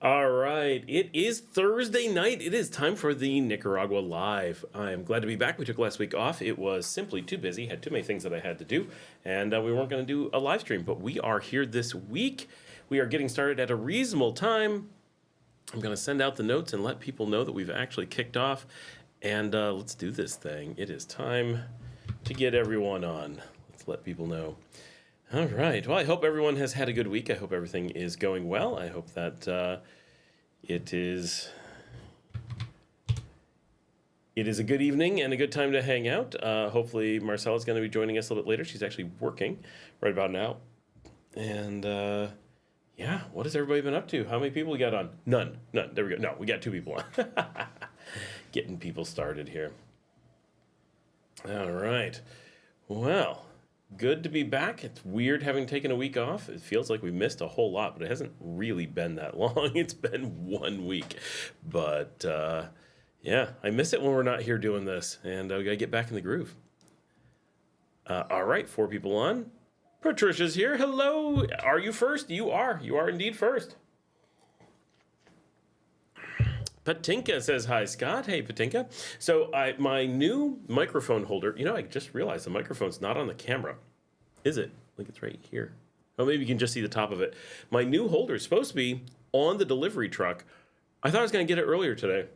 All right, it is Thursday night. It is time for the Nicaragua Live. I am glad to be back. We took last week off. It was simply too busy, had too many things that I had to do, and we weren't going to do a live stream. But we are here this week. We are getting started at a reasonable time. I'm going to send out the notes and let people know that we've actually kicked off. And let's do this thing. It is time to get everyone on. Let's let people know. All right. Well, I hope everyone has had a good week. I hope everything is going well. I hope that it is a good evening and a good time to hang out. Hopefully, Marcela is going to be joining us a little bit later. She's actually working right about now. And yeah, what has everybody been up to? How many people we got on? None. There we go. No, we got 2 people on. Getting people started here. All right. Well, good to be back. It's weird having taken a week off. It feels like we missed a whole lot, but it hasn't really been that long. It's been 1 week. But yeah, I miss it when we're not here doing this, and we got to get back in the groove. All right, 4 people on. Patricia's here. Hello. Are you first? You are. You are indeed first. Patinka says hi, Scott. Hey, Patinka. So my new microphone holder, I just realized the microphone's not on the camera. Is it? I think it's right here. Oh, maybe you can just see the top of it. My new holder is supposed to be on the delivery truck. I thought I was going to get it earlier today,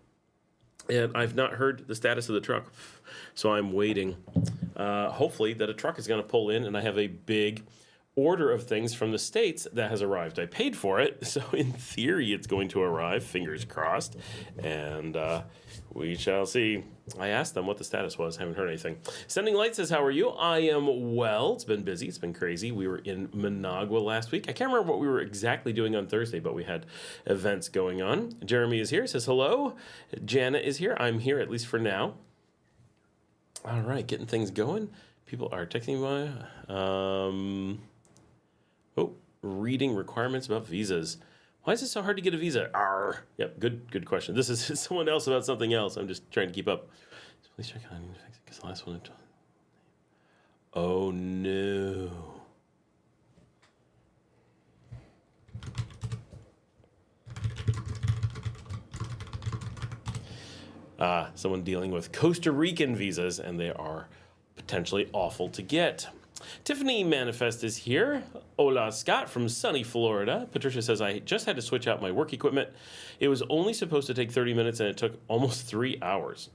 and I've not heard the status of the truck, so I'm waiting. Hopefully that a truck is going to pull in, and I have a big order of things from the States that has arrived. I paid for it, so in theory it's going to arrive, fingers crossed, and we shall see. I asked them what the status was, haven't heard anything. Sending Light says, how are you? I am well. It's been busy, it's been crazy. We were in Managua last week. I can't remember what we were exactly doing on Thursday, but we had events going on. Jeremy is here, says hello. Jana is here. I'm here, at least for now. All right, getting things going. People are texting me. Reading requirements about visas. Why is it so hard to get a visa? Arr. Yep, good question. This is someone else about something else. I'm just trying to keep up. So please check on fix it because the last one. Oh no. Someone dealing with Costa Rican visas, and they are potentially awful to get. Tiffany Manifest is here. Hola, Scott from sunny Florida. Patricia says, I just had to switch out my work equipment. It was only supposed to take 30 minutes, and it took almost 3 hours.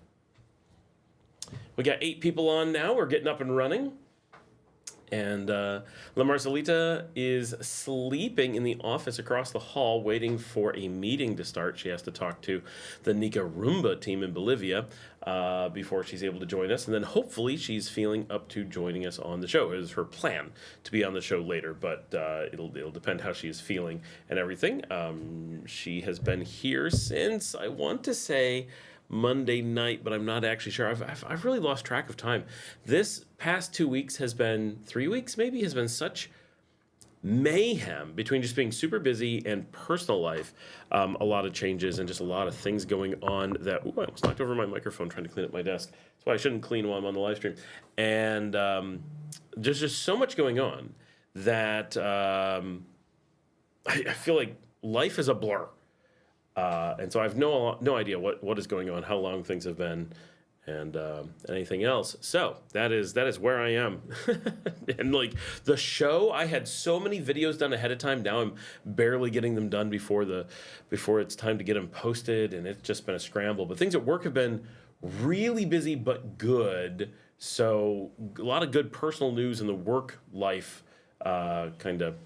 We got 8 people on now. We're getting up and running. And La Marcelita is sleeping in the office across the hall, waiting for a meeting to start. She has to talk to the Nicaragua team in Bolivia before she's able to join us. And then hopefully she's feeling up to joining us on the show. It is her plan to be on the show later, but it'll depend how she is feeling and everything. She has been here since, I want to say, Monday night, but I'm not actually sure. I've really lost track of time. This past 2 weeks has been 3 weeks, maybe, has been such mayhem between just being super busy and personal life. A lot of changes and just a lot of things going on that, I almost knocked over my microphone trying to clean up my desk. That's why I shouldn't clean while I'm on the live stream. And there's just so much going on that I feel like life is a blur. And so I have no idea what is going on, how long things have been, and anything else. So that is where I am. And like the show, I had so many videos done ahead of time. Now I'm barely getting them done before it's time to get them posted, and it's just been a scramble. But things at work have been really busy but good. So a lot of good personal news in the work life kind of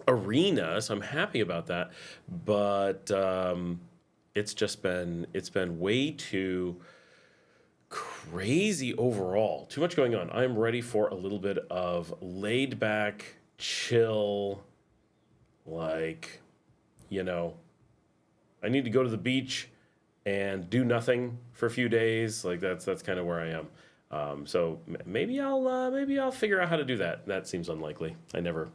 arena, so I'm happy about that, but it's been way too crazy overall. Too much going on. I'm ready for a little bit of laid back, chill, like, I need to go to the beach and do nothing for a few days. Like that's kind of where I am. So maybe I'll figure out how to do that. That seems unlikely. I never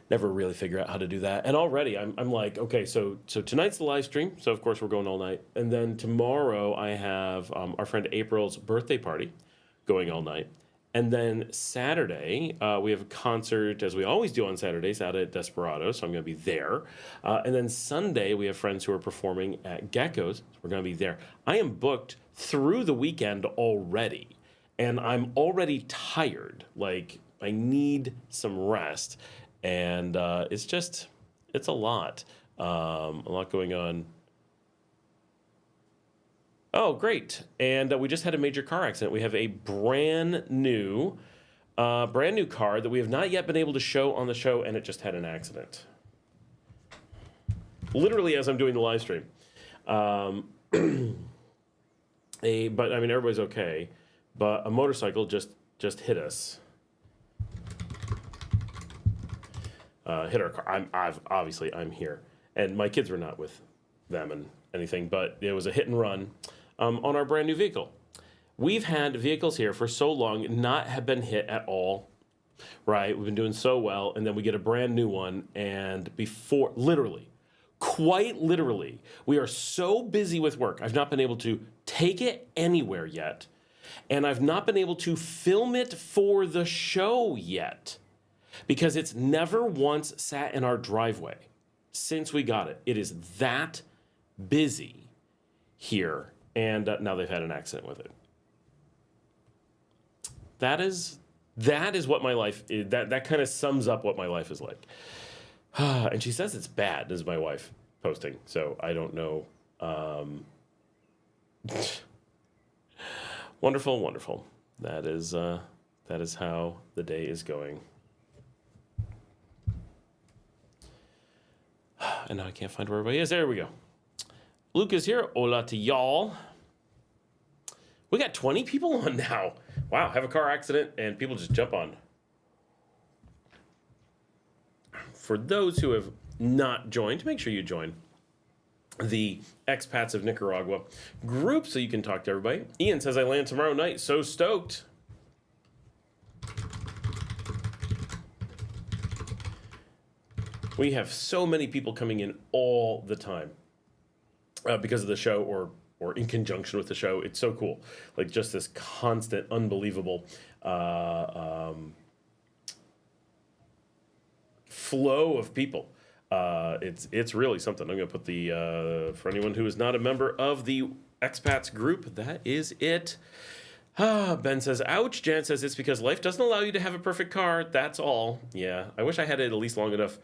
really figure out how to do that. And already I'm like, okay, so tonight's the live stream. So of course we're going all night. And then tomorrow I have our friend April's birthday party going all night. And then Saturday, we have a concert, as we always do on Saturdays, out at Desperado, so I'm going to be there. And then Sunday, we have friends who are performing at Gecko's, so we're going to be there. I am booked through the weekend already, and I'm already tired. Like, I need some rest, and it's a lot going on. Oh, great. And we just had a major car accident. We have a brand new car that we have not yet been able to show on the show, and it just had an accident. Literally as I'm doing the live stream. But, I mean, everybody's okay. But a motorcycle just hit us. Hit our car. I'm here. And my kids were not with them and anything, but it was a hit and run. On our brand new vehicle. We've had vehicles here for so long not have been hit at all, right? We've been doing so well, and then we get a brand new one, and quite literally, we are so busy with work, I've not been able to take it anywhere yet, and I've not been able to film it for the show yet, because it's never once sat in our driveway since we got it. It is that busy here. And now they've had an accident with it. That is what my life is. That kind of sums up what my life is like. And she says it's bad, is my wife posting. So I don't know. Wonderful, wonderful. That is how the day is going. And now I can't find where everybody is. There we go. Luke is here. Hola to y'all. We got 20 people on now. Wow, have a car accident and people just jump on. For those who have not joined, make sure you join the Expats of Nicaragua group so you can talk to everybody. Ian says, I land tomorrow night. So stoked. We have so many people coming in all the time. Because of the show or in conjunction with the show. It's so cool. Like just this constant, unbelievable flow of people. It's really something. I'm going to put for anyone who is not a member of the Expats group, that is it. Ben says, ouch. Jan says, it's because life doesn't allow you to have a perfect car. That's all. Yeah, I wish I had it at least long enough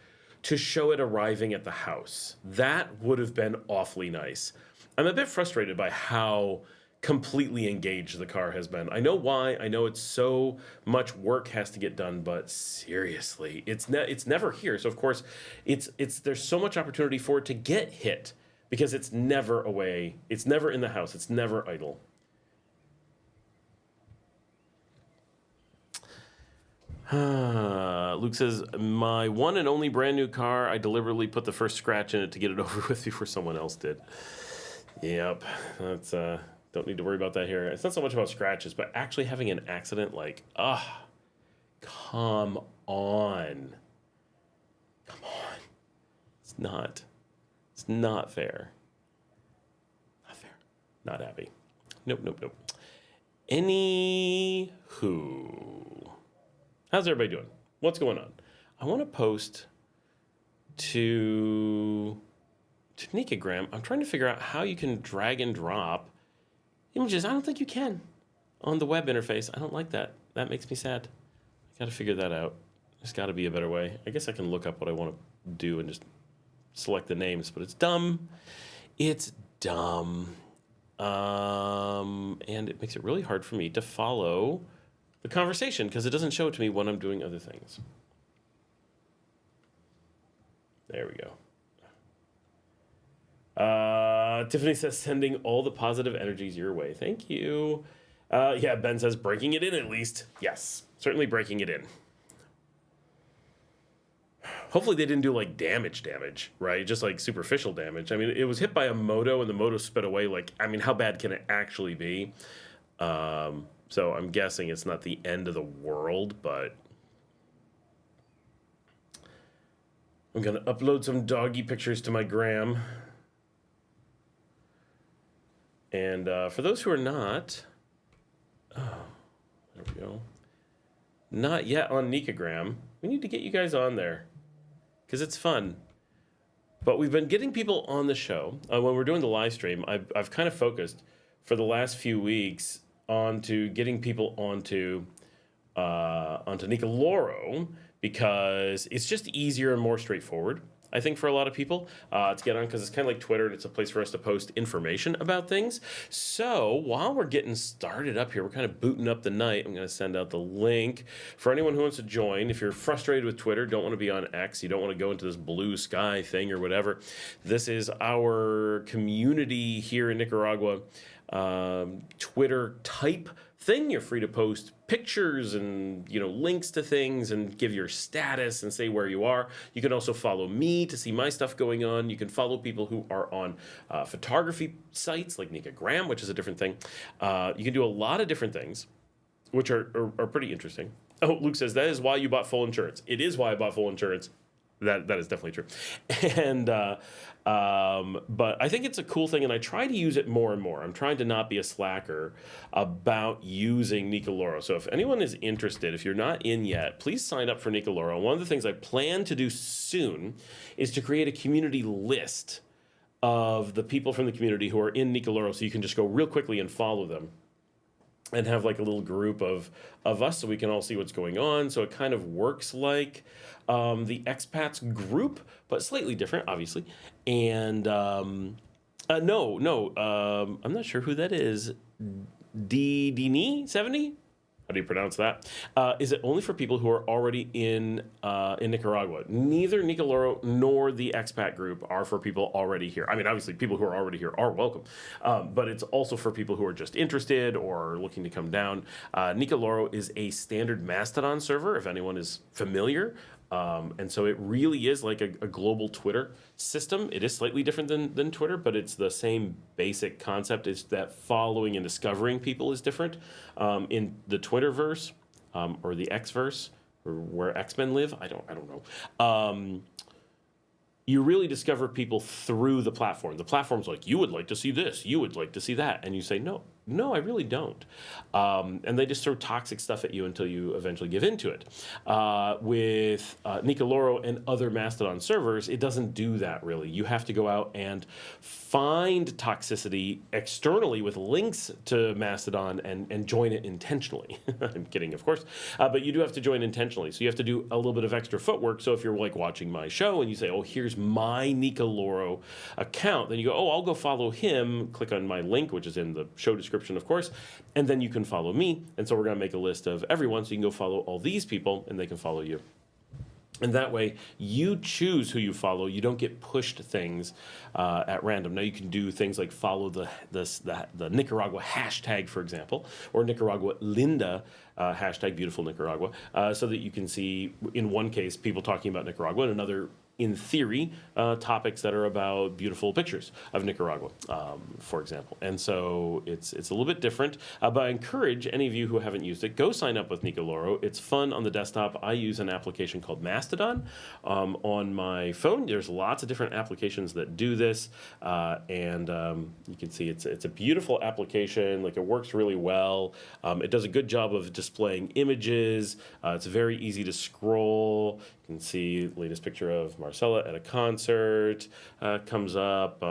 to show it arriving at the house. That would have been awfully nice. I'm a bit frustrated by how completely engaged the car has been. I know why. I know it's so much work has to get done, but seriously, it's never here. So of course, there's so much opportunity for it to get hit because it's never away. It's never in the house. It's never idle. Luke says, my one and only brand new car, I deliberately put the first scratch in it to get it over with before someone else did. Yep, that's, don't need to worry about that here. It's not so much about scratches, but actually having an accident, like, come on. Come on. It's not fair. Not fair. Not happy. Nope. Anywho. How's everybody doing? What's going on? I want to post to Nicagram. I'm trying to figure out how you can drag and drop images. I don't think you can on the web interface. I don't like that. That makes me sad. I got to figure that out. There's got to be a better way. I guess I can look up what I want to do and just select the names, but it's dumb. It's dumb. And it makes it really hard for me to follow the conversation because it doesn't show it to me when I'm doing other things. There we go. Tiffany says, sending all the positive energies your way. Thank you. Yeah, Ben says, breaking it in at least. Yes, certainly breaking it in. Hopefully they didn't do like damage, right? Just like superficial damage. I mean, it was hit by a moto and the moto sped away. Like, I mean, how bad can it actually be? So I'm guessing it's not the end of the world, but I'm going to upload some doggy pictures to my gram. And for those who are not, there we go. not yet on Nicagram. We need to get you guys on there because it's fun. But we've been getting people on the show. When we're doing the live stream, I've kind of focused for the last few weeks onto getting people onto Nicoloro because it's just easier and more straightforward, I think, for a lot of people to get on, because it's kind of like Twitter, and it's a place for us to post information about things. So while we're getting started up here, we're kind of booting up the night. I'm going to send out the link for anyone who wants to join. If you're frustrated with Twitter, don't want to be on X, you don't want to go into this blue sky thing or whatever, this is our community here in Nicaragua, Twitter type thing. You're free to post pictures and links to things and give your status and say where you are. You can also follow me to see my stuff going on. You can follow people who are on photography sites like Nicagram, which is a different thing. You can do a lot of different things, which are pretty interesting. Oh, Luke says, that is why you bought full insurance. It is why I bought full insurance. That is definitely true. And but I think it's a cool thing, and I try to use it more and more. I'm trying to not be a slacker about using Nicoloro. So if anyone is interested, if you're not in yet, please sign up for Nicoloro. One of the things I plan to do soon is to create a community list of the people from the community who are in Nicoloro, so you can just go real quickly and follow them and have like a little group of us so we can all see what's going on. So it kind of works like the expats group, but slightly different, obviously. And I'm not sure who that is. Dini 70? How do you pronounce that? Is it only for people who are already in Nicaragua? Neither Nicoloro nor the expat group are for people already here. I mean, obviously, people who are already here are welcome, but it's also for people who are just interested or looking to come down. Nicoloro is a standard Mastodon server, if anyone is familiar. And so it really is like a global Twitter system. It is slightly different than Twitter, but it's the same basic concept. Is that following and discovering people is different. In the Twitterverse or the Xverse, or where X-Men live, I don't know. You really discover people through the platform. The platform's like, you would like to see this, you would like to see that, and you say, no, I really don't. And they just throw toxic stuff at you until you eventually give into it. With Nicoloro and other Mastodon servers, it doesn't do that really. You have to go out and find toxicity externally with links to Mastodon and join it intentionally. I'm kidding, of course. But you do have to join intentionally. So you have to do a little bit of extra footwork. So if you're like watching my show and you say, oh, here's my Nicoloro account, then you go, oh, I'll go follow him. Click on my link, which is in the show description, of course, and then you can follow me. And so we're going to make a list of everyone, so you can go follow all these people, and they can follow you. And that way, you choose who you follow. You don't get pushed things at random. Now, you can do things like follow the Nicaragua hashtag, for example, or Nicaragua Linda hashtag, beautiful Nicaragua, so that you can see, in one case, people talking about Nicaragua, and another, in theory, topics that are about beautiful pictures of Nicaragua, for example. And so it's a little bit different, but I encourage any of you who haven't used it, go sign up with Nicoloro. It's fun on the desktop. I use an application called Mastodon on my phone. There's lots of different applications that do this, and you can see it's a beautiful application. Like, it works really well. It does a good job of displaying images. It's very easy to scroll. You can see the latest picture of Marcela at a concert comes up.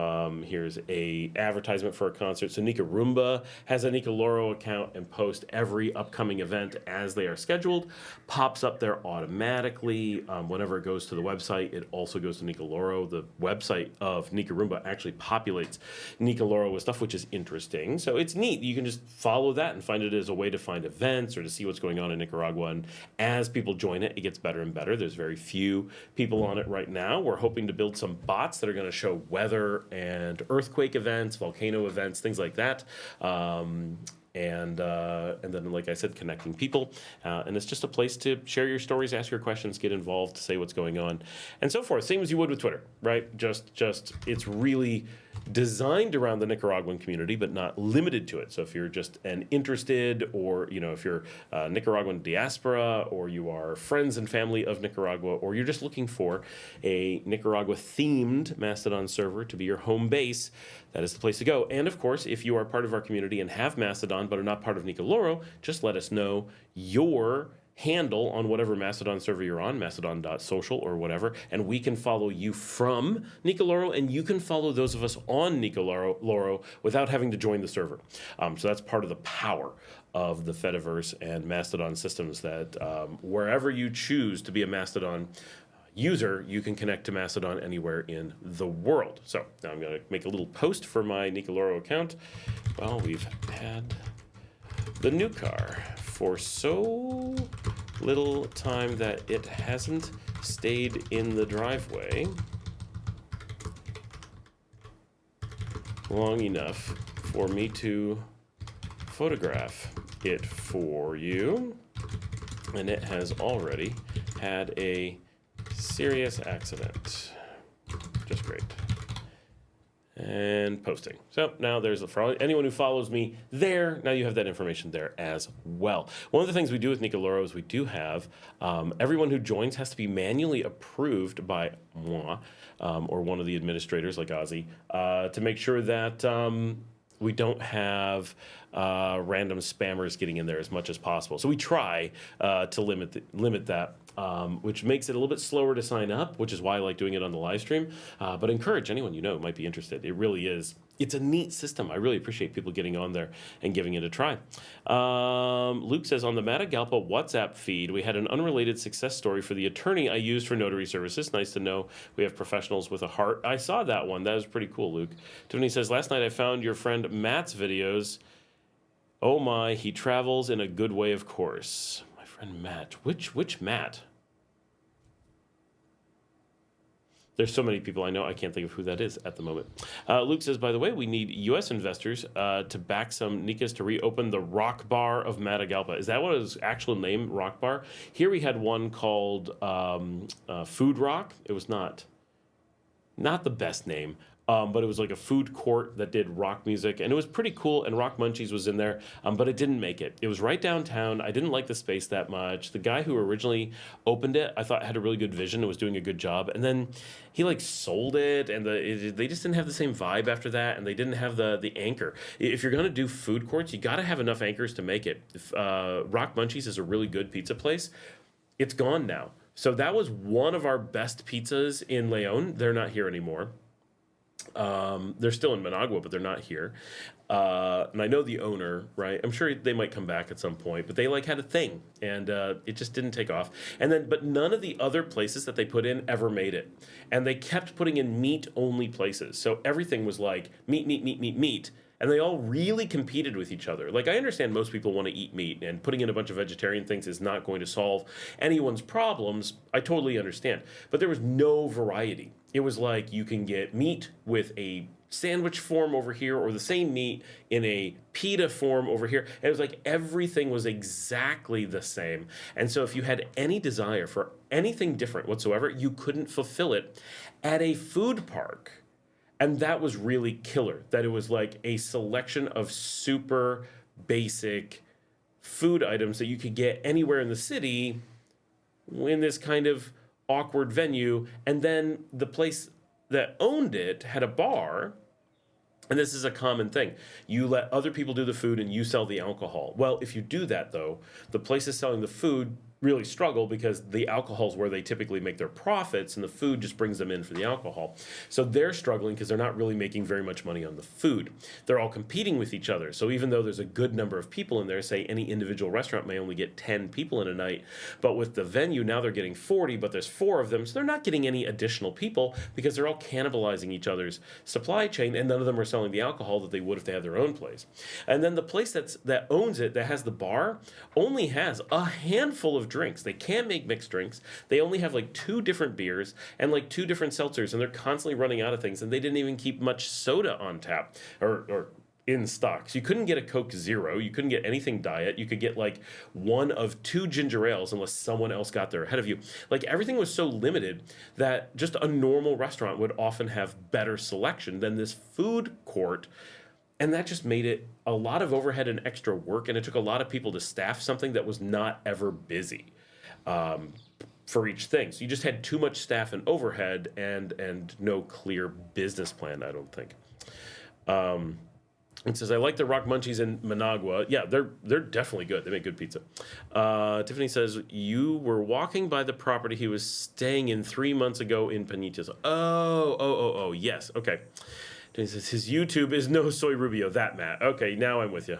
Here's a advertisement for a concert. So Nicaragua has a Nicoloro account and posts every upcoming event as they are scheduled. Pops up there automatically. Whenever it goes to the website, it also goes to Nicoloro. The website of Nicaragua actually populates Nicoloro with stuff, which is interesting. So it's neat. You can just follow that and find it as a way to find events or to see what's going on in Nicaragua. And as people join it, it gets better and better. There's very few people on it right now. We're hoping to build some bots that are going to show weather and earthquake events, volcano events, things like that. And then, like I said, connecting people. And it's just a place to share your stories, ask your questions, get involved, say what's going on, and so forth. Same as you would with Twitter, right? Just it's really designed around the Nicaraguan community, but not limited to it. So if you're just interested, or if you're Nicaraguan diaspora, or you are friends and family of Nicaragua, or you're just looking for a Nicaragua-themed Mastodon server to be your home base, that is the place to go. And of course, if you are part of our community and have Mastodon but are not part of Nicoloro, just let us know your handle on whatever Mastodon server you're on, mastodon.social or whatever, and we can follow you from Nicoloro, and you can follow those of us on Nicoloro without having to join the server. So that's part of the power of the Fediverse and Mastodon systems, that wherever you choose to be a Mastodon user, you can connect to Mastodon anywhere in the world. So now I'm going to make a little post for my Nicoloro account. Well, we've had the new car for so little time that it hasn't stayed in the driveway long enough for me to photograph it for you, and it has already had a serious accident. Just great. And posting. So now there's, for anyone who follows me there, now you have that information there as well. One of the things we do with Nicoloro is we do have everyone who joins has to be manually approved by moi, or one of the administrators like Ozzy, to make sure that we don't have random spammers getting in there as much as possible. So we try to limit that, which makes it a little bit slower to sign up, which is why I like doing it on the live stream. But encourage anyone you know who might be interested. It really is. It's a neat system. I really appreciate people getting on there and giving it a try. Luke says, on the Matagalpa WhatsApp feed, we had an unrelated success story for the attorney I used for notary services. Nice to know we have professionals with a heart. I saw that one. That was pretty cool, Luke. Tiffany says, last night I found your friend Matt's videos. Oh my, he travels in a good way, of course. My friend Matt. Which Matt? There's so many people I know, I can't think of who that is at the moment. Luke says, by the way, we need U.S. investors to back some Nikas to reopen the Rock Bar of Matagalpa. Is that what his actual name, Rock Bar? Here we had one called Food Rock. It was not the best name. But it was like a food court that did rock music, and it was pretty cool, and Rock Munchies was in there, but it didn't make it. It was right downtown. I didn't like the space that much. The guy who originally opened it, I thought had a really good vision and was doing a good job, and then he like sold it, and they just didn't have the same vibe after that, and they didn't have the anchor. If you're going to do food courts, you got to have enough anchors to make it. If, Rock Munchies is a really good pizza place. It's gone now. So that was one of our best pizzas in Leon. They're not here anymore. They're still in Managua, but they're not here. And I know the owner, right? I'm sure they might come back at some point, but they like had a thing, and it just didn't take off. And then, but none of the other places that they put in ever made it. And they kept putting in meat-only places. So everything was like meat, meat, meat, meat, meat. And they all really competed with each other. Like, I understand most people want to eat meat, and putting in a bunch of vegetarian things is not going to solve anyone's problems. I totally understand. But there was no variety. It was like you can get meat with a sandwich form over here, or the same meat in a pita form over here. And it was like everything was exactly the same. And so if you had any desire for anything different whatsoever, you couldn't fulfill it at a food park. And that was really killer, that it was like a selection of super basic food items that you could get anywhere in the city in this kind of awkward venue. And then the place that owned it had a bar. And this is a common thing. You let other people do the food and you sell the alcohol. Well, if you do that, though, the places selling the food really struggle because the alcohol is where they typically make their profits, and the food just brings them in for the alcohol. So they're struggling because they're not really making very much money on the food. They're all competing with each other. So even though there's a good number of people in there, say any individual restaurant may only get 10 people in a night, but with the venue now they're getting 40, but there's 4 of them, so they're not getting any additional people because they're all cannibalizing each other's supply chain, and none of them are selling the alcohol that they would if they had their own place. And then the place that owns it, that has the bar, only has a handful of drinks. They can't make mixed drinks. They only have like 2 different beers and like 2 different seltzers, and they're constantly running out of things, and they didn't even keep much soda on tap or in stock. So you couldn't get a Coke Zero. You couldn't get anything diet. You could get like 1 of 2 ginger ales unless someone else got there ahead of you. Like everything was so limited that just a normal restaurant would often have better selection than this food court. And that just made it a lot of overhead and extra work, and it took a lot of people to staff something that was not ever busy for each thing. So you just had too much staff and overhead and no clear business plan, I don't think. It says, I like the Rock Munchies in Managua. Yeah, they're definitely good. They make good pizza. Tiffany says, you were walking by the property he was staying in 3 months ago in Panitas. Oh, yes. Okay. Then he says, his YouTube is no Soy Rubio. That, Matt. Okay, now I'm with you.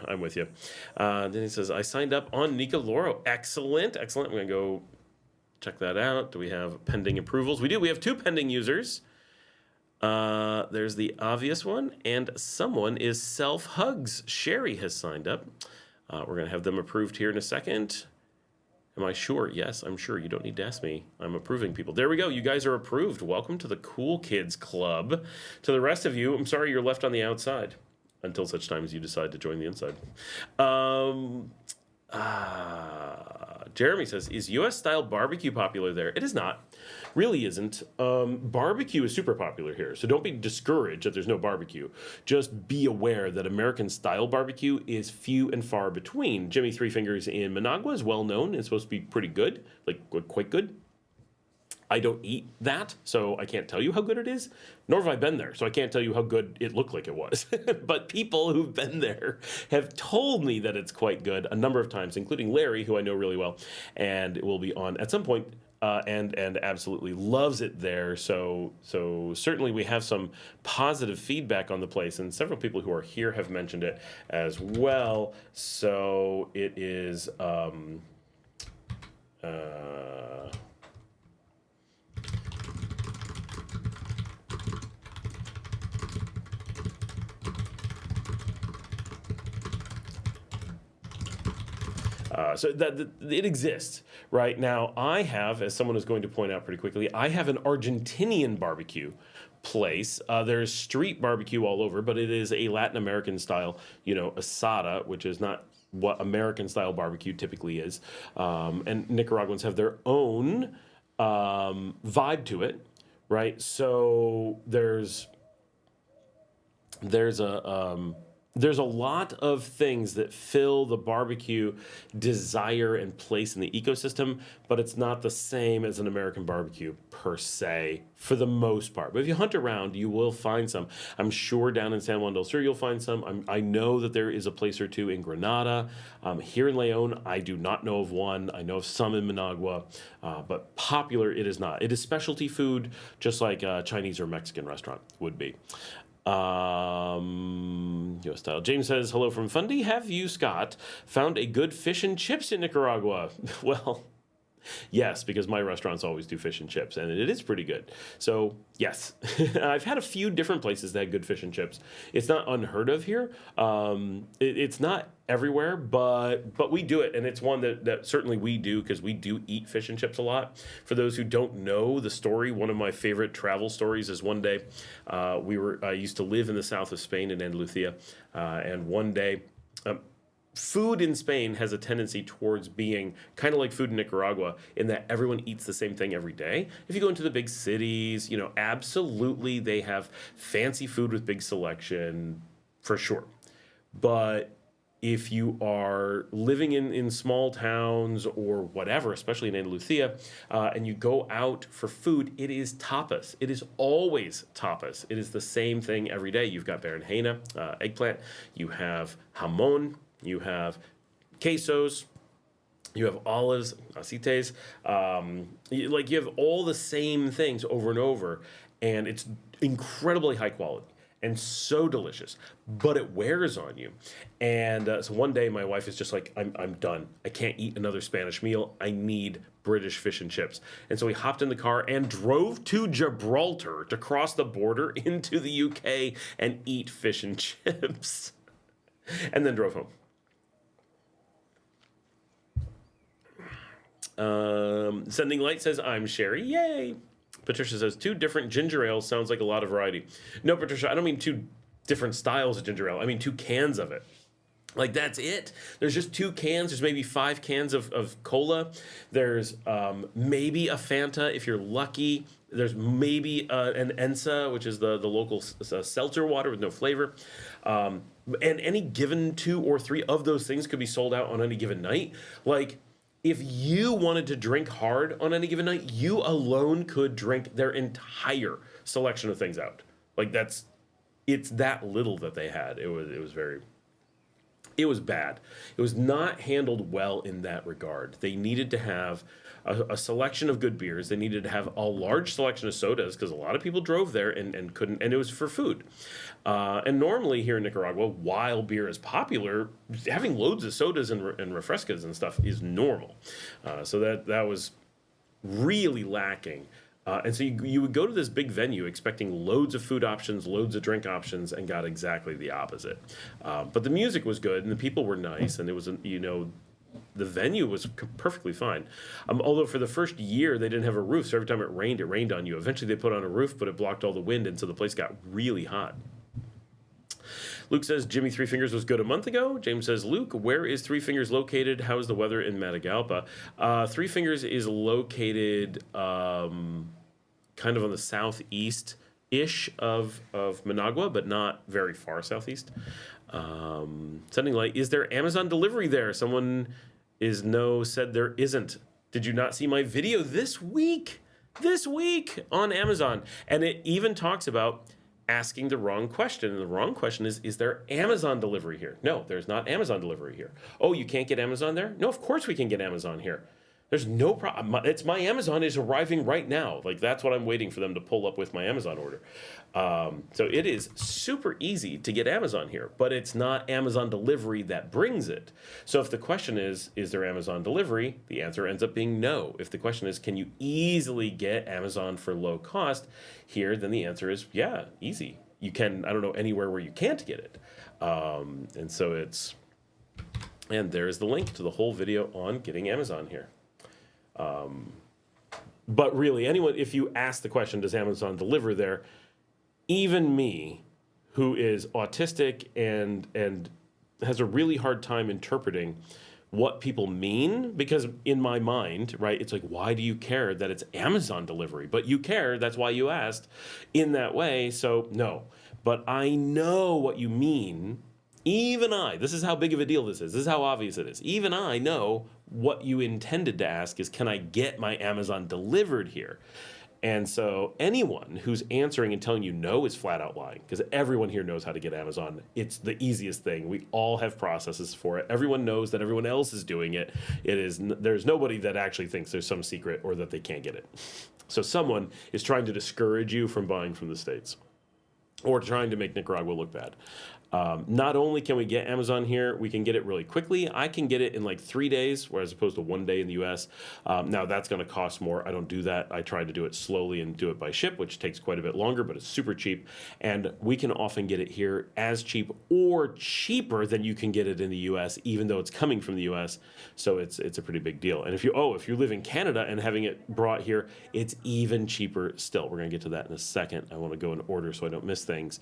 Then he says, I signed up on Nicoloro. Excellent. I'm going to go check that out. Do we have pending approvals? We do. We have 2 pending users. There's the obvious one, and someone is Self-Hugs. Sherry has signed up. We're going to have them approved here in a second. Am I sure? Yes, I'm sure. You don't need to ask me. I'm approving people. There we go. You guys are approved. Welcome to the Cool Kids Club. To the rest of you, I'm sorry you're left on the outside until such time as you decide to join the inside. Jeremy says, is U.S.-style barbecue popular there? It is not. Really isn't. Barbecue is super popular here, so don't be discouraged that there's no barbecue. Just be aware that American-style barbecue is few and far between. Jimmy Three Fingers in Managua is well-known. It's supposed to be pretty good, like quite good. I don't eat that, so I can't tell you how good it is, nor have I been there, so I can't tell you how good it looked like it was. But people who've been there have told me that it's quite good a number of times, including Larry, who I know really well, and will be on at some point, and absolutely loves it there. So certainly we have some positive feedback on the place, and several people who are here have mentioned it as well. So it is. So that it exists right now. I have, as someone is going to point out pretty quickly, I have an Argentinian barbecue place. There's street barbecue all over, but it is a Latin American style, asada, which is not what American style barbecue typically is. And Nicaraguans have their own vibe to it, right? So there's a lot of things that fill the barbecue desire and place in the ecosystem, but it's not the same as an American barbecue per se, for the most part. But if you hunt around, you will find some. I'm sure down in San Juan del Sur you'll find some. I know that there is a place or two in Granada. Here in Leon, I do not know of one. I know of some in Managua, but popular it is not. It is specialty food, just like a Chinese or Mexican restaurant would be. US style. James says, hello from Fundy. Have you, Scott, found a good fish and chips in Nicaragua? Well, yes, because my restaurants always do fish and chips, and it is pretty good. So, yes. I've had a few different places that had good fish and chips. It's not unheard of here. It's not everywhere, but we do it, and it's one that certainly we do, because we do eat fish and chips a lot. For those who don't know the story, one of my favorite travel stories is one day I used to live in the south of Spain in Andalusia, and one day food in Spain has a tendency towards being kind of like food in Nicaragua, in that everyone eats the same thing every day. If you go into the big cities, absolutely they have fancy food with big selection, for sure. But if you are living in small towns or whatever, especially in Andalusia, and you go out for food, it is tapas. It is always tapas. It is the same thing every day. You've got berenjena, eggplant. You have jamon. You have quesos. You have olives, aceites. You have all the same things over and over, and it's incredibly high quality and so delicious, but it wears on you. And so one day my wife is just like, I'm done. I can't eat another Spanish meal. I need British fish and chips. And so we hopped in the car and drove to Gibraltar to cross the border into the UK and eat fish and chips, and then drove home. Sending Light says, I'm Sherry. Yay. Patricia says, 2 different ginger ales sounds like a lot of variety. No, Patricia, I don't mean 2 different styles of ginger ale. I mean 2 cans of it. Like, that's it. There's just 2 cans. There's maybe 5 cans of cola. There's maybe a Fanta if you're lucky. There's maybe an Ensa, which is the local seltzer water with no flavor. And any given 2 or 3 of those things could be sold out on any given night. Like, if you wanted to drink hard on any given night, you alone could drink their entire selection of things out. Like, that's it's that little that they had. It was bad. It was not handled well in that regard. They needed to have a selection of good beers. They needed to have a large selection of sodas because a lot of people drove there and couldn't, and it was for food. And normally here in Nicaragua, while beer is popular, having loads of sodas and refrescas and stuff is normal. So that was really lacking. And so you would go to this big venue expecting loads of food options, loads of drink options, and got exactly the opposite. But the music was good, and the people were nice, and it was, the venue was perfectly fine. Although for the first year, they didn't have a roof, so every time it rained on you. Eventually, they put on a roof, but it blocked all the wind, and so the place got really hot. Luke says, Jimmy Three Fingers was good a month ago. James says, Luke, where is Three Fingers located? How is the weather in Matagalpa? Three Fingers is located kind of on the southeast-ish of Managua, but not very far southeast. Sending light, is there Amazon delivery there? Someone said there isn't. Did you not see my video this week? This week on Amazon. And it even talks about asking the wrong question. And the wrong question is there Amazon delivery here? No, there's not Amazon delivery here. Oh, you can't get Amazon there? No, of course we can get Amazon here. There's no problem. It's my Amazon is arriving right now. Like, that's what I'm waiting for them to pull up with my Amazon order. So it is super easy to get Amazon here, but it's not Amazon delivery that brings it. So if the question is there Amazon delivery? The answer ends up being no. If the question is, can you easily get Amazon for low cost here? Then the answer is, yeah, easy. You can, I don't know anywhere where you can't get it. And so and there's the link to the whole video on getting Amazon here. But really, anyone, if you ask the question, does Amazon deliver there? Even me, who is autistic and has a really hard time interpreting what people mean, because in my mind, right, it's like, why do you care that it's Amazon delivery? But you care, that's why you asked in that way, so no. But I know what you mean. Even I, this is how big of a deal this is how obvious it is. Even I know what you intended to ask is, can I get my Amazon delivered here? And so anyone who's answering and telling you no is flat out lying, because everyone here knows how to get Amazon. It's the easiest thing. We all have processes for it. Everyone knows that everyone else is doing it. There's nobody that actually thinks there's some secret or that they can't get it. So someone is trying to discourage you from buying from the States or trying to make Nicaragua look bad. Not only can we get Amazon here, we can get it really quickly. I can get it in like 3 days, whereas opposed to 1 day in the U.S. Now that's going to cost more. I don't do that. I try to do it slowly and do it by ship, which takes quite a bit longer, but it's super cheap. And we can often get it here as cheap or cheaper than you can get it in the U.S., even though it's coming from the U.S. So it's a pretty big deal. And if you live in Canada and having it brought here, it's even cheaper still. We're going to get to that in a second. I want to go in order so I don't miss things.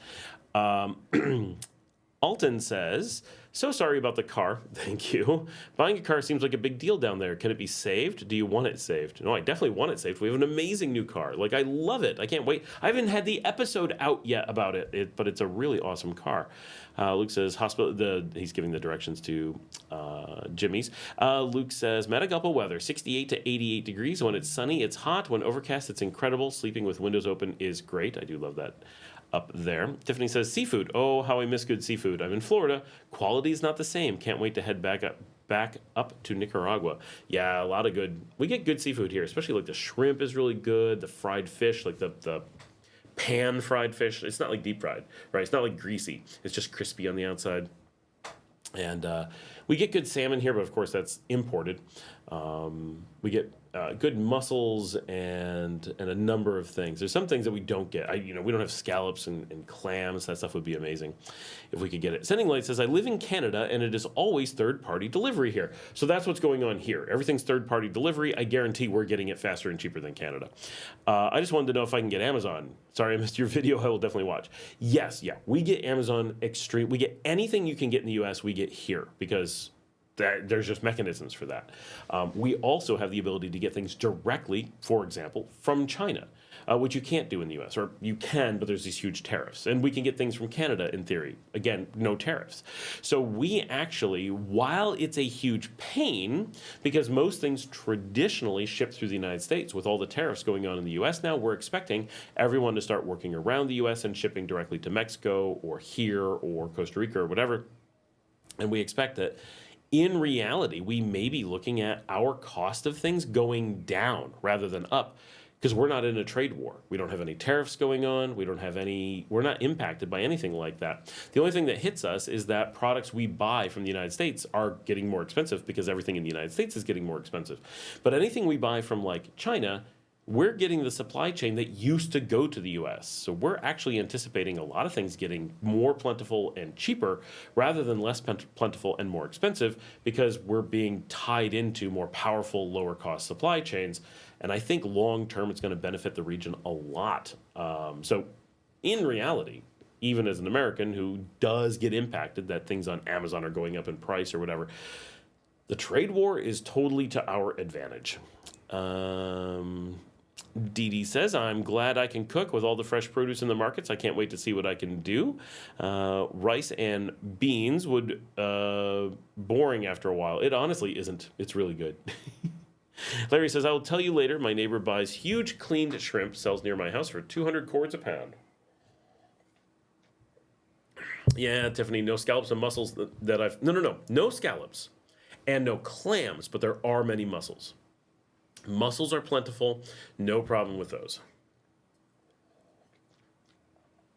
Alton says, so sorry about the car. Thank you. Buying a car seems like a big deal down there. Can it be saved? Do you want it saved? No, I definitely want it saved. We have an amazing new car. Like, I love it. I can't wait. I haven't had the episode out yet about it, but it's a really awesome car. Luke says, he's giving the directions to Jimmy's. Luke says, Matagalpa weather, 68 to 88 degrees. When it's sunny, it's hot. When overcast, it's incredible. Sleeping with windows open is great. I do love that. Up there. Tiffany says, seafood. Oh, how I miss good seafood. I'm in Florida. Quality is not the same. Can't wait to head back up to Nicaragua. Yeah, a lot of good. We get good seafood here, especially like the shrimp is really good. The fried fish, like the pan fried fish. It's not like deep fried, right? It's not like greasy. It's just crispy on the outside. And we get good salmon here, but of course that's imported. We get good mussels and a number of things. There's some things that we don't get. We don't have scallops and clams. That stuff would be amazing if we could get it. Sending Light says, I live in Canada and it is always third-party delivery here. So that's what's going on here. Everything's third-party delivery. I guarantee we're getting it faster and cheaper than Canada. I just wanted to know if I can get Amazon. Sorry, I missed your video. I will definitely watch. Yes, yeah. We get Amazon Extreme. We get anything you can get in the U.S., we get here because there's just mechanisms for that. We also have the ability to get things directly, for example, from China. which you can't do in the U.S., or you can, but there's these huge tariffs. And we can get things from Canada in theory. Again, no tariffs. So we actually, while it's a huge pain, because most things traditionally ship through the United States, with all the tariffs going on in the U.S. now, we're expecting everyone to start working around the U.S. and shipping directly to Mexico or here or Costa Rica or whatever. And we expect that in reality, we may be looking at our cost of things going down rather than up, because we're not in a trade war. We don't have any tariffs going on. We're not impacted by anything like that. The only thing that hits us is that products we buy from the United States are getting more expensive because everything in the United States is getting more expensive. But anything we buy from like China, we're getting the supply chain that used to go to the U.S. So we're actually anticipating a lot of things getting more plentiful and cheaper rather than less plentiful and more expensive, because we're being tied into more powerful, lower cost supply chains. And I think long term, it's going to benefit the region a lot. So in reality, even as an American who does get impacted that things on Amazon are going up in price or whatever, the trade war is totally to our advantage. Dee Dee says, I'm glad I can cook with all the fresh produce in the markets. I can't wait to see what I can do. Rice and beans would boring after a while. It honestly isn't. It's really good. Larry says, I will tell you later. My neighbor buys huge cleaned shrimp, sells near my house for 200 cords a pound. Yeah, Tiffany, no scallops and mussels that I've... No scallops and no clams, but there are many mussels. Mussels are plentiful, no problem with those.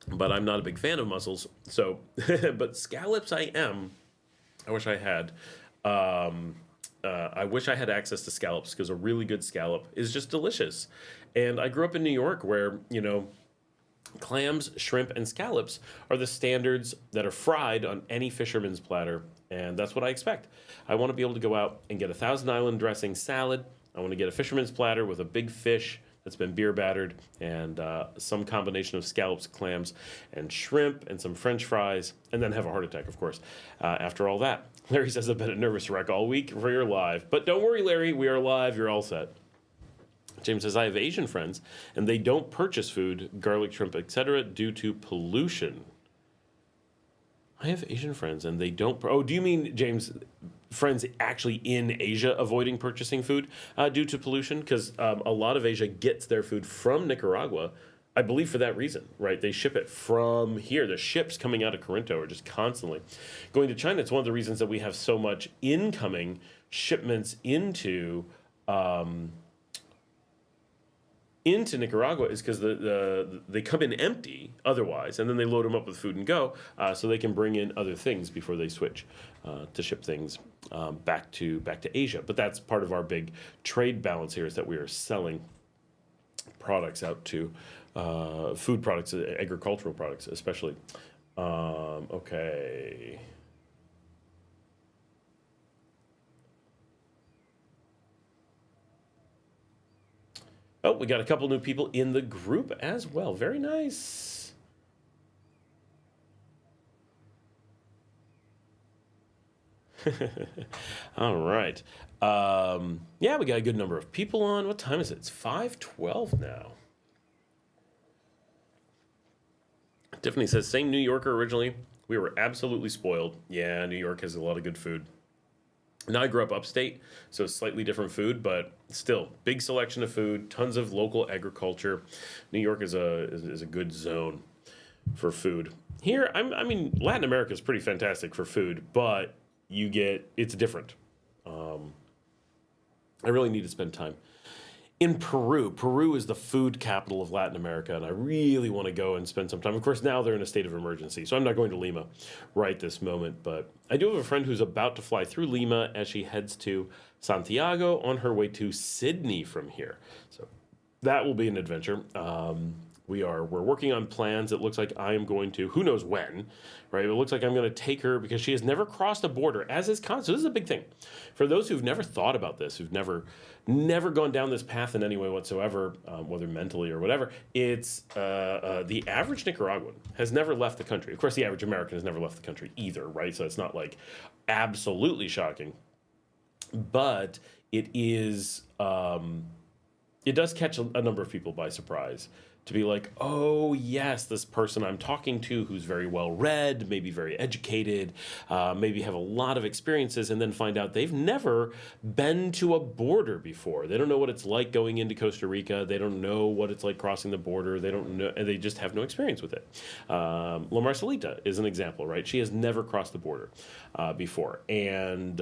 But I'm not a big fan of mussels, so, but scallops I am. I wish I had. I wish I had access to scallops, because a really good scallop is just delicious. And I grew up in New York where, clams, shrimp, and scallops are the standards that are fried on any fisherman's platter, and that's what I expect. I want to be able to go out and get a Thousand Island dressing salad. I want to get a fisherman's platter with a big fish that's been beer battered and some combination of scallops, clams, and shrimp, and some French fries, and then have a heart attack, of course, after all that. Larry says, I've been a nervous wreck all week for your live. But don't worry, Larry, we are live. You're all set. James says, I have Asian friends, and they don't purchase food, garlic, shrimp, etc., due to pollution. I have Asian friends, and they don't... Oh, do you mean, James, friends actually in Asia avoiding purchasing food due to pollution? Because a lot of Asia gets their food from Nicaragua, I believe, for that reason, right? They ship it from here. The ships coming out of Corinto are just constantly going to China. It's one of the reasons that we have so much incoming shipments into Nicaragua, is because they come in empty otherwise, and then they load them up with food and go, so they can bring in other things before they switch to ship things back to Asia. But that's part of our big trade balance here, is that we are selling products out to food products, agricultural products especially. Okay. Oh, we got a couple new people in the group as well. Very nice. All right. Yeah, we got a good number of people on. What time is it? It's 5:12 now. Tiffany says, same New Yorker originally. We were absolutely spoiled. Yeah, New York has a lot of good food. Now I grew up upstate, so slightly different food, but still big selection of food, tons of local agriculture. New York is a good zone for food. Here, I mean, Latin America is pretty fantastic for food, but it's different. I really need to spend time in Peru. Peru is the food capital of Latin America, and I really want to go and spend some time. Of course, now they're in a state of emergency, so I'm not going to Lima right this moment, but I do have a friend who's about to fly through Lima as she heads to Santiago on her way to Sydney from here. So that will be an adventure. We're working on plans. It looks like I am going to, who knows when, right? It looks like I'm going to take her, because she has never crossed a border, as is so this is a big thing. For those who've never thought about this, who've never gone down this path in any way whatsoever, whether mentally or whatever, it's the average Nicaraguan has never left the country. Of course, the average American has never left the country either, right? So it's not like absolutely shocking, but it is... it does catch a number of people by surprise to be like, oh, yes, this person I'm talking to who's very well read, maybe very educated, maybe have a lot of experiences, and then find out they've never been to a border before. They don't know what it's like going into Costa Rica. They don't know what it's like crossing the border. They don't know, and they just have no experience with it. La Marcelita is an example, right? She has never crossed the border before. And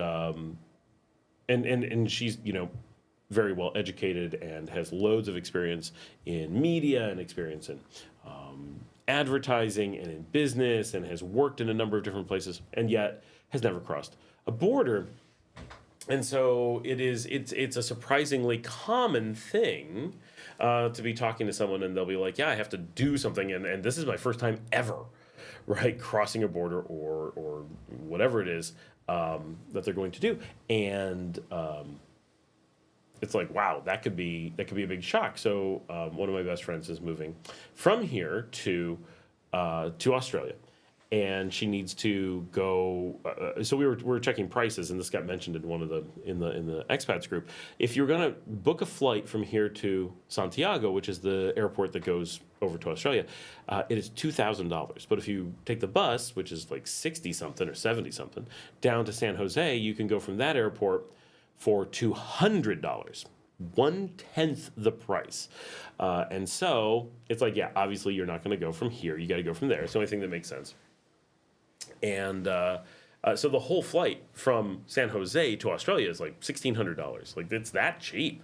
she's, very well educated and has loads of experience in media and experience in advertising and in business and has worked in a number of different places and yet has never crossed a border. And so it's a surprisingly common thing to be talking to someone and they'll be like, yeah, I have to do something and this is my first time ever, right, crossing a border or whatever it is that they're going to do. And it's like, wow, that could be a big shock. So one of my best friends is moving from here to Australia, and she needs to go. So we were checking prices, and this got mentioned in one of the in the expats group. If you're going to book a flight from here to Santiago, which is the airport that goes over to Australia, it is $2,000. But if you take the bus, which is like 60 something or 70 something, down to San Jose, you can go from that airport for $200, 1/10 the price. And so it's like, yeah, obviously you're not going to go from here. You got to go from there. It's the only thing that makes sense. And so the whole flight from San Jose to Australia is like $1,600. Like it's that cheap.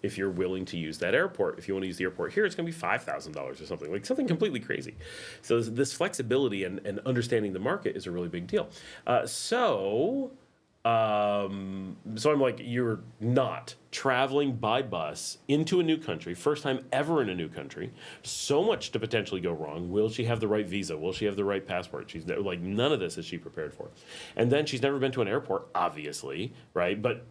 If you're willing to use that airport. If you want to use the airport here, it's going to be $5,000 or something, like something completely crazy. So this flexibility and understanding the market is a really big deal. So I'm like, you're not traveling by bus into a new country, first time ever in a new country, so much to potentially go wrong. Will she have the right visa? Will she have the right passport? She's like, none of this is she prepared for. And then she's never been to an airport, obviously, right? But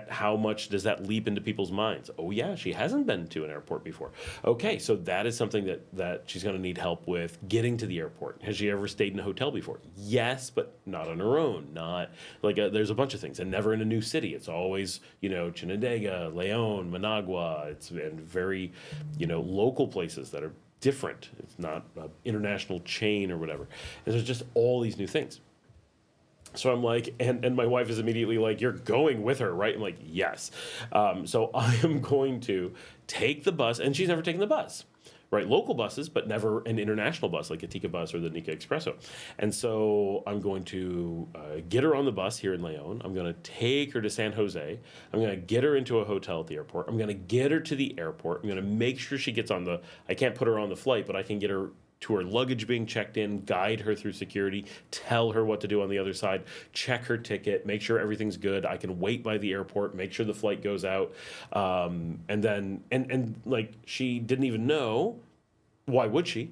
how much does that leap into people's minds? Oh yeah, she hasn't been to an airport before. Okay, so that is something that she's going to need help with getting to the airport. Has she ever stayed in a hotel before? Yes, but not on her own. Not like there's a bunch of things, and never in a new city. It's always, Chinandega, Leon, Managua. It's and very, local places that are different. It's not an international chain or whatever. And there's just all these new things. So I'm like, and my wife is immediately like, you're going with her, right? I'm like, yes. So I am going to take the bus, and she's never taken the bus. Right, local buses, but never an international bus like a Tika bus or the Nika Expresso. And so I'm going to get her on the bus here in Leon. I'm going to take her to San Jose. I'm going to get her into a hotel at the airport. I'm going to get her to the airport. I'm going to make sure she gets I can't put her on the flight, but I can get her to her luggage being checked in, guide her through security, tell her what to do on the other side, check her ticket, make sure everything's good. I can wait by the airport, make sure the flight goes out. And then, like, she didn't even know, why would she,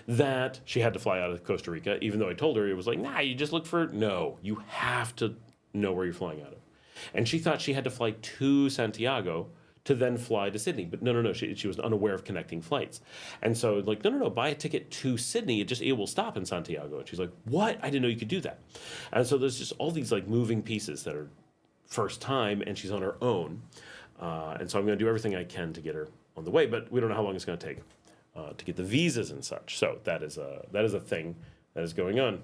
that she had to fly out of Costa Rica, even though I told her, it was like, nah, you just look for, no, you have to know where you're flying out of. And she thought she had to fly to Santiago to then fly to Sydney. But no, she was unaware of connecting flights. And so like, no, buy a ticket to Sydney. It will stop in Santiago. And she's like, what? I didn't know you could do that. And so there's just all these like moving pieces that are first time, and she's on her own. And so I'm going to do everything I can to get her on the way, but we don't know how long it's going to take to get the visas and such. So that is a thing that is going on.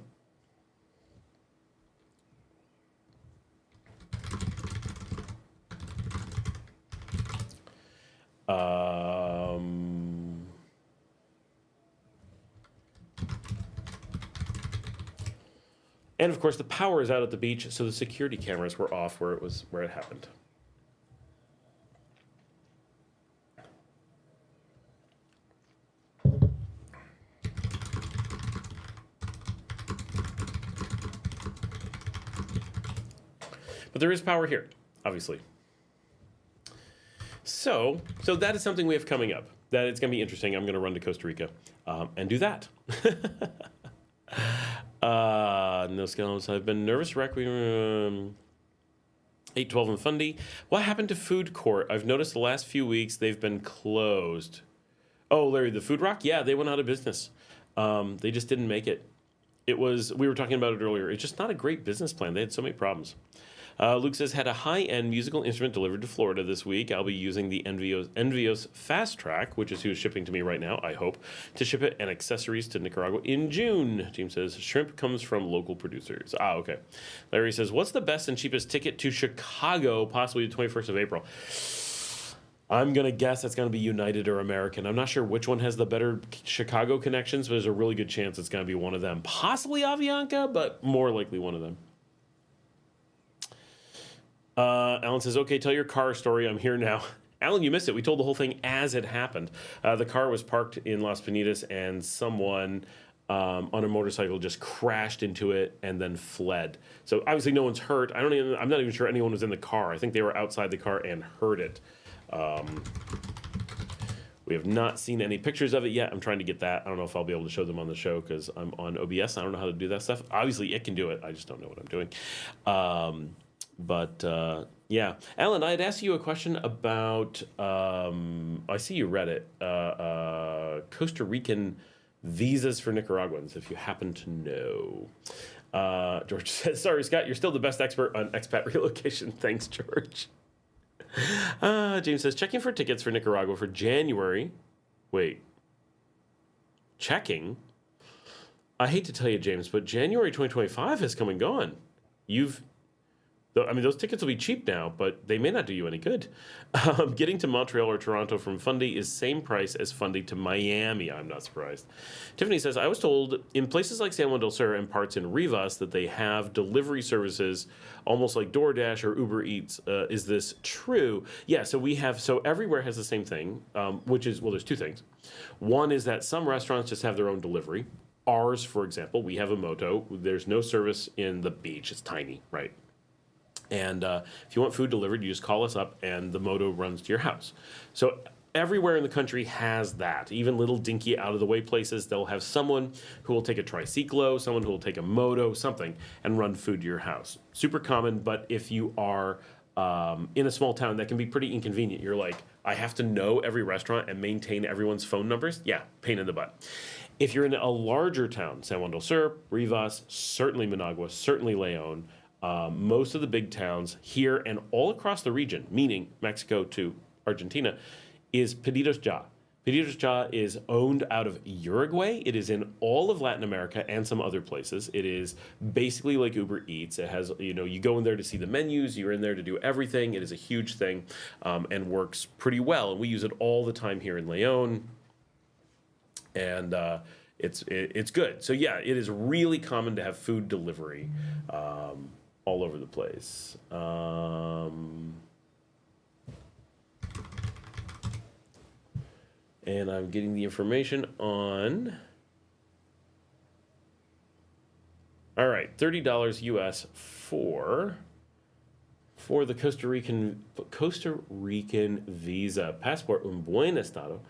And of course, the power is out at the beach, so the security cameras were off where it happened. But there is power here, obviously. So that is something we have coming up. That it's going to be interesting. I'm going to run to Costa Rica and do that. No skeletons. I've been nervous. Requiem. 812 and Fundy. What happened to Food Court? I've noticed the last few weeks they've been closed. Oh, Larry, the Food Rock? Yeah, they went out of business. They just didn't make it. We were talking about it earlier. It's just not a great business plan. They had so many problems. Luke says, had a high-end musical instrument delivered to Florida this week. I'll be using the Envios Fast Track, which is who's shipping to me right now, I hope, to ship it and accessories to Nicaragua in June. James says, shrimp comes from local producers. Okay. Larry says, what's the best and cheapest ticket to Chicago, possibly the 21st of April? I'm going to guess it's going to be United or American. I'm not sure which one has the better Chicago connections, but there's a really good chance it's going to be one of them. Possibly Avianca, but more likely one of them. Alan says, okay, tell your car story. I'm here now. Alan, you missed it. We told the whole thing as it happened. The car was parked in Las Piñatas, and someone on a motorcycle just crashed into it and then fled. So obviously no one's hurt. I'm not even sure anyone was in the car. I think they were outside the car and heard it. We have not seen any pictures of it yet. I'm trying to get that. I don't know if I'll be able to show them on the show because I'm on OBS. I don't know how to do that stuff. Obviously, it can do it. I just don't know what I'm doing. Yeah. Alan, I had asked you a question about, I see you read it, Costa Rican visas for Nicaraguans, if you happen to know. George says, sorry, Scott, you're still the best expert on expat relocation. Thanks, George. James says, checking for tickets for Nicaragua for January. Wait. Checking? I hate to tell you, James, but January 2025 has come and gone. Those tickets will be cheap now, but they may not do you any good. Getting to Montreal or Toronto from Fundy is same price as Fundy to Miami. I'm not surprised. Tiffany says, I was told in places like San Juan del Sur and parts in Rivas that they have delivery services almost like DoorDash or Uber Eats. Is this true? Yeah, so everywhere has the same thing, which is, well, there's two things. One is that some restaurants just have their own delivery. Ours, for example, we have a moto. There's no service in the beach. It's tiny, right? And if you want food delivered, you just call us up and the moto runs to your house. So everywhere in the country has that. Even little dinky out-of-the-way places, they'll have someone who will take a tricyclo, someone who will take a moto, something, and run food to your house. Super common, but if you are in a small town, that can be pretty inconvenient. You're like, I have to know every restaurant and maintain everyone's phone numbers? Yeah, pain in the butt. If you're in a larger town, San Juan del Sur, Rivas, certainly Managua, certainly Leon, most of the big towns here and all across the region, meaning Mexico to Argentina, is Pedidos Ya. Pedidos Ya is owned out of Uruguay. It is in all of Latin America and some other places. It is basically like Uber Eats. It has, you go in there to see the menus. You're in there to do everything. It is a huge thing and works pretty well. And we use it all the time here in Leon. And it's good. So yeah, it is really common to have food delivery all over the place. And I'm getting the information on. All right, $30 US for the Costa Rican visa. Passport un buen estado.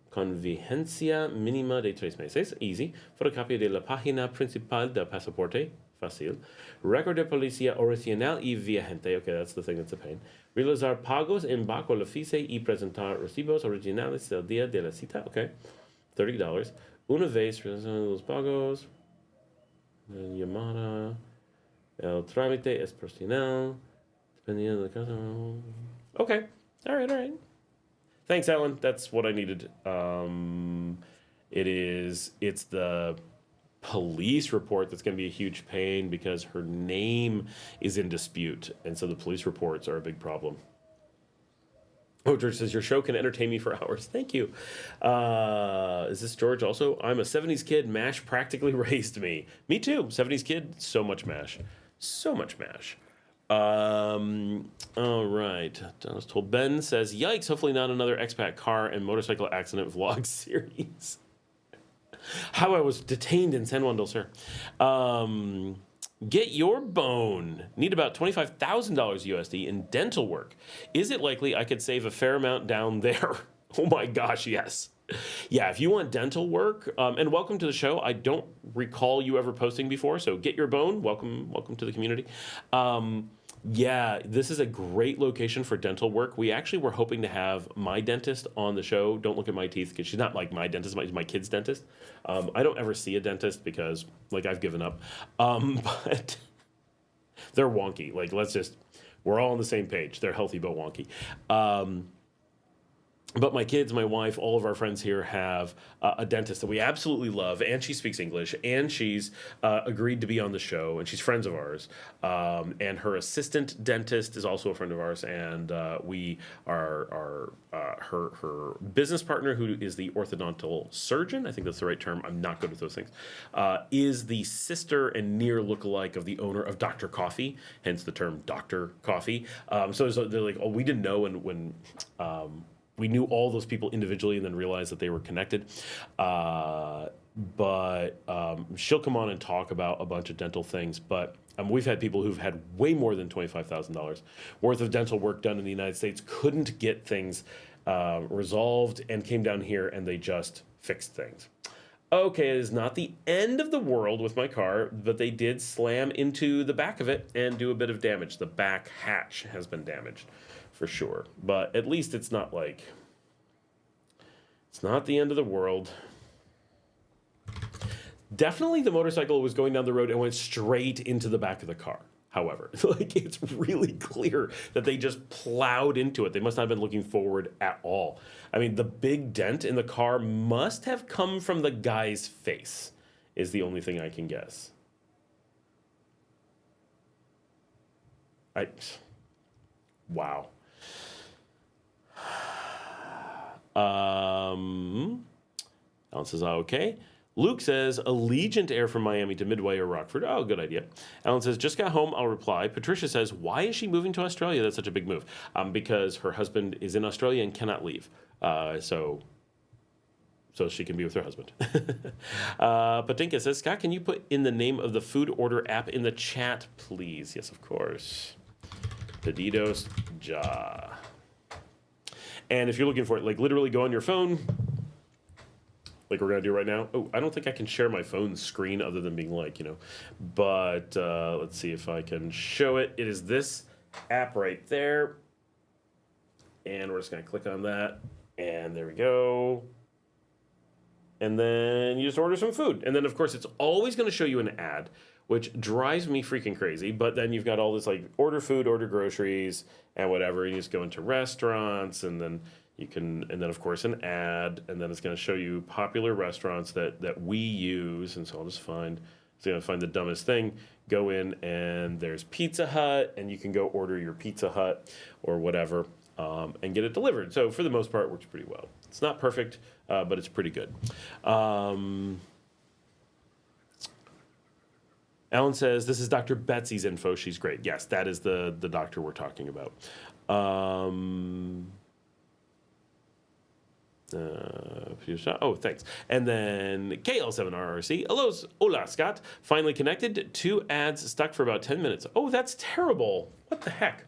Con vigencia mínima de 3 meses. Easy. Fotocopia de la página principal del pasaporte. Fácil. Récord de policía original y vigente. Okay, that's the thing that's a pain. Realizar pagos en bajo la ficha y presentar recibos originales del día de la cita. Okay. $30. Una vez realizados los pagos. Llamada. El trámite es personal. Dependiendo del caso. Okay. All right. Thanks, Alan. That's what I needed. It's the police report that's going to be a huge pain because her name is in dispute. And so the police reports are a big problem. Oh, George says, your show can entertain me for hours. Thank you. Is this George also? I'm a 70s kid. MASH practically raised me. Me too. 70s kid. So much MASH. All right. I was told Ben says, yikes, hopefully not another expat car and motorcycle accident vlog series. How I was detained in San Juan del Sur. Get your bone. Need about $25,000 USD in dental work. Is it likely I could save a fair amount down there? Oh my gosh, yes. Yeah, if you want dental work, and welcome to the show. I don't recall you ever posting before, so get your bone. Welcome to the community. Yeah, this is a great location for dental work. We actually were hoping to have my dentist on the show. Don't look at my teeth because she's not like my dentist, my kid's dentist. I don't ever see a dentist because, I've given up. But they're wonky. we're all on the same page. They're healthy but wonky. But my kids, my wife, all of our friends here have a dentist that we absolutely love, and she speaks English, and she's agreed to be on the show, and she's friends of ours. And her assistant dentist is also a friend of ours, and we are her business partner, who is the orthodontal surgeon, I think that's the right term, I'm not good with those things, is the sister and near lookalike of the owner of Dr. Coffee, hence the term Dr. Coffee. So they're like, oh, we didn't know when we knew all those people individually and then realized that they were connected. But she'll come on and talk about a bunch of dental things. But we've had people who've had way more than $25,000 worth of dental work done in the United States, couldn't get things resolved, and came down here and they just fixed things. Okay, it is not the end of the world with my car, but they did slam into the back of it and do a bit of damage. The back hatch has been damaged, for sure. But at least it's not like, it's not the end of the world. Definitely the motorcycle was going down the road and went straight into the back of the car. However, like, it's really clear that they just plowed into it. They must not have been looking forward at all. I mean, the big dent in the car must have come from the guy's face, is the only thing I can guess. Wow. Alan says, okay. Luke says, Allegiant Air from Miami to Midway or Rockford. Oh, good idea. Alan says, just got home, I'll reply. Patricia says, why is she moving to Australia? That's such a big move. Because her husband is in Australia and cannot leave. So she can be with her husband. Patinka says, Scott, can you put in the name of the food order app in the chat, please? Yes, of course. Pedidos Ja. And if you're looking for it, like, literally go on your phone, like we're going to do right now. Oh, I don't think I can share my phone screen other than being like, But let's see if I can show it. It is this app right there. And we're just going to click on that. And there we go. And then you just order some food. And then, of course, it's always going to show you an ad, which drives me freaking crazy. But then you've got all this, like, order food, order groceries, and whatever. And you just go into restaurants, and then and then, of course, an ad, and then it's going to show you popular restaurants that we use. And so I'll just find the dumbest thing, go in, and there's Pizza Hut, and you can go order your Pizza Hut or whatever, and get it delivered. So for the most part, it works pretty well. It's not perfect, but it's pretty good. Alan says, this is Dr. Betsy's info. She's great. Yes, that is the doctor we're talking about. Thanks. And then KL7RRC. Hola, Scott. Finally connected. 2 ads stuck for about 10 minutes. Oh, that's terrible. What the heck?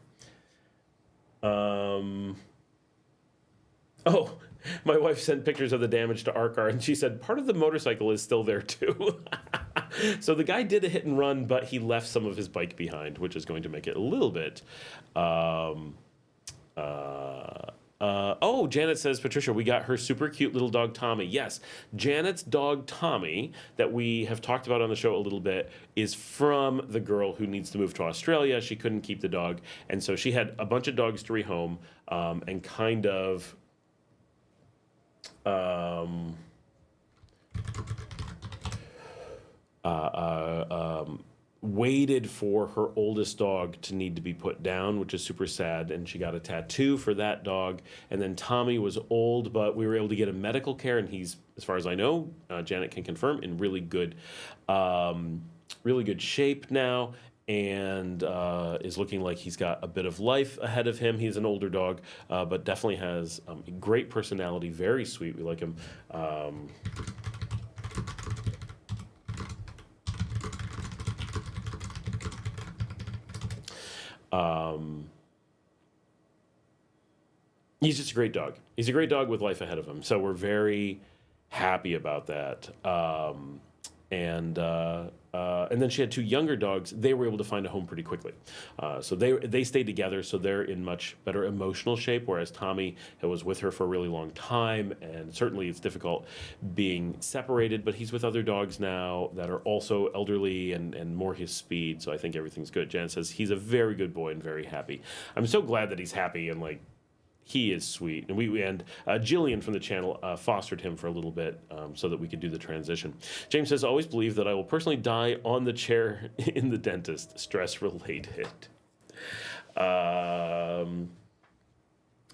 My wife sent pictures of the damage to our car, and she said part of the motorcycle is still there too. So the guy did a hit and run, but he left some of his bike behind, which is going to make it a little bit Janet says, Patricia, we got her super cute little dog, Tommy. Yes, Janet's dog, Tommy, that we have talked about on the show a little bit, is from the girl who needs to move to Australia. She couldn't keep the dog, and so she had a bunch of dogs to rehome, and kind of waited for her oldest dog to need to be put down, which is super sad, and she got a tattoo for that dog. And then Tommy was old, but we were able to get him medical care, and he's, as far as I know, Janet can confirm, in really good shape now, and is looking like he's got a bit of life ahead of him. He's an older dog, but definitely has a great personality, very sweet. We like him. He's just a great dog. He's a great dog with life ahead of him. So we're very happy about that. And then she had two younger dogs. They were able to find a home pretty quickly. So they stayed together, so they're in much better emotional shape, whereas Tommy was with her for a really long time, and certainly it's difficult being separated, but he's with other dogs now that are also elderly and more his speed, so I think everything's good. Janet says he's a very good boy and very happy. I'm so glad that he's happy, and like, he is sweet. And Jillian from the channel fostered him for a little bit so that we could do the transition. James says, always believe that I will personally die on the chair in the dentist, stress related.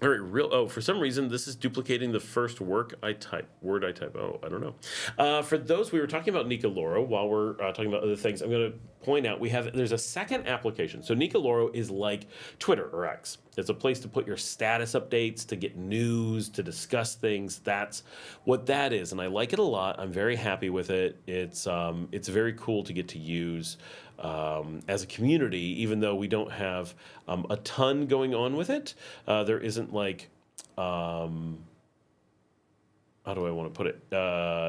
All right, for some reason, this is duplicating the first word I type. Oh, I don't know. For those, we were talking about Nicoloro while we're talking about other things. I'm going to point out there's a second application. So Nicoloro is like Twitter or X. It's a place to put your status updates, to get news, to discuss things. That's what that is, and I like it a lot. I'm very happy with it. It's very cool to get to use as a community, even though we don't have a ton going on with it. There isn't like, how do I want to put it?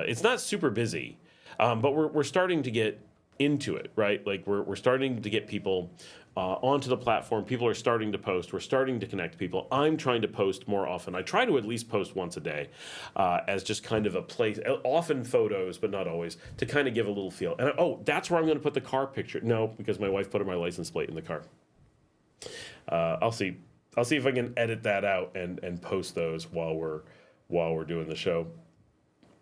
It's not super busy, but we're starting to get into it, right? Like we're starting to get people onto the platform. People are starting to post. We're starting to connect people. I'm trying to post more often. I try to at least post once a day as just kind of a place, often photos, but not always, to kind of give a little feel. And that's where I'm going to put the car picture. No, because my wife put my license plate in the car. I'll see if I can edit that out and post those while we're doing the show.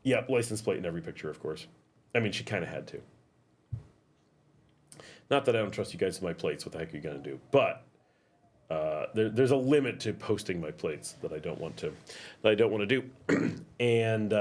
Yep, license plate in every picture, of course. I mean, she kind of had to. Not that I don't trust you guys with my plates. What the heck are you going to do? But there's a limit to posting my plates that I don't want to do. And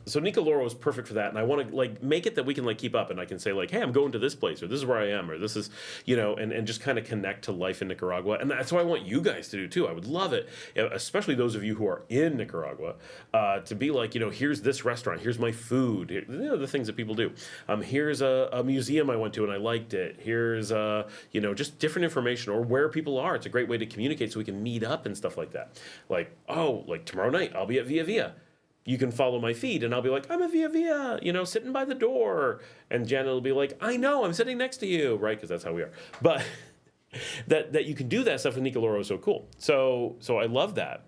so Nicoloro is perfect for that, and I want to like make it that we can like keep up, and I can say like, hey, I'm going to this place, or this is where I am, or this is, and just kind of connect to life in Nicaragua. And that's what I want you guys to do too. I would love it, especially those of you who are in Nicaragua, to be like, here's this restaurant, here's my food, the things that people do. Here's a museum I went to and I liked it. Here's just different information, or where people are. It's a great way to communicate so we can meet up and stuff like that. Like, like tomorrow night I'll be at Via Via. You can follow my feed, and I'll be like, I'm at Via Via, sitting by the door. And Janet will be like, I know, I'm sitting next to you, right? Because that's how we are. But that you can do that stuff with Nicoloro is so cool. So I love that.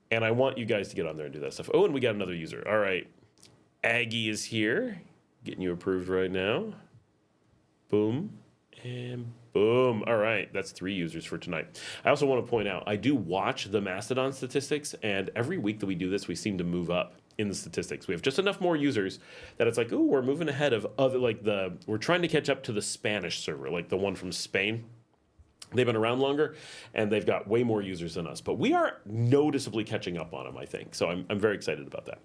And I want you guys to get on there and do that stuff. Oh, and we got another user. All right. Aggie is here. Getting you approved right now. Boom. And boom. All right. That's 3 users for tonight. I also want to point out, I do watch the Mastodon statistics, and every week that we do this, we seem to move up in the statistics. We have just enough more users that it's like, ooh, we're moving ahead of other, we're trying to catch up to the Spanish server, like the one from Spain. They've been around longer, and they've got way more users than us. But we are noticeably catching up on them, I think. So I'm very excited about that.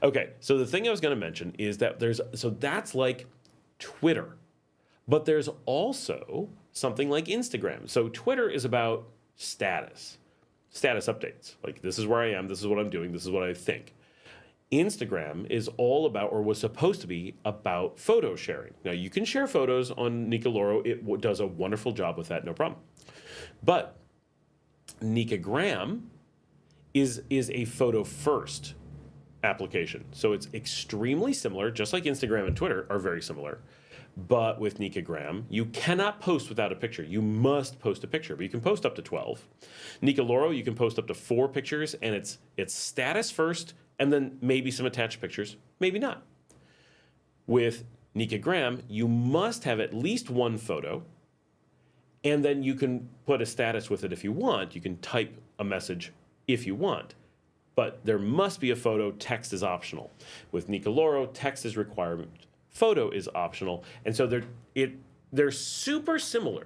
Okay, so the thing I was going to mention is that that's like Twitter. But there's also something like Instagram. So Twitter is about status updates. Like, this is where I am, this is what I'm doing, this is what I think. Instagram is all about, or was supposed to be, about photo sharing. Now, you can share photos on Nicoloro. It does a wonderful job with that, no problem. But Nicagram is a photo-first application. So it's extremely similar, just like Instagram and Twitter are very similar. But with Nicagram, you cannot post without a picture. You must post a picture, but you can post up to 12. Nicoloro, you can post up to 4 pictures, and it's status first, and then maybe some attached pictures, maybe not. With Nicagram, you must have at least 1 photo, and then you can put a status with it if you want. You can type a message if you want. But there must be a photo. Text is optional. With Nicoloro, text is requirement. Photo is optional. And so they're super similar.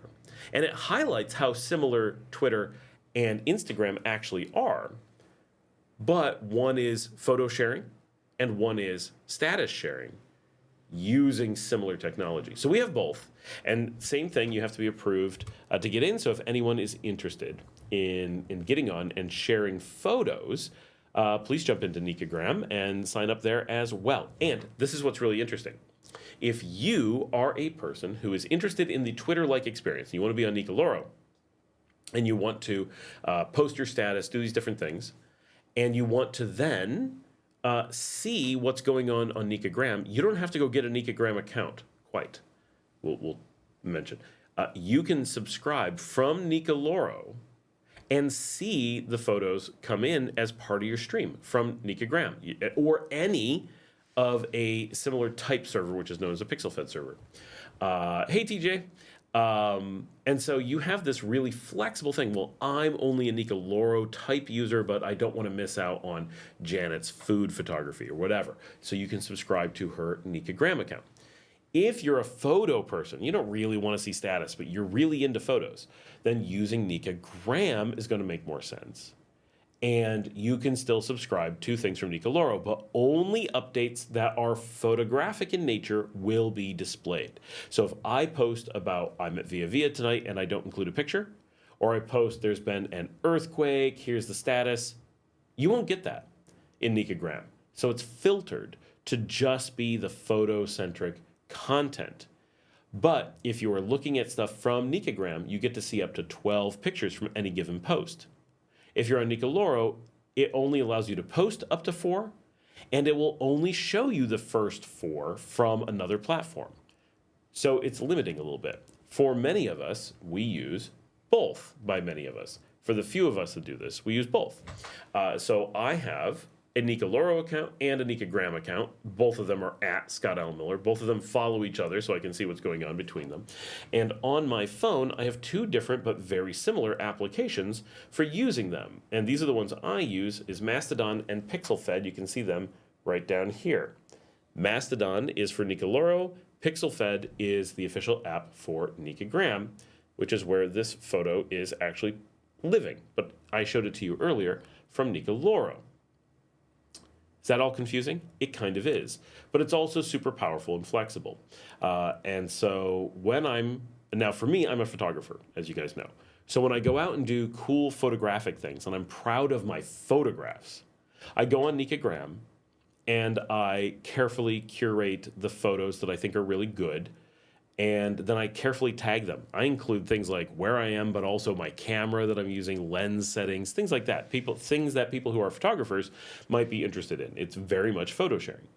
And it highlights how similar Twitter and Instagram actually are. But one is photo sharing and one is status sharing using similar technology. So we have both. And same thing, you have to be approved to get in. So if anyone is interested in getting on and sharing photos, please jump into Nicagram and sign up there as well. And this is what's really interesting. If you are a person who is interested in the Twitter-like experience, you want to be on Nicoloro, and you want to post your status, do these different things, and you want to then see what's going on Nicagram. You don't have to go get a Nicagram account quite. We'll mention. You can subscribe from Nicoloro and see the photos come in as part of your stream from Nicagram or any of a similar type server, which is known as a PixelFed server. Hey, TJ. And so you have this really flexible thing. Well, I'm only a Nicoloro type user, but I don't want to miss out on Janet's food photography or whatever. So you can subscribe to her Nicagram account. If you're a photo person, you don't really want to see status, but you're really into photos, then using Nicagram is going to make more sense. And you can still subscribe to things from Nicoloro, but only updates that are photographic in nature will be displayed. So if I post about I'm at Via Via tonight and I don't include a picture, or I post there's been an earthquake, here's the status, you won't get that in Nicagram. So it's filtered to just be the photo-centric content. But if you are looking at stuff from Nicagram, you get to see up to 12 pictures from any given post. If you're on Nicoloro, it only allows you to post up to 4, and it will only show you the first 4 from another platform. So it's limiting a little bit. For many of us, we use both, by many of us. For the few of us that do this, we use both. So I have a Nicoloro account and a Nicagram account. Both of them are at Scott Allen Miller. Both of them follow each other so I can see what's going on between them. And on my phone, I have 2 different but very similar applications for using them. And these are the ones I use, is Mastodon and PixelFed. You can see them right down here. Mastodon is for Nicoloro. PixelFed is the official app for Nicagram, which is where this photo is actually living. But I showed it to you earlier from Nicoloro. Is that all confusing? It kind of is. But it's also super powerful and flexible. And so now for me, I'm a photographer, as you guys know. So when I go out and do cool photographic things, and I'm proud of my photographs, I go on Nicagram, and I carefully curate the photos that I think are really good, and then I carefully tag them. I include things like where I am, but also my camera that I'm using, lens settings, things like that. Things that people who are photographers might be interested in. It's very much photo sharing.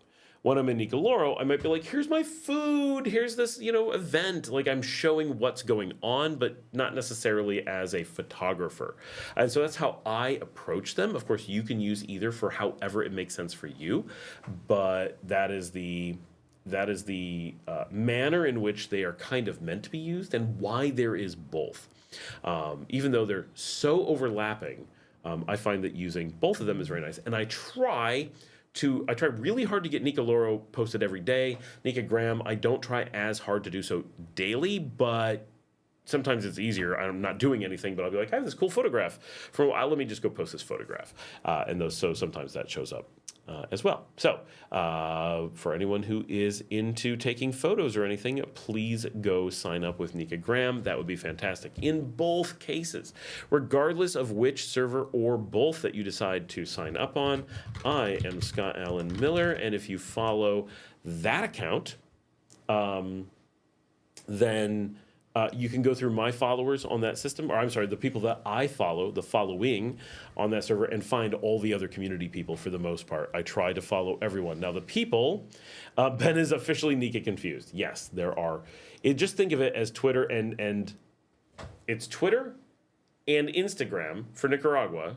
When I'm in Nicoloro, I might be like, here's my food, here's this, event. Like I'm showing what's going on, but not necessarily as a photographer. And so that's how I approach them. Of course, you can use either for however it makes sense for you, but that is the manner in which they are kind of meant to be used and why there is both. Even though they're so overlapping, I find that using both of them is very nice. And I try really hard to get Nicoloro posted every day. Nicagram, I don't try as hard to do so daily, but sometimes it's easier. I'm not doing anything, but I'll be like, I have this cool photograph for a while. Let me just go post this photograph. So sometimes that shows up as well. So for anyone who is into taking photos or anything, please go sign up with Nicagram. That would be fantastic. In both cases, regardless of which server or both that you decide to sign up on, I am Scott Allen Miller, and if you follow that account, then you can go through my followers on that system, or I'm sorry, the people that I follow, the following on that server, and find all the other community people for the most part. I try to follow everyone. Now, the people, Ben is officially Nika confused. Yes, there are. Just think of it as Twitter, and it's Twitter and Instagram for Nicaragua,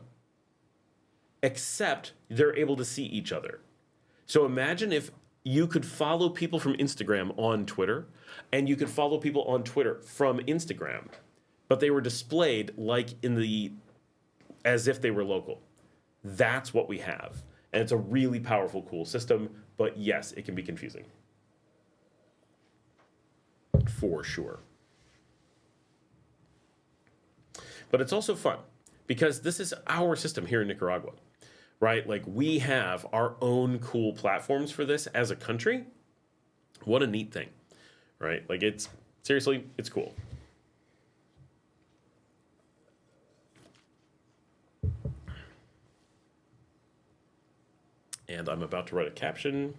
except they're able to see each other. So imagine if you could follow people from Instagram on Twitter, and you could follow people on Twitter from Instagram, but they were displayed as if they were local. That's what we have. And it's a really powerful, cool system, but yes, it can be confusing. For sure. But it's also fun, because this is our system here in Nicaragua, right? Like, we have our own cool platforms for this as a country. What a neat thing, right? Like, seriously, it's cool. And I'm about to write a caption.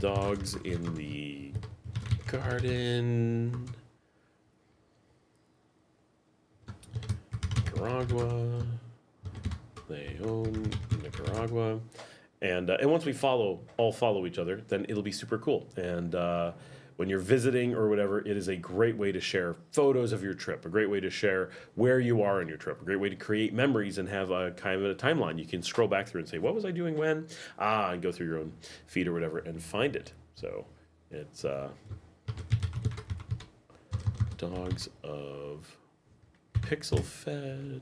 Dogs in the garden. Nicaragua. They own Nicaragua. And once we all follow each other, then it'll be super cool. And when you're visiting or whatever, it is a great way to share photos of your trip, a great way to share where you are on your trip, a great way to create memories and have a kind of a timeline. You can scroll back through and say, what was I doing when? And go through your own feed or whatever and find it. So it's dogs of pixel fed,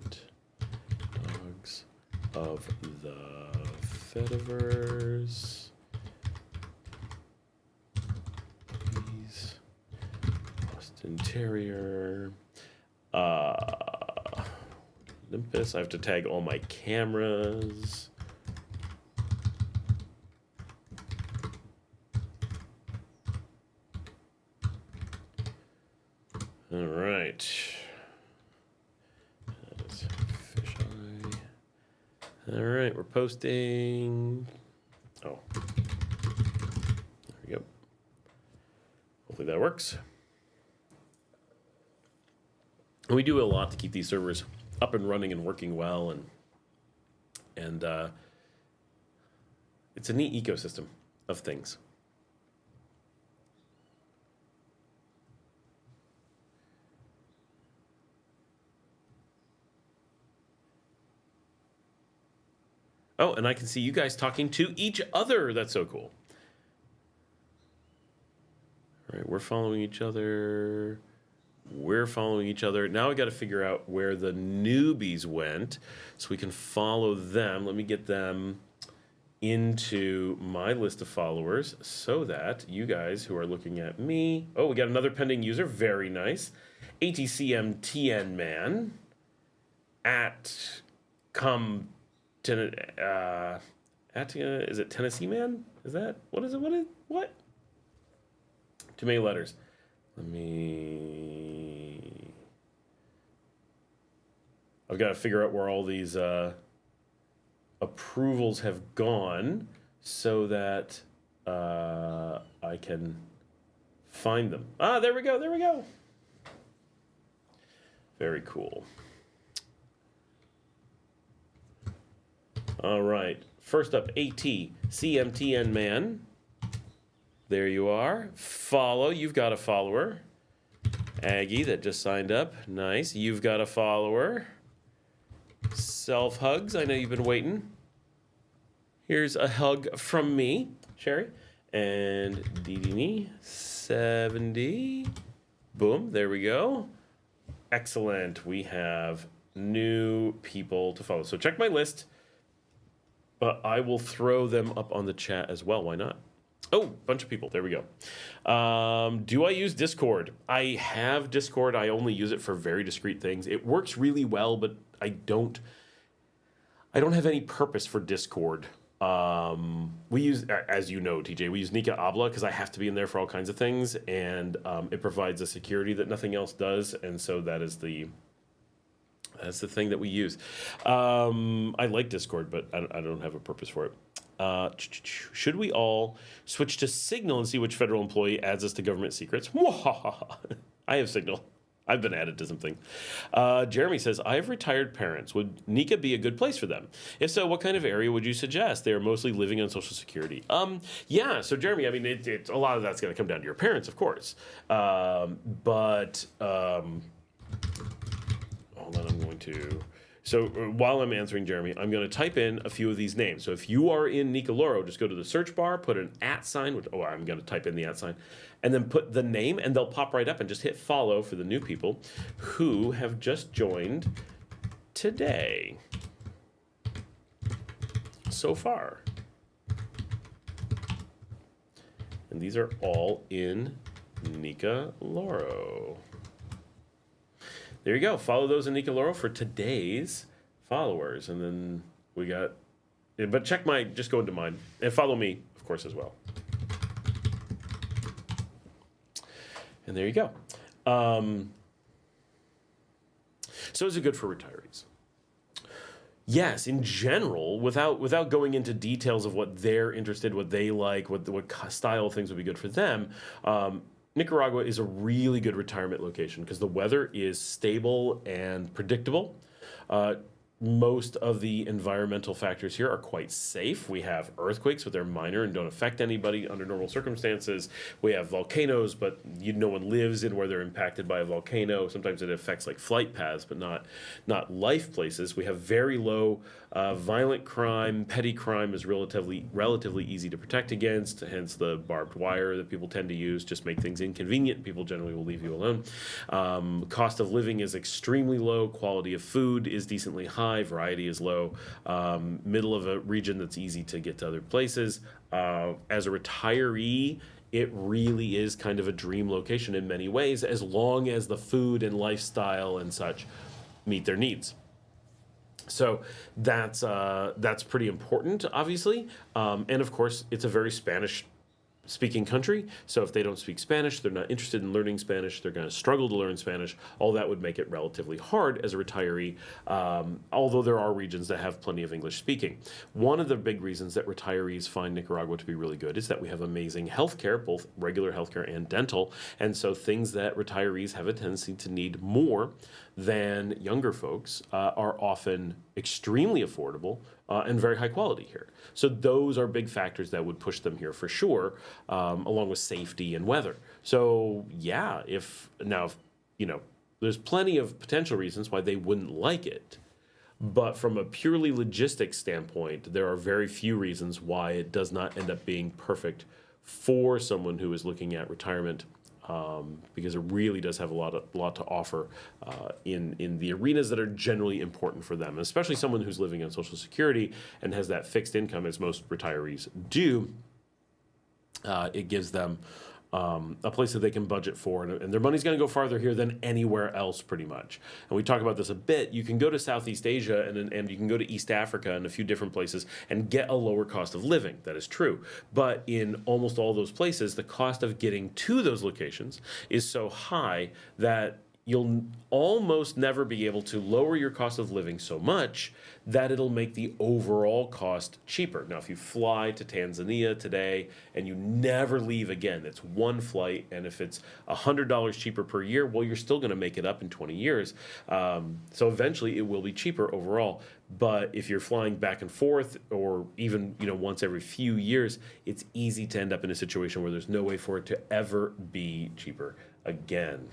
dogs of the Fediverse. Boston Terrier. Olympus. I have to tag all my cameras. All right. That's fisheye. All right, we're posting. Oh, there we go. Hopefully that works. And we do a lot to keep these servers up and running and working well, and it's a neat ecosystem of things. Oh, and I can see you guys talking to each other. That's so cool. All right, we're following each other. We're following each other. Now I got to figure out where the newbies went so we can follow them. Let me get them into my list of followers so that you guys who are looking at me. Oh, we got another pending user. Very nice. ATCMTN man at is it Tennessee man? Is that what is it? What? Too many letters. I've got to figure out where all these approvals have gone so that I can find them. There we go. Very cool. All right. First up, ATCMTN man. There you are. Follow. You've got a follower. Aggie that just signed up. Nice. You've got a follower. Self hugs. I know you've been waiting. Here's a hug from me, Sherry. And DDNE70. Boom. There we go. Excellent. We have new people to follow. So check my list. But I will throw them up on the chat as well. Why not? Oh, bunch of people. There we go. Do I use Discord? I have Discord. I only use it for very discrete things. It works really well, but I don't have any purpose for Discord. We use, as you know, TJ, we use Nika Abla because I have to be in there for all kinds of things, and it provides a security that nothing else does, and so that's the thing that we use. I like Discord, but I don't have a purpose for it. Should we all switch to Signal and see which federal employee adds us to government secrets? I have Signal. I've been added to something. Jeremy says, I have retired parents. Would Nika be a good place for them? If so, what kind of area would you suggest? They are mostly living on Social Security. Yeah, so Jeremy, I mean, it's a lot of that's going to come down to your parents, of course. Hold on, I'm going to... So while I'm answering Jeremy, I'm going to type in a few of these names. So if you are in Nicoloro, just go to the search bar, put an @ which, I'm going to type in the @ and then put the name, and they'll pop right up, and just hit follow for the new people who have just joined today so far. And these are all in Nicoloro. There you go. Follow those in Nicoloro for today's followers. And then we got... But check just go into mine. And follow me, of course, as well. And there you go. So is it good for retirees? Yes, in general, without going into details of what they're interested, what they like, what style of things would be good for them, Nicaragua is a really good retirement location because the weather is stable and predictable. most of the environmental factors here are quite safe. We have earthquakes, but they're minor and don't affect anybody under normal circumstances. We have volcanoes, but no one lives in where they're impacted by a volcano. Sometimes it affects like flight paths, but not life places. We have very low violent crime. Petty crime is relatively easy to protect against, hence the barbed wire that people tend to use. Just make things inconvenient. People generally will leave you alone. Cost of living is extremely low. Quality of food is decently high. Variety is low. Middle of a region that's easy to get to other places. As a retiree, it really is kind of a dream location in many ways, as long as the food and lifestyle and such meet their needs. So that's pretty important, obviously. And of course, it's a very Spanish-speaking country. So if they don't speak Spanish, they're not interested in learning Spanish, they're going to struggle to learn Spanish. All that would make it relatively hard as a retiree, although there are regions that have plenty of English speaking. One of the big reasons that retirees find Nicaragua to be really good is that we have amazing healthcare, both regular healthcare and dental. And so things that retirees have a tendency to need more than younger folks are often extremely affordable and very high quality here. So those are big factors that would push them here for sure, along with safety and weather. So yeah, if there's plenty of potential reasons why they wouldn't like it. But from a purely logistics standpoint, there are very few reasons why it does not end up being perfect for someone who is looking at retirement. Because it really does have a lot to offer in the arenas that are generally important for them, especially someone who's living on Social Security and has that fixed income, as most retirees do. It gives them a place that they can budget for, and their money's going to go farther here than anywhere else, pretty much. And we talk about this a bit. You can go to Southeast Asia and you can go to East Africa and a few different places and get a lower cost of living. That is true. But in almost all those places, the cost of getting to those locations is so high that you'll almost never be able to lower your cost of living so much that it'll make the overall cost cheaper. Now, if you fly to Tanzania today and you never leave again, it's one flight, and if it's $100 cheaper per year, well, you're still going to make it up in 20 years. So eventually it will be cheaper overall. But if you're flying back and forth, or even once every few years, it's easy to end up in a situation where there's no way for it to ever be cheaper again.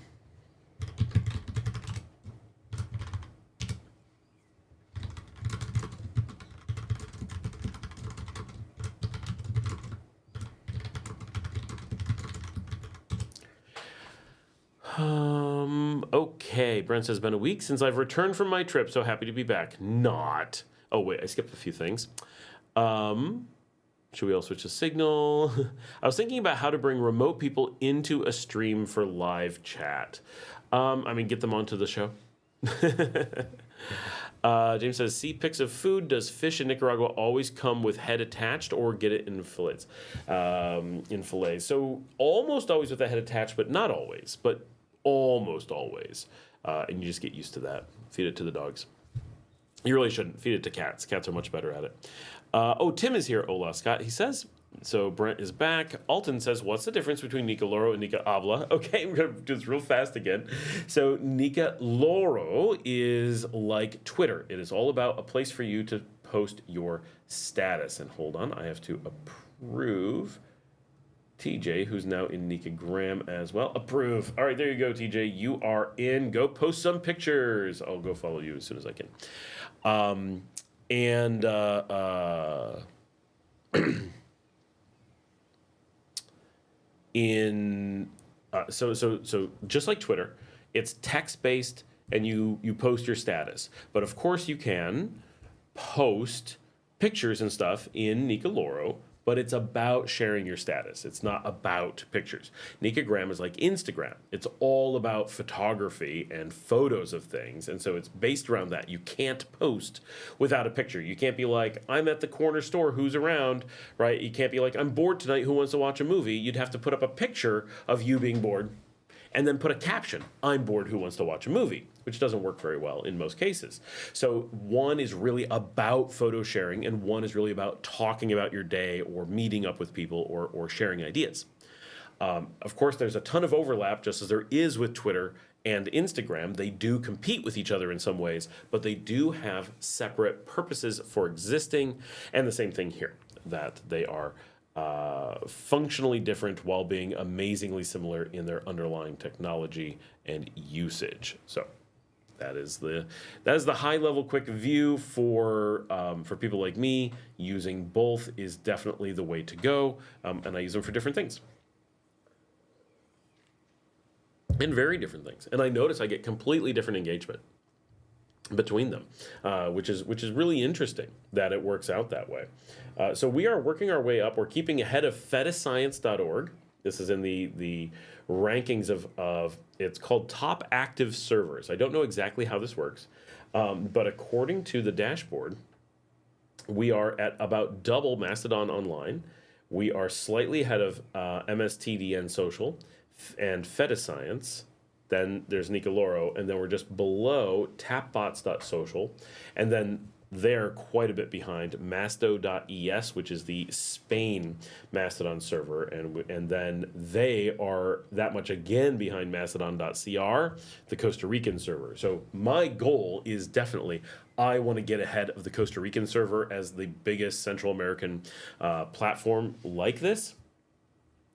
Okay, Brent says, been a week since I've returned from my trip, so happy to be back. Not. Oh, wait, I skipped a few things. Should we all switch to Signal? I was thinking about how to bring remote people into a stream for live chat. Get them onto the show. James says, see pics of food. Does fish in Nicaragua always come with head attached, or get it in fillets? So almost always with the head attached, but not always. But almost always. And you just get used to that. Feed it to the dogs. You really shouldn't. Feed it to cats. Cats are much better at it. Tim is here. Hola, Scott. He says, so Brent is back. Alton says, what's the difference between Nicoloro and Nica Habla? Okay, we're going to do this real fast again. So Nicoloro is like Twitter. It is all about a place for you to post your status. And hold on, I have to approve TJ, who's now in Nicagram as well. Approve. All right, there you go, TJ. You are in. Go post some pictures. I'll go follow you as soon as I can. So just like Twitter, it's text-based, and you post your status. But of course you can post pictures and stuff in Nicoloro, but it's about sharing your status. It's not about pictures. Nicagram is like Instagram. It's all about photography and photos of things, and so it's based around that. You can't post without a picture. You can't be like, I'm at the corner store, who's around, right? You can't be like, I'm bored tonight, who wants to watch a movie? You'd have to put up a picture of you being bored, and then put a caption, I'm bored, who wants to watch a movie? Which doesn't work very well in most cases. So one is really about photo sharing, and one is really about talking about your day or meeting up with people or sharing ideas. Of course, there's a ton of overlap, just as there is with Twitter and Instagram. They do compete with each other in some ways, but they do have separate purposes for existing. And the same thing here, that they are functionally different while being amazingly similar in their underlying technology and usage. So that is the high level quick view for people like me. Using both is definitely the way to go, and I use them for different things. And very different things. And I notice I get completely different engagement between them, which is really interesting that it works out that way. So we are working our way up. We're keeping ahead of fetascience.org. This is in the rankings of it's called top active servers. I don't know exactly how this works, but according to the dashboard, we are at about double Mastodon Online. We are slightly ahead of MSTDN Social and Fetascience. Then there's Nicoloro, and then we're just below tapbots.social, and then they're quite a bit behind masto.es, which is the Spain Mastodon server, and then they are that much again behind mastodon.cr, the Costa Rican server. So my goal is definitely I want to get ahead of the Costa Rican server as the biggest Central American platform like this,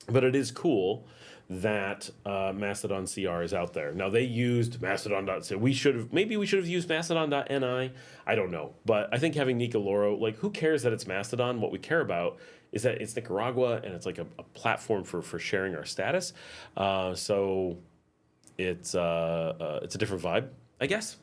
but it is cool that Mastodon CR is out there. Now, they used Mastodon.co. We should have used Mastodon.ni. I don't know. But I think having Nicoloro, like, who cares that it's Mastodon? What we care about is that it's Nicaragua and it's like a platform for sharing our status. So it's a different vibe, I guess.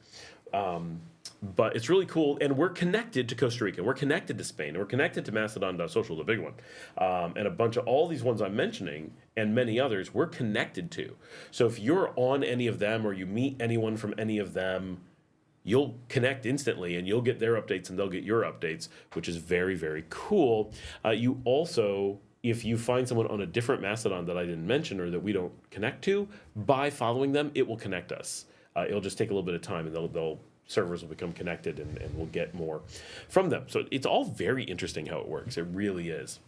But it's really cool, and we're connected to Costa Rica, we're connected to Spain, we're connected to Mastodon.social, the big one, and a bunch of all these ones I'm mentioning, and many others, we're connected to. So if you're on any of them, or you meet anyone from any of them, you'll connect instantly, and you'll get their updates, and they'll get your updates, which is very, very cool. You also, if you find someone on a different Mastodon that I didn't mention, or that we don't connect to, by following them, it will connect us. It'll just take a little bit of time, and they'll servers will become connected, and we'll get more from them. So it's all very interesting how it works. It really is.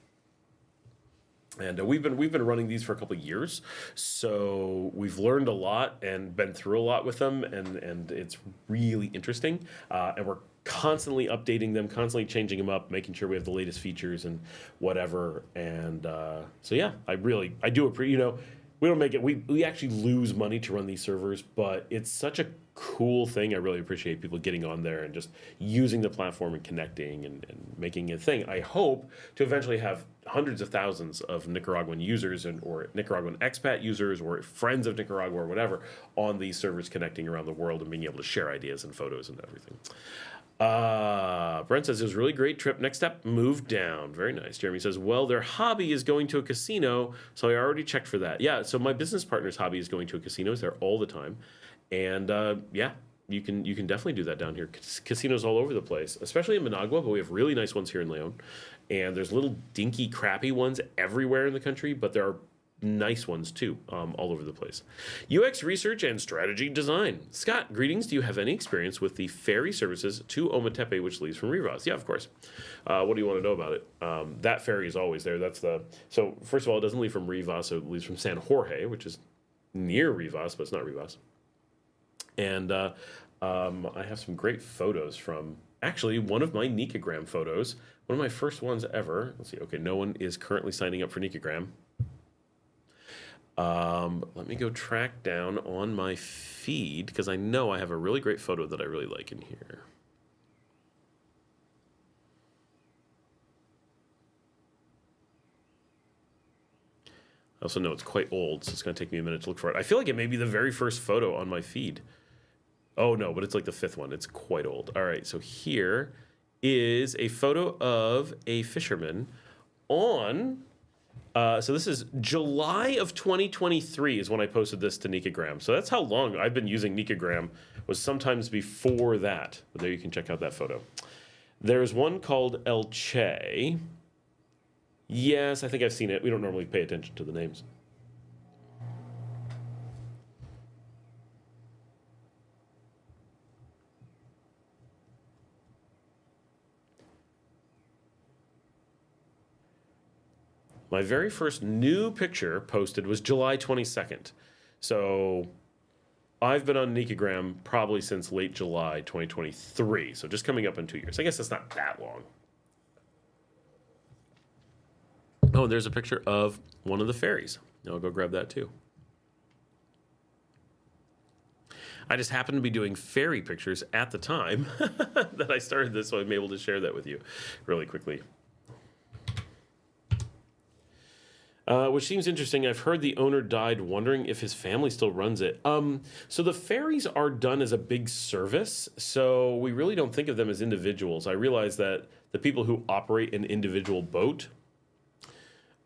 And we've been running these for a couple of years, so we've learned a lot and been through a lot with them, and it's really interesting. And we're constantly updating them, constantly changing them up, making sure we have the latest features and whatever. And so yeah, I do appreciate. We don't make it. We actually lose money to run these servers, but it's such a cool thing. I really appreciate people getting on there and just using the platform and connecting and making a thing. I hope to eventually have hundreds of thousands of Nicaraguan users or Nicaraguan expat users or friends of Nicaragua or whatever on these servers connecting around the world and being able to share ideas and photos and everything. Brent says it was a really great trip. Next step, move down. Very nice. Jeremy says, well, their hobby is going to a casino, so I already checked for that. Yeah, so my business partner's hobby is going to a casino. He's there all the time. And yeah, you can definitely do that down here. Casinos all over the place, especially in Managua, but we have really nice ones here in Leon. And there's little dinky, crappy ones everywhere in the country, but there are nice ones too, all over the place. UX research and strategy design. Scott, greetings. Do you have any experience with the ferry services to Ometepe, which leaves from Rivas? Yeah, of course. What do you want to know about it? That ferry is always there. So first of all, it doesn't leave from Rivas, so it leaves from San Jorge, which is near Rivas, but it's not Rivas. And I have some great photos from, actually, one of my Nicogram photos, one of my first ones ever. Let's see. Okay, no one is currently signing up for Nicogram. Let me go track down on my feed, because I know I have a really great photo that I really like in here. I also know it's quite old, so it's going to take me a minute to look for it. I feel like it may be the very first photo on my feed. Oh, no, but it's like the fifth one. It's quite old. All right, so here is a photo of a fisherman on... so this is July of 2023 is when I posted this to Nicogram. So that's how long I've been using Nicogram, was sometimes before that. But there you can check out that photo. There's one called El Che. Yes, I think I've seen it. We don't normally pay attention to the names. My very first new picture posted was July 22nd. So I've been on Nicagram probably since late July 2023, so just coming up in 2 years. I guess that's not that long. Oh, and there's a picture of one of the ferries. I'll go grab that too. I just happened to be doing ferry pictures at the time that I started this, so I'm able to share that with you really quickly. Which seems interesting. I've heard the owner died, wondering if his family still runs it. So the ferries are done as a big service, so we really don't think of them as individuals. I realize that the people who operate an individual boat,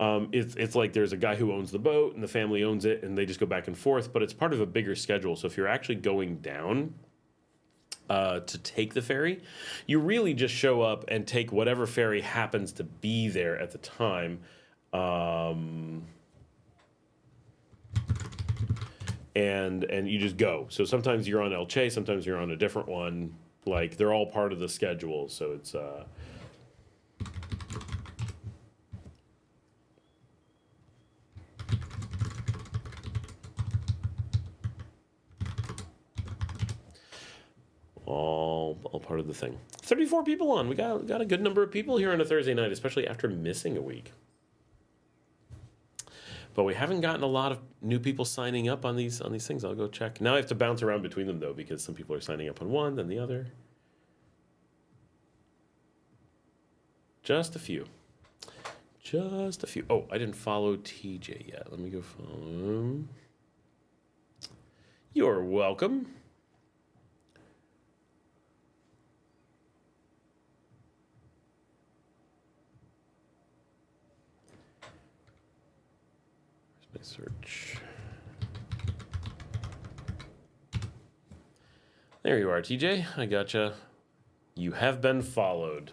it's like there's a guy who owns the boat and the family owns it and they just go back and forth, but it's part of a bigger schedule. So if you're actually going down to take the ferry, you really just show up and take whatever ferry happens to be there at the time. And you just go. So sometimes you're on El Che, sometimes you're on a different one. Like, they're all part of the schedule, so it's all part of the thing. 34 people on. We got a good number of people here on a Thursday night, especially after missing a week. But we haven't gotten a lot of new people signing up on these things. I'll go check. Now I have to bounce around between them, though, because some people are signing up on one, then the other. Just a few. Just a few. Oh, I didn't follow TJ yet. Let me go follow him. You're welcome. Search. There you are, TJ. I gotcha. You have been followed.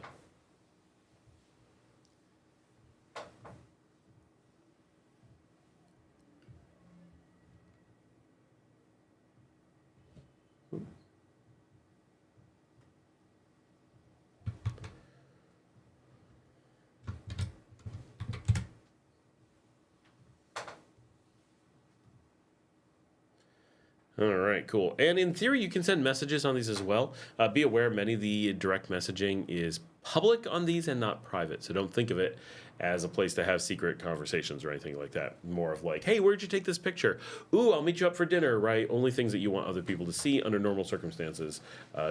All right, cool. And in theory, you can send messages on these as well. Be aware, many of the direct messaging is public on these and not private. So don't think of it as a place to have secret conversations or anything like that. More of like, hey, where'd you take this picture? Ooh, I'll meet you up for dinner, right? Only things that you want other people to see under normal circumstances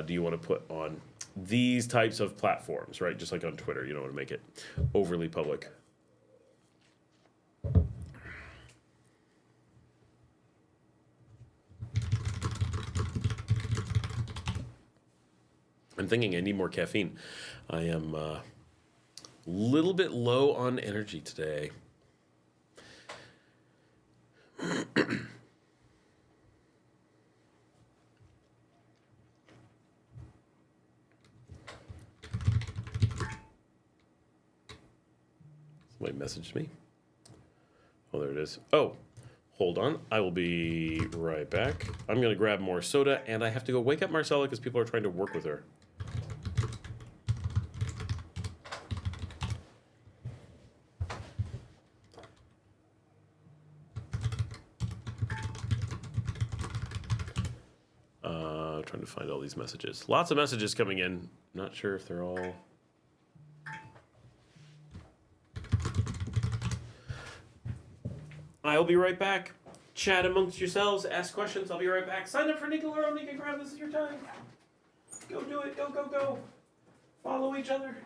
do you want to put on these types of platforms, right? Just like on Twitter, you don't want to make it overly public. I'm thinking I need more caffeine. I am a little bit low on energy today. Somebody messaged me. Oh, there it is. Oh, hold on. I will be right back. I'm going to grab more soda, and I have to go wake up Marcela because people are trying to work with her. Trying to find all these messages. Lots of messages coming in. Not sure if they're all... I'll be right back. Chat amongst yourselves. Ask questions. I'll be right back. Sign up for Nicoloro. Nicoloro, this is your time. Go do it. Go, go, go. Follow each other.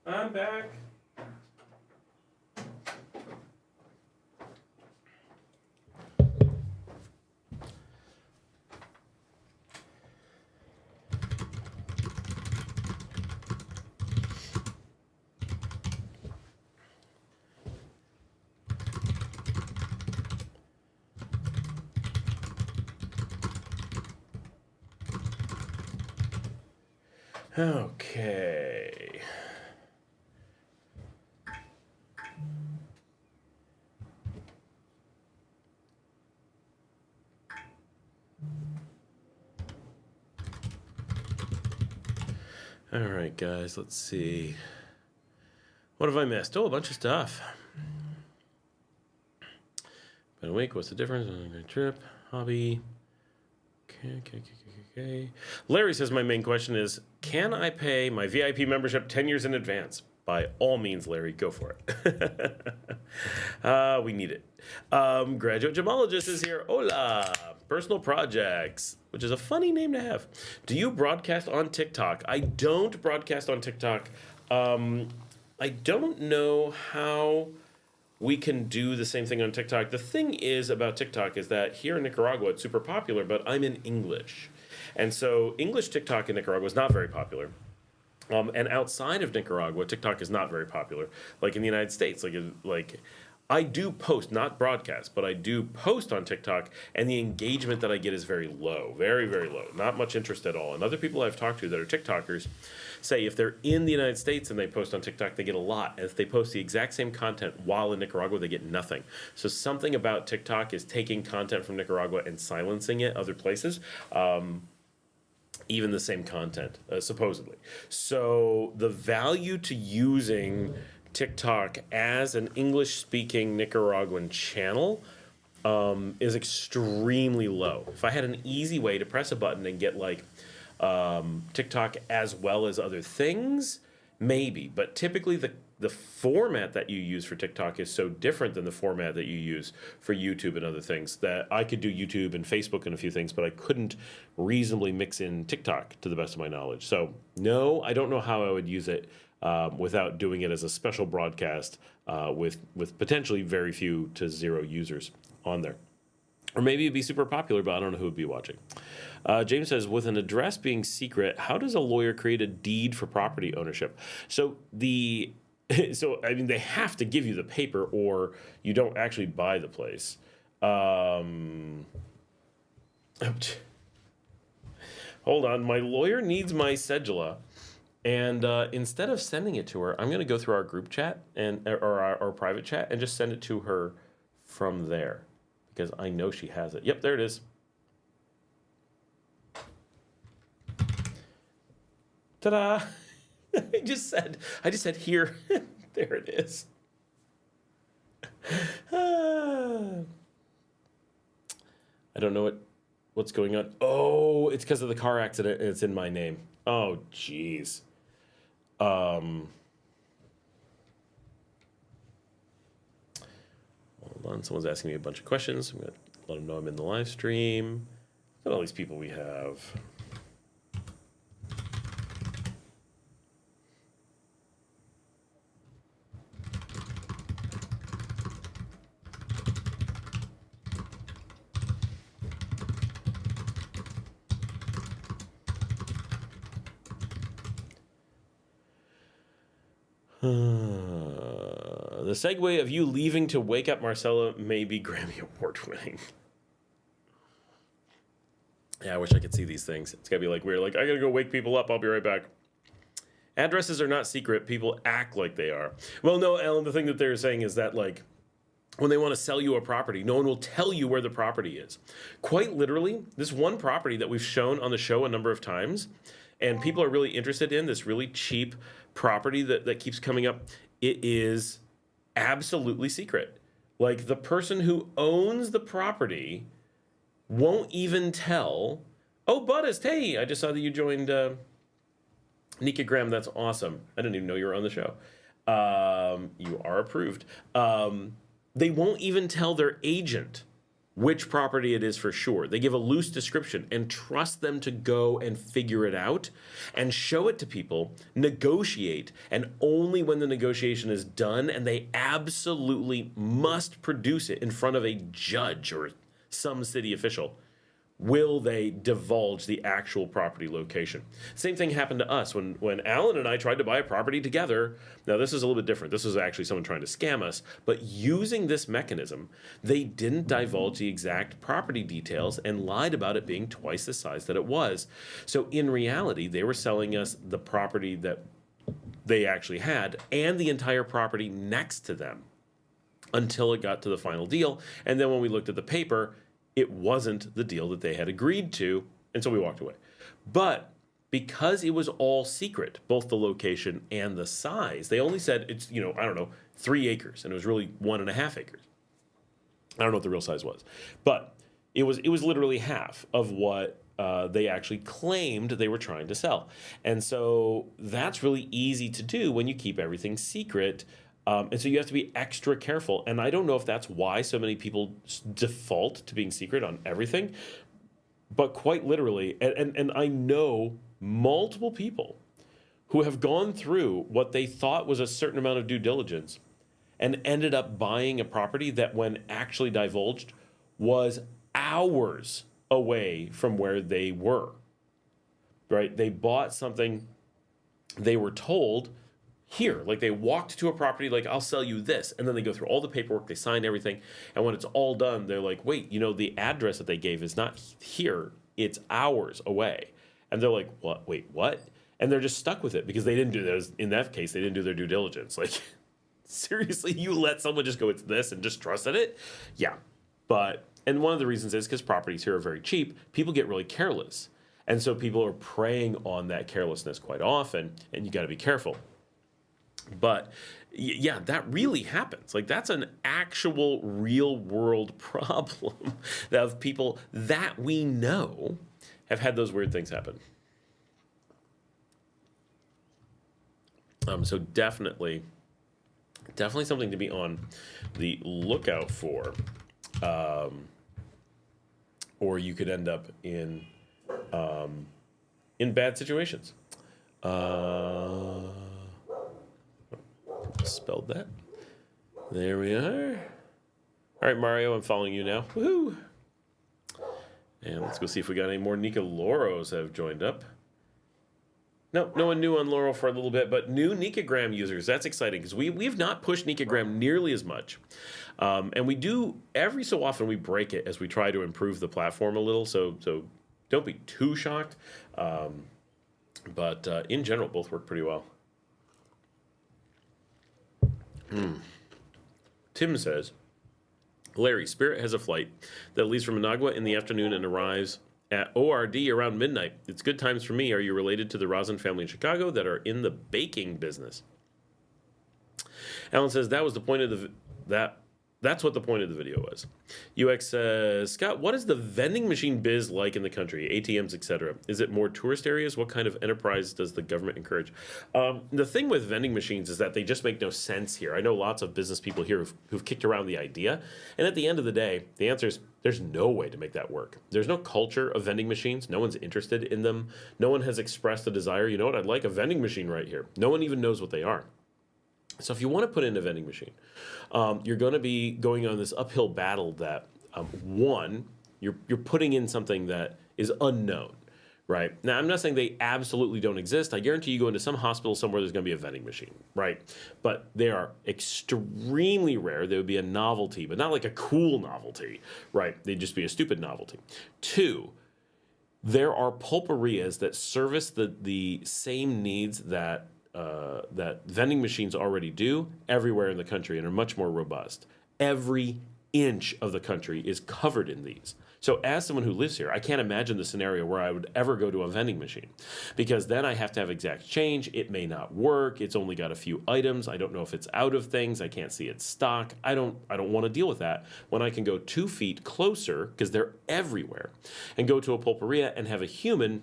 I'm back. Okay. All right, guys, let's see. What have I missed? Oh, a bunch of stuff. Been a week. What's the difference? Trip, hobby. Okay. Larry says my main question is, can I pay my VIP membership 10 years in advance? By all means, Larry, go for it. We need it. Graduate gemologist is here. Hola. Personal projects, which is a funny name to have. Do you broadcast on TikTok? I don't broadcast on TikTok. I don't know how we can do the same thing on TikTok. The thing is about TikTok is that here in Nicaragua, it's super popular, but I'm in English. And so English TikTok in Nicaragua is not very popular. And outside of Nicaragua, TikTok is not very popular. Like in the United States, like I do post, not broadcast, but I do post on TikTok, and the engagement that I get is very low, very, very low. Not much interest at all. And other people I've talked to that are TikTokers say if they're in the United States and they post on TikTok, they get a lot. And if they post the exact same content while in Nicaragua, they get nothing. So something about TikTok is taking content from Nicaragua and silencing it other places. Even the same content, supposedly. So the value to using TikTok as an English-speaking Nicaraguan channel is extremely low. If I had an easy way to press a button and get like TikTok as well as other things, maybe. But typically the format that you use for TikTok is so different than the format that you use for YouTube and other things that I could do YouTube and Facebook and a few things, but I couldn't reasonably mix in TikTok to the best of my knowledge. So no, I don't know how I would use it without doing it as a special broadcast with potentially very few to zero users on there. Or maybe it'd be super popular, but I don't know who would be watching. James says, with an address being secret, how does a lawyer create a deed for property ownership? So I mean, they have to give you the paper or you don't actually buy the place. Hold on. My lawyer needs my cedula. And instead of sending it to her, I'm going to go through our group chat or our private chat and just send it to her from there. Because I know she has it. Yep, there it is. Ta-da! I just said here. There it is. I don't know what's going on. Oh, it's because of the car accident and it's in my name. Oh, jeez. Hold on, someone's asking me a bunch of questions. I'm going to let them know I'm in the live stream. Look at all these people we have. The segue of you leaving to wake up Marcela may be Grammy Award winning. Yeah, I wish I could see these things. It's gotta be like weird. Like, I gotta go wake people up. I'll be right back. Addresses are not secret. People act like they are. Well, no, Ellen, the thing that they're saying is that, like, when they want to sell you a property, no one will tell you where the property is. Quite literally, this one property that we've shown on the show a number of times, and people are really interested in, this really cheap property that keeps coming up, it is absolutely secret. Like, the person who owns the property won't even tell. Oh, Buddhist, hey, I just saw that you joined Nika Graham. That's awesome. I didn't even know you were on the show. You are approved. They won't even tell their agent which property it is for sure. They give a loose description and trust them to go and figure it out and show it to people, negotiate, and only when the negotiation is done and they absolutely must produce it in front of a judge or some city official, will they divulge the actual property location. Same thing happened to us when Alan and I tried to buy a property together. Now, this is a little bit different. This was actually someone trying to scam us. But using this mechanism, they didn't divulge the exact property details and lied about it being twice the size that it was. So in reality, they were selling us the property that they actually had and the entire property next to them until it got to the final deal. And then when we looked at the paper, it wasn't the deal that they had agreed to, and so we walked away. But because it was all secret, both the location and the size, they only said it's, 3 acres, and it was really 1.5 acres. I don't know what the real size was, but it was literally half of what they actually claimed they were trying to sell. And so that's really easy to do when you keep everything secret. And so you have to be extra careful. And I don't know if that's why so many people default to being secret on everything. But quite literally, and I know multiple people who have gone through what they thought was a certain amount of due diligence and ended up buying a property that, when actually divulged, was hours away from where they were. Right? They bought something they were told here, like they walked to a property, like, I'll sell you this. And then they go through all the paperwork, they sign everything. And when it's all done, they're like, wait, the address that they gave is not here, it's hours away. And they're like, what? Wait, what? And they're just stuck with it because they didn't do those. In that case, they didn't do their due diligence. Like, seriously, you let someone just go, it's this, and just trusted it? Yeah. And one of the reasons is because properties here are very cheap. People get really careless. And so people are preying on that carelessness quite often, and you got to be careful. But yeah, that really happens. Like, that's an actual real world problem of people that we know have had those weird things happen. So definitely something to be on the lookout for. Or you could end up in bad situations. Spelled that. There we are. All right, Mario, I'm following you now. Woohoo! And let's go see if we got any more Nicoloros have joined up. No one new on Laurel for a little bit, but new Nicagram users. That's exciting because we've not pushed Nicagram nearly as much. And we do, every so often, we break it as we try to improve the platform a little. So don't be too shocked. But in general, both work pretty well. Tim says, Larry, Spirit has a flight that leaves from Managua in the afternoon and arrives at ORD around midnight. It's good times for me. Are you related to the Rosin family in Chicago that are in the baking business? Alan says that was the point of that's what the point of the video was. UX says, Scott, what is the vending machine biz like in the country? ATMs, etc. Is it more tourist areas? What kind of enterprise does the government encourage? The thing with vending machines is that they just make no sense here. I know lots of business people here who've kicked around the idea. And at the end of the day, the answer is there's no way to make that work. There's no culture of vending machines. No one's interested in them. No one has expressed a desire. You know what? I'd like a vending machine right here. No one even knows what they are. So if you want to put in a vending machine, you're going to be going on this uphill battle that, one, you're putting in something that is unknown, right? Now, I'm not saying they absolutely don't exist. I guarantee you go into some hospital somewhere, there's going to be a vending machine, right? But they are extremely rare. They would be a novelty, but not like a cool novelty, right? They'd just be a stupid novelty. Two, there are pulperias that service the same needs that vending machines already do everywhere in the country and are much more robust. Every inch of the country is covered in these. So as someone who lives here, I can't imagine the scenario where I would ever go to a vending machine, because then I have to have exact change. It may not work. It's only got a few items. I don't know if it's out of things. I can't see its stock. I don't want to deal with that when I can go 2 feet closer, because they're everywhere, and go to a pulperia and have a human,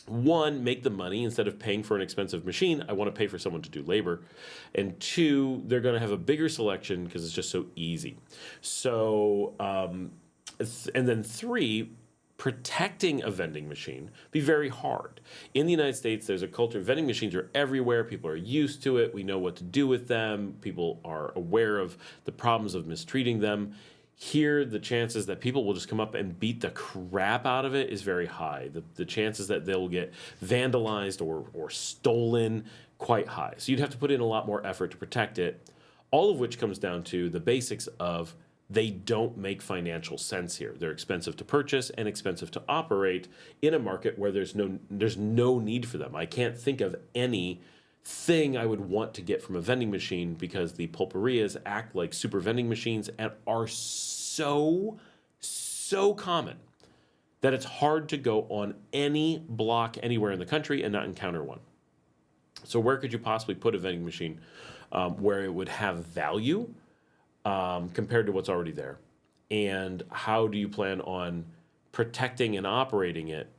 one, make the money instead of paying for an expensive machine. I want to pay for someone to do labor. And two, they're going to have a bigger selection because it's just so easy. So And then 3, protecting a vending machine be very hard. In the United States, there's a culture. Vending machines are everywhere. People are used to it. We know what to do with them. People are aware of the problems of mistreating them. Here, the chances that people will just come up and beat the crap out of it is very high. The chances that they'll get vandalized or stolen, quite high. So you'd have to put in a lot more effort to protect it, all of which comes down to the basics of they don't make financial sense here. They're expensive to purchase and expensive to operate in a market where there's no need for them. I can't think of anything I would want to get from a vending machine because the pulperias act like super vending machines and are so common that it's hard to go on any block anywhere in the country and not encounter one. So where could you possibly put a vending machine where it would have value compared to what's already there? And how do you plan on protecting and operating it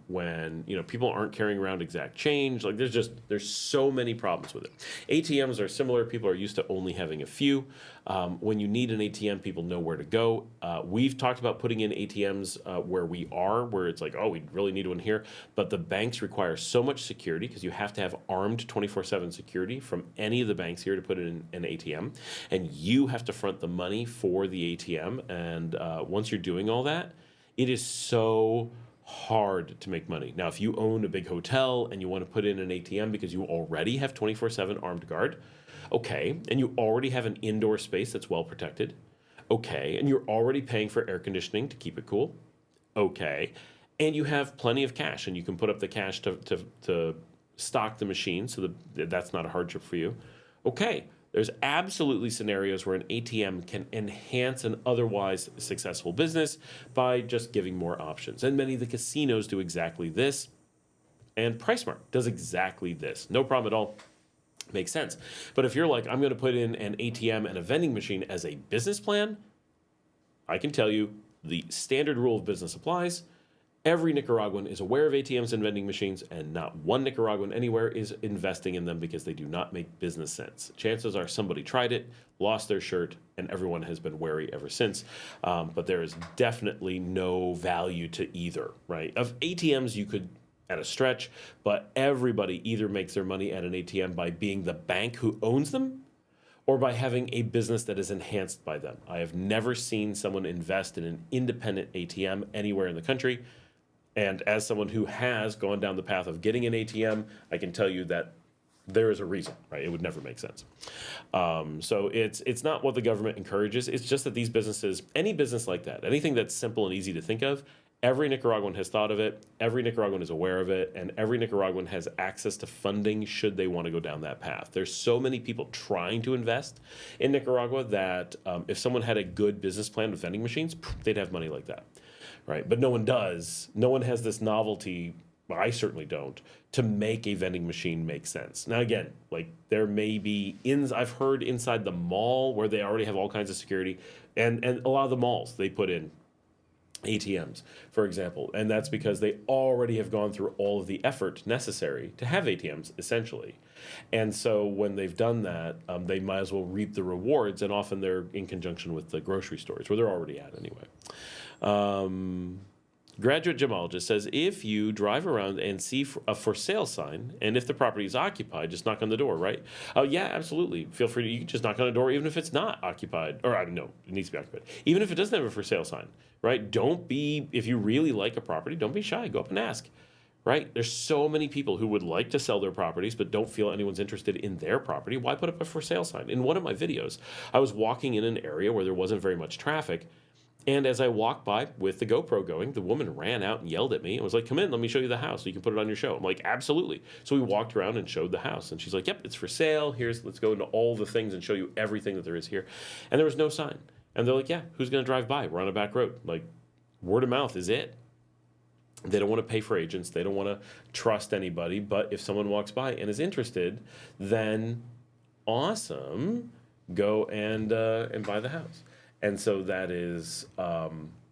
when people aren't carrying around exact change? Like there's so many problems with it. ATMs are similar. People are used to only having a few. When you need an ATM, people know where to go. We've talked about putting in ATMs where it's like, oh, we really need one here. But the banks require so much security because you have to have armed 24/7 security from any of the banks here to put in an ATM. And you have to front the money for the ATM. And once you're doing all that, it is so hard to make money. Now, if you own a big hotel and you want to put in an ATM because you already have 24/7 armed guard, okay, and you already have an indoor space that's well protected, okay, and you're already paying for air conditioning to keep it cool, okay, and you have plenty of cash and you can put up the cash to stock the machine so that's not a hardship for you, okay. There's absolutely scenarios where an ATM can enhance an otherwise successful business by just giving more options. And many of the casinos do exactly this. And PriceSmart does exactly this. No problem at all. Makes sense. But if you're like, I'm going to put in an ATM and a vending machine as a business plan, I can tell you the standard rule of business applies. Every Nicaraguan is aware of ATMs and vending machines, and not one Nicaraguan anywhere is investing in them because they do not make business sense. Chances are somebody tried it, lost their shirt, and everyone has been wary ever since. But there is definitely no value to either, right? Of ATMs, you could at a stretch, but everybody either makes their money at an ATM by being the bank who owns them or by having a business that is enhanced by them. I have never seen someone invest in an independent ATM anywhere in the country. And as someone who has gone down the path of getting an ATM, I can tell you that there is a reason, right? It would never make sense. So it's not what the government encourages. It's just that these businesses, any business like that, anything that's simple and easy to think of, every Nicaraguan has thought of it, every Nicaraguan is aware of it, and every Nicaraguan has access to funding should they want to go down that path. There's so many people trying to invest in Nicaragua that if someone had a good business plan with vending machines, they'd have money like that. Right, but no one does. No one has this novelty, well, I certainly don't, to make a vending machine make sense. Now, again, like there may be, I've heard inside the mall where they already have all kinds of security, and a lot of the malls, they put in ATMs, for example, and that's because they already have gone through all of the effort necessary to have ATMs, essentially. And so when they've done that, they might as well reap the rewards, and often they're in conjunction with the grocery stores, where they're already at anyway. Graduate Jamal just says, if you drive around and see a for sale sign, and if the property is occupied, just knock on the door, right? Oh, yeah, absolutely. Feel free to, you can just knock on the door even if it's not occupied. Or, I don't know, it needs to be occupied. Even if it doesn't have a for sale sign, right? If you really like a property, don't be shy. Go up and ask, right? There's so many people who would like to sell their properties but don't feel anyone's interested in their property. Why put up a for sale sign? In one of my videos, I was walking in an area where there wasn't very much traffic. And as I walked by with the GoPro going, the woman ran out and yelled at me and was like, come in, let me show you the house so you can put it on your show. I'm like, absolutely. So we walked around and showed the house. And she's like, yep, it's for sale. Let's go into all the things and show you everything that there is here. And there was no sign. And they're like, yeah, who's going to drive by? We're on a back road. Like, word of mouth is it. They don't want to pay for agents. They don't want to trust anybody. But if someone walks by and is interested, then awesome, go and buy the house. And so that is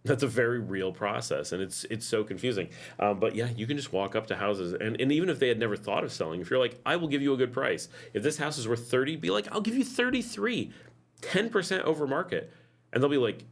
that's a very real process, and it's so confusing. But yeah, you can just walk up to houses, and even if they had never thought of selling, if you're like, I will give you a good price. If this house is worth 30, be like, I'll give you 33, 10% over market, and they'll be like,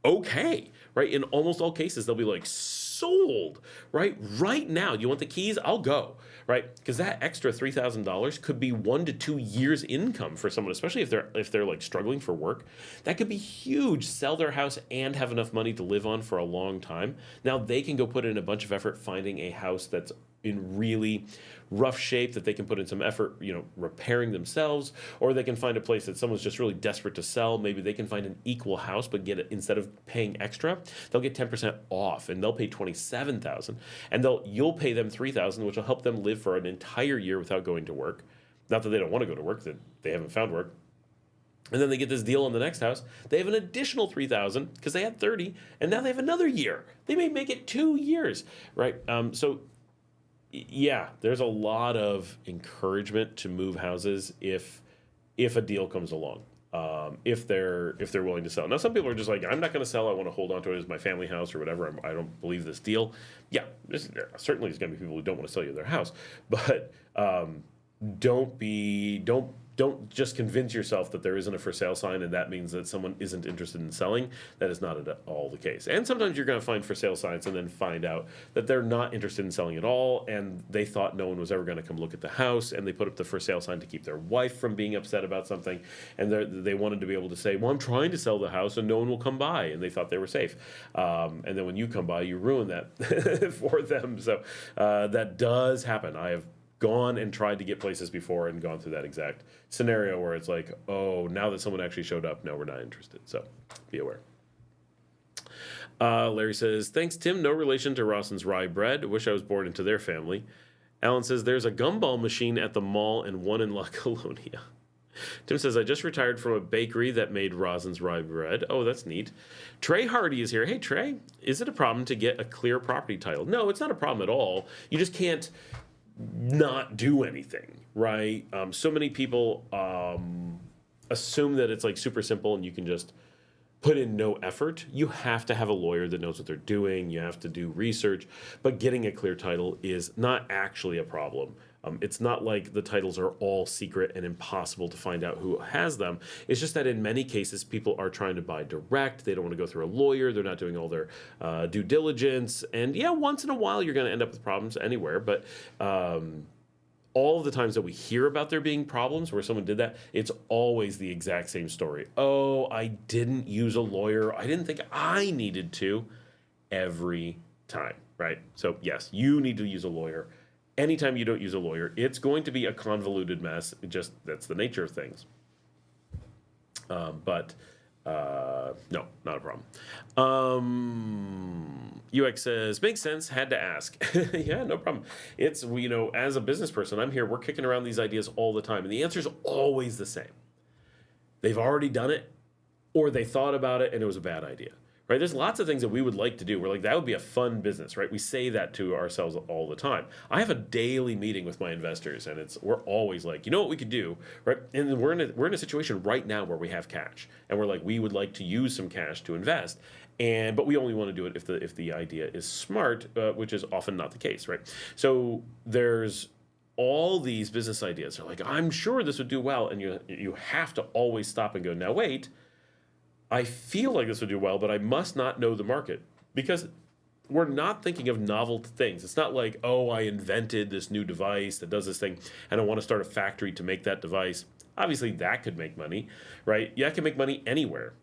okay, right? In almost all cases, they'll be like, sold, right? Right now, you want the keys? I'll go, right? Because that extra $3,000 could be 1 to 2 years income for someone, especially if they're like struggling for work. That could be huge. Sell their house and have enough money to live on for a long time. Now they can go put in a bunch of effort finding a house that's in really rough shape that they can put in some effort, repairing themselves, or they can find a place that someone's just really desperate to sell. Maybe they can find an equal house, but get it, instead of paying extra, they'll get 10% off, and they'll pay $27,000, and you'll pay them $3,000, which will help them live for an entire year without going to work. Not that they don't want to go to work, that they haven't found work. And then they get this deal on the next house. They have an additional $3,000 because they had 30, and now they have another year. They may make it 2 years, right? So yeah, there's a lot of encouragement to move houses if a deal comes along, if they're willing to sell. Now, some people are just like, I'm not going to sell. I want to hold on to it as my family house or whatever. I don't believe this deal. Yeah, there certainly is going to be people who don't want to sell you their house, but don't just convince yourself that there isn't a for sale sign and that means that someone isn't interested in selling. That is not at all the case. And sometimes you're going to find for sale signs and then find out that they're not interested in selling at all, and they thought no one was ever going to come look at the house, and they put up the for sale sign to keep their wife from being upset about something, and they wanted to be able to say, well, I'm trying to sell the house and no one will come by, and they thought they were safe. And then when you come by, you ruin that for them. So that does happen. I have gone and tried to get places before and gone through that exact scenario where it's like, oh, now that someone actually showed up, no, we're not interested. So be aware. Larry says, thanks, Tim. No relation to Rawson's rye bread. Wish I was born into their family. Alan says, there's a gumball machine at the mall and one in La Colonia. Tim says, I just retired from a bakery that made Rosin's rye bread. Oh, that's neat. Trey Hardy is here. Hey, Trey, is it a problem to get a clear property title? No, it's not a problem at all. You just can't not do anything, right? So many people assume that it's like super simple and you can just put in no effort. You have to have a lawyer that knows what they're doing. You have to do research, but getting a clear title is not actually a problem. It's not like the titles are all secret and impossible to find out who has them. It's just that in many cases, people are trying to buy direct. They don't want to go through a lawyer. They're not doing all their due diligence. And yeah, once in a while, you're going to end up with problems anywhere. But all of the times that we hear about there being problems where someone did that, it's always the exact same story. Oh, I didn't use a lawyer. I didn't think I needed to. Every time, right? So yes, you need to use a lawyer. Anytime you don't use a lawyer, it's going to be a convoluted mess. That's the nature of things. But no, not a problem. UX says, makes sense, had to ask. Yeah, no problem. It's, as a business person, I'm here, we're kicking around these ideas all the time. And the answer is always the same. They've already done it, or they thought about it and it was a bad idea. Right? There's lots of things that we would like to do. We're like, that would be a fun business, right? We say that to ourselves all the time. I have a daily meeting with my investors, and we're always like, you know what we could do, right? And we're in a situation right now where we have cash, and we're like, we would like to use some cash to invest, but we only want to do it if the idea is smart, which is often not the case, right? So there's all these business ideas. They're like, I'm sure this would do well, and you have to always stop and go, now wait. I feel like this would do well, but I must not know the market, because we're not thinking of novel things. It's not like, oh, I invented this new device that does this thing, and I want to start a factory to make that device. Obviously, that could make money, right? Yeah, I can make money anywhere.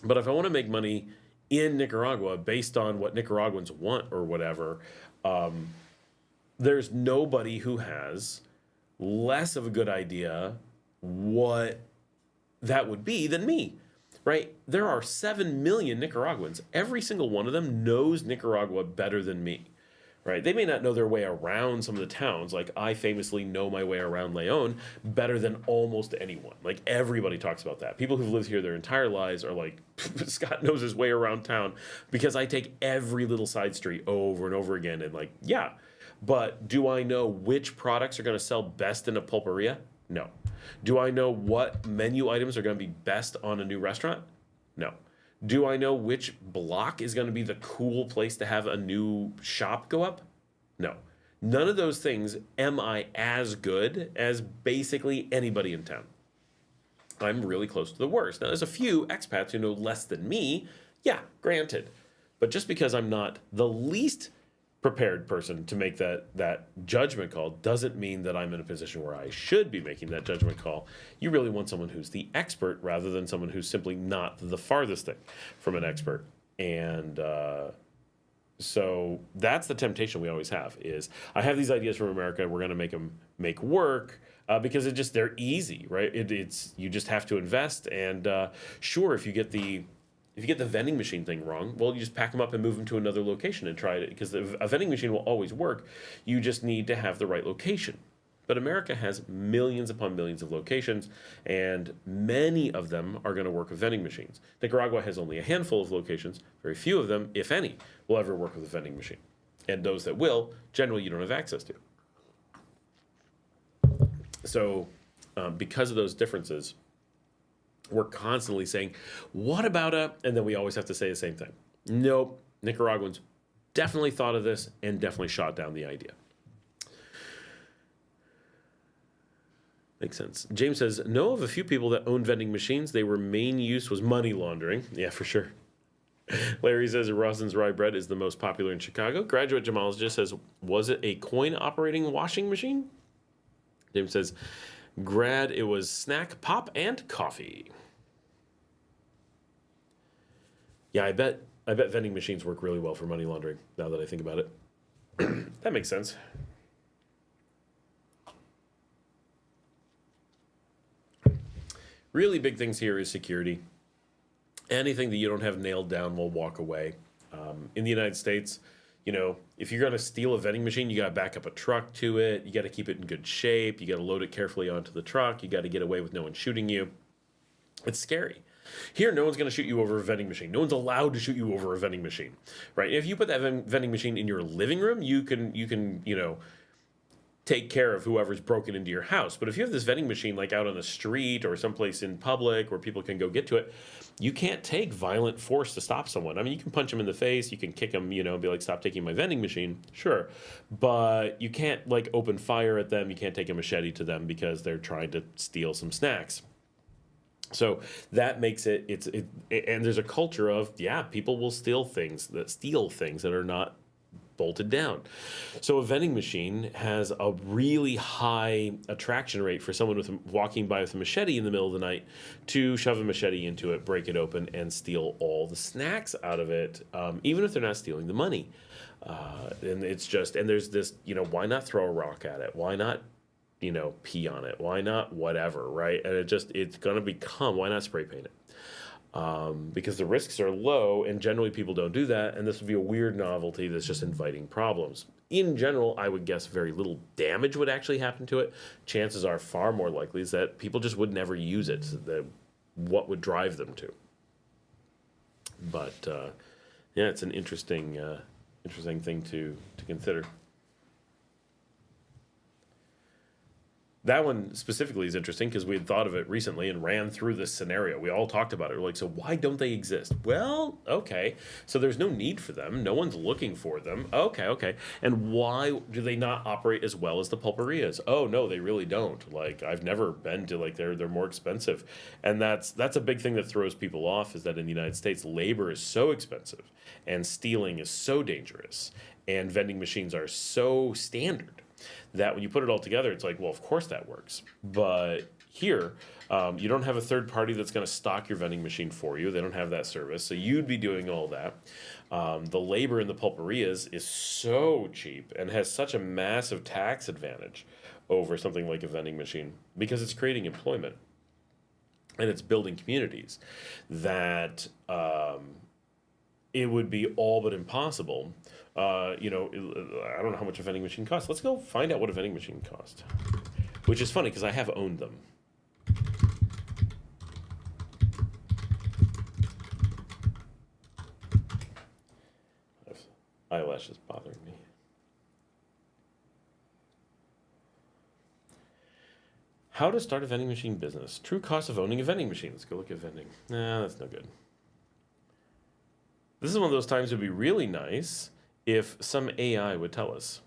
But if I want to make money in Nicaragua based on what Nicaraguans want or whatever, there's nobody who has less of a good idea what that would be than me. Right? There are 7 million Nicaraguans. Every single one of them knows Nicaragua better than me. Right? They may not know their way around some of the towns. Like, I famously know my way around Leon better than almost anyone. Like, everybody talks about that. People who've lived here their entire lives are like, Scott knows his way around town because I take every little side street over and over again. And like, yeah. But do I know which products are going to sell best in a pulperia? No. Do I know what menu items are going to be best on a new restaurant? No. Do I know which block is going to be the cool place to have a new shop go up? No. None of those things am I as good as basically anybody in town. I'm really close to the worst. Now, there's a few expats who know less than me. Yeah, granted. But just because I'm not the least prepared person to make that judgment call doesn't mean that I'm in a position where I should be making that judgment call. You really want someone who's the expert rather than someone who's simply not the farthest thing from an expert. And so that's the temptation we always have is I have these ideas from America. We're going to make them make work because they're easy, right? It's you just have to invest. And sure, if you get the vending machine thing wrong, well, you just pack them up and move them to another location and try it because a vending machine will always work. You just need to have the right location. But America has millions upon millions of locations, and many of them are going to work with vending machines. Nicaragua has only a handful of locations. Very few of them, if any, will ever work with a vending machine. And those that will, generally you don't have access to. So because of those differences, we're constantly saying, what about and then we always have to say the same thing. Nope, Nicaraguans definitely thought of this and definitely shot down the idea. Makes sense. James says, know of a few people that own vending machines. Their main use was money laundering. Yeah, for sure. Larry says, Rosin's rye bread is the most popular in Chicago. Graduate Jamal just says, was it a coin operating washing machine? James says, grad, it was snack, pop, and coffee. Yeah, I bet vending machines work really well for money laundering, now that I think about it. That makes sense. Really big things here is security. Anything that you don't have nailed down will walk away. In the United States, if you're going to steal a vending machine, you got to back up a truck to it. You got to keep it in good shape. You got to load it carefully onto the truck. You got to get away with no one shooting you. It's scary. Here, no one's going to shoot you over a vending machine. No one's allowed to shoot you over a vending machine, right? If you put that vending machine in your living room, you can take care of whoever's broken into your house. But if you have this vending machine like out on the street or someplace in public where people can go get to it, you can't take violent force to stop someone. I mean, you can punch them in the face, you can kick them, be like, stop taking my vending machine, sure. But you can't open fire at them, you can't take a machete to them because they're trying to steal some snacks. So that makes it and there's a culture of, people will steal things that are not bolted down. So a vending machine has a really high attraction rate for someone walking by with a machete in the middle of the night to shove a machete into it, break it open, and steal all the snacks out of it, even if they're not stealing the money. And there's this, why not throw a rock at it? Why not, pee on it? Why not whatever, right? And it's going to become, why not spray paint it? Because the risks are low, and generally people don't do that, and this would be a weird novelty that's just inviting problems. In general, I would guess very little damage would actually happen to it. Chances are far more likely is that people just would never use it. What would drive them to? But it's an interesting thing to consider. That one specifically is interesting because we had thought of it recently and ran through this scenario. We all talked about it. We're like, so why don't they exist? Well, okay. So there's no need for them. No one's looking for them. Okay. And why do they not operate as well as the pulperias? Oh, no, they really don't. I've never been to, they're more expensive. And that's a big thing that throws people off is that in the United States, labor is so expensive and stealing is so dangerous and vending machines are so standard that when you put it all together, it's like, well, of course that works. But here, you don't have a third party that's going to stock your vending machine for you. They don't have that service. So you'd be doing all that. The labor in the pulperias is so cheap and has such a massive tax advantage over something like a vending machine because it's creating employment and it's building communities that it would be all but impossible. I don't know how much a vending machine costs. Let's go find out what a vending machine costs. Which is funny because I have owned them. Eyelashes bothering me. How to start a vending machine business. True cost of owning a vending machine. Let's go look at vending. Nah, that's no good. This is one of those times it would be really nice if some AI would tell us.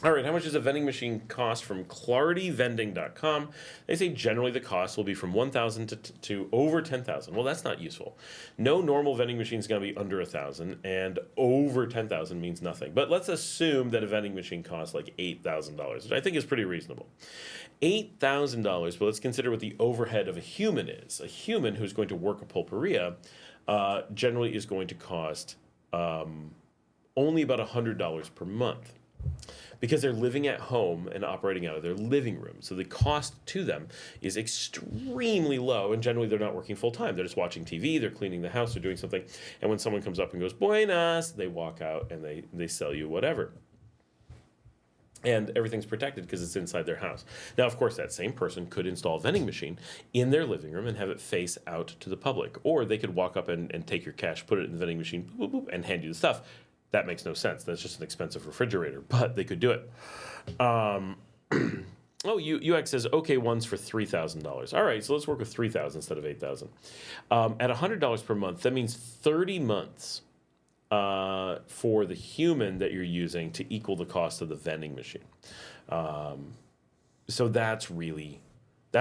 All right, how much does a vending machine cost from ClarityVending.com? They say generally the cost will be from $1,000 to over $10,000. Well, that's not useful. No normal vending machine is going to be under $1,000, and over $10,000 means nothing. But let's assume that a vending machine costs like $8,000, which I think is pretty reasonable. $8,000, but let's consider what the overhead of a human is. A human who's going to work a pulperia generally is going to cost only about $100 per month, because they're living at home and operating out of their living room. So the cost to them is extremely low, and generally they're not working full time. They're just watching TV, they're cleaning the house, they're doing something. And when someone comes up and goes, "Buenas," they walk out and they sell you whatever. And everything's protected because it's inside their house. Now, of course, that same person could install a vending machine in their living room and have it face out to the public. Or they could walk up and take your cash, put it in the vending machine, boop, boop, boop, and hand you the stuff. That makes no sense. That's just an expensive refrigerator, but they could do it. UX says, okay, one's for $3,000. All right, so let's work with $3,000 instead of $8,000. At $100 per month, that means 30 months for the human that you're using to equal the cost of the vending machine. So that's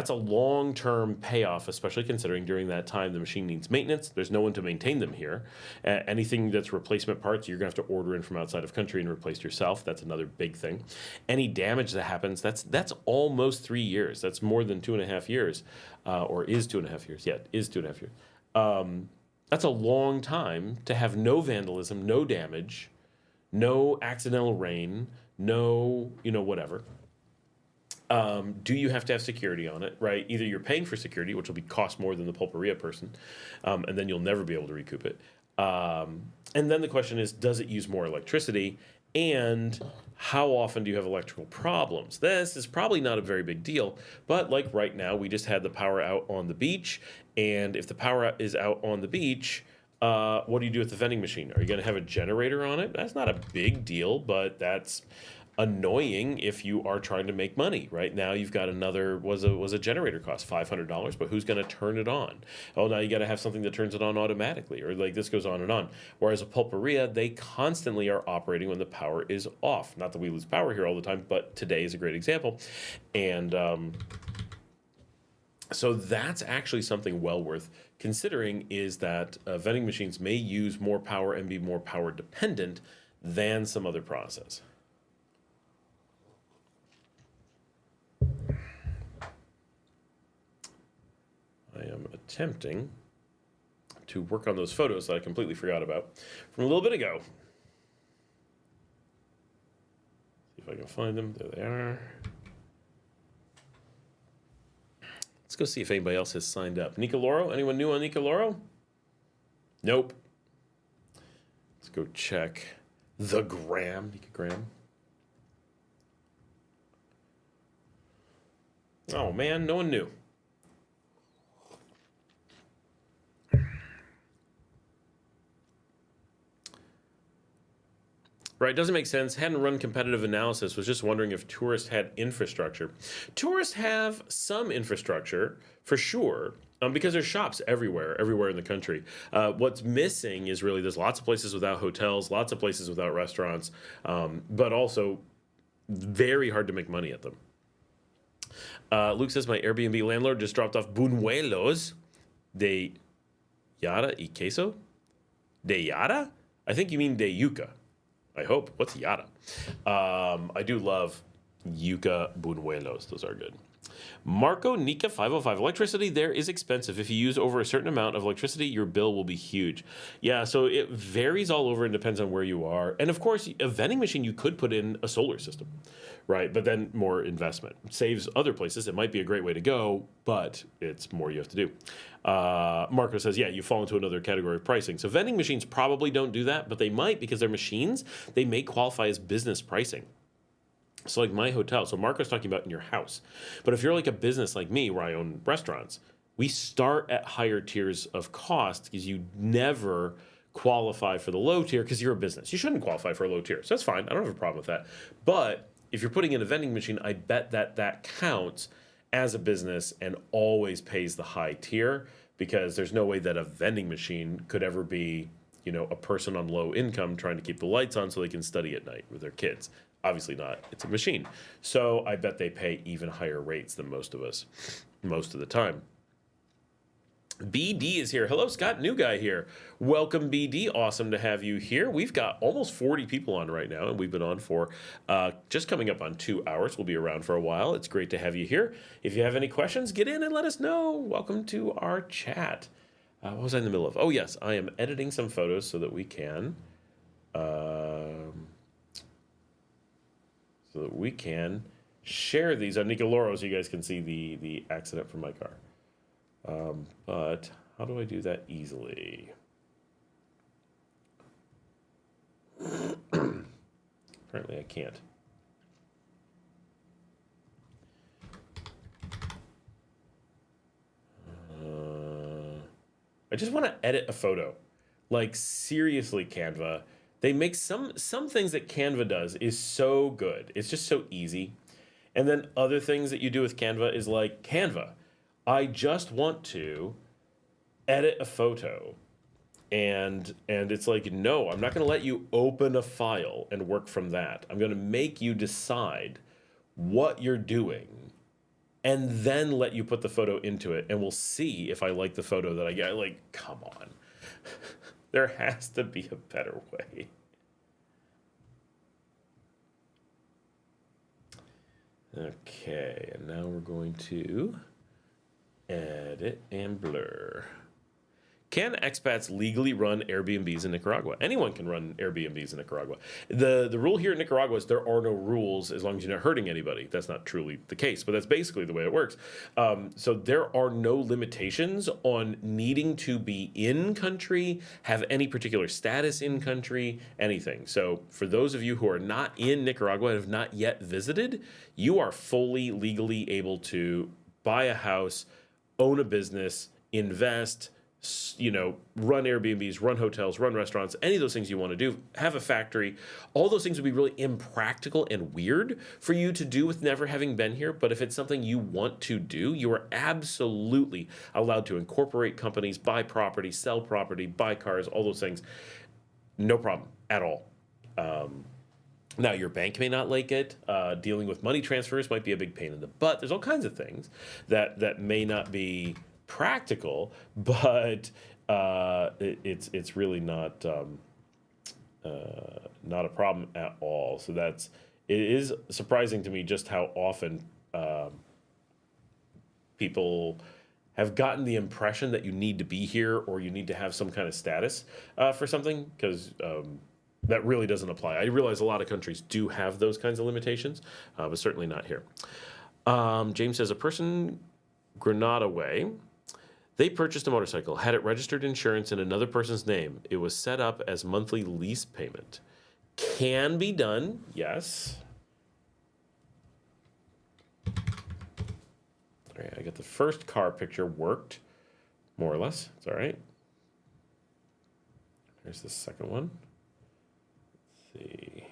a long-term payoff, especially considering during that time the machine needs maintenance. There's no one to maintain them here. Anything that's replacement parts, you're going to have to order in from outside of country and replace yourself. That's another big thing. Any damage that happens, that's almost 3 years. That's more than 2.5 years, or is 2.5 years. Yeah, it is 2.5 years. That's a long time to have no vandalism, no damage, no accidental rain, no, whatever. Do you have to have security on it, right? Either you're paying for security, which will cost more than the pulperia person, and then you'll never be able to recoup it. And then the question is, does it use more electricity? And how often do you have electrical problems? This is probably not a very big deal, but like right now, we just had the power out on the beach, and if the power is out on the beach, what do you do with the vending machine? Are you going to have a generator on it? That's not a big deal, but that's annoying if you are trying to make money. Right now you've got another, was a generator cost $500, but who's going to turn it on? Oh, now you got to have something that turns it on automatically, or like this goes on and on. Whereas a pulperia, they constantly are operating when the power is off. Not that we lose power here all the time, but today is a great example. And so that's actually something well worth considering, is that vending machines may use more power and be more power dependent than some other process. I am attempting to work on those photos that I completely forgot about from a little bit ago. See if I can find them. There they are. Let's go see if anybody else has signed up. Nicoloro? Anyone new on Nicoloro? Nope. Let's go check the gram. Nicogram. Oh man, no one knew. Right, doesn't make sense. Hadn't run competitive analysis. Was just wondering if tourists had infrastructure. Tourists have some infrastructure, for sure, because there's shops everywhere in the country. What's missing is really there's lots of places without hotels, lots of places without restaurants, but also very hard to make money at them. Luke says, my Airbnb landlord just dropped off buñuelos de yara y queso. De yara? I think you mean de yuca. I hope. What's yara? I do love yuca buñuelos. Those are good. Marco Nika 505. Electricity there is expensive. If you use over a certain amount of electricity, your bill will be huge. Yeah, so it varies all over and depends on where you are. And of course, a vending machine, you could put in a solar system, right? But then more investment. Saves other places. It might be a great way to go, but it's more you have to do. Marco says, yeah, you fall into another category of pricing. So vending machines probably don't do that, but they might, because they're machines. They may qualify as business pricing. So like my hotel, so Marco's talking about in your house. But if you're like a business like me, where I own restaurants, we start at higher tiers of cost because you never qualify for the low tier because you're a business. You shouldn't qualify for a low tier. So that's fine. I don't have a problem with that. But if you're putting in a vending machine, I bet that counts as a business and always pays the high tier, because there's no way that a vending machine could ever be, a person on low income trying to keep the lights on so they can study at night with their kids. Obviously not. It's a machine. So I bet they pay even higher rates than most of us most of the time. BD is here. Hello, Scott. New guy here. Welcome, BD. Awesome to have you here. We've got almost 40 people on right now, and we've been on for just coming up on 2 hours. We'll be around for a while. It's great to have you here. If you have any questions, get in and let us know. Welcome to our chat. What was I in the middle of? Oh, yes. I am editing some photos so that we can... share these on Nicoloro so you guys can see the accident from my car. But how do I do that easily? Apparently I can't. I just want to edit a photo. Like, seriously, Canva. They make some things that Canva does is so good. It's just so easy. And then other things that you do with Canva is like, Canva, I just want to edit a photo. And it's like, no, I'm not going to let you open a file and work from that. I'm going to make you decide what you're doing and then let you put the photo into it. And we'll see if I like the photo that I get. Like, come on. There has to be a better way. Okay, and now we're going to edit and blur. Can expats legally run Airbnbs in Nicaragua? Anyone can run Airbnbs in Nicaragua. The rule here in Nicaragua is there are no rules as long as you're not hurting anybody. That's not truly the case, but that's basically the way it works. So there are no limitations on needing to be in country, have any particular status in country, anything. So for those of you who are not in Nicaragua and have not yet visited, you are fully legally able to buy a house, own a business, invest, run Airbnbs, run hotels, run restaurants, any of those things you want to do, have a factory. All those things would be really impractical and weird for you to do with never having been here. But if it's something you want to do, you are absolutely allowed to incorporate companies, buy property, sell property, buy cars, all those things. No problem at all. Now, your bank may not like it. Dealing with money transfers might be a big pain in the butt. There's all kinds of things that may not be practical, but it's really not a problem at all. So it is surprising to me just how often people have gotten the impression that you need to be here or you need to have some kind of status for something, because that really doesn't apply. I realize a lot of countries do have those kinds of limitations, but certainly not here. James says, a person Granada way, they purchased a motorcycle, had it registered insurance in another person's name. It was set up as monthly lease payment. Can be done, yes. All right, I got the first car picture worked, more or less. It's all right. Here's the second one. Let's see.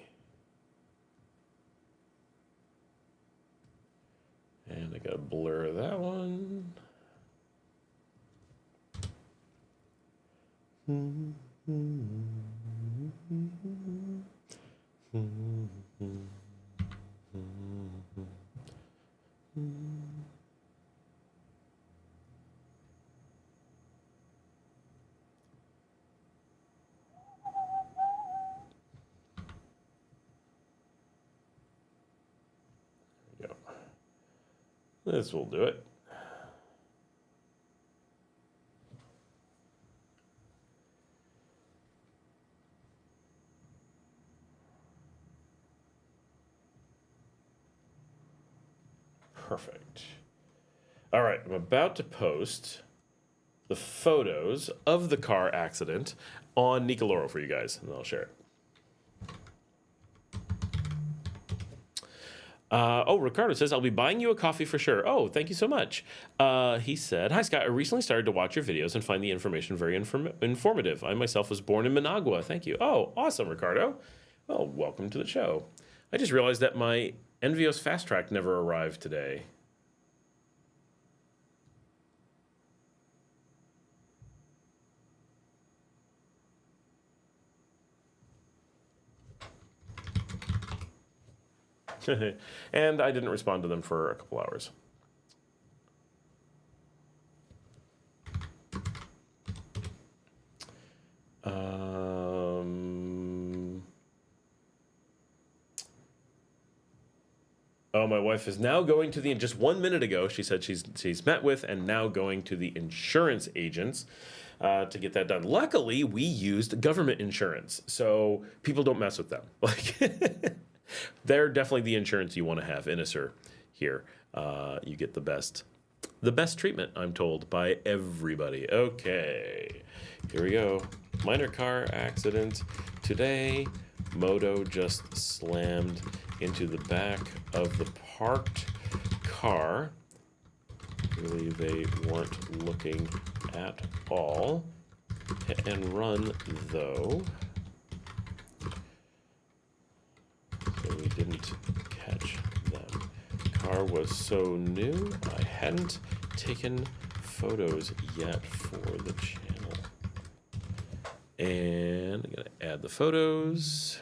And I got to blur that one. There we go. This will do it. Perfect. All right, I'm about to post the photos of the car accident on Nicoloro for you guys, and I'll share it. Ricardo says, I'll be buying you a coffee for sure. Oh, thank you so much. He said, hi, Scott. I recently started to watch your videos and find the information very informative. I myself was born in Managua. Thank you. Oh, awesome, Ricardo. Well, welcome to the show. I just realized that my Envios Fast Track never arrived today. And I didn't respond to them for a couple hours. Oh, my wife is now going to just 1 minute ago, she said she's met with and now going to the insurance agents to get that done. Luckily, we used government insurance, so people don't mess with them. Like, they're definitely the insurance you want to have. Inisur here, you get the best treatment, I'm told, by everybody. Okay, here we go. Minor car accident today. Moto just slammed into the back of the parked car. Really, they weren't looking at all. Hit and run, though. So we didn't catch them. Car was so new, I hadn't taken photos yet for the channel. And I'm gonna add the photos.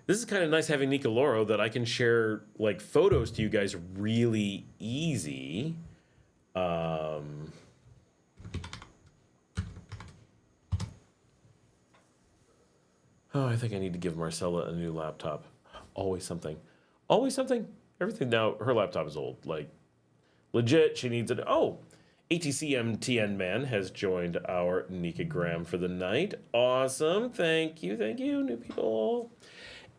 This is kind of nice having Nicoloro that I can share like photos to you guys really easy. Oh, I think I need to give Marcela a new laptop. Always something. Always something. Everything now, her laptop is old. Like, legit, she needs it. Oh, ATCMTN Man has joined our Nicagram for the night. Awesome. Thank you, new people.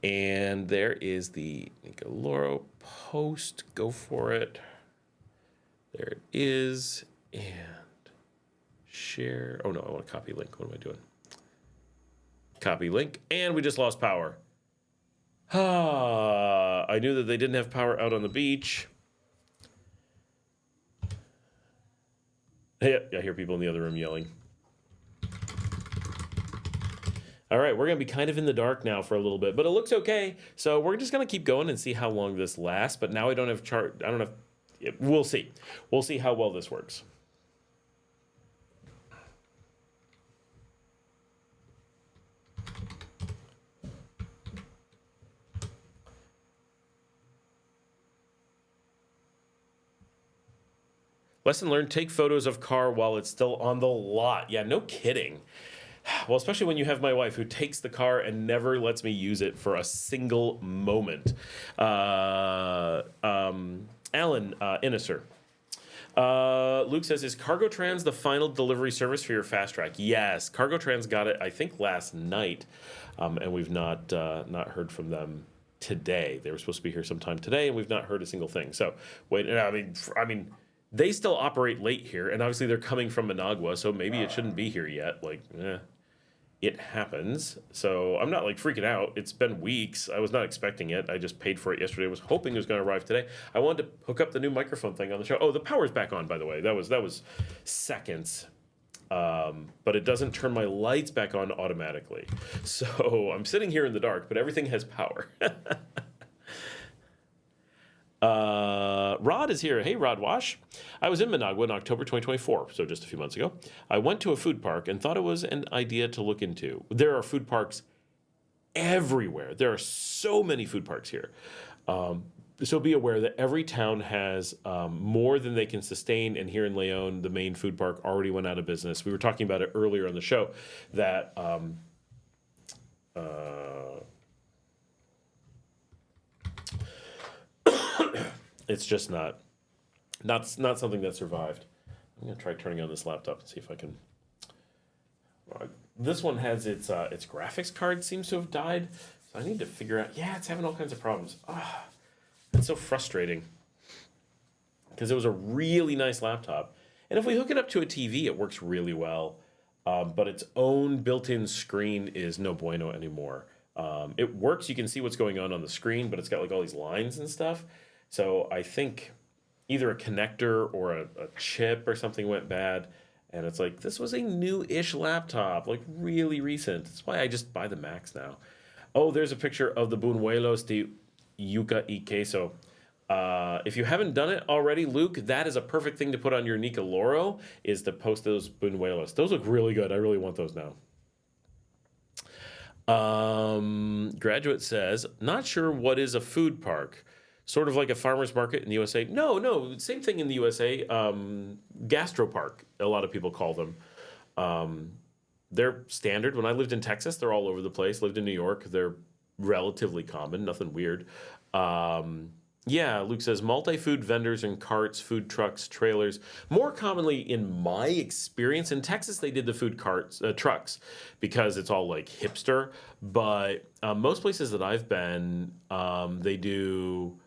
And there is the Nicoloro post. Go for it. There it is. And share. Oh, no, I want to copy link. What am I doing? Copy link. And we just lost power. I knew that they didn't have power out on the beach. Hey, I hear people in the other room yelling. All right, we're going to be kind of in the dark now for a little bit, but it looks okay. So we're just going to keep going and see how long this lasts. But now I don't have chart. I don't have. We'll see. We'll see how well this works. Lesson learned, take photos of car while it's still on the lot. Yeah, no kidding. Well, especially when you have my wife who takes the car and never lets me use it for a single moment. Alan Inisur. Luke says, is CargoTrans the final delivery service for your Fast Track? Yes, CargoTrans got it, I think, last night, and we've not heard from them today. They were supposed to be here sometime today, and we've not heard a single thing. So, wait, I mean, they still operate late here, and obviously they're coming from Managua, so maybe it shouldn't be here yet. Like, it happens. So I'm not like freaking out. It's been weeks. I was not expecting it. I just paid for it yesterday. I was hoping it was going to arrive today. I wanted to hook up the new microphone thing on the show. Oh, the power's back on, by the way. That was seconds. But it doesn't turn my lights back on automatically. So I'm sitting here in the dark, but everything has power. Rod is here. Hey, Rod Wash. I was in Managua in October 2024, so just a few months ago. I went to a food park and thought it was an idea to look into. There are food parks everywhere. There are so many food parks here. So be aware that every town has more than they can sustain, and here in Leon, the main food park already went out of business. We were talking about it earlier on the show, that it's just not something that survived. I'm gonna try turning on this laptop and see if I can. This one has its graphics card seems to have died, so I need to figure out. Yeah, it's having all kinds of problems. It's so frustrating because it was a really nice laptop, and if we hook it up to a TV, it works really well. But its own built-in screen is no bueno anymore. It works; you can see what's going on the screen, but it's got like all these lines and stuff. So I think either a connector or a chip or something went bad. And it's like, this was a new-ish laptop, like really recent. That's why I just buy the Macs now. Oh, there's a picture of the Buñuelos de Yuca y Queso. If you haven't done it already, Luke, that is a perfect thing to put on your Nicoloro, is to post those buñuelos. Those look really good. I really want those now. Graduate says, not sure what is a food park. Sort of like a farmer's market in the USA. No, same thing in the USA. Gastro park, a lot of people call them. They're standard. When I lived in Texas, they're all over the place. Lived in New York, they're relatively common, nothing weird. Yeah, Luke says multi-food vendors and carts, food trucks, trailers. More commonly, in my experience, in Texas, they did the food carts, trucks, because it's all like hipster. But most places that I've been, they do.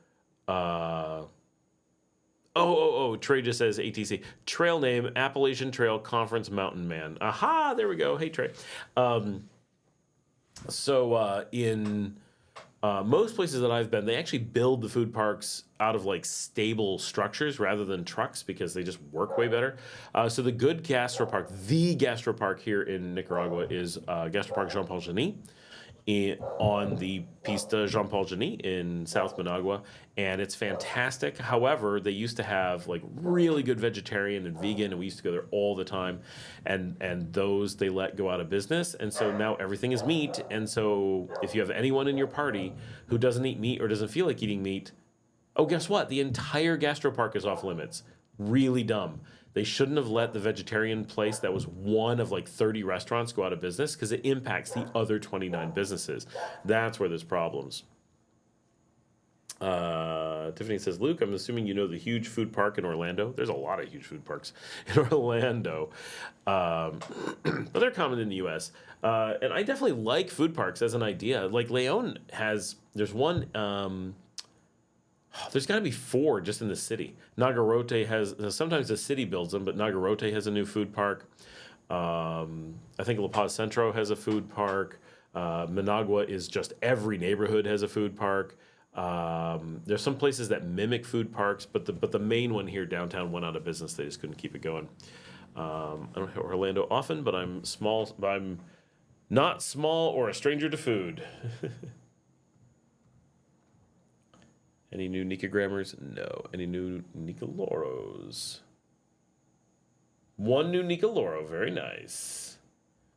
Trey just says ATC. Trail name, Appalachian Trail Conference Mountain Man. Aha, there we go. Hey, Trey. In most places that I've been, they actually build the food parks out of like stable structures rather than trucks because they just work way better. So the good gastropark, the gastropark here in Nicaragua is Gastropark Jean-Paul Genis on the Pista Jean-Paul Genis in South Managua, and it's fantastic. However, they used to have like really good vegetarian and vegan, and we used to go there all the time, and those they let go out of business, and so now everything is meat. And so if you have anyone in your party who doesn't eat meat or doesn't feel like eating meat, oh, guess what? The entire gastropark is off limits. Really dumb. They shouldn't have let the vegetarian place that was one of like 30 restaurants go out of business because it impacts the other 29 businesses. That's where there's problems. Tiffany says, Luke, I'm assuming you know the huge food park in Orlando. There's a lot of huge food parks in Orlando, but they're common in the U.S. And I definitely like food parks as an idea. Like Leon has, there's one. There's got to be 4 just in the city. Nagarote has, sometimes the city builds them, but Nagarote has a new food park. I think La Paz Centro has a food park. Managua is just every neighborhood has a food park. There's some places that mimic food parks, but the main one here downtown went out of business. They just couldn't keep it going. I don't hit Orlando often, but I'm small. I'm not small or a stranger to food. Any new Nicogrammers? No. Any new Nicoloros? One new Nicoloro. Very nice.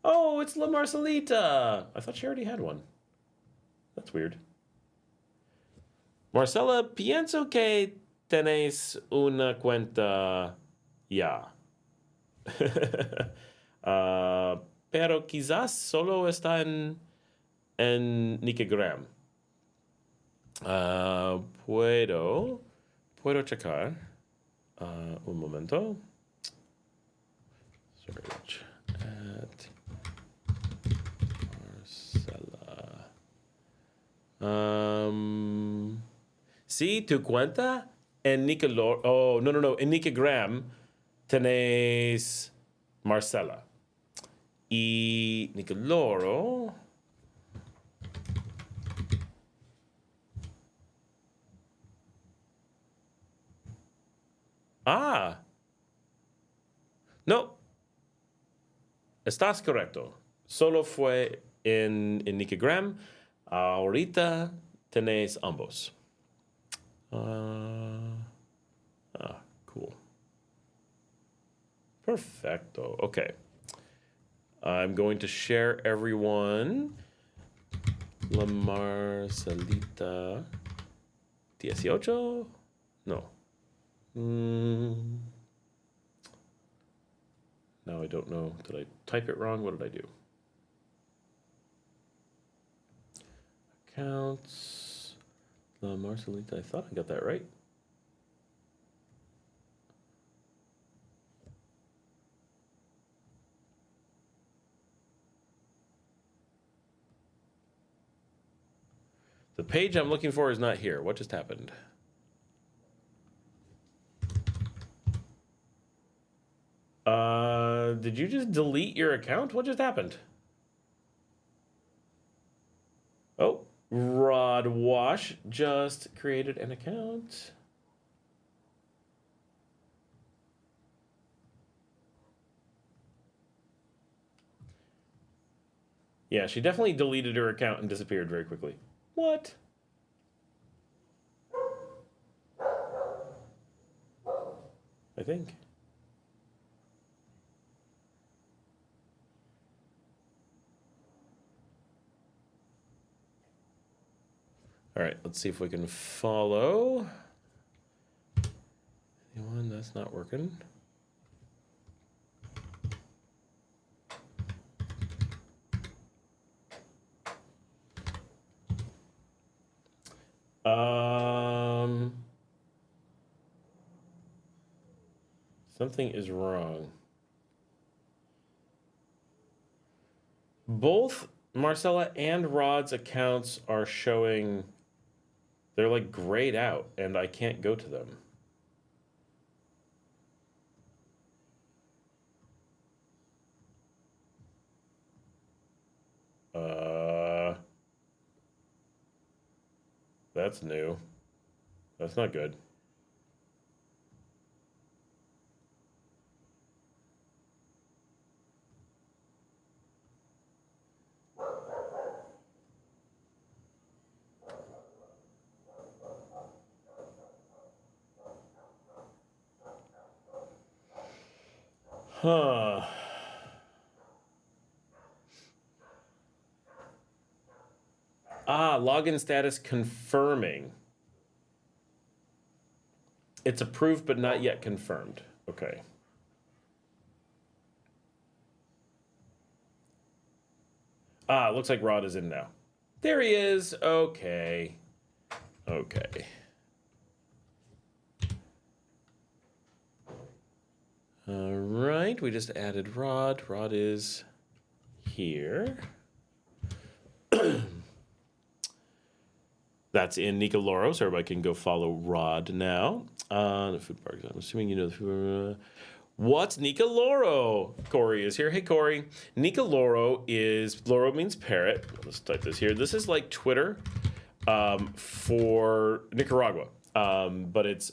Oh, it's La Marcelita. I thought she already had one. That's weird. Marcela, pienso que tenéis una cuenta ya. Pero quizás solo está en Nicogram. Puedo checar. Un momento. Search at Marcela. Sí, tu cuenta en Nicoloro. Oh, no. En Nicogram tenéis Marcela. Y Nicoloro. No, estás correcto. Solo fue en Nicogram. Ahorita tenéis ambos. Cool. Perfecto. Okay. I'm going to share everyone. La Marcelita 18? No. Now I don't know. Did I type it wrong? What did I do? Accounts. La Marcelita. I thought I got that right. The page I'm looking for is not here. What just happened? Did you just delete your account? What just happened? Oh, Rod Wash just created an account. Yeah, she definitely deleted her account and disappeared very quickly. What? I think. All right, let's see if we can follow. Anyone? That's not working. Something is wrong. Both Marcela and Rod's accounts are showing, they're like grayed out, and I can't go to them. That's new. That's not good. Huh. Login status confirming. It's approved but not yet confirmed. Okay. Looks like Rod is in now. There he is. Okay. Okay. All right, we just added Rod. Rod is here. That's in Nicoloro, so everybody can go follow Rod now. The food park. I'm assuming you know the food. What's Nicoloro? Corey is here. Hey, Corey. Nicoloro is, Loro means parrot. Let's type this here. This is like Twitter for Nicaragua. But it's,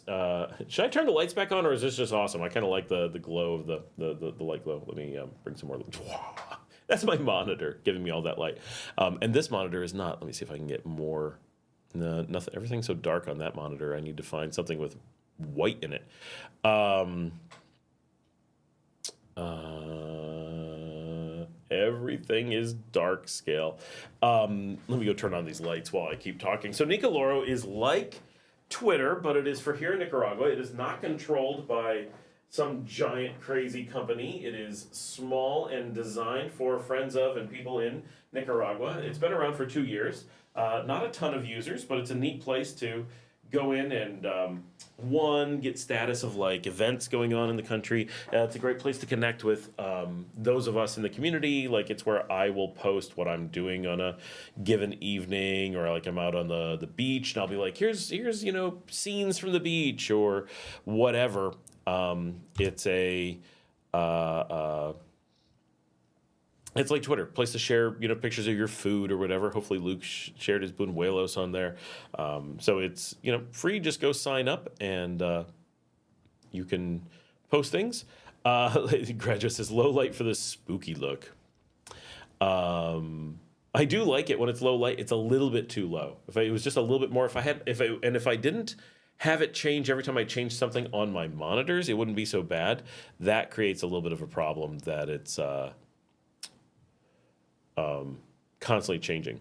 should I turn the lights back on, or is this just awesome? I kind of like the glow of the light glow. Let me bring some more. That's my monitor giving me all that light. And this monitor is not. Let me see if I can get more. No, nothing. Everything's so dark on that monitor. I need to find something with white in it. Everything is dark scale. Let me go turn on these lights while I keep talking. So Nicoloro is like Twitter, but it is for here in Nicaragua. It is not controlled by some giant crazy company. It is small and designed for friends of and people in Nicaragua. It's been around for 2 years. Not a ton of users, but it's a neat place to go in and get status of like events going on in the country. It's a great place to connect with those of us in the community. Like, it's where I will post what I'm doing on a given evening, or like I'm out on the beach and I'll be like, here's scenes from the beach or whatever. It's a it's like Twitter, place to share, pictures of your food or whatever. Hopefully Luke shared his buñuelos on there. So it's, free. Just go sign up and you can post things. Graduate says low light for the spooky look. I do like it when it's low light. It's a little bit too low. If it was just a little bit more, if I didn't have it change every time I change something on my monitors, it wouldn't be so bad. That creates a little bit of a problem that it's constantly changing.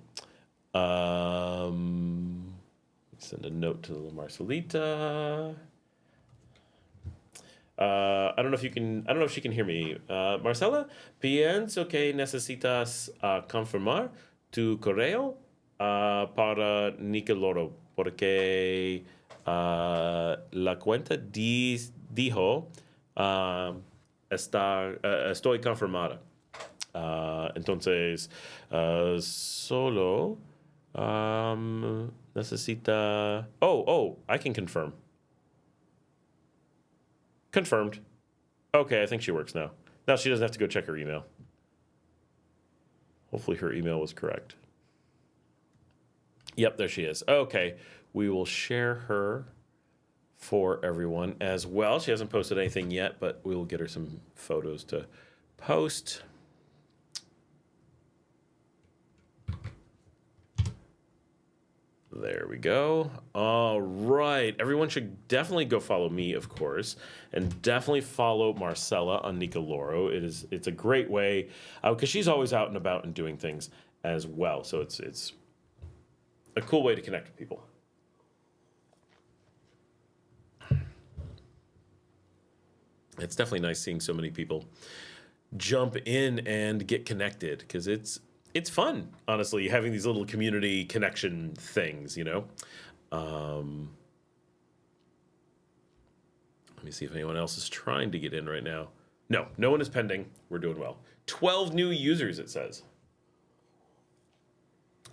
Send a note to Marcelita. I don't know if she can hear me. Marcela, pienso que necesitas confirmar tu correo para Nicoloro, porque la cuenta dijo estoy confirmada. Entonces, solo necesita... Oh, I can confirm. Confirmed. Okay, I think she works now. Now she doesn't have to go check her email. Hopefully her email was correct. Yep, there she is. Okay, we will share her for everyone as well. She hasn't posted anything yet, but we will get her some photos to post. There we go. All right. Everyone should definitely go follow me, of course, and definitely follow Marcela on Nicoloro. It's a great way because she's always out and about and doing things as well. So it's a cool way to connect with people. It's definitely nice seeing so many people jump in and get connected because it's fun, honestly, having these little community connection things, you know? Let me see if anyone else is trying to get in right now. No one is pending. We're doing well. 12 new users, it says.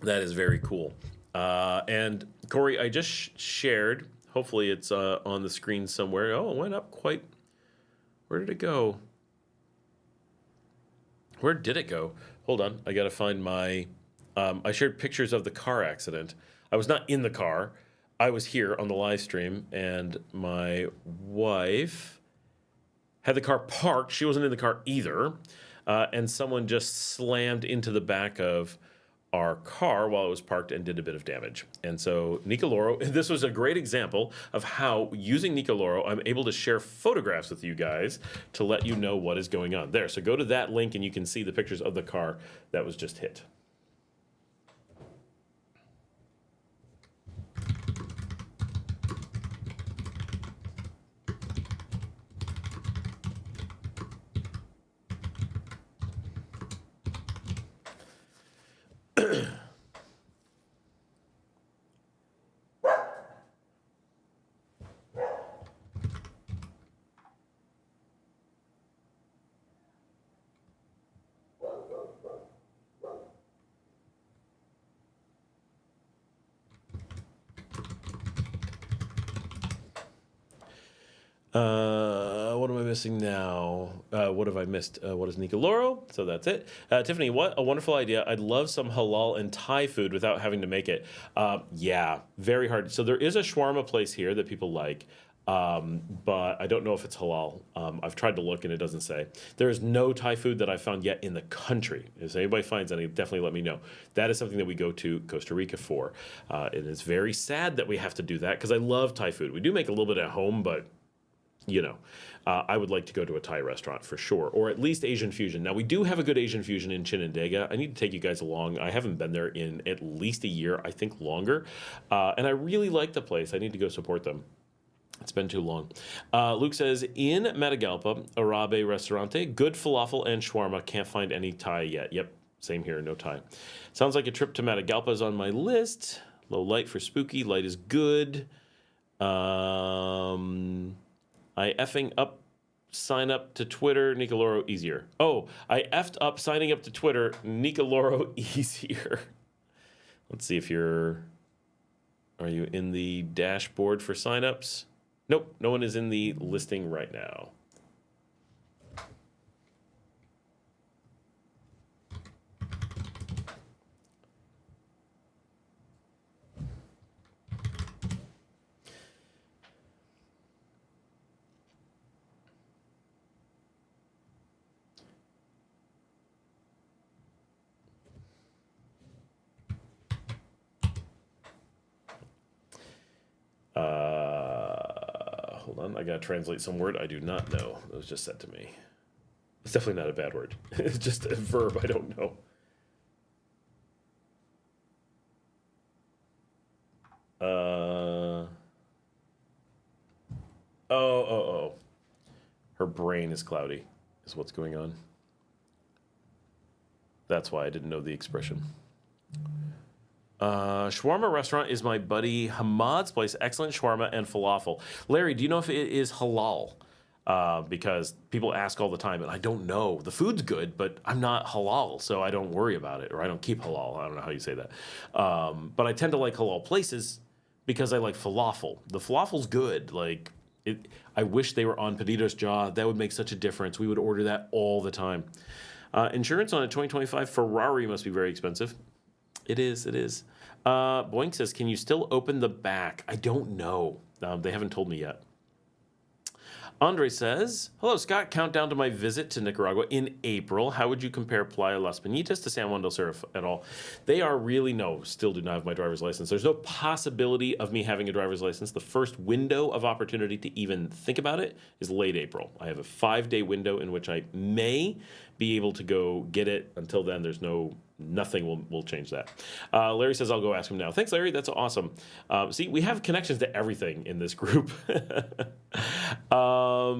That is very cool. And Corey, I just shared, hopefully it's on the screen somewhere. Oh, it went up quite, where did it go? Where did it go? Hold on, I gotta find my, I shared pictures of the car accident. I was not in the car. I was here on the live stream, and my wife had the car parked. She wasn't in the car either. And someone just slammed into the back of our car while it was parked and did a bit of damage. And so Nicoloro, this was a great example of how using Nicoloro, I'm able to share photographs with you guys to let you know what is going on there. So go to that link and you can see the pictures of the car that was just hit. What am I missing now? What have I missed? What is Nicoloro? So that's it. Tiffany, what a wonderful idea. I'd love some halal and Thai food without having to make it. Yeah, very hard. So there is a shawarma place here that people like, but I don't know if it's halal. I've tried to look and it doesn't say. There is no Thai food that I've found yet in the country. If anybody finds any, definitely let me know. That is something that we go to Costa Rica for. It is very sad that we have to do that because I love Thai food. We do make a little bit at home, but you know, I would like to go to a Thai restaurant for sure, or at least Asian fusion. Now, we do have a good Asian fusion in Chinandega. I need to take you guys along. I haven't been there in at least a year, I think longer. And I really like the place. I need to go support them. It's been too long. Luke says, in Matagalpa, Arabe Restaurante, good falafel and shawarma. Can't find any Thai yet. Yep, same here, no Thai. Sounds like a trip to Matagalpa is on my list. Low light for spooky. Light is good. I effing up sign up to Twitter, Nicoloro easier. Oh, I effed up signing up to Twitter, Nicoloro easier. Let's see if are you in the dashboard for signups? Nope, no one is in the listing right now. Hold on, I gotta translate some word I do not know. It was just said to me. It's definitely not a bad word. It's just a verb I don't know. Oh. Her brain is cloudy, is what's going on. That's why I didn't know the expression. Shawarma restaurant is my buddy Hamad's place. Excellent shawarma and falafel. Larry, do you know if it is halal? Because people ask all the time, and I don't know. The food's good, but I'm not halal, so I don't worry about it, or I don't keep halal. I don't know how you say that. But I tend to like halal places because I like falafel. The falafel's good. Like, I wish they were on Pedito's Jaw. That would make such a difference. We would order that all the time. Insurance on a 2025 Ferrari must be very expensive. It is. Boink says, can you still open the back? I don't know. They haven't told me yet. Andre says, hello, Scott. Countdown to my visit to Nicaragua in April. How would you compare Playa Las Penitas to San Juan del Sur at all? They are really, no, still do not have my driver's license. There's no possibility of me having a driver's license. The first window of opportunity to even think about it is late April. I have a 5-day window in which I may be able to go get it. Until then, there's nothing will change that. Larry says, I'll go ask him now. Thanks, Larry. That's awesome. See, we have connections to everything in this group. How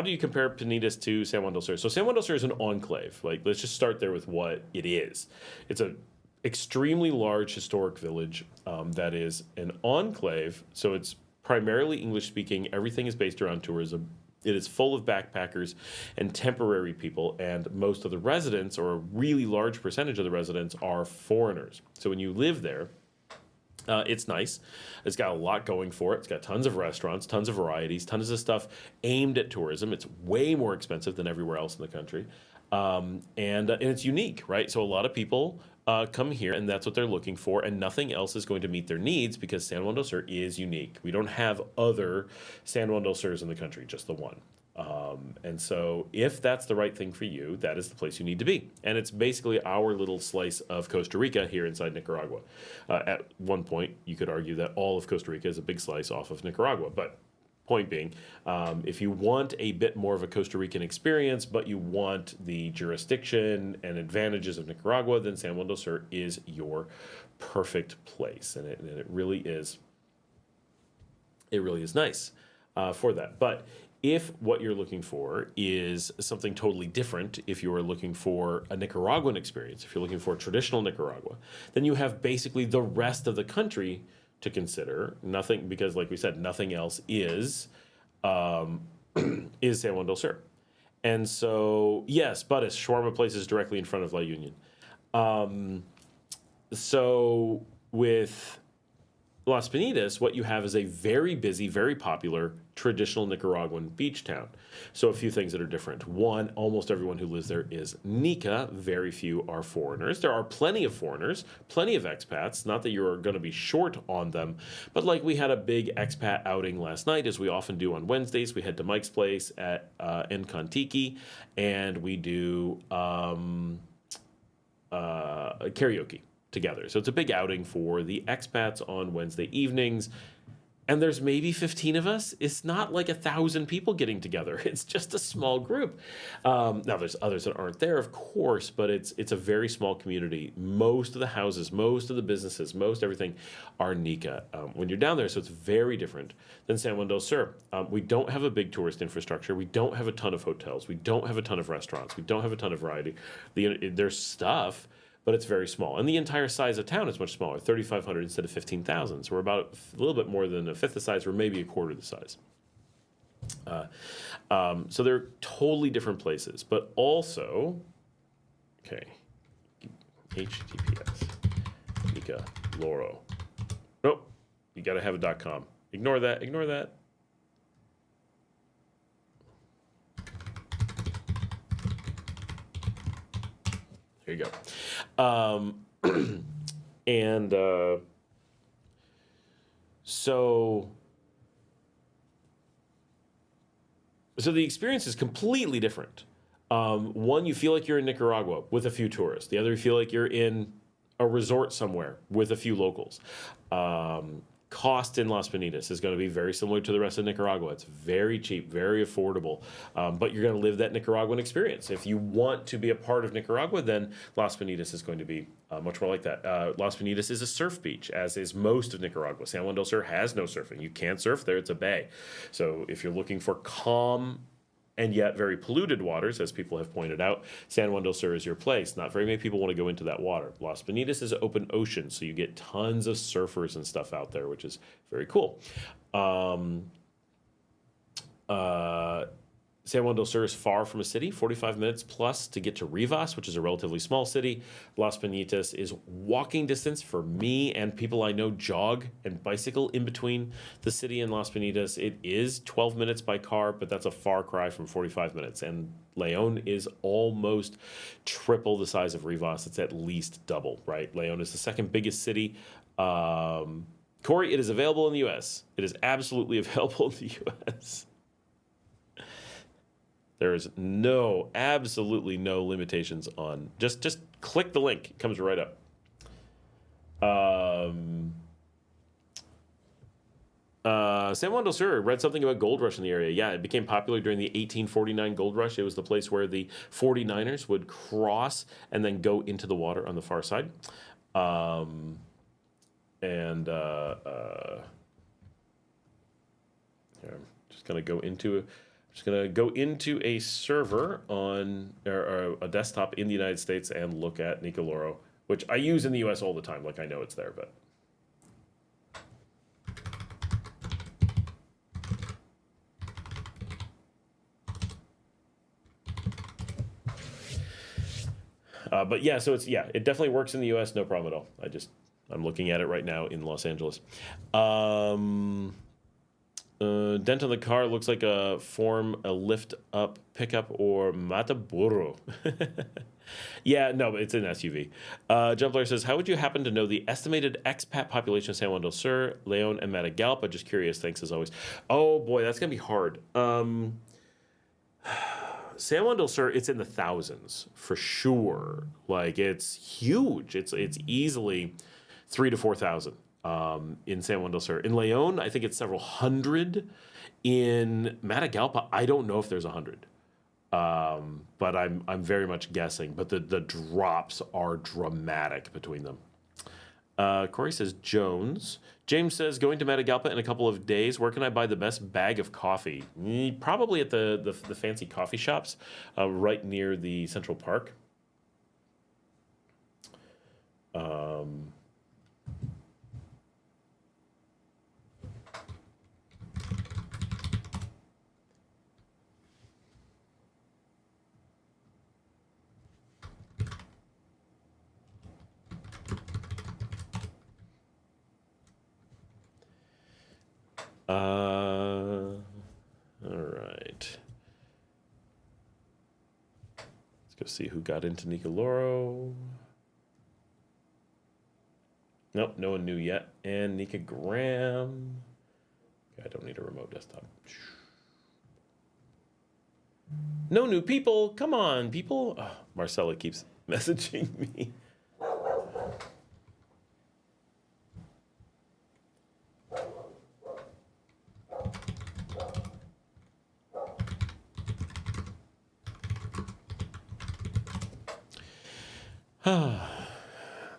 do you compare Penitas to San Juan del Sur? So San Juan del Sur is an enclave. Like, let's just start there with what it is. It's an extremely large historic village that is an enclave. So it's primarily English-speaking. Everything is based around tourism. It is full of backpackers and temporary people, and most of the residents, or a really large percentage of the residents, are foreigners. So when you live there, it's nice. It's got a lot going for it. It's got tons of restaurants, tons of varieties, tons of stuff aimed at tourism. It's way more expensive than everywhere else in the country. And it's unique, right? So a lot of people come here, and that's what they're looking for, and nothing else is going to meet their needs because San Juan del Sur is unique. We don't have other San Juan del Surs in the country, just the one. And so if that's the right thing for you, that is the place you need to be. And it's basically our little slice of Costa Rica here inside Nicaragua. At one point, you could argue that all of Costa Rica is a big slice off of Nicaragua, but point being, if you want a bit more of a Costa Rican experience, but you want the jurisdiction and advantages of Nicaragua, then San Juan del Sur is your perfect place, and it really is. It really is nice for that. But if what you're looking for is something totally different, if you are looking for a Nicaraguan experience, if you're looking for traditional Nicaragua, then you have basically the rest of the country to consider. Nothing, because like we said, nothing else is is San Juan del Sur. And so, yes, but a shawarma place is directly in front of La Union. So with Las Penitas, what you have is a very busy, very popular traditional Nicaraguan beach town. So a few things that are different. One, almost everyone who lives there is Nica. Very few are foreigners. There are plenty of foreigners, plenty of expats. Not that you're going to be short on them, but like we had a big expat outing last night, as we often do on Wednesdays. We head to Mike's place at Encontiki, and we do karaoke together. So it's a big outing for the expats on Wednesday evenings. And there's maybe 15 of us. It's not like 1,000 people getting together. It's just a small group. Now, there's others that aren't there, of course, but it's a very small community. Most of the houses, most of the businesses, most everything are Nica when you're down there. So it's very different than San Juan del Sur. We don't have a big tourist infrastructure. We don't have a ton of hotels. We don't have a ton of restaurants. We don't have a ton of variety. There's stuff, but it's very small. And the entire size of town is much smaller, 3,500 instead of 15,000. So we're about a little bit more than a fifth the size, or maybe a quarter the size. So they're totally different places, but also, okay, HTTPS, Nicoloro. Nope, you got to have a .com. Ignore that, ignore that. There you go. So the experience is completely different. One, you feel like you're in Nicaragua with a few tourists. The other, you feel like you're in a resort somewhere with a few locals. Cost in Las Penitas is going to be very similar to the rest of Nicaragua. It's very cheap, very affordable, but you're going to live that Nicaraguan experience. If you want to be a part of Nicaragua, then Las Penitas is going to be much more like that. Las Penitas is a surf beach, as is most of Nicaragua. San Juan del Sur has no surfing. You can't surf there. It's a bay. So if you're looking for calm and yet very polluted waters, as people have pointed out, San Juan del Sur is your place. Not very many people want to go into that water. Las Penitas is open ocean, so you get tons of surfers and stuff out there, which is very cool. San Juan del Sur is far from a city, 45 minutes plus to get to Rivas, which is a relatively small city. Las Penitas is walking distance for me, and people I know jog and bicycle in between the city and Las Penitas. It is 12 minutes by car, but that's a far cry from 45 minutes. And León is almost triple the size of Rivas. It's at least double, right? León is the second biggest city. Corey, it is available in the U.S. It is absolutely available in the U.S. There is absolutely no limitations on. Just click the link. It comes right up. San Juan del Sur read something about gold rush in the area. Yeah, it became popular during the 1849 gold rush. It was the place where the 49ers would cross and then go into the water on the far side. Here, I'm just gonna go into a server on or a desktop in the United States and look at Nicoloro, which I use in the US all the time. Like I know it's there, but. But yeah, so it definitely works in the U.S. No problem at all. I'm looking at it right now in Los Angeles. Dent on the car looks like a lift up pickup or Mataburo. Yeah, no, but it's an SUV. Jumpler says, how would you happen to know the estimated expat population of San Juan del Sur, Leon, and Matagalpa? Just curious. Thanks as always. Oh boy, that's gonna be hard. San Juan del Sur, it's in the thousands for sure. Like it's huge. It's easily 3,000 to 4,000 in San Juan del Sur. In Leon, I think it's several hundred. In Matagalpa, I don't know if there's 100, but I'm very much guessing. But the drops are dramatic between them. Corey says Jones. James says, going to Matagalpa in a couple of days. Where can I buy the best bag of coffee? Probably at the fancy coffee shops right near the Central Park. All right. Let's go see who got into Nicoloro. Nope, no one knew yet. And Nika Graham. I don't need a remote desktop. No new people. Come on, people. Oh, Marcela keeps messaging me.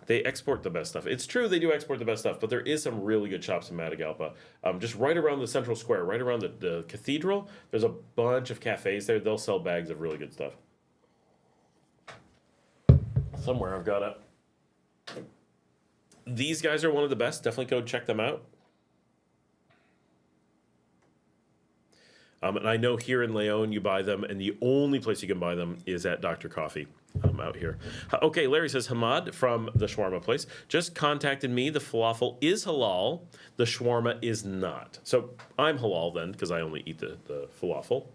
They export the best stuff. It's true they do export the best stuff, but there is some really good shops in Matagalpa. Just right around the central square, right around the cathedral, there's a bunch of cafes there. They'll sell bags of really good stuff. Somewhere I've got it. These guys are one of the best. Definitely go check them out. And I know here in Leon you buy them, and the only place you can buy them is at Dr. Coffee out here. Okay, Larry says, Hamad from the shawarma place just contacted me. The falafel is halal. The shawarma is not. So I'm halal then, because I only eat the falafel.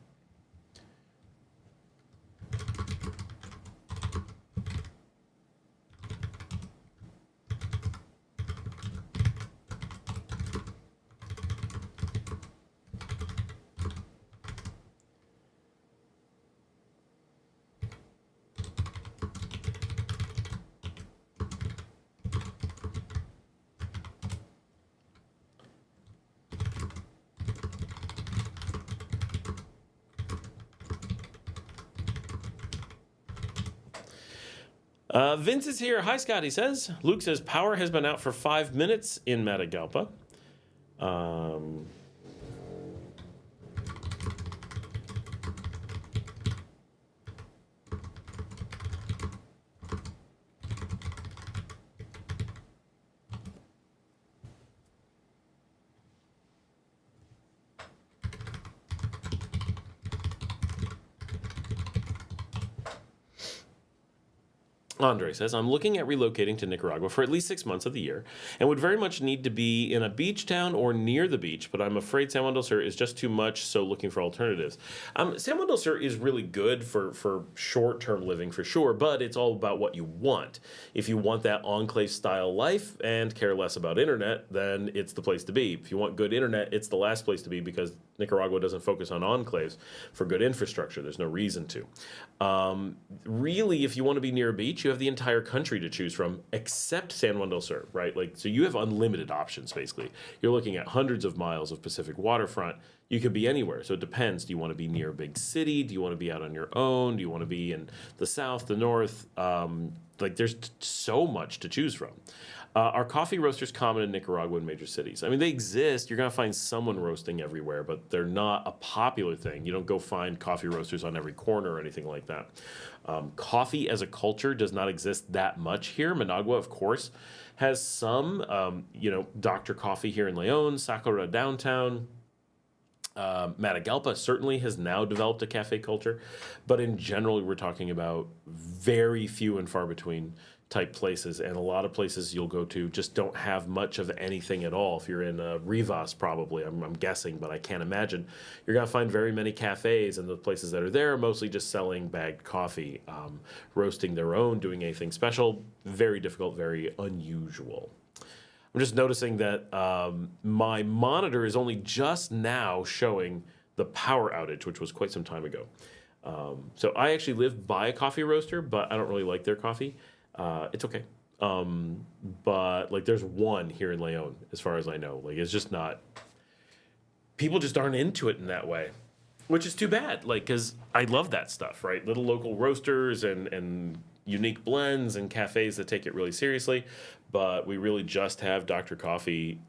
Vince is here. Hi, Scott, he says. Luke says, power has been out for 5 minutes in Matagalpa. Andre says, I'm looking at relocating to Nicaragua for at least 6 months of the year and would very much need to be in a beach town or near the beach, but I'm afraid San Juan del Sur is just too much, so looking for alternatives. San Juan del Sur is really good for short-term living for sure, but it's all about what you want. If you want that enclave-style life and care less about internet, then it's the place to be. If you want good internet, it's the last place to be because Nicaragua doesn't focus on enclaves for good infrastructure. There's no reason to. Really, if you want to be near a beach, you have the entire country to choose from, except San Juan del Sur, right? Like, so you have unlimited options, basically. You're looking at hundreds of miles of Pacific waterfront. You could be anywhere, so it depends. Do you want to be near a big city? Do you want to be out on your own? Do you want to be in the south, the north? Like, there's so much to choose from. Are coffee roasters common in Nicaragua in major cities? I mean, they exist. You're going to find someone roasting everywhere, but they're not a popular thing. You don't go find coffee roasters on every corner or anything like that. Coffee as a culture does not exist that much here. Managua, of course, has some. Dr. Coffee here in Leon, Sakura downtown. Matagalpa certainly has now developed a cafe culture, but in general, we're talking about very few and far between type places, and a lot of places you'll go to just don't have much of anything at all. If you're in Rivas, probably, I'm guessing, but I can't imagine, you're going to find very many cafes, and the places that are there are mostly just selling bagged coffee, roasting their own, doing anything special. Very difficult, very unusual. I'm just noticing that my monitor is only just now showing the power outage, which was quite some time ago. So I actually live by a coffee roaster, but I don't really like their coffee. It's okay. But like there's one here in Leon, as far as I know. Like it's just not, people just aren't into it in that way, which is too bad. Like, cause I love that stuff, right? Little local roasters and unique blends and cafes that take it really seriously. But we really just have Dr. Coffee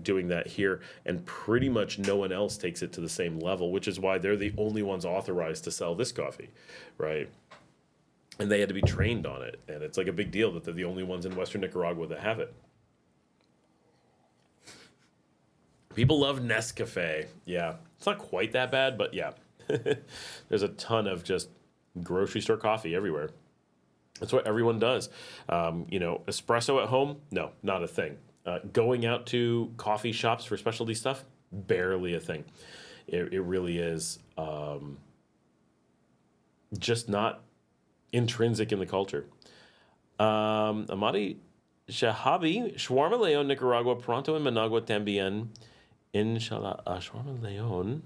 doing that here, and pretty much no one else takes it to the same level, which is why they're the only ones authorized to sell this coffee, right? And they had to be trained on it, and it's like a big deal that they're the only ones in Western Nicaragua that have it. People love Nescafe. Yeah, it's not quite that bad, but yeah. There's a ton of just grocery store coffee everywhere. That's what everyone does. Espresso at home? No, not a thing. Going out to coffee shops for specialty stuff? Barely a thing. It really is just not intrinsic in the culture. Amadi Shahabi, Shawarma Leon, Nicaragua, pronto en Managua también. Inshallah, Shawarma Leon.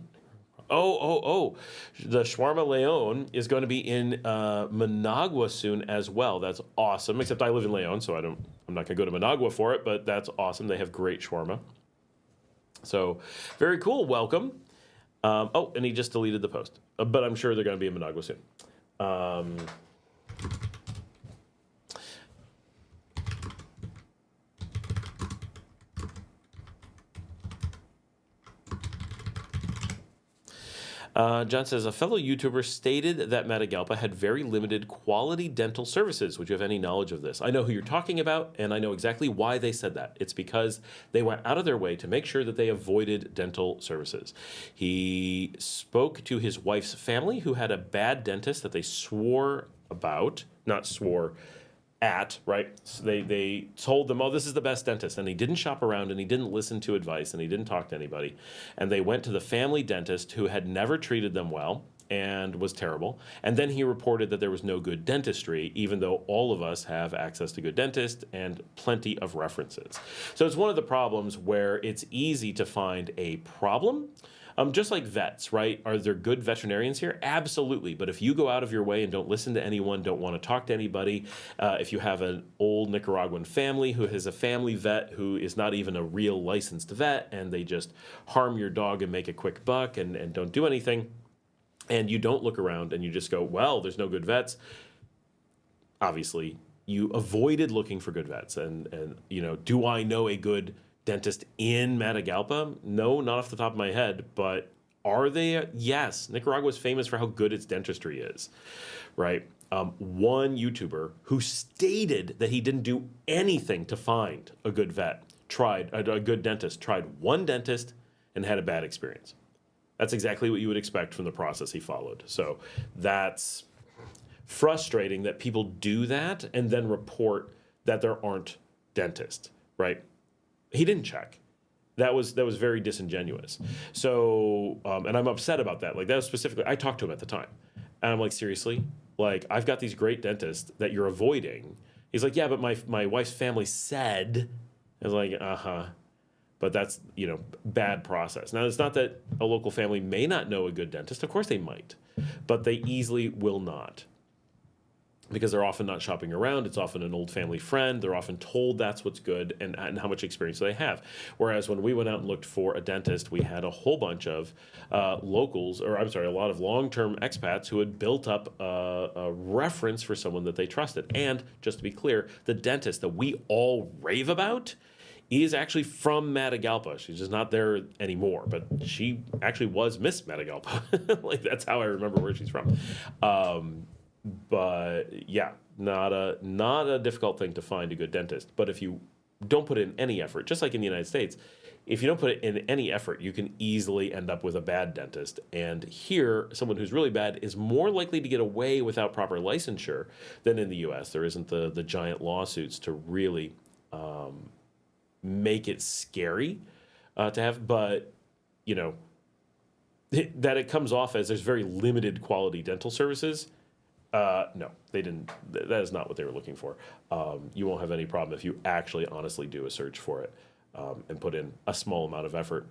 Oh, the Shawarma Leon is going to be in Managua soon as well. That's awesome, except I live in Leon, so I'm not going to go to Managua for it, but that's awesome. They have great shawarma. So, very cool. Welcome. And he just deleted the post, but I'm sure they're going to be in Managua soon. John says, a fellow YouTuber stated that Matagalpa had very limited quality dental services. Would you have any knowledge of this? I know who you're talking about, and I know exactly why they said that. It's because they went out of their way to make sure that they avoided dental services. He spoke to his wife's family, who had a bad dentist that they swore about, not swore at, right? So they told them, oh, this is the best dentist. And he didn't shop around, and he didn't listen to advice, and he didn't talk to anybody. And they went to the family dentist who had never treated them well and was terrible. And then he reported that there was no good dentistry, even though all of us have access to good dentists and plenty of references. So it's one of the problems where it's easy to find a problem. Just like vets, right? Are there good veterinarians here? Absolutely. But if you go out of your way and don't listen to anyone, don't want to talk to anybody, if you have an old Nicaraguan family who has a family vet who is not even a real licensed vet, and they just harm your dog and make a quick buck and don't do anything, and you don't look around and you just go, well, there's no good vets, obviously you avoided looking for good vets. And do I know a good dentist in Matagalpa? No, not off the top of my head, but are they? Yes. Nicaragua is famous for how good its dentistry is, right? One YouTuber who stated that he didn't do anything to find a good vet, a good dentist, tried one dentist and had a bad experience. That's exactly what you would expect from the process he followed. So that's frustrating that people do that and then report that there aren't dentists, right? He didn't check. That was very disingenuous. So, and I'm upset about that. Like, that was specifically, I talked to him at the time. And I'm like, seriously? Like, I've got these great dentists that you're avoiding. He's like, yeah, but my wife's family said. I was like, uh-huh. But that's, bad process. Now, it's not that a local family may not know a good dentist. Of course they might. But they easily will not. Because they're often not shopping around. It's often an old family friend. They're often told that's what's good and how much experience they have. Whereas when we went out and looked for a dentist, we had a whole bunch of locals, or I'm sorry, a lot of long-term expats who had built up a reference for someone that they trusted. And just to be clear, the dentist that we all rave about is actually from Matagalpa. She's just not there anymore, but she actually was Miss Matagalpa. Like, that's how I remember where she's from. But yeah, not a difficult thing to find a good dentist. But if you don't put in any effort, just like in the United States, if you don't put in any effort, you can easily end up with a bad dentist. And here, someone who's really bad is more likely to get away without proper licensure than in the U.S. There isn't the giant lawsuits to really make it scary to have. But, that it comes off as there's very limited quality dental services. No, they didn't. That is not what they were looking for. You won't have any problem if you actually honestly do a search for it and put in a small amount of effort,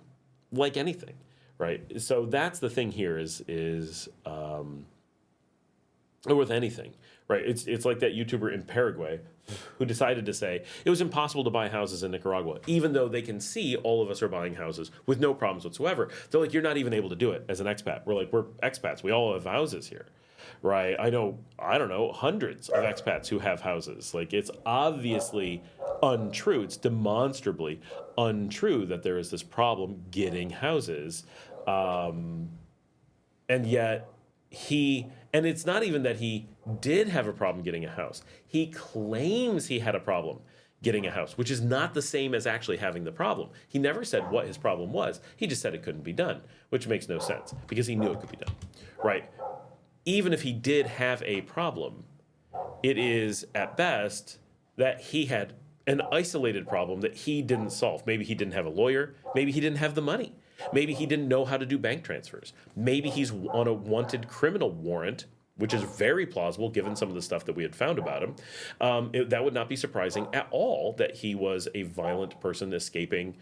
like anything, right? So that's the thing here is or with anything, right? It's like that YouTuber in Paraguay who decided to say it was impossible to buy houses in Nicaragua, even though they can see all of us are buying houses with no problems whatsoever. They're like, you're not even able to do it as an expat. We're like, we're expats. We all have houses here. Right, I don't know, hundreds of expats who have houses. Like, it's obviously untrue. It's demonstrably untrue that there is this problem getting houses. And yet and it's not even that he did have a problem getting a house. He claims he had a problem getting a house, which is not the same as actually having the problem. He never said what his problem was. He just said it couldn't be done, which makes no sense because he knew it could be done, right? Even if he did have a problem, it is at best that he had an isolated problem that he didn't solve. Maybe he didn't have a lawyer. Maybe he didn't have the money. Maybe he didn't know how to do bank transfers. Maybe he's on a wanted criminal warrant, which is very plausible given some of the stuff that we had found about him. That would not be surprising at all that he was a violent person escaping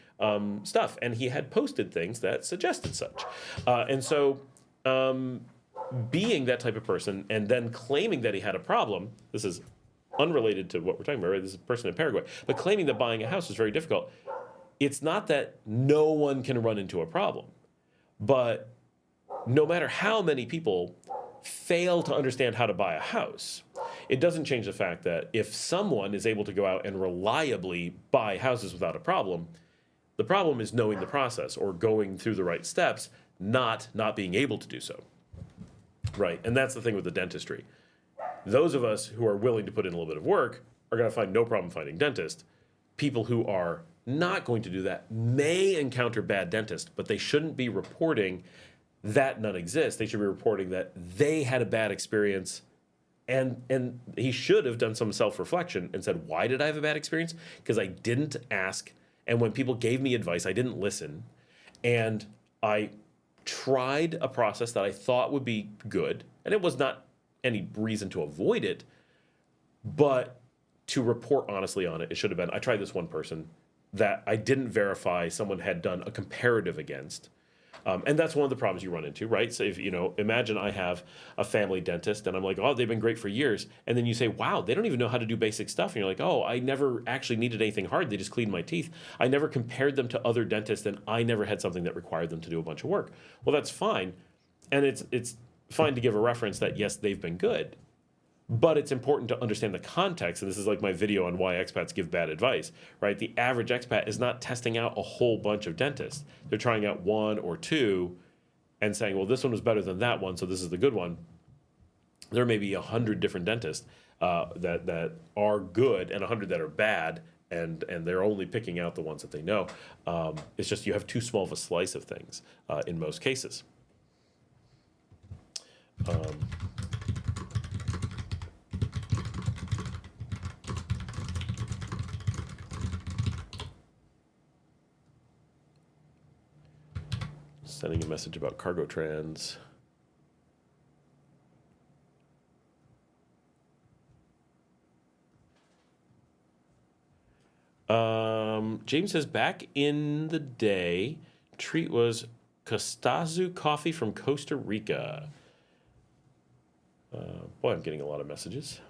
stuff. And he had posted things that suggested such. And so being that type of person and then claiming that he had a problem, this is unrelated to what we're talking about, right? This is a person in Paraguay, but claiming that buying a house is very difficult. It's not that no one can run into a problem, but no matter how many people fail to understand how to buy a house, it doesn't change the fact that if someone is able to go out and reliably buy houses without a problem, the problem is knowing the process or going through the right steps, not being able to do so. Right, and that's the thing with the dentistry. Those of us who are willing to put in a little bit of work are going to find no problem finding dentists. People who are not going to do that may encounter bad dentists, but they shouldn't be reporting that none exist. They should be reporting that they had a bad experience, and he should have done some self-reflection and said, why did I have a bad experience? Because I didn't ask, and when people gave me advice, I didn't listen, and I tried a process that I thought would be good, and it was not any reason to avoid it, but to report honestly on it, it should have been, I tried this one person that I didn't verify someone had done a comparative against. And that's one of the problems you run into, right? So if, imagine I have a family dentist and I'm like, oh, they've been great for years. And then you say, wow, they don't even know how to do basic stuff. And you're like, oh, I never actually needed anything hard. They just cleaned my teeth. I never compared them to other dentists and I never had something that required them to do a bunch of work. Well, that's fine. And it's fine to give a reference that, yes, they've been good. But it's important to understand the context, and this is like my video on why expats give bad advice, right? The average expat is not testing out a whole bunch of dentists. They're trying out one or two and saying, well, this one was better than that one, so this is the good one. There may be 100 different dentists that are good and 100 that are bad, and they're only picking out the ones that they know. It's just you have too small of a slice of things in most cases. Sending a message about cargo trans. James says, back in the day, treat was Costazu coffee from Costa Rica. Boy, I'm getting a lot of messages.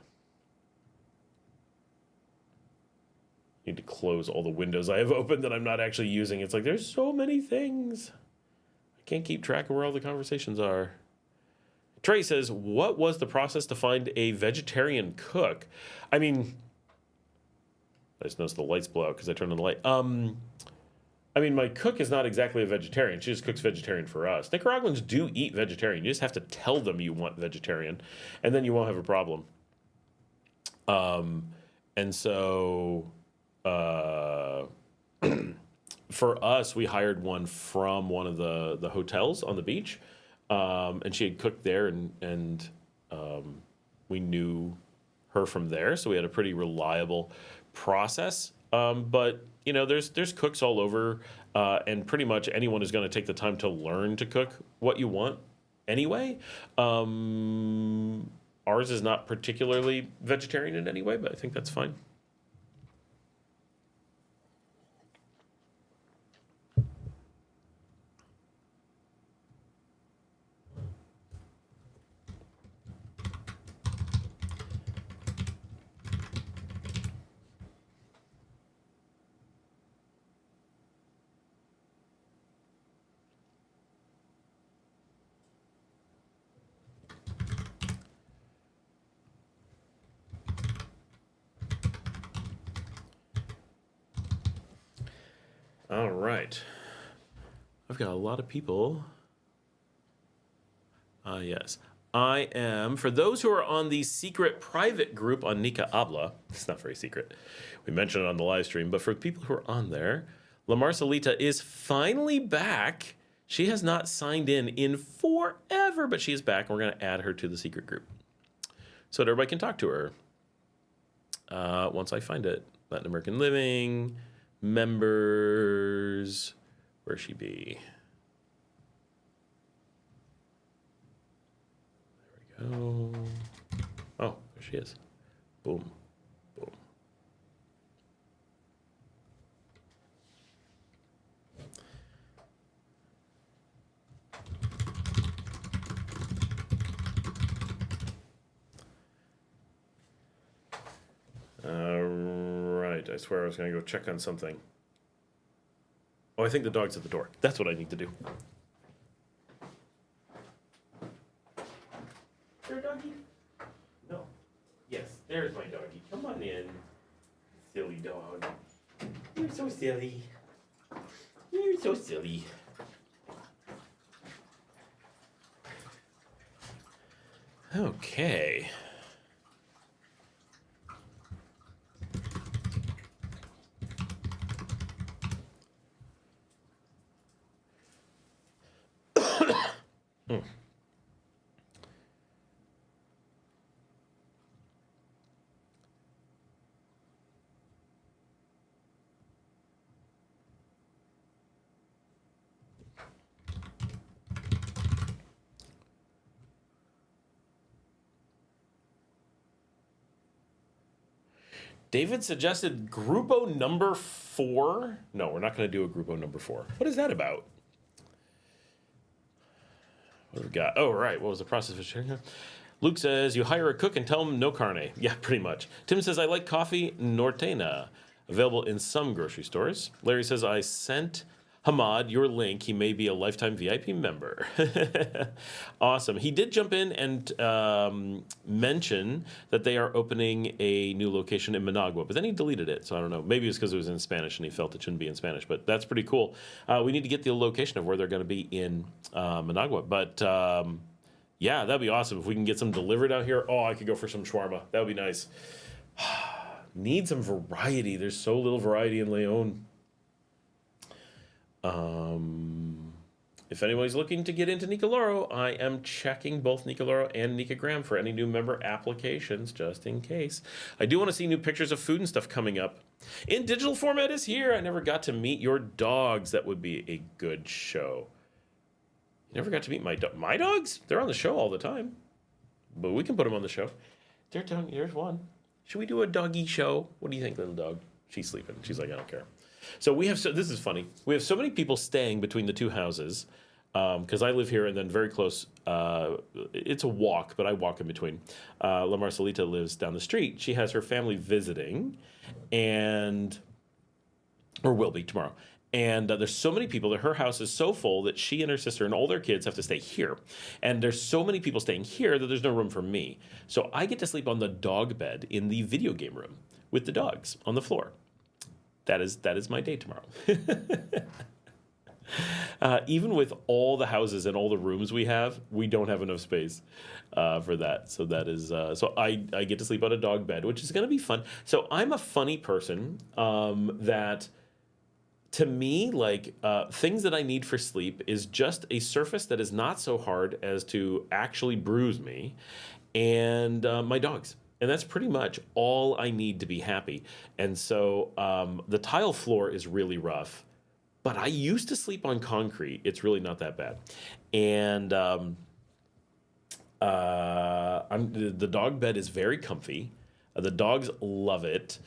Need to close all the windows I have open that I'm not actually using. It's like there's so many things. I can't keep track of where all the conversations are. Trey says, what was the process to find a vegetarian cook? I mean, I just noticed the lights blow out because I turned on the light. I mean, my cook is not exactly a vegetarian. She just cooks vegetarian for us. Nicaraguans do eat vegetarian. You just have to tell them you want vegetarian, and then you won't have a problem. And so for us, we hired one from one of the hotels on the beach, and she had cooked there, and we knew her from there, so we had a pretty reliable process. But you know, there's cooks all over, and pretty much anyone is going to take the time to learn to cook what you want anyway. Ours is not particularly vegetarian in any way, but I think that's fine. All right. I've got a lot of people. Yes. I am, for those who are on the secret private group on Nica Habla, it's not very secret. We mentioned it on the live stream, but for people who are on there, La Marcelita is finally back. She has not signed in forever, but she is back, and we're going to add her to the secret group so that everybody can talk to her. Once I find it. Latin American Living, members, where she be? There we go. Oh, there she is. Boom, boom. Right, I swear I was going to go check on something. Oh, I think the dog's at the door. That's what I need to do. Is there a doggy? No. Yes, there's my doggy. Come on in. Silly dog. You're so silly. You're so silly. Okay. David suggested Grupo number 4. No, we're not going to do a Grupo number 4. What is that about? What do we got? Oh, right. What was the process of sharing? Luke says, you hire a cook and tell him no carne. Yeah, pretty much. Tim says, I like coffee Nortena. Available in some grocery stores. Larry says, I sent Hamad your link. He may be a lifetime VIP member. Awesome. He did jump in and mention that they are opening a new location in Managua, but then he deleted it. So I don't know. Maybe it's because it was in Spanish and he felt it shouldn't be in Spanish, but that's pretty cool. We need to get the location of where they're going to be in Managua. But yeah, that'd be awesome if we can get some delivered out here. Oh, I could go for some shawarma. That would be nice. Need some variety. There's so little variety in Leon. If anybody's looking to get into Nicoloro, I am checking both Nicoloro and Nicagram for any new member applications, just in case. I do want to see new pictures of food and stuff coming up. In digital format is here. I never got to meet your dogs. That would be a good show. You never got to meet my dogs? They're on the show all the time. But we can put them on the show. There's one. Should we do a doggy show? What do you think, little dog? She's sleeping. She's like, I don't care. So this is funny. We have so many people staying between the two houses because I live here and then very close. It's a walk, but I walk in between. La Marcelita lives down the street. She has her family visiting or will be tomorrow. And there's so many people that her house is so full that she and her sister and all their kids have to stay here. And there's so many people staying here that there's no room for me. So I get to sleep on the dog bed in the video game room with the dogs on the floor. That is my day tomorrow. Even with all the houses and all the rooms we don't have enough space for that. So that is so I get to sleep on a dog bed, which is going to be fun. So I'm a funny person that. To me, like things that I need for sleep is just a surface that is not so hard as to actually bruise me, and my dogs. And that's pretty much all I need to be happy. And so the tile floor is really rough, but I used to sleep on concrete. It's really not that bad. And the dog bed is very comfy. The dogs love it.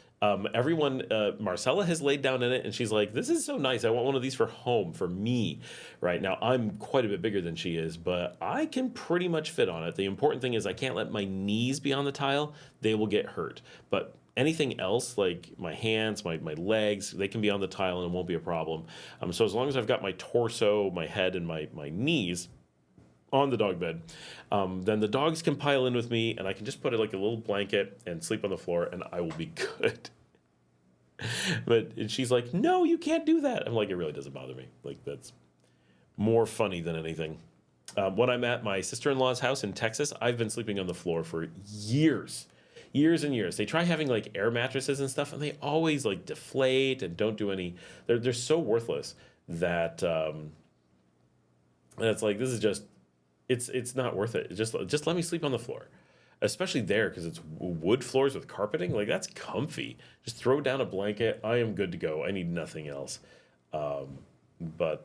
Everyone, Marcela has laid down in it, and she's like, this is so nice. I want one of these for home, for me. Right now, I'm quite a bit bigger than she is, but I can pretty much fit on it. The important thing is I can't let my knees be on the tile. They will get hurt. But anything else, like my hands, my legs, they can be on the tile and it won't be a problem. So as long as I've got my torso, my head, and my knees on the dog bed, then the dogs can pile in with me, and I can just put it like a little blanket and sleep on the floor, and I will be good. But she's like, no, you can't do that. I'm like, it really doesn't bother me. Like, that's more funny than anything. When I'm at my sister-in-law's house in Texas, I've been sleeping on the floor for years and years. They try having like air mattresses and stuff, and they always like deflate and don't do any. They're so worthless that and it's like, this is just. It's not worth it. Just let me sleep on the floor, especially there because it's wood floors with carpeting. Like, that's comfy. Just throw down a blanket. I am good to go. I need nothing else. But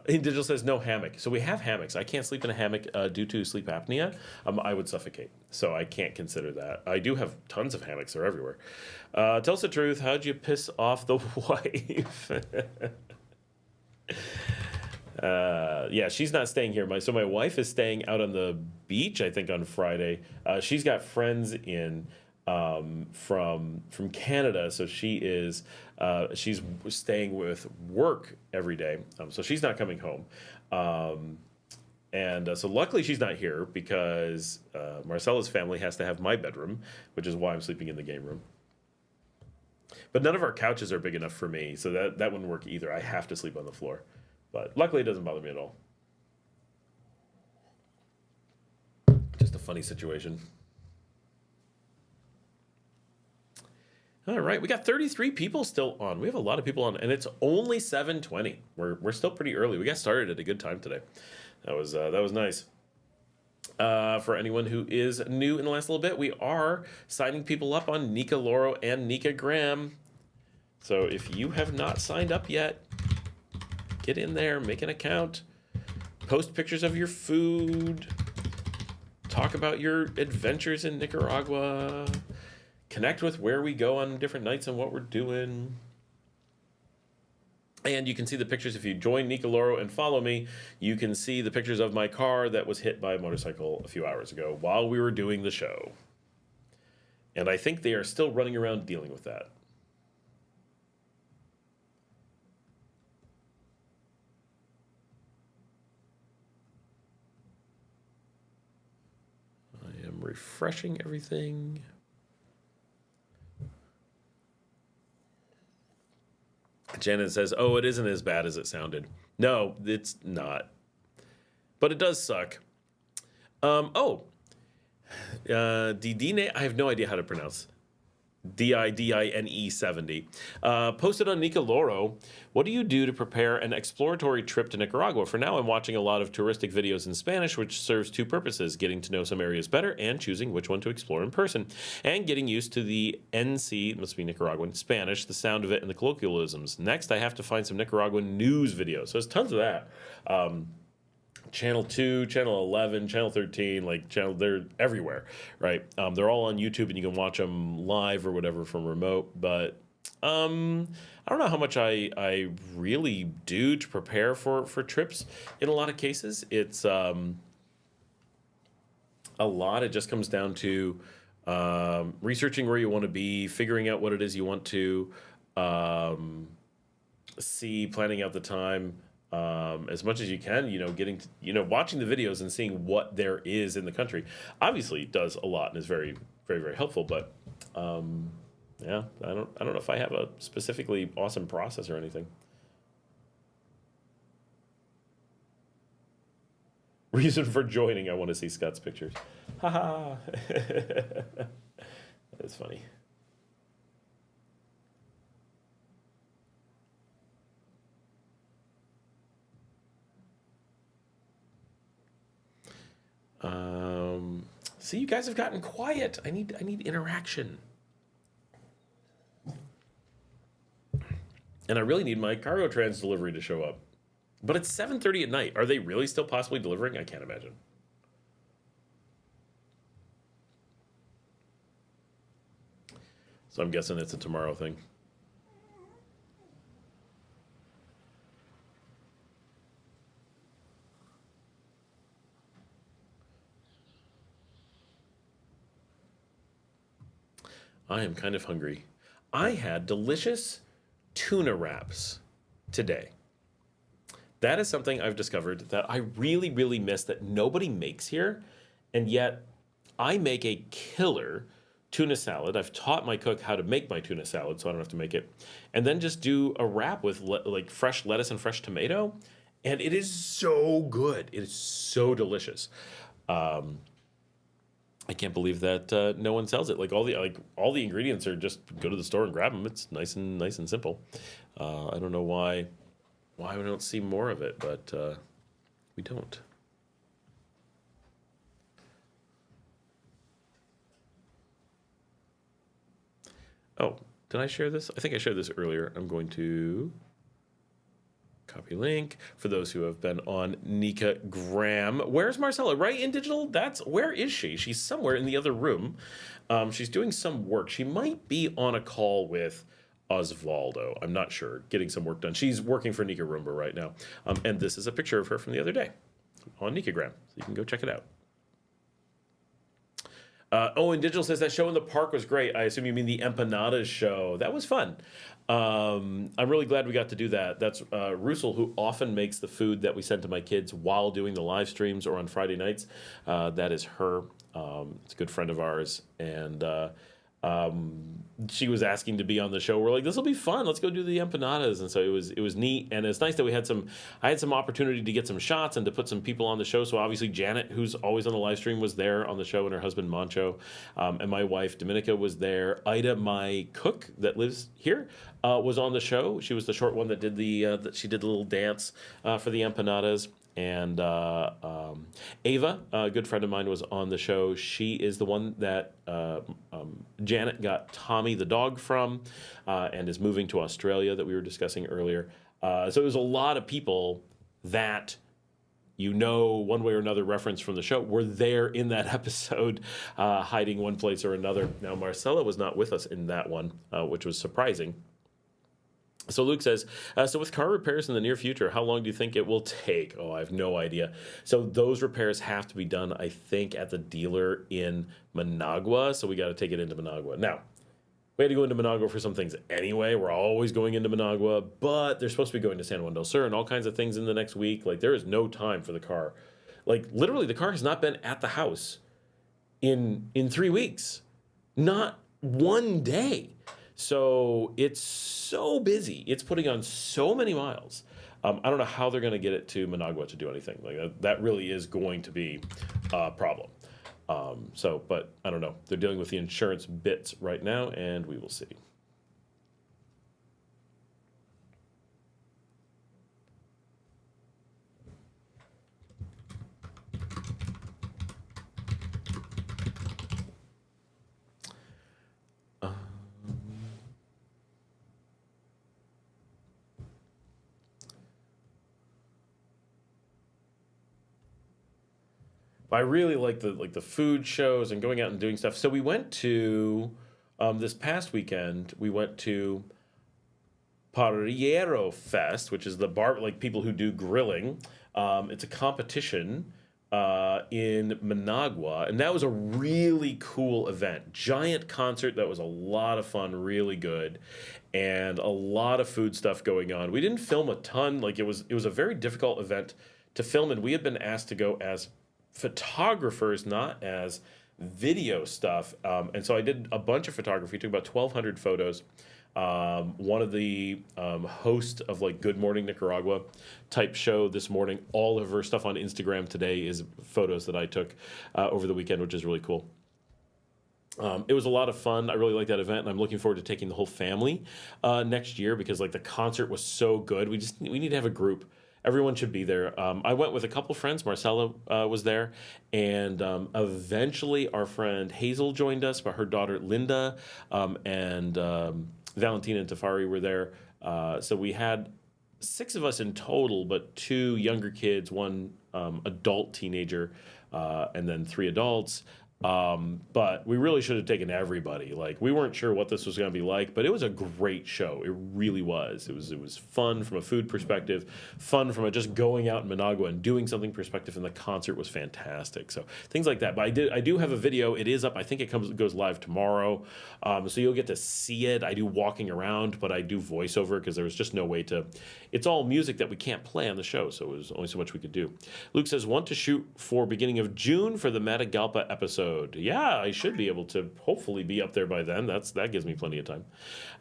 Digital says no hammock. So we have hammocks. I can't sleep in a hammock due to sleep apnea. I would suffocate. So I can't consider that. I do have tons of hammocks. They're everywhere. Tell us the truth. How'd you piss off the wife? Yeah, she's not staying here. So my wife is staying out on the beach, I think, on Friday. She's got friends in from Canada, so she's staying with work every day. So she's not coming home. So luckily she's not here because Marcela's family has to have my bedroom, which is why I'm sleeping in the game room. But none of our couches are big enough for me, so that wouldn't work either. I have to sleep on the floor. But luckily, it doesn't bother me at all. Just a funny situation. All right, we got 33 people still on. We have a lot of people on, and it's only 7:20. We're still pretty early. We got started at a good time today. That was nice. For anyone who is new in the last little bit, we are signing people up on Nicoloro and Nicagram. So if you have not signed up yet, get in there, make an account, post pictures of your food, talk about your adventures in Nicaragua, connect with where we go on different nights and what we're doing. And you can see the pictures if you join Nicoloro and follow me. You can see the pictures of my car that was hit by a motorcycle a few hours ago while we were doing the show. And I think they are still running around dealing with that. Refreshing everything. Janet says, oh, it isn't as bad as it sounded. No, it's not. But it does suck. Didine, I have no idea how to pronounce. Didine 70. Posted on Nicoloro, what do you do to prepare an exploratory trip to Nicaragua? For now, I'm watching a lot of touristic videos in Spanish, which serves two purposes, getting to know some areas better and choosing which one to explore in person, and getting used to the NC, must be Nicaraguan, Spanish, the sound of it, and the colloquialisms. Next, I have to find some Nicaraguan news videos. So there's tons of that. Channel 2, Channel 11, Channel 13, they're everywhere, right? They're all on YouTube, and you can watch them live or whatever from remote. But I don't know how much I really do to prepare for trips. In a lot of cases, it's a lot. It just comes down to researching where you want to be, figuring out what it is you want to see, planning out the time. As much as you can, getting to, watching the videos and seeing what there is in the country, obviously does a lot and is very, very, very helpful. But yeah, I don't know if I have a specifically awesome process or anything. Reason for joining: I want to see Scott's pictures. Haha. That's funny. See, you guys have gotten quiet. I need interaction. And I really need my cargo trans delivery to show up. But it's 7:30 at night. Are they really still possibly delivering? I can't imagine. So I'm guessing it's a tomorrow thing. I am kind of hungry. I had delicious tuna wraps today. That is something I've discovered that I really, really miss that nobody makes here. And yet I make a killer tuna salad. I've taught my cook how to make my tuna salad so I don't have to make it. And then just do a wrap with like fresh lettuce and fresh tomato. And it is so good. It is so delicious. I can't believe that no one sells it. Like all the ingredients are just go to the store and grab them. It's nice and simple. I don't know why we don't see more of it, but we don't. Oh, did I share this? I think I shared this earlier. I'm going to copy link for those who have been on Nicagram. Where's Marcela? Right in digital? Where is she? She's somewhere in the other room. She's doing some work. She might be on a call with Osvaldo. I'm not sure. Getting some work done. She's working for Nicaragua right now. And this is a picture of her from the other day on Nicagram. So you can go check it out. And Digital says that show in the park was great. I assume you mean the empanadas show. That was fun. I'm really glad we got to do that. That's Russell, who often makes the food that we send to my kids while doing the live streams or on Friday nights. That is her. It's a good friend of ours. And she was asking to be on the show. We're like, this will be fun. Let's go do the empanadas. And so it was neat. And it's nice that I had some opportunity to get some shots and to put some people on the show. So obviously Janet, who's always on the live stream, was there on the show, and her husband Mancho. And my wife Dominica was there. Ida, my cook that lives here, was on the show. She was the short one that did she did the little dance for the empanadas. And Ava, a good friend of mine, was on the show. She is the one that Janet got Tommy the dog from, and is moving to Australia that we were discussing earlier. So it was a lot of people that one way or another reference from the show were there in that episode, hiding one place or another. Now, Marcela was not with us in that one, which was surprising. So Luke says, so with car repairs in the near future, how long do you think it will take? Oh, I have no idea. So those repairs have to be done, I think, at the dealer in Managua. So we got to take it into Managua. Now, we had to go into Managua for some things anyway. We're always going into Managua, but they're supposed to be going to San Juan del Sur and all kinds of things in the next week. Like, there is no time for the car. Like, literally, the car has not been at the house in 3 weeks. Not one day. So it's so busy. It's putting on so many miles. I don't know how they're going to get it to Managua to do anything. Like that really is going to be a problem. But I don't know. They're dealing with the insurance bits right now, and we will see. I really like the food shows and going out and doing stuff. So we went to this past weekend. We went to Parrillero Fest, which is the bar, like people who do grilling. It's a competition in Managua, and that was a really cool event. Giant concert that was a lot of fun, really good, and a lot of food stuff going on. We didn't film a ton. Like it was a very difficult event to film, and we had been asked to go as photographers, not as video stuff. And so I did a bunch of photography, took about 1,200 photos. One of the hosts of like Good Morning Nicaragua type show this morning, all of her stuff on Instagram today is photos that I took over the weekend, which is really cool. It was a lot of fun. I really like that event, and I'm looking forward to taking the whole family next year because like the concert was so good. We need to have a group. Everyone should be there. I went with a couple friends. Marcela was there, and eventually our friend Hazel joined us, but her daughter Linda and Valentina and Tafari were there. So we had 6 of us in total, but 2 younger kids, 1 adult teenager, and then 3 adults. But we really should have taken everybody. Like we weren't sure what this was going to be like, but it was a great show. It really was. It was fun from a food perspective, fun from a just going out in Managua and doing something perspective, and the concert was fantastic. So things like that. But I do have a video. It is up. I think it goes live tomorrow. So you'll get to see it. I do walking around, but I do voiceover because there was just no way to. It's all music that we can't play on the show, so it was only so much we could do. Luke says, want to shoot for beginning of June for the Matagalpa episode. Yeah, I should be able to hopefully be up there by then. That gives me plenty of time.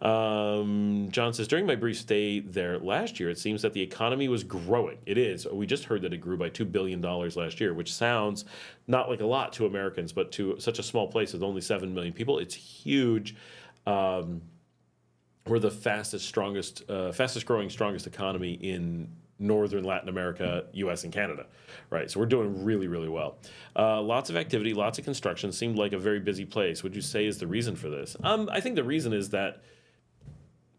John says, during my brief stay there last year, it seems that the economy was growing. It is. We just heard that it grew by $2 billion last year, which sounds not like a lot to Americans, but to such a small place with only 7 million people, it's huge. We're the fastest growing, strongest economy in Northern Latin America, U.S. and Canada, right? So we're doing really, really well. Lots of activity, lots of construction. Seemed like a very busy place. Would you say is the reason for this? I think the reason is that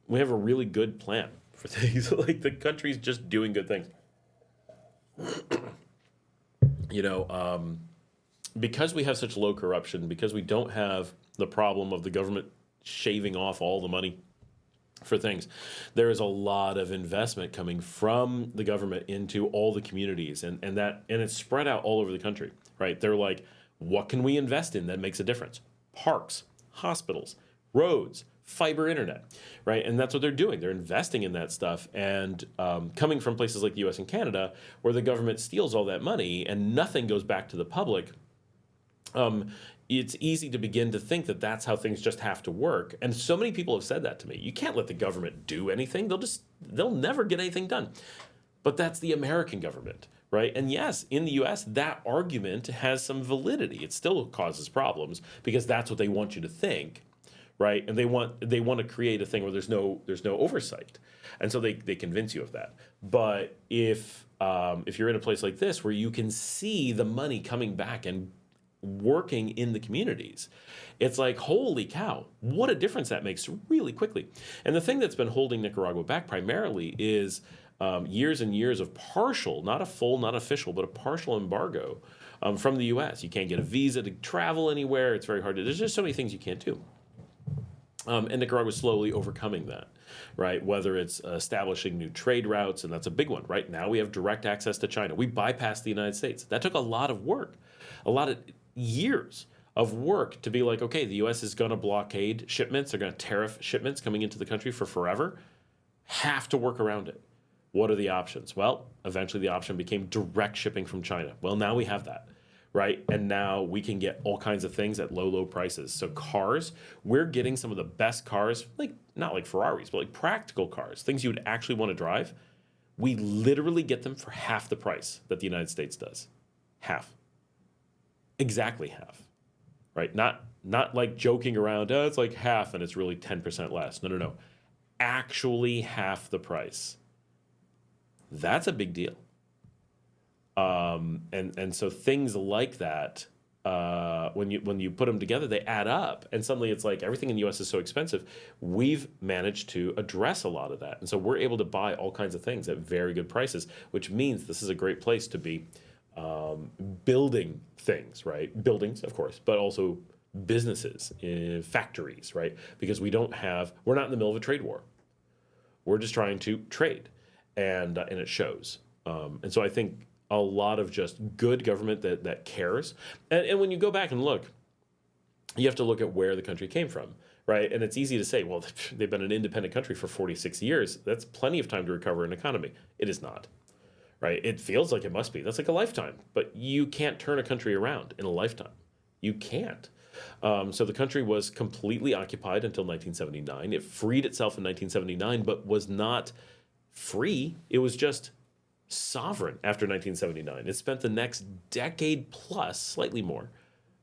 we have a really good plan for things. Like the country's just doing good things. Because we have such low corruption, because we don't have the problem of the government shaving off all the money for things, there is a lot of investment coming from the government into all the communities, and it's spread out all over the country, right? They're like, what can we invest in that makes a difference? Parks, hospitals, roads, fiber internet, right? And that's what they're doing. They're investing in that stuff, and coming from places like the U.S. and Canada, where the government steals all that money and nothing goes back to the public. It's easy to begin to think that that's how things just have to work. And so many people have said that to me. You can't let the government do anything. They'll never get anything done. But that's the American government, right? And yes, in the US, that argument has some validity. It still causes problems because that's what they want you to think, right? And they want to create a thing where there's no oversight. And so they convince you of that. But if you're in a place like this where you can see the money coming back and working in the communities, it's like, holy cow, what a difference that makes really quickly. And the thing that's been holding Nicaragua back primarily is years and years of partial, not a full, not official, but a partial embargo from the U.S. You can't get a visa to travel anywhere. It's very hard to, there's just so many things you can't do. And Nicaragua is slowly overcoming that, right? Whether it's establishing new trade routes, and that's a big one. Right now we have direct access to China. We bypassed the United States. That took a lot of work, a lot of years of work to be like, okay, the U.S. is going to blockade shipments. They're going to tariff shipments coming into the country for forever. Have to work around it. What are the options? Well, eventually the option became direct shipping from China. Well, now we have that, right? And now we can get all kinds of things at low, low prices. So cars, we're getting some of the best cars, like not like Ferraris, but like practical cars, things you would actually want to drive. We literally get them for half the price that the United States does. Half. Exactly half, right? Not like joking around, oh, it's like half and it's really 10% less. No. Actually half the price. That's a big deal. And so things like that, when you put them together, they add up. And suddenly it's like everything in the U.S. is so expensive. We've managed to address a lot of that. And so we're able to buy all kinds of things at very good prices, which means this is a great place to be building things, right? Buildings, of course, but also businesses, factories, right? Because we're not in the middle of a trade war. We're just trying to trade, and it shows. And so I think a lot of just good government that cares. And when you go back and look, you have to look at where the country came from, right? And it's easy to say, well, they've been an independent country for 46 years. That's plenty of time to recover an economy. It is not, right? It feels like it must be. That's like a lifetime. But you can't turn a country around in a lifetime. You can't. So the country was completely occupied until 1979. It freed itself in 1979, but was not free. It was just sovereign after 1979. It spent the next decade plus, slightly more,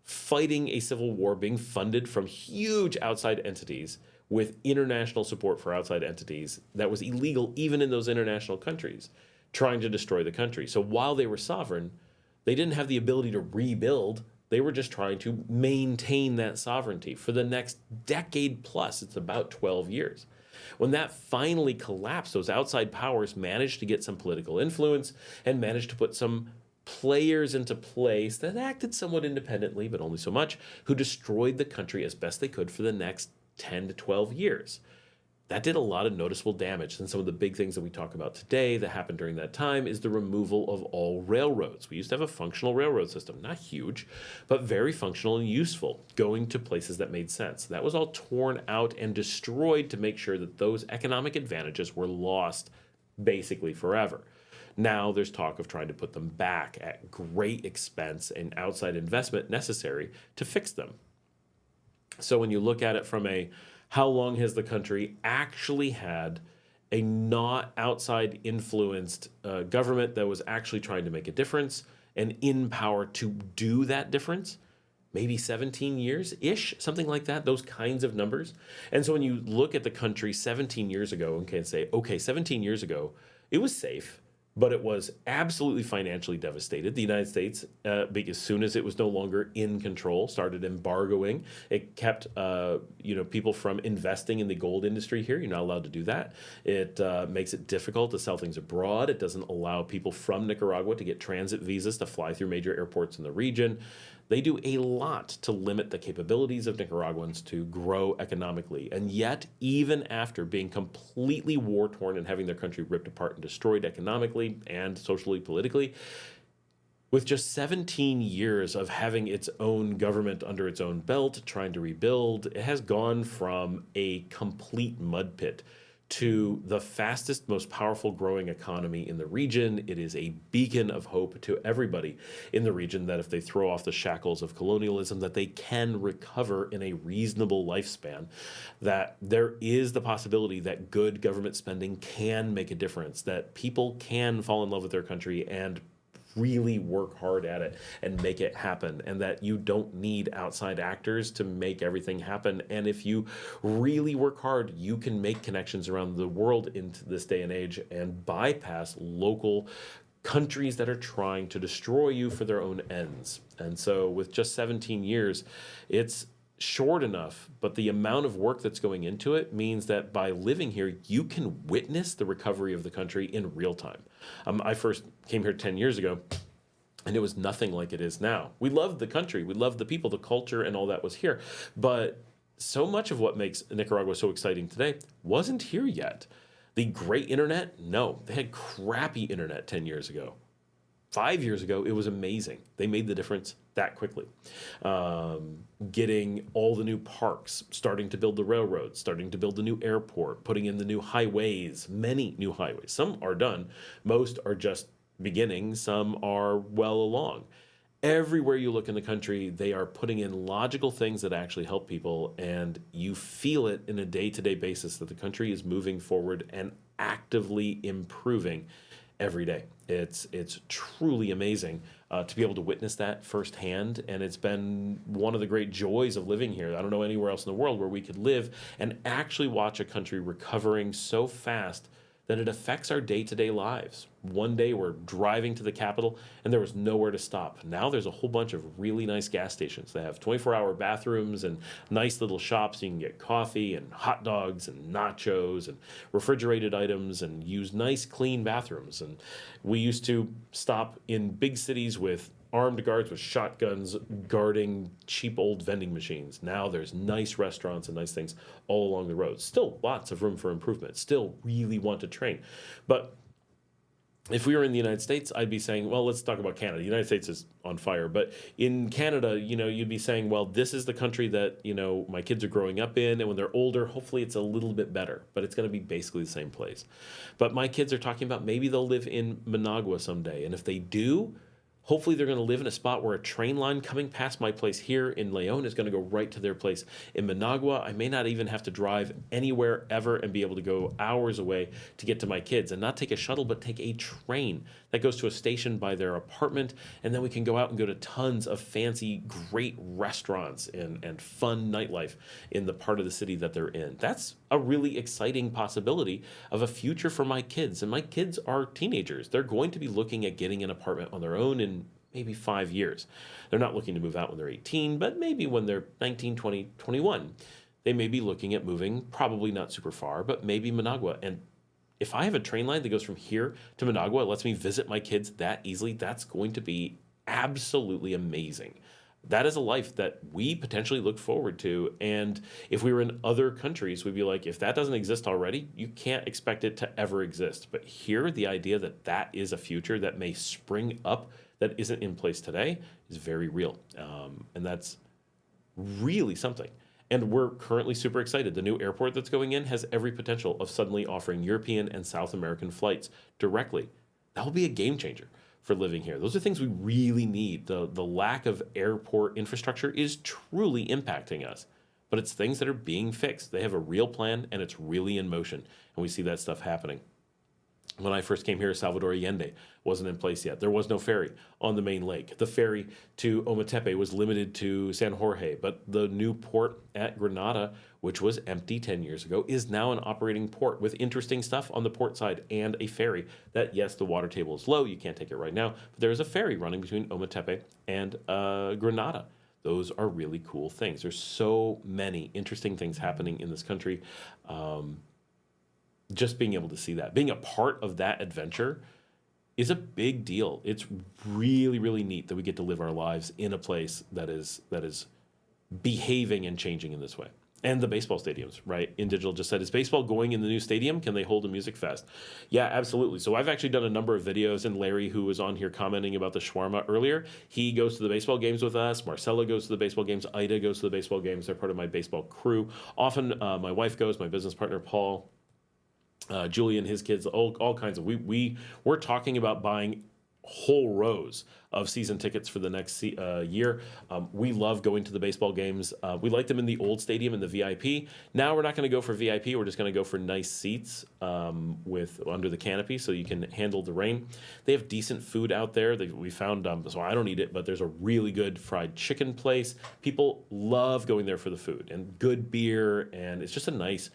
fighting a civil war, being funded from huge outside entities with international support for outside entities that was illegal even in those international countries, trying to destroy the country. So while they were sovereign, they didn't have the ability to rebuild. They were just trying to maintain that sovereignty for the next decade plus. It's about 12 years. When that finally collapsed, those outside powers managed to get some political influence and managed to put some players into place that acted somewhat independently, but only so much, who destroyed the country as best they could for the next 10 to 12 years. That did a lot of noticeable damage. And some of the big things that we talk about today that happened during that time is the removal of all railroads. We used to have a functional railroad system, not huge, but very functional and useful, going to places that made sense. That was all torn out and destroyed to make sure that those economic advantages were lost basically forever. Now there's talk of trying to put them back at great expense and outside investment necessary to fix them. So when you look at it from a how long has the country actually had a not outside influenced government that was actually trying to make a difference and in power to do that difference? Maybe 17 years-ish, something like that, those kinds of numbers. And so when you look at the country 17 years ago and can say, okay, 17 years ago, it was safe, but it was absolutely financially devastated. The United States, as soon as it was no longer in control, started embargoing. It kept people from investing in the gold industry here. You're not allowed to do that. It makes it difficult to sell things abroad. It doesn't allow people from Nicaragua to get transit visas to fly through major airports in the region. They do a lot to limit the capabilities of Nicaraguans to grow economically. And yet, even after being completely war-torn and having their country ripped apart and destroyed economically and socially, politically, with just 17 years of having its own government under its own belt, trying to rebuild, it has gone from a complete mud pit to the fastest, most powerful growing economy in the region. It is a beacon of hope to everybody in the region that if they throw off the shackles of colonialism, that they can recover in a reasonable lifespan, that there is the possibility that good government spending can make a difference, that people can fall in love with their country and really work hard at it and make it happen, and that you don't need outside actors to make everything happen. And if you really work hard, you can make connections around the world into this day and age and bypass local countries that are trying to destroy you for their own ends. And so with just 17 years, it's short enough, but the amount of work that's going into it means that by living here, you can witness the recovery of the country in real time. I first came here 10 years ago, and it was nothing like it is now. We loved the country, we loved the people, the culture, and all that was here. But so much of what makes Nicaragua so exciting today wasn't here yet. The great internet? No, they had crappy internet 10 years ago. 5 years ago, it was amazing. They made the difference that quickly. Getting all the new parks, starting to build the railroads, starting to build the new airport, putting in the new highways, many new highways. Some are done. Most are just beginning. Some are well along. Everywhere you look in the country, they are putting in logical things that actually help people, and you feel it in a day-to-day basis that the country is moving forward and actively improving every day. It's truly amazing to be able to witness that firsthand, and it's been one of the great joys of living here. I don't know anywhere else in the world where we could live and actually watch a country recovering so fast that it affects our day-to-day lives. One day we're driving to the capital and there was nowhere to stop. Now there's a whole bunch of really nice gas stations. They have 24-hour bathrooms and nice little shops. You can get coffee and hot dogs and nachos and refrigerated items and use nice clean bathrooms. And we used to stop in big cities with armed guards with shotguns guarding cheap old vending machines. Now there's nice restaurants and nice things all along the road. Still lots of room for improvement. Still really want to train. But if we were in the United States, I'd be saying, well, let's talk about Canada. The United States is on fire. But in Canada, you'd be saying, well, this is the country that, my kids are growing up in. And when they're older, hopefully it's a little bit better. But it's going to be basically the same place. But my kids are talking about maybe they'll live in Managua someday. And if they do, hopefully they're going to live in a spot where a train line coming past my place here in Leon is going to go right to their place in Managua. I may not even have to drive anywhere ever and be able to go hours away to get to my kids and not take a shuttle, but take a train that goes to a station by their apartment. And then we can go out and go to tons of fancy, great restaurants and fun nightlife in the part of the city that they're in. That's a really exciting possibility of a future for my kids. And my kids are teenagers. They're going to be looking at getting an apartment on their own in maybe 5 years. They're not looking to move out when they're 18, but maybe when they're 19, 20, 21. They may be looking at moving, probably not super far, but maybe Managua. And if I have a train line that goes from here to Managua, it lets me visit my kids that easily, that's going to be absolutely amazing. That is a life that we potentially look forward to. And if we were in other countries, we'd be like, if that doesn't exist already, you can't expect it to ever exist. But here, the idea that that is a future that may spring up that isn't in place today is very real. And that's really something. And we're currently super excited. The new airport that's going in has every potential of suddenly offering European and South American flights directly. That will be a game changer for living here. Those are things we really need. The lack of airport infrastructure is truly impacting us, but it's things that are being fixed. They have a real plan and it's really in motion, and we see that stuff happening. When I first came here, Salvador Allende wasn't in place yet. There was no ferry on the main lake. The ferry to Ometepe was limited to San Jorge, but the new port at Granada, which was empty 10 years ago, is now an operating port with interesting stuff on the port side and a ferry that, yes, the water table is low. You can't take it right now, but there is a ferry running between Ometepe and Granada. Those are really cool things. There's so many interesting things happening in this country. Just being able to see that, being a part of that adventure is a big deal. It's really, really neat that we get to live our lives in a place that is behaving and changing in this way. And the baseball stadiums, right? In Digital just said, is baseball going in the new stadium? Can they hold a music fest? Yeah, absolutely. So I've actually done a number of videos, and Larry, who was on here commenting about the shawarma earlier, he goes to the baseball games with us. Marcela goes to the baseball games. Ida goes to the baseball games. They're part of my baseball crew. Often my wife goes, my business partner, Paul, Julian, his kids, all kinds of. We're talking about buying whole rows of season tickets for the next year. We love going to the baseball games. We like them in the old stadium in the VIP. Now we're not going to go for VIP. We're just going to go for nice seats with under the canopy so you can handle the rain. They have decent food out there. We found, so I don't eat it, but there's a really good fried chicken place. People love going there for the food and good beer, and it's just a nice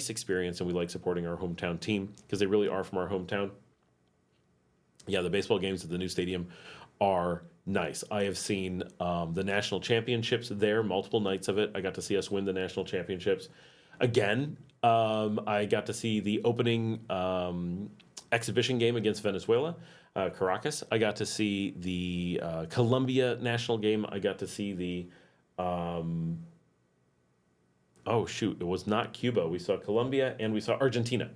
experience, and we like supporting our hometown team because they really are from our hometown. Yeah, the baseball games at the new stadium are nice. I have seen the national championships there, multiple nights of it. I got to see us win the national championships. Again, I got to see the opening exhibition game against Venezuela, Caracas. I got to see the Colombia national game. I got to see the... it was not Cuba. We saw Colombia and we saw Argentina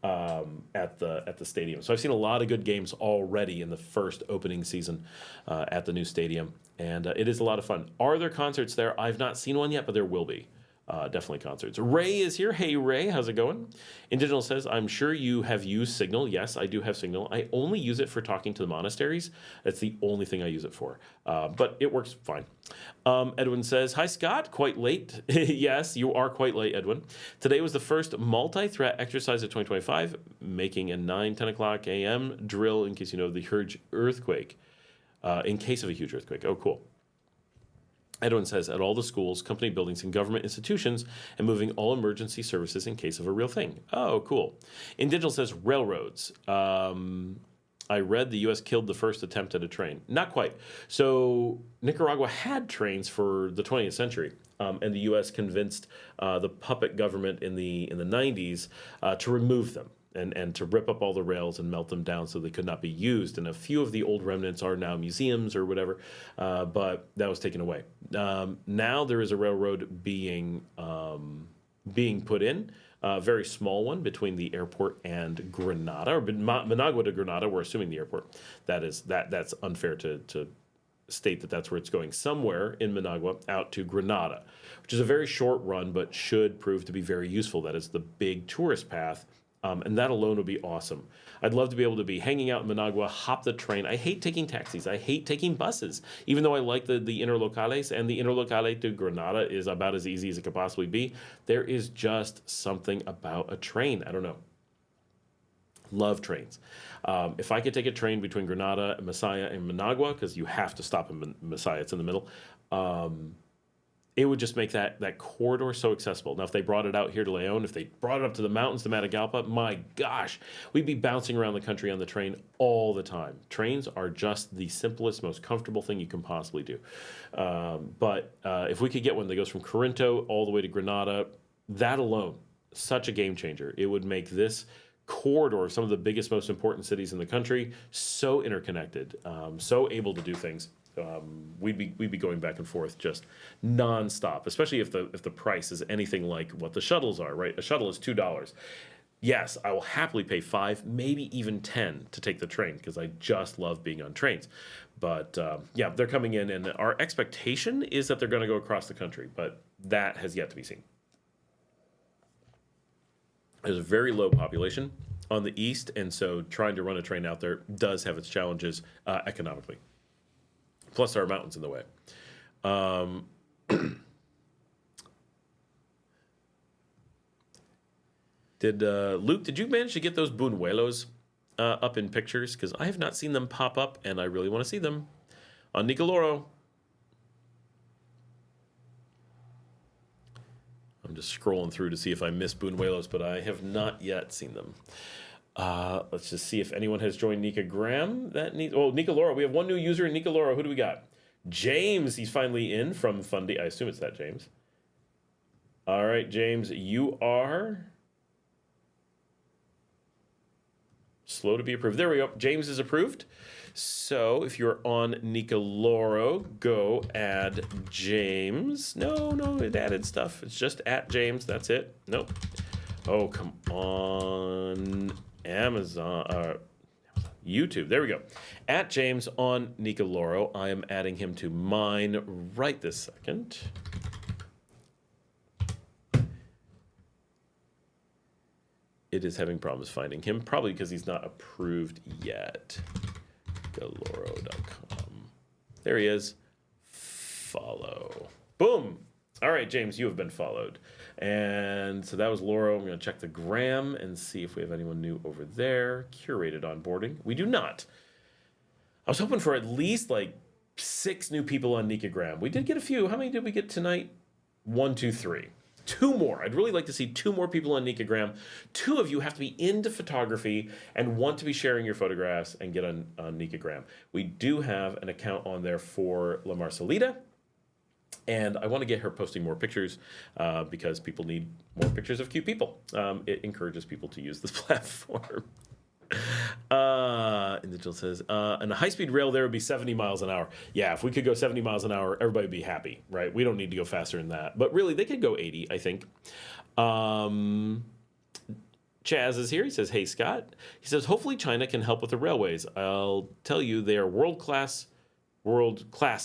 at the stadium. So I've seen a lot of good games already in the first opening season at the new stadium, and it is a lot of fun. Are there concerts there? I've not seen one yet, but there will be. Definitely concerts. Ray is here. Hey, Ray, how's it going? Indigenous says, I'm sure you have used Signal. Yes, I do have Signal. I only use it for talking to the monasteries. That's the only thing I use it for. But it works fine. Edwin says, hi, Scott. Quite late. Yes, you are quite late, Edwin. Today was the first multi-threat exercise of 2025, making a 10 o'clock a.m. drill in case you know the huge earthquake. In case of a huge earthquake. Oh, cool. Edwin says, at all the schools, company buildings, and government institutions, and moving all emergency services in case of a real thing. Oh, cool. In Digital says, railroads. I read the U.S. killed the first attempt at a train. Not quite. So Nicaragua had trains for the 20th century, and the U.S. convinced the puppet government in the 90s to remove them. And to rip up all the rails and melt them down so they could not be used. And a few of the old remnants are now museums or whatever, but that was taken away. Now there is a railroad being put in, a very small one between the airport and Granada, or Managua to Granada. We're assuming the airport. That's unfair to state that that's where it's going. Somewhere in Managua out to Granada, which is a very short run, but should prove to be very useful. That is the big tourist path. And that alone would be awesome. I'd love to be able to be hanging out in Managua, hop the train. I hate taking taxis. I hate taking buses. Even though I like the interlocales, and the interlocale to Granada is about as easy as it could possibly be, there is just something about a train. I don't know. Love trains. If I could take a train between Granada and Masaya and Managua, because you have to stop in Masaya, it's in the middle, it would just make that corridor so accessible. Now, if they brought it out here to Leon, if they brought it up to the mountains to Matagalpa, my gosh, we'd be bouncing around the country on the train all the time. Trains are just the simplest, most comfortable thing you can possibly do. But if we could get one that goes from Corinto all the way to Granada, that alone, such a game changer. It would make this corridor of some of the biggest, most important cities in the country so interconnected, so able to do things. We'd be going back and forth just nonstop, especially if the price is anything like what the shuttles are, right? A shuttle is $2. Yes, I will happily pay $5, maybe even $10 to take the train because I just love being on trains. But yeah, they're coming in, and our expectation is that they're going to go across the country, but that has yet to be seen. There's a very low population on the east, and so trying to run a train out there does have its challenges economically. Plus, there are mountains in the way. Luke, did you manage to get those buñuelos up in pictures? Because I have not seen them pop up, and I really want to see them on Nicoloro. I'm just scrolling through to see if I missed buñuelos, but I have not yet seen them. Let's just see if anyone has joined Nicagram. Nicoloro. We have one new user in Nicoloro. Who do we got? James. He's finally in from Fundy. I assume it's that James. All right, James. You are slow to be approved. There we go. James is approved. So if you're on Nicoloro, go add James. No, it added stuff. It's just at James. That's it. Nope. Oh, come on. Amazon, YouTube. There we go. At James on Nicoloro. I am adding him to mine right this second. It is having problems finding him, probably because he's not approved yet. Nicoloro.com. There he is. Follow. Boom. All right, James, you have been followed. And so that was Laura. I'm going to check the gram and see if we have anyone new over there. Curated onboarding. We do not. I was hoping for at least like 6 new people on Nicagram. We did get a few. How many did we get tonight? 1, 2, 3. 2 more. I'd really like to see 2 more people on Nicagram. 2 of you have to be into photography and want to be sharing your photographs and get on Nicagram. We do have an account on there for La Marcelita. And I want to get her posting more pictures because people need more pictures of cute people. It encourages people to use this platform. Individual says, and a high-speed rail there would be 70 miles an hour. Yeah, if we could go 70 miles an hour, everybody would be happy, right? We don't need to go faster than that. But really, they could go 80, I think. Chaz is here. He says, hey, Scott. He says, hopefully China can help with the railways. I'll tell you, they are world class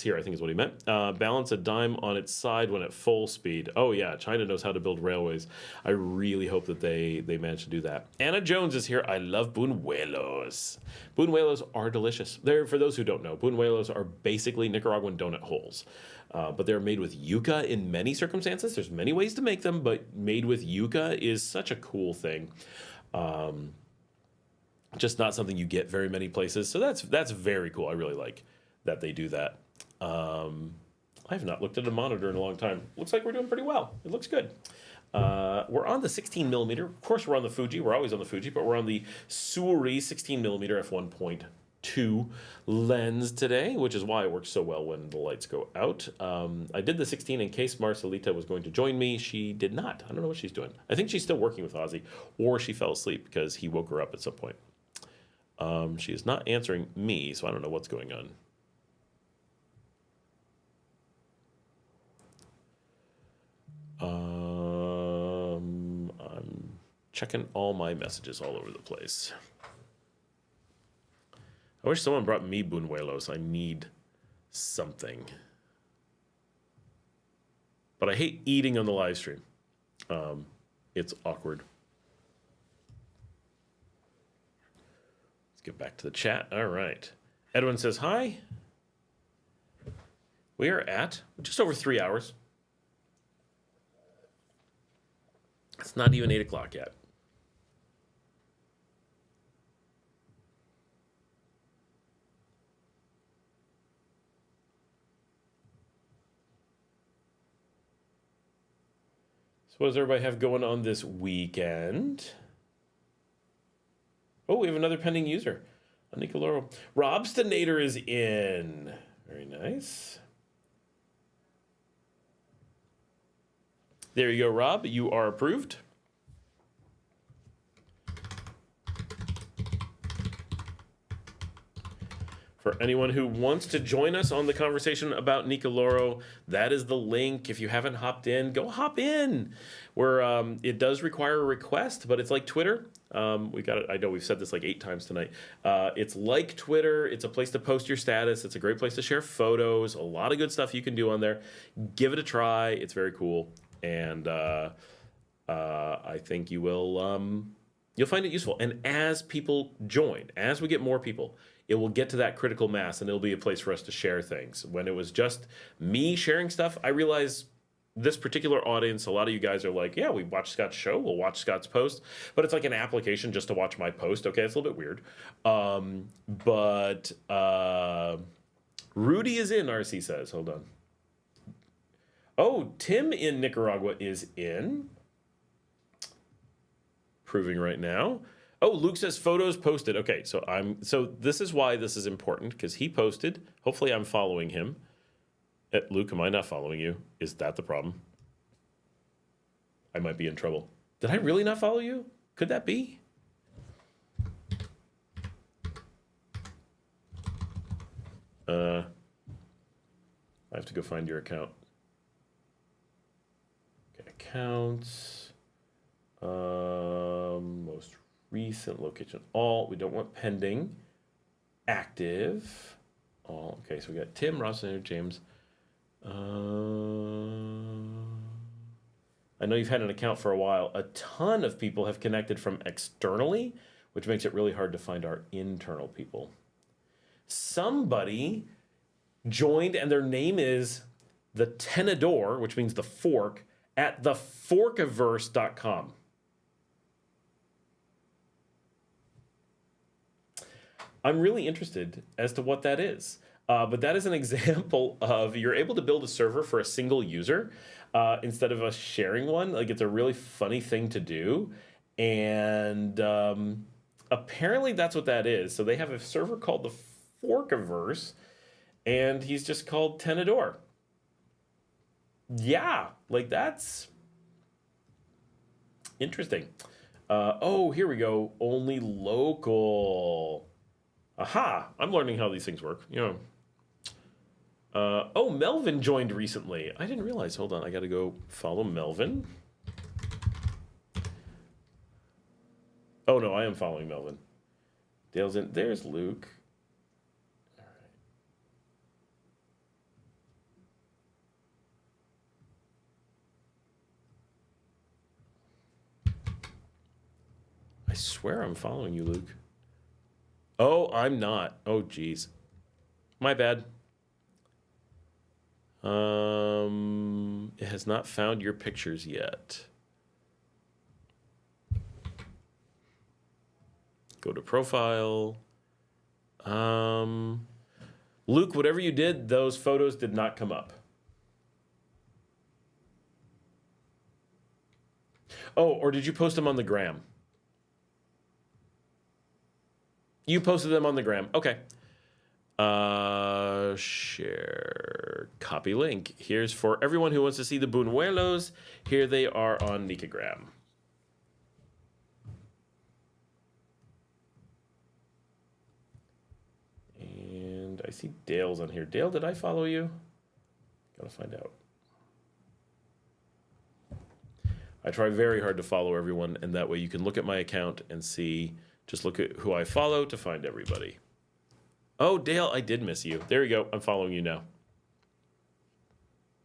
here, I think is what he meant. Balance a dime on its side when at full speed. Oh yeah, China knows how to build railways. I really hope that they manage to do that. Anna Jones is here. I love buñuelos. Buñuelos are delicious. They're, for those who don't know, buñuelos are basically Nicaraguan donut holes. But they're made with yuca in many circumstances. There's many ways to make them, but made with yuca is such a cool thing. Just not something you get very many places. So that's very cool. I really like that they do that. I have not looked at a monitor in a long time. Looks like we're doing pretty well. It looks good. We're on the 16 millimeter. Of course, we're on the Fuji. We're always on the Fuji, but we're on the Suri 16 millimeter f1.2 lens today, which is why it works so well when the lights go out. I did the 16 in case Marcelita was going to join me. She did not. I don't know what she's doing. I think she's still working with Ozzy, or she fell asleep because he woke her up at some point. She is not answering me, so I don't know what's going on. I'm checking all my messages all over the place. I wish someone brought me buñuelos. I need something. But I hate eating on the live stream. It's awkward. Let's get back to the chat. All right. Edwin says hi. We are at just over 3 hours. It's not even 8 o'clock yet. So what does everybody have going on this weekend? Oh, we have another pending user. Nicoloro. Rob Stonator is in. Very nice. There you go, Rob. You are approved. For anyone who wants to join us on the conversation about Nicoloro, that is the link. If you haven't hopped in, go hop in. It does require a request, but it's like Twitter. I know we've said this like 8 times tonight. It's like Twitter. It's a place to post your status. It's a great place to share photos. A lot of good stuff you can do on there. Give it a try. It's very cool. And I think you'll find it useful. And as people join, as we get more people, it will get to that critical mass, and it'll be a place for us to share things. When it was just me sharing stuff, I realize this particular audience, a lot of you guys are like, yeah, we watch Scott's show, we'll watch Scott's post, but it's like an application just to watch my post. Okay, it's a little bit weird. But Rudy is in, RC says. Hold on. Oh, Tim in Nicaragua is in. Proving right now. Oh, Luke says photos posted. Okay, so this is why this is important, because he posted. Hopefully I'm following him. Luke, am I not following you? Is that the problem? I might be in trouble. Did I really not follow you? Could that be? I have to go find your account. Okay, accounts. Most recent location. All. We don't want pending. Active. All. Okay, so we got Tim, Ross, and James. I know you've had an account for a while. A ton of people have connected from externally, which makes it really hard to find our internal people. Somebody joined, and their name is the Tenedor, which means the fork, at theforkiverse.com. I'm really interested as to what that is. But that is an example of you're able to build a server for a single user instead of us sharing one. Like, it's a really funny thing to do. And apparently that's what that is. So they have a server called the Forkiverse, and he's just called Tenedor. Yeah, like, that's interesting. Oh, here we go. Only local. Aha, I'm learning how these things work. Oh, Melvin joined recently. I didn't realize. Hold on, I got to go follow Melvin. Oh, no, I am following Melvin. Dale's in. There's Luke. All right. I swear I'm following you, Luke. Oh, I'm not. Oh, geez. My bad. It has not found your pictures yet. Go to profile. Luke, whatever you did, those photos did not come up. Oh, or did you post them on the gram? You posted them on the gram. Okay. Share. Copy link. Here's for everyone who wants to see the Buñuelos. Here they are on Nicagram. And I see Dale's on here. Dale, did I follow you? Gotta find out. I try very hard to follow everyone, and that way you can look at my account and see, just look at who I follow to find everybody. Oh, Dale, I did miss you. There you go. I'm following you now.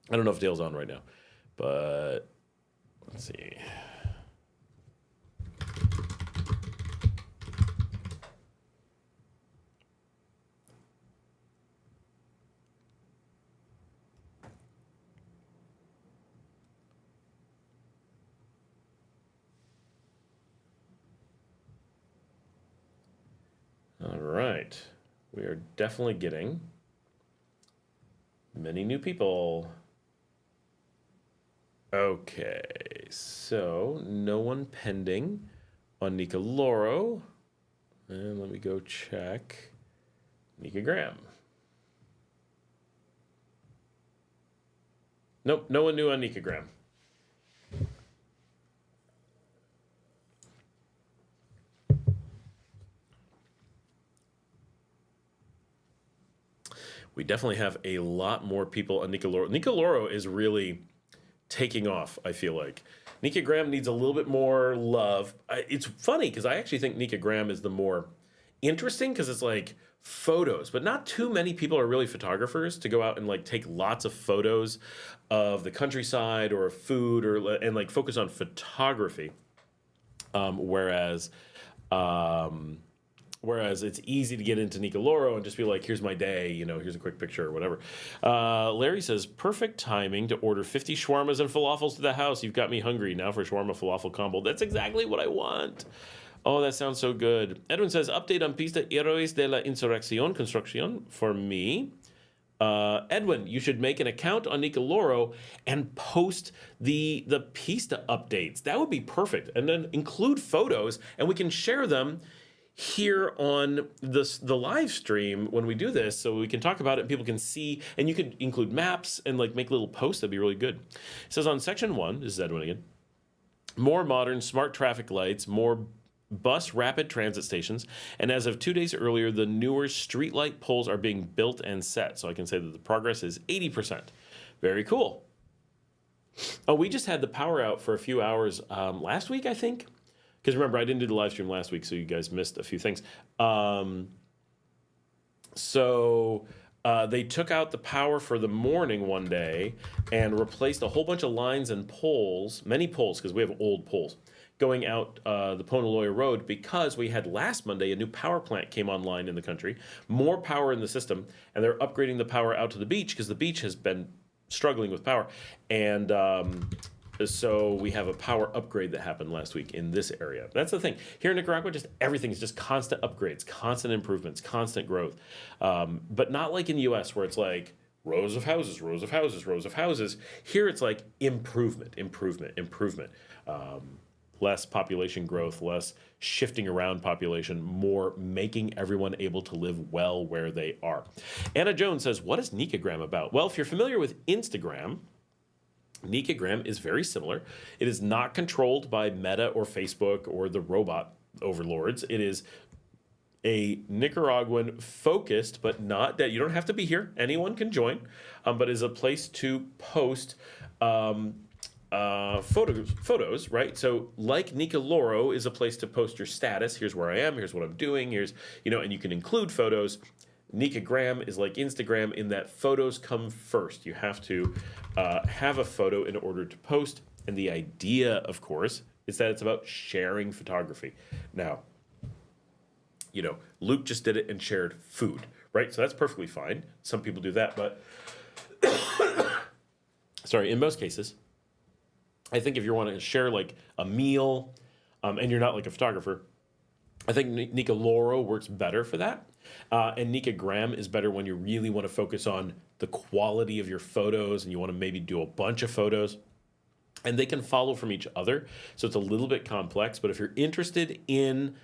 I don't know if Dale's on right now, but let's see. All right. We are definitely getting many new people. Okay, so no one pending on Nicoloro. And let me go check Nicagram. Nope, no one new on Nicagram. We definitely have a lot more people on Nicoloro. Nicoloro is really taking off, I feel like. Nicagram needs a little bit more love. It's funny because I actually think Nicagram is the more interesting because it's like photos, but not too many people are really photographers to go out and like take lots of photos of the countryside or food and like focus on photography. Whereas it's easy to get into Nicoloro and just be like, here's my day, here's a quick picture or whatever. Larry says, perfect timing to order 50 shawarmas and falafels to the house. You've got me hungry now for shawarma falafel combo. That's exactly what I want. Oh, that sounds so good. Edwin says, update on Pista Héroes de la Insurrección Construcción for me. Edwin, you should make an account on Nicoloro and post the Pista updates. That would be perfect. And then include photos and we can share them here on the live stream when we do this, so we can talk about it and people can see, and you could include maps and like make little posts. That'd be really good. It says on section 1, this is Edwin again, more modern smart traffic lights, more bus rapid transit stations, and as of 2 days earlier, the newer street light poles are being built and set. So I can say that the progress is 80%. Very cool. Oh, we just had the power out for a few hours last week, I think. Because remember, I didn't do the live stream last week, so you guys missed a few things. They took out the power for the morning one day and replaced a whole bunch of lines and poles, many poles, because we have old poles, going out the Ponaloya Road because we had last Monday a new power plant came online in the country, more power in the system, and they're upgrading the power out to the beach because the beach has been struggling with power. And so we have a power upgrade that happened last week in this area. That's the thing. Here in Nicaragua, just everything is just constant upgrades, constant improvements, constant growth. But not like in the U.S. where it's like rows of houses, rows of houses, rows of houses. Here it's like improvement, improvement, improvement. Less population growth, less shifting around population, more making everyone able to live well where they are. Anna Jones says, what is Nicagram about? Well, if you're familiar with Instagram, Nicagram is very similar. It is not controlled by Meta or Facebook or the robot overlords. It is a Nicaraguan focused, but not that you don't have to be here. Anyone can join, but is a place to post photos, right? So like Nicoloro is a place to post your status. Here's where I am. Here's what I'm doing. Here's, and you can include photos. Nicagram is like Instagram in that photos come first. You have to have a photo in order to post. And the idea, of course, is that it's about sharing photography. Now, Luke just did it and shared food, right? So that's perfectly fine. Some people do that, but sorry, in most cases, I think if you want to share like a meal and you're not like a photographer, I think Nicoloro works better for that. And Nicagram is better when you really want to focus on the quality of your photos and you want to maybe do a bunch of photos. and they can follow from each other. So it's a little bit complex, but if you're interested in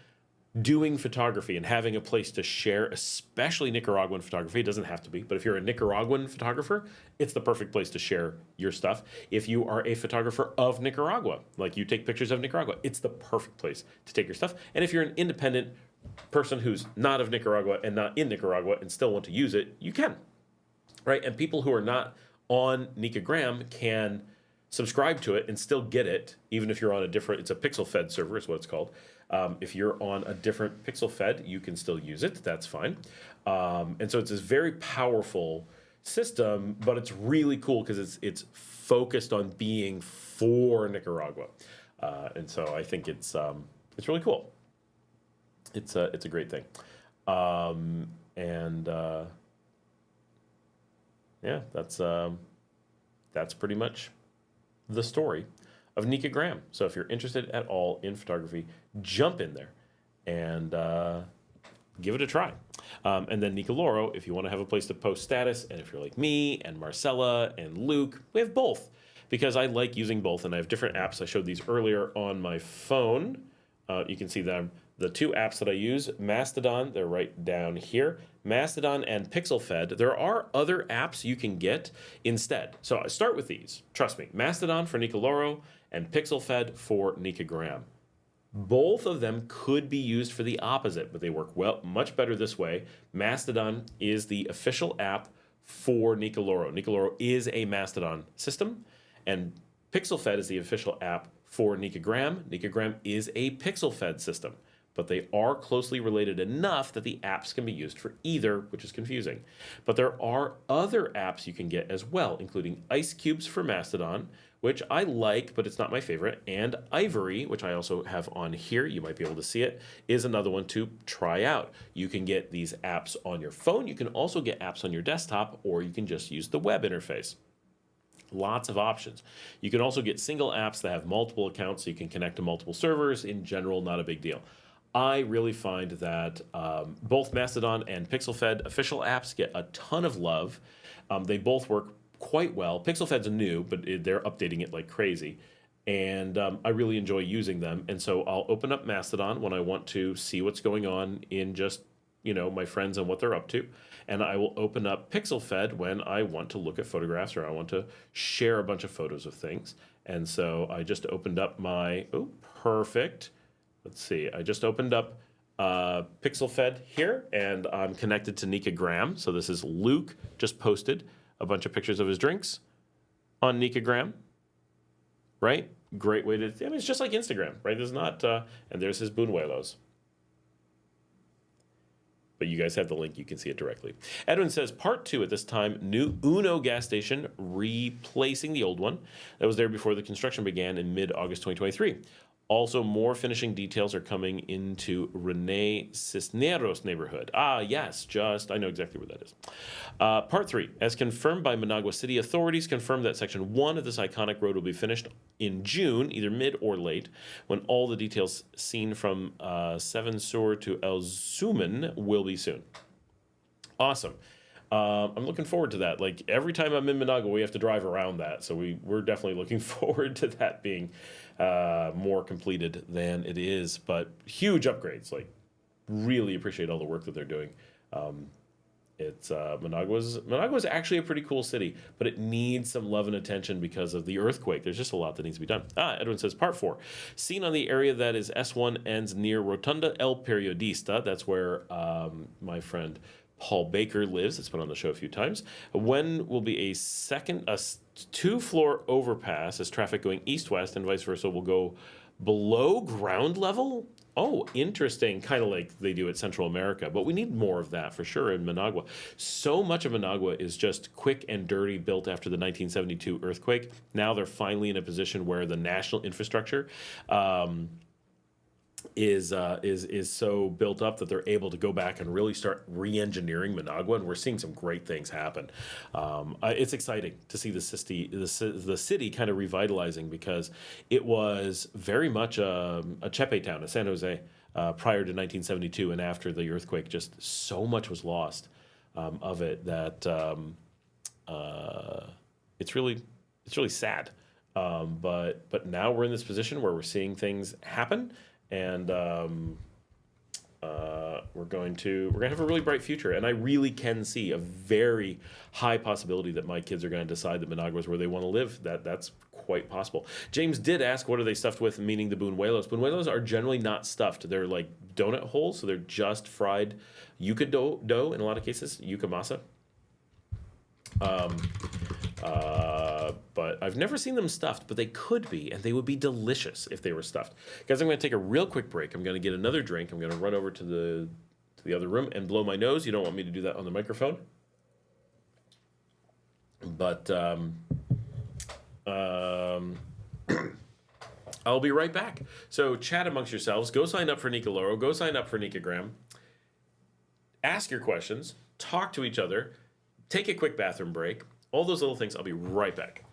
doing photography and having a place to share, especially Nicaraguan photography, it doesn't have to be, but if you're a Nicaraguan photographer, it's the perfect place to share your stuff. If you are a photographer of Nicaragua, like you take pictures of Nicaragua, it's the perfect place to take your stuff. And if you're an independent person who's not of Nicaragua and not in Nicaragua and still want to use it, you can, right? And people who are not on Nicagram can subscribe to it and still get it, even if you're on a different, it's a pixel fed server is what it's called. If you're on a different pixel fed, you can still use it. That's fine. And so it's this very powerful system, but it's really cool because it's focused on being for Nicaragua. And so I think it's really cool. It's a great thing. Yeah, that's pretty much the story of Nicagram. So if you're interested at all in photography, jump in there and give it a try. And then Nicoloro, if you want to have a place to post status, and if you're like me and Marcela and Luke, we have both because I like using both, and I have different apps. I showed these earlier on my phone. You can see them. The two apps that I use, Mastodon, they're right down here. Mastodon and PixelFed. There are other apps you can get instead. So I start with these. Trust me, Mastodon for Nicoloro and PixelFed for Nicagram. Both of them could be used for the opposite, but they work well, much better this way. Mastodon is the official app for Nicoloro. Nicoloro is a Mastodon system, and PixelFed is the official app for Nicagram. Nicagram is a PixelFed system, but they are closely related enough that the apps can be used for either, which is confusing. But there are other apps you can get as well, including Ice Cubes for Mastodon, which I like, but it's not my favorite, and Ivory, which I also have on here, you might be able to see it, is another one to try out. You can get these apps on your phone, you can also get apps on your desktop, or you can just use the web interface. Lots of options. You can also get single apps that have multiple accounts, so you can connect to multiple servers. In general, not a big deal. I really find that both Mastodon and PixelFed official apps get a ton of love. They both work quite well. PixelFed's new, but they're updating it like crazy. And I really enjoy using them. And so I'll open up Mastodon when I want to see what's going on in just, my friends and what they're up to. And I will open up PixelFed when I want to look at photographs or I want to share a bunch of photos of things. And so I just opened up perfect. Let's see, I just opened up PixelFed here, and I'm connected to Nicagram. So this is Luke, just posted a bunch of pictures of his drinks on Nicagram, right? Great way to, it's just like Instagram, right? There's not, and there's his buñuelos. But you guys have the link, you can see it directly. Edwin says, part 2 at this time, new Uno gas station replacing the old one that was there before the construction began in mid-August 2023. Also, more finishing details are coming into Rene Cisneros neighborhood. Yes, I know exactly where that is. Part 3, as confirmed by Managua City authorities, confirmed that Section 1 of this iconic road will be finished in June, either mid or late, when all the details seen from Seven Sur to El Zuman will be soon. Awesome. I'm looking forward to that. Like, every time I'm in Managua, we have to drive around that. So we're definitely looking forward to that being more completed than it is. But huge upgrades. Like, really appreciate all the work that they're doing. Managua's actually a pretty cool city, but it needs some love and attention because of the earthquake. There's just a lot that needs to be done. Edwin says, part 4. Seen on the area that is S1 ends near Rotunda El Periodista. That's where my friend Paul Baker lives. It's been on the show a few times. When will be a 2-floor overpass as traffic going east-west and vice versa will go below ground level? Oh, interesting. Kind of like they do at Central America. But we need more of that for sure in Managua. So much of Managua is just quick and dirty, built after the 1972 earthquake. Now they're finally in a position where the national infrastructure is so built up that they're able to go back and really start re-engineering Managua, and we're seeing some great things happen. It's exciting to see the city kind of revitalizing, because it was very much a Chepe town, a San Jose, prior to 1972, and after the earthquake, just so much was lost of it that it's really sad. But now we're in this position where we're seeing things happen, and we're going to have a really bright future. And I really can see a very high possibility that my kids are going to decide that Managua is where they want to live. That's quite possible. James did ask, what are they stuffed with, meaning the buñuelos. Buñuelos are generally not stuffed. They're like donut holes, so they're just fried yuca dough in a lot of cases, yuca masa. But I've never seen them stuffed, but they could be, and they would be delicious if they were stuffed. Guys, I'm going to take a real quick break. I'm going to get another drink. I'm going to run over to the other room and blow my nose. You don't want me to do that on the microphone. But I'll be right back. So chat amongst yourselves. Go sign up for Nicoloro. Go sign up for Nicagram. Ask your questions. Talk to each other. Take a quick bathroom break. All those little things. I'll be right back.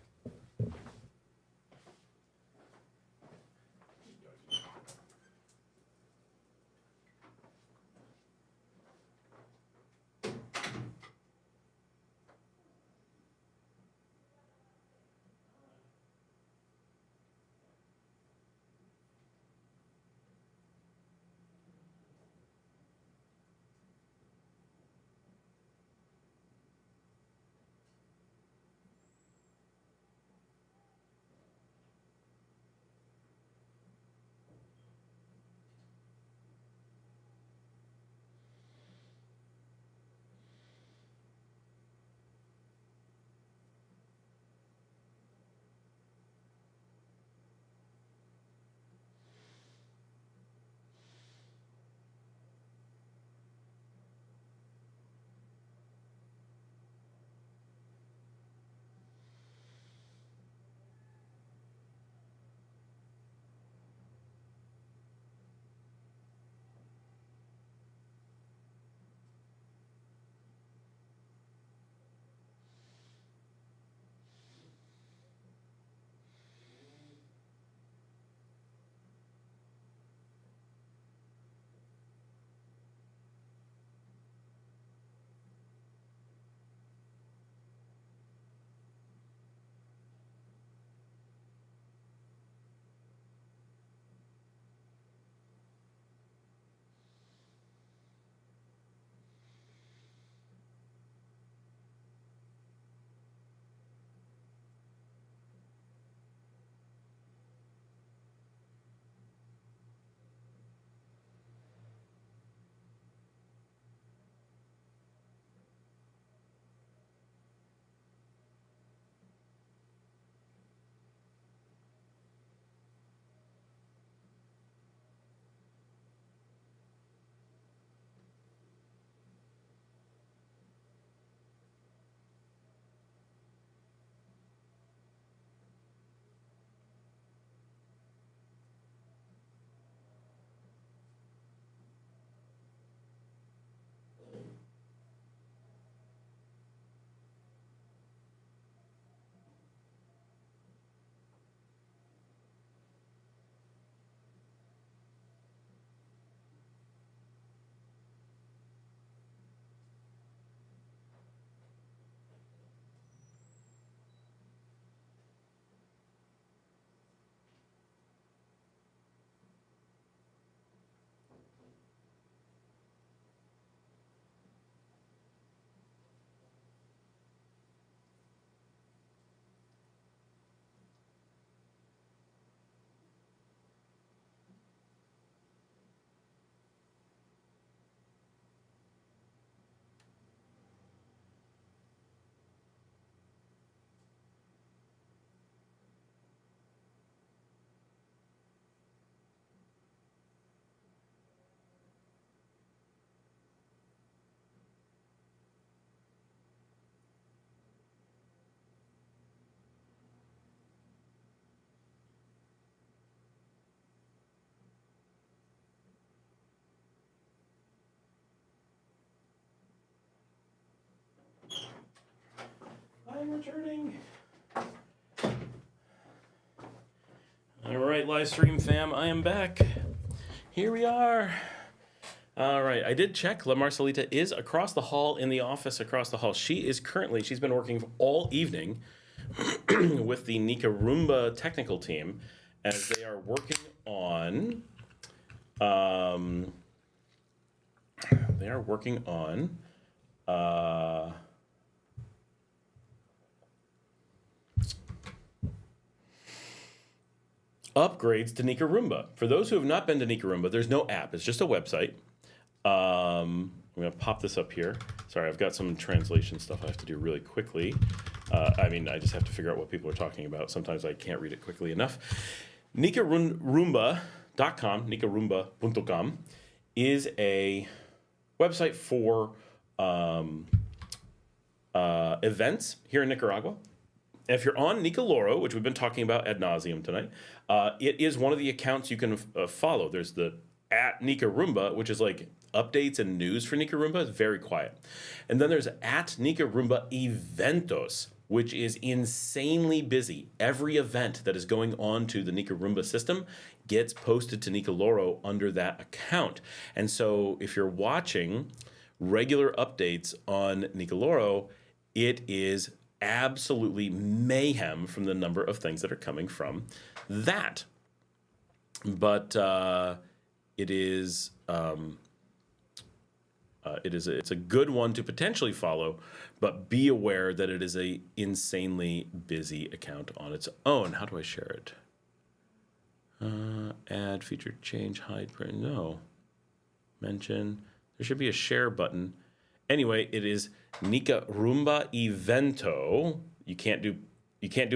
I'm returning. All right, live stream fam, I am back. Here we are. All right, I did check. La Marcelita is across the hall in the office across the hall. She's been working all evening with the Nicaragua technical team as they are working on. They are working on. Upgrades to Nicaragua. For those who have not been to Nicaragua, there's no app. It's just a website. I'm going to pop this up here. Sorry, I've got some translation stuff I have to do really quickly. I just have to figure out what people are talking about. Sometimes I can't read it quickly enough. Nicaragua.com, nicaragua.com, is a website for events here in Nicaragua. If you're on Nicoloro, which we've been talking about ad nauseum tonight, it is one of the accounts you can follow. There's the at Nicaragua, which is like updates and news for Nicaragua. It's very quiet. And then there's at Nicaragua Eventos, which is insanely busy. Every event that is going on to the Nicaragua system gets posted to Nicoloro under that account. And so if you're watching regular updates on Nicoloro, it is absolutely mayhem from the number of things that are coming from that. But it's a good one to potentially follow, but be aware that it is a insanely busy account on its own. How do I share it? Add, feature, change, hide, print. No. Mention. There should be a share button. Anyway, it is Nicaragua Evento. You can't do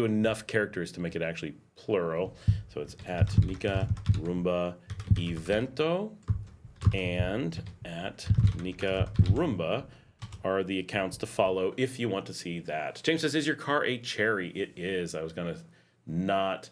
enough characters to make it actually plural. So it's at Nicaragua Evento and at Nicaragua are the accounts to follow if you want to see that. James says, is your car a Cherry? It is. I was going to not...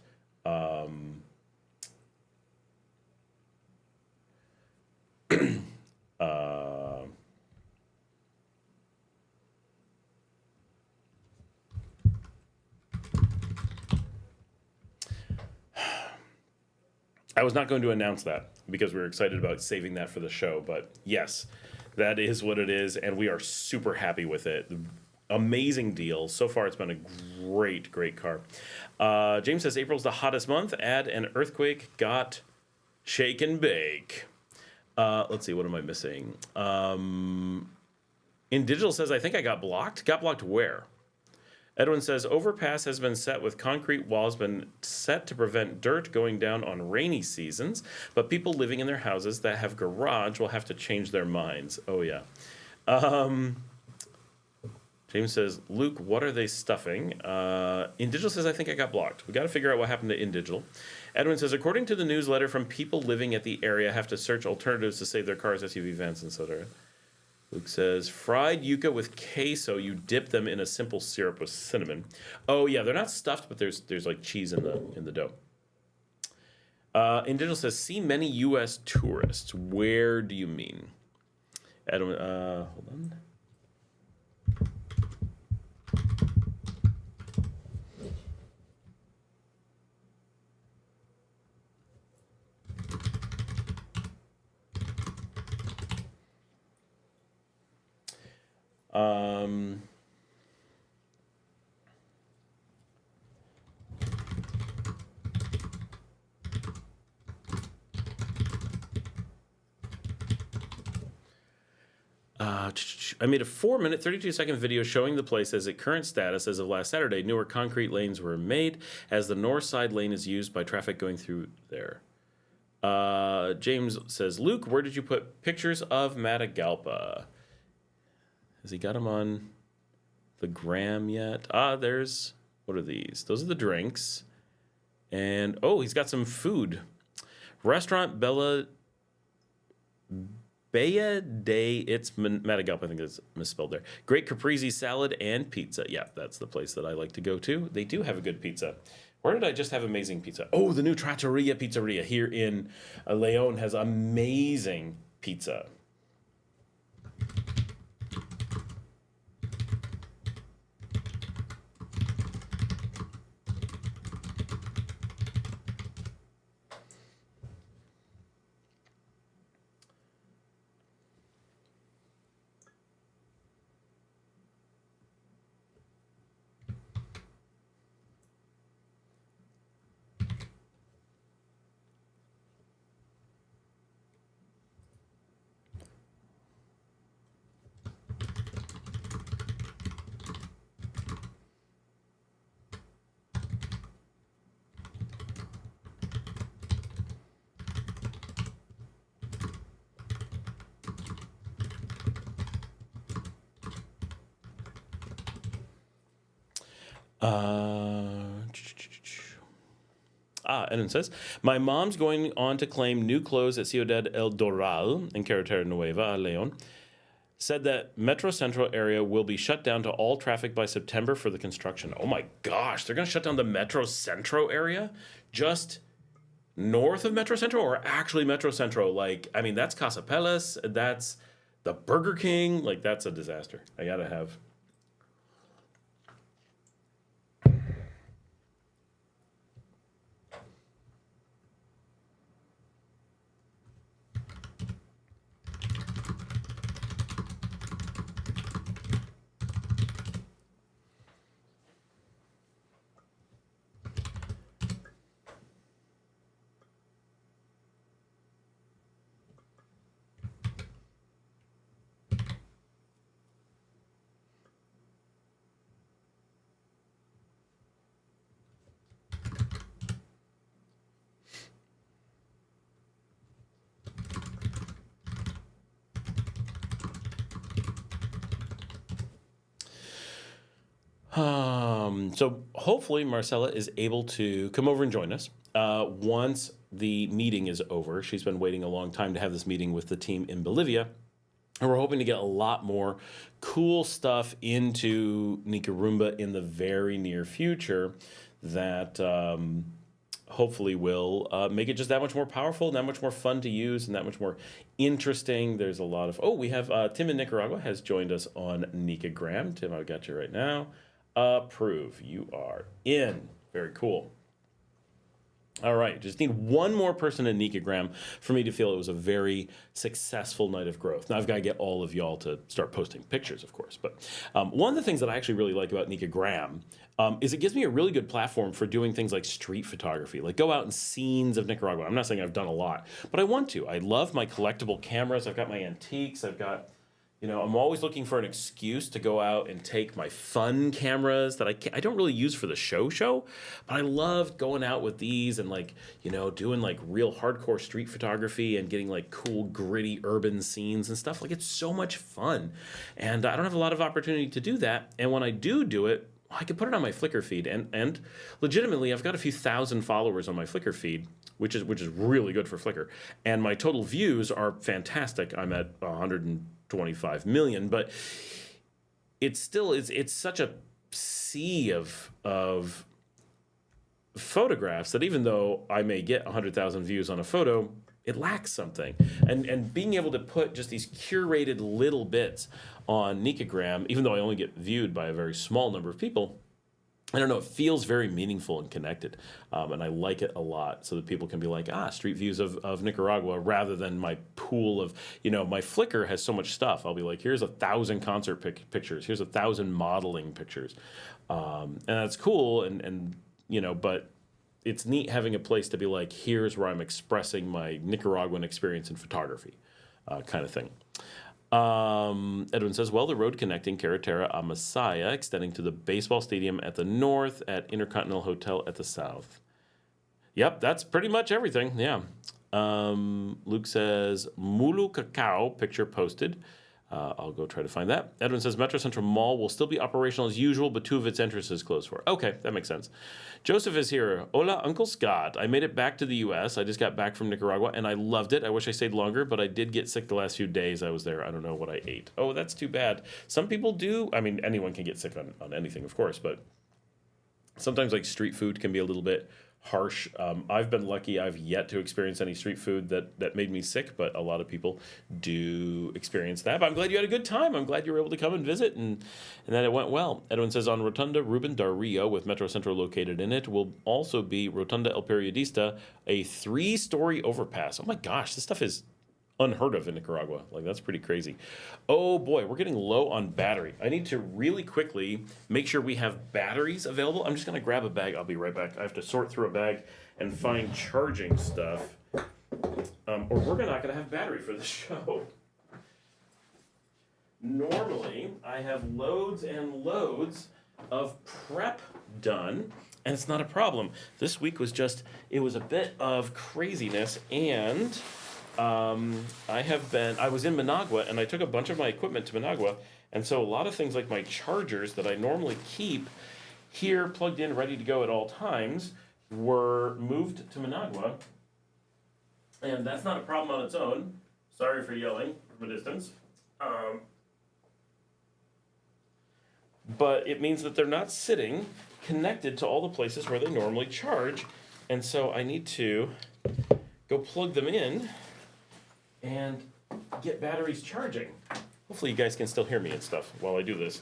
I was not going to announce that because we were excited about saving that for the show. But yes, that is what it is, and we are super happy with it. Amazing deal. So far, it's been a great, great car. James says, April's the hottest month. Add an earthquake got shake and bake. Let's see, what am I missing? In digital says, I think I got blocked. Got blocked where? Edwin says, overpass has been set with concrete walls been set to prevent dirt going down on rainy seasons, but people living in their houses that have garage will have to change their minds. Oh, yeah. James says, Luke, what are they stuffing? InDigital says, I think I got blocked. We got to figure out what happened to InDigital. Edwin says, according to the newsletter from people living at the area, have to search alternatives to save their cars, SUV, vans, and so forth. Luke says, fried yuca with queso. You dip them in a simple syrup with cinnamon. Oh, yeah, they're not stuffed, but there's like cheese in the dough. InDigital says, see many U.S. tourists. Where do you mean? Edwin, hold on. I made a 4-minute, 32-second video showing the place as its current status as of last Saturday. Newer concrete lanes were made as the north side lane is used by traffic going through there. James says, Luke, where did you put pictures of Matagalpa? Has he got them on the gram yet? There's, what are these? Those are the drinks. And, oh, he's got some food. Restaurant Bella de, it's Matagalpa, I think it's misspelled there. Great caprese salad and pizza. Yeah, that's the place that I like to go to. They do have a good pizza. Where did I just have amazing pizza? Oh, the new Trattoria Pizzeria here in Leon has amazing pizza. And it says, my mom's going on to claim new clothes at Ciudad El Doral in Carretera Nueva, Leon. Said that Metro Central area will be shut down to all traffic by September for the construction. Oh my gosh, they're going to shut down the Metro Centro area? Just north of Metro Central, or actually Metro Central? Like, I mean, that's Casapelas, that's the Burger King. Like, that's a disaster. I got to have... So hopefully Marcela is able to come over and join us once the meeting is over. She's been waiting a long time to have this meeting with the team in Bolivia. And we're hoping to get a lot more cool stuff into Nicaragua in the very near future that hopefully will make it just that much more powerful, and that much more fun to use, and that much more interesting. There's a lot of... Oh, we have Tim in Nicaragua has joined us on Nicagram. Tim, I've got you right now. Approve. You are in. Very cool. All right, just need one more person in Nicagram for me to feel it was a very successful night of growth. Now, I've got to get all of y'all to start posting pictures, of course. But one of the things that I actually really like about Nicagram is it gives me a really good platform for doing things like street photography, like go out in scenes of Nicaragua. I'm not saying I've done a lot, but I want to. I love my collectible cameras. I've got my antiques. I've got... You know, I'm always looking for an excuse to go out and take my fun cameras that I don't really use for the show, but I love going out with these and, like, you know, doing like real hardcore street photography and getting like cool gritty urban scenes and stuff. Like, it's so much fun, and I don't have a lot of opportunity to do that. And when I do it, I can put it on my Flickr feed, and legitimately, I've got a few thousand followers on my Flickr feed, which is really good for Flickr, and my total views are fantastic. I'm at 125 million, but it's still it's such a sea of photographs that even though I may get 100,000 views on a photo, it lacks something. And being able to put just these curated little bits on Nicagram, even though I only get viewed by a very small number of people, I don't know, it feels very meaningful and connected, and I like it a lot, so that people can be like, street views of Nicaragua, rather than my pool of, you know, my Flickr has so much stuff. I'll be like, here's 1,000 concert pictures, here's 1,000 modeling pictures, and that's cool, and you know, but it's neat having a place to be like, here's where I'm expressing my Nicaraguan experience in photography, kind of thing. Edwin says, well, the road connecting Carretera a Masaya, extending to the baseball stadium at the north, at Intercontinental Hotel at the south. Yep, that's pretty much everything, yeah. Luke says, Mulu Cacao, picture posted. I'll go try to find that. Edwin says, Metro Central Mall will still be operational as usual, but 2 of its entrances closed for. Okay, that makes sense. Joseph is here. Hola, Uncle Scott. I made it back to the U.S. I just got back from Nicaragua, and I loved it. I wish I stayed longer, but I did get sick the last few days I was there. I don't know what I ate. Oh, that's too bad. Some people do. I mean, anyone can get sick on anything, of course, but sometimes, like, street food can be a little bit harsh. I've been lucky. I've yet to experience any street food that made me sick, but a lot of people do experience that. But I'm glad you had a good time. I'm glad you were able to come and visit, and that it went well. Edwin says, on Rotunda Ruben Dario, with Metro Central located in it, will also be Rotunda El Periodista, a 3-story overpass. Oh my gosh, this stuff is unheard of in Nicaragua. Like, that's pretty crazy. Oh boy, we're getting low on battery. I need to really quickly make sure we have batteries available. I'm just gonna grab a bag. I'll be right back. I have to sort through a bag and find charging stuff, or we're not gonna have battery for the show. Normally, I have loads and loads of prep done, and it's not a problem. This week was just, it was a bit of craziness, and I was in Managua, and I took a bunch of my equipment to Managua, and so a lot of things like my chargers that I normally keep here, plugged in, ready to go at all times, were moved to Managua. And that's not a problem on its own. Sorry for yelling from a distance. But it means that they're not sitting connected to all the places where they normally charge. And so I need to go plug them in and get batteries charging. Hopefully you guys can still hear me and stuff while I do this.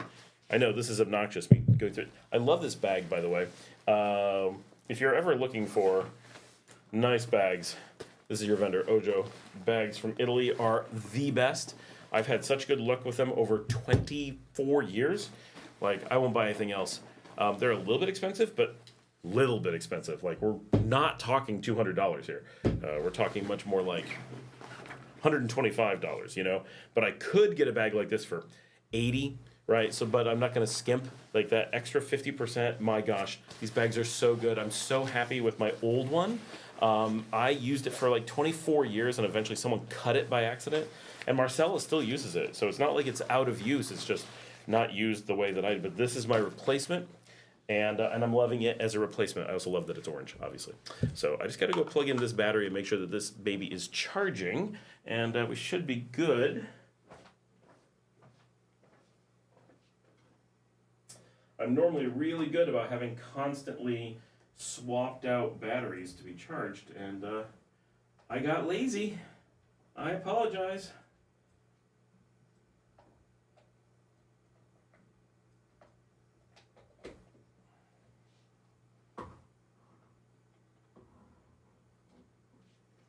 I know this is obnoxious, me going through it. I love this bag, by the way. If you're ever looking for nice bags, this is your vendor, Ojo. Bags from Italy are the best. I've had such good luck with them over 24 years. Like, I won't buy anything else. They're a little bit expensive, but little bit expensive. Like, we're not talking $200 here. We're talking much more like $125, you know? But I could get a bag like this for $80, right? So, but I'm not going to skimp. Like, that extra 50%, my gosh, these bags are so good. I'm so happy with my old one. I used it for like 24 years, and eventually someone cut it by accident. And Marcela still uses it. So it's not like it's out of use. It's just not used the way that I did. But this is my replacement. And I'm loving it as a replacement. I also love that it's orange, obviously. So I just got to go plug in this battery and make sure that this baby is charging. And we should be good. I'm normally really good about having constantly swapped out batteries to be charged. And I got lazy. I apologize.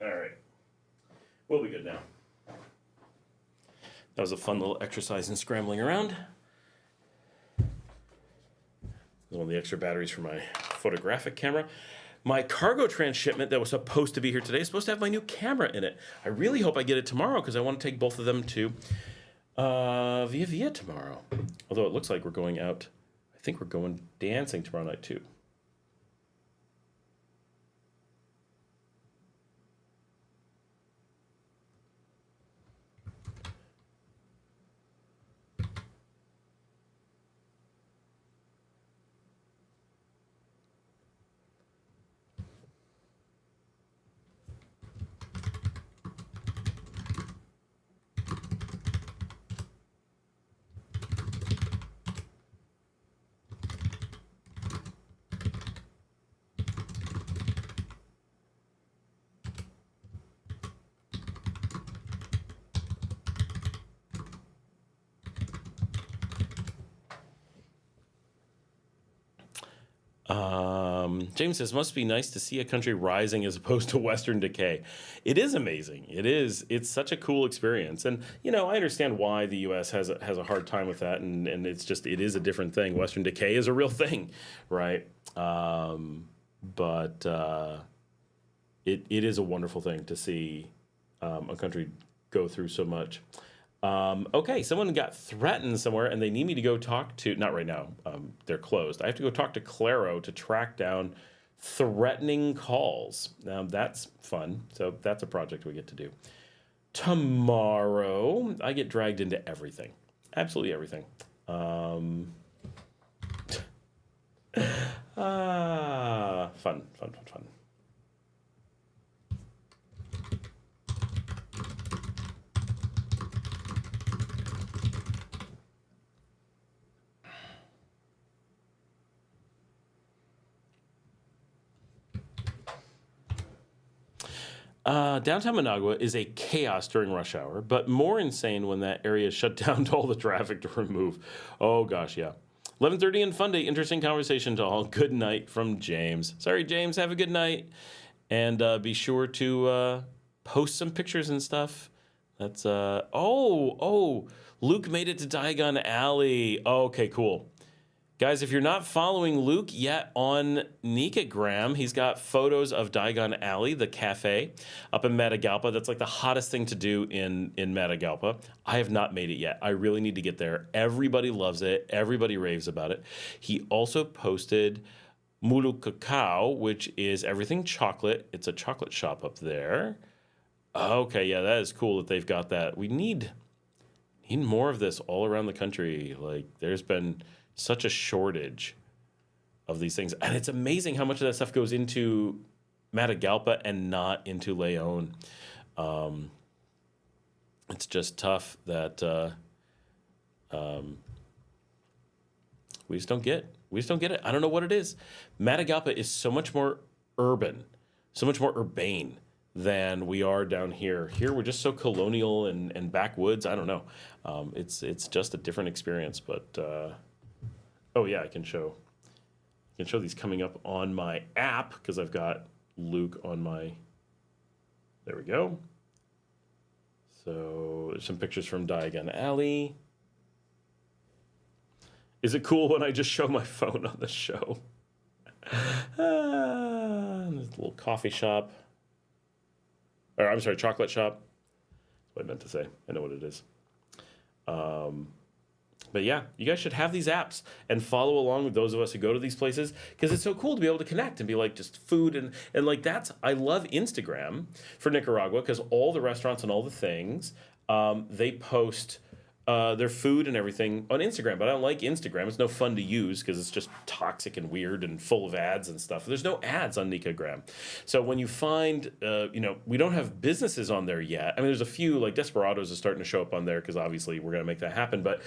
All right, we'll be good now. That was a fun little exercise in scrambling around. One of the extra batteries for my photographic camera. My cargo transshipment that was supposed to be here today is supposed to have my new camera in it. I really hope I get it tomorrow because I want to take both of them to Via tomorrow. Although it looks like we're going out, I think we're going dancing tomorrow night too. James says, must be nice to see a country rising as opposed to Western decay. It is amazing. It is. It's such a cool experience. And, you know, I understand why the U.S. has a hard time with that. And it's just, it is a different thing. Western decay is a real thing, right? But it is a wonderful thing to see a country go through so much. Okay, someone got threatened somewhere, and they need me to go talk to, not right now, they're closed. I have to go talk to Claro to track down threatening calls. Now, that's fun, so that's a project we get to do. Tomorrow, I get dragged into everything. Absolutely everything. Fun. Downtown Managua is a chaos during rush hour, but more insane when that area is shut down to all the traffic to remove. Oh, gosh, yeah. 11:30 and Fun Day. Interesting conversation to all. Good night from James. Sorry, James. Have a good night. And be sure to post some pictures and stuff. That's, Luke made it to Diagon Alley. Oh, okay, cool. Guys, if you're not following Luke yet on Nicagram, he's got photos of Diagon Alley, the cafe, up in Matagalpa. That's like the hottest thing to do in Matagalpa. I have not made it yet. I really need to get there. Everybody loves it. Everybody raves about it. He also posted Mulu Cacao, which is everything chocolate. It's a chocolate shop up there. Okay, yeah, that is cool that they've got that. We need more of this all around the country. Like, there's been such a shortage of these things. And it's amazing how much of that stuff goes into Matagalpa and not into Leon. It's just tough that we just don't get. We just don't get it. I don't know what it is. Matagalpa is so much more urban, so much more urbane than we are down here. Here we're just so colonial and backwoods. I don't know. It's just a different experience. But oh yeah, I can show these coming up on my app because I've got Luke on my. There we go. So there's some pictures from Diagon Alley. Is it cool when I just show my phone on the show? There's a little coffee shop. Or I'm sorry, chocolate shop. That's what I meant to say. I know what it is. But yeah, you guys should have these apps and follow along with those of us who go to these places because it's so cool to be able to connect and be like just food and like that's, I love Instagram for Nicaragua because all the restaurants and all the things, they post their food and everything on Instagram. But I don't like Instagram. It's no fun to use because it's just toxic and weird and full of ads and stuff. There's no ads on Nicagram. So when you find, we don't have businesses on there yet. I mean, there's a few, like Desperados is starting to show up on there because obviously we're going to make that happen. But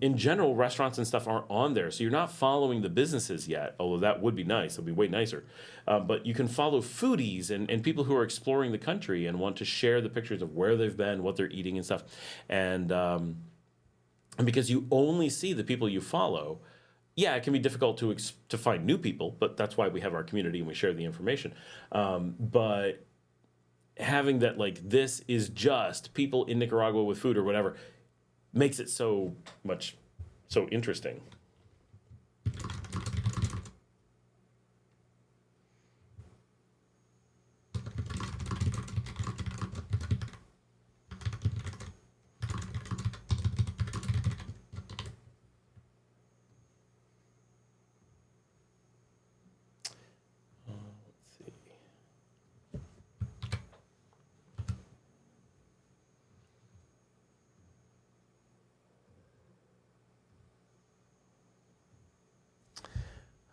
in general, restaurants and stuff aren't on there. So you're not following the businesses yet, although that would be nice. It would be way nicer. But you can follow foodies and people who are exploring the country and want to share the pictures of where they've been, what they're eating and stuff. And because you only see the people you follow, yeah, it can be difficult to find new people, but that's why we have our community and we share the information. But having that, like, this is just people in Nicaragua with food or whatever, makes it so interesting.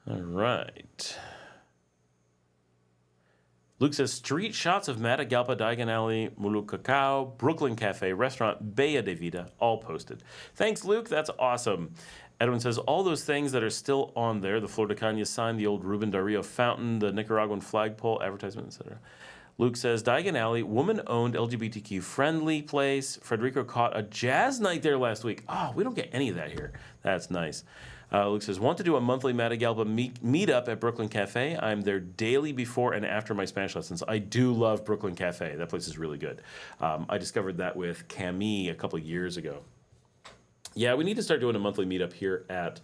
All right. Luke says, street shots of Matagalpa, Diagon Alley, Mulu Cacao, Brooklyn Cafe, restaurant, Bella de Vida, all posted. Thanks, Luke. That's awesome. Edwin says, all those things that are still on there, the Flor de Caña sign, the old Ruben Dario fountain, the Nicaraguan flagpole, advertisement, etc. Luke says, Diagon Alley, woman-owned, LGBTQ-friendly place. Frederico caught a jazz night there last week. Oh, we don't get any of that here. That's nice. Luke says, want to do a monthly Matagalpa meetup at Brooklyn Cafe. I'm there daily before and after my Spanish lessons. I do love Brooklyn Cafe. That place is really good. I discovered that with Camille a couple of years ago. Yeah, we need to start doing a monthly meetup here at,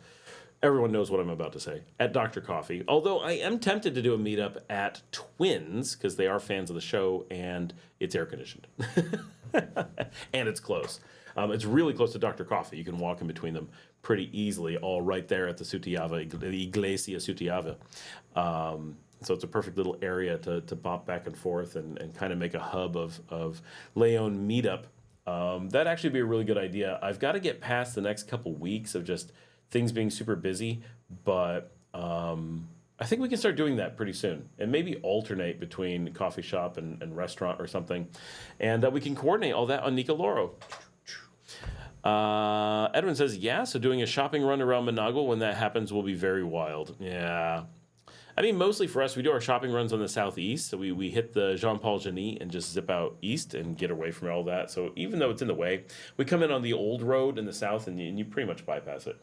everyone knows what I'm about to say, at Dr. Coffee. Although I am tempted to do a meetup at Twins, because they are fans of the show, and it's air-conditioned. And it's close. It's really close to Dr. Coffee. You can walk in between them pretty easily, all right there at the Sutiava, the Iglesia Sutiava. So it's a perfect little area to bop back and forth and kind of make a hub of Leon meetup. That'd actually be a really good idea. I've got to get past the next couple weeks of just things being super busy, but I think we can start doing that pretty soon and maybe alternate between coffee shop and restaurant or something. And we can coordinate all that on Nicoloro. Edwin says, yeah, so doing a shopping run around Managua when that happens will be very wild. Yeah. I mean, mostly for us, we do our shopping runs on the southeast. So we hit the Jean-Paul Genis and just zip out east and get away from all that. So even though it's in the way, we come in on the old road in the south and you pretty much bypass it.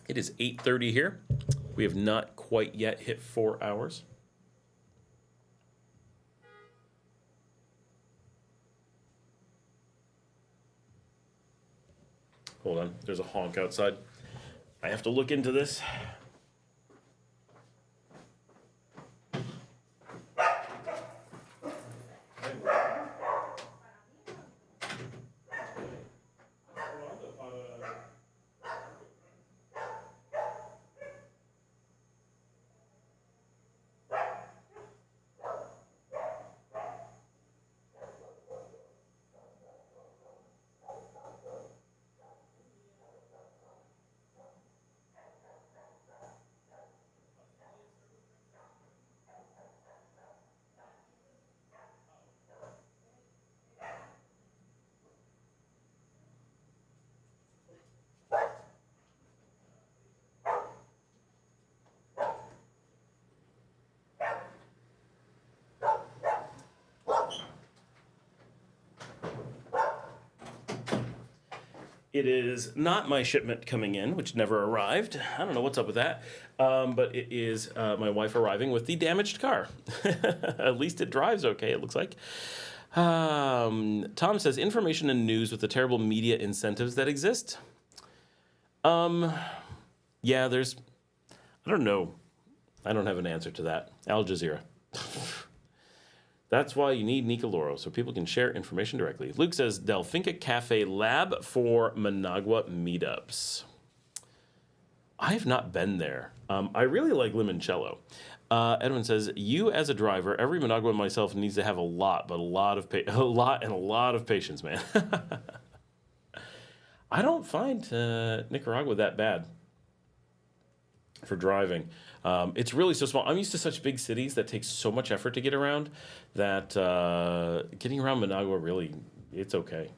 It is 8:30 here. We have not quite yet hit 4 hours. Hold on, there's a honk outside. I have to look into this. It is not my shipment coming in, which never arrived. I don't know what's up with that. But it is my wife arriving with the damaged car. At least it drives okay, it looks like. Tom says, information and news with the terrible media incentives that exist. Yeah, there's... I don't know. I don't have an answer to that. Al Jazeera. That's why you need Nicoloro, so people can share information directly. Luke says, Delfinca Cafe Lab for Managua meetups. I have not been there. I really like limoncello. Edwin says, you as a driver, every Managua myself needs to have a lot of patience, man. I don't find Nicaragua that bad for driving. It's really so small. I'm used to such big cities that take so much effort to get around that getting around Managua really, it's okay.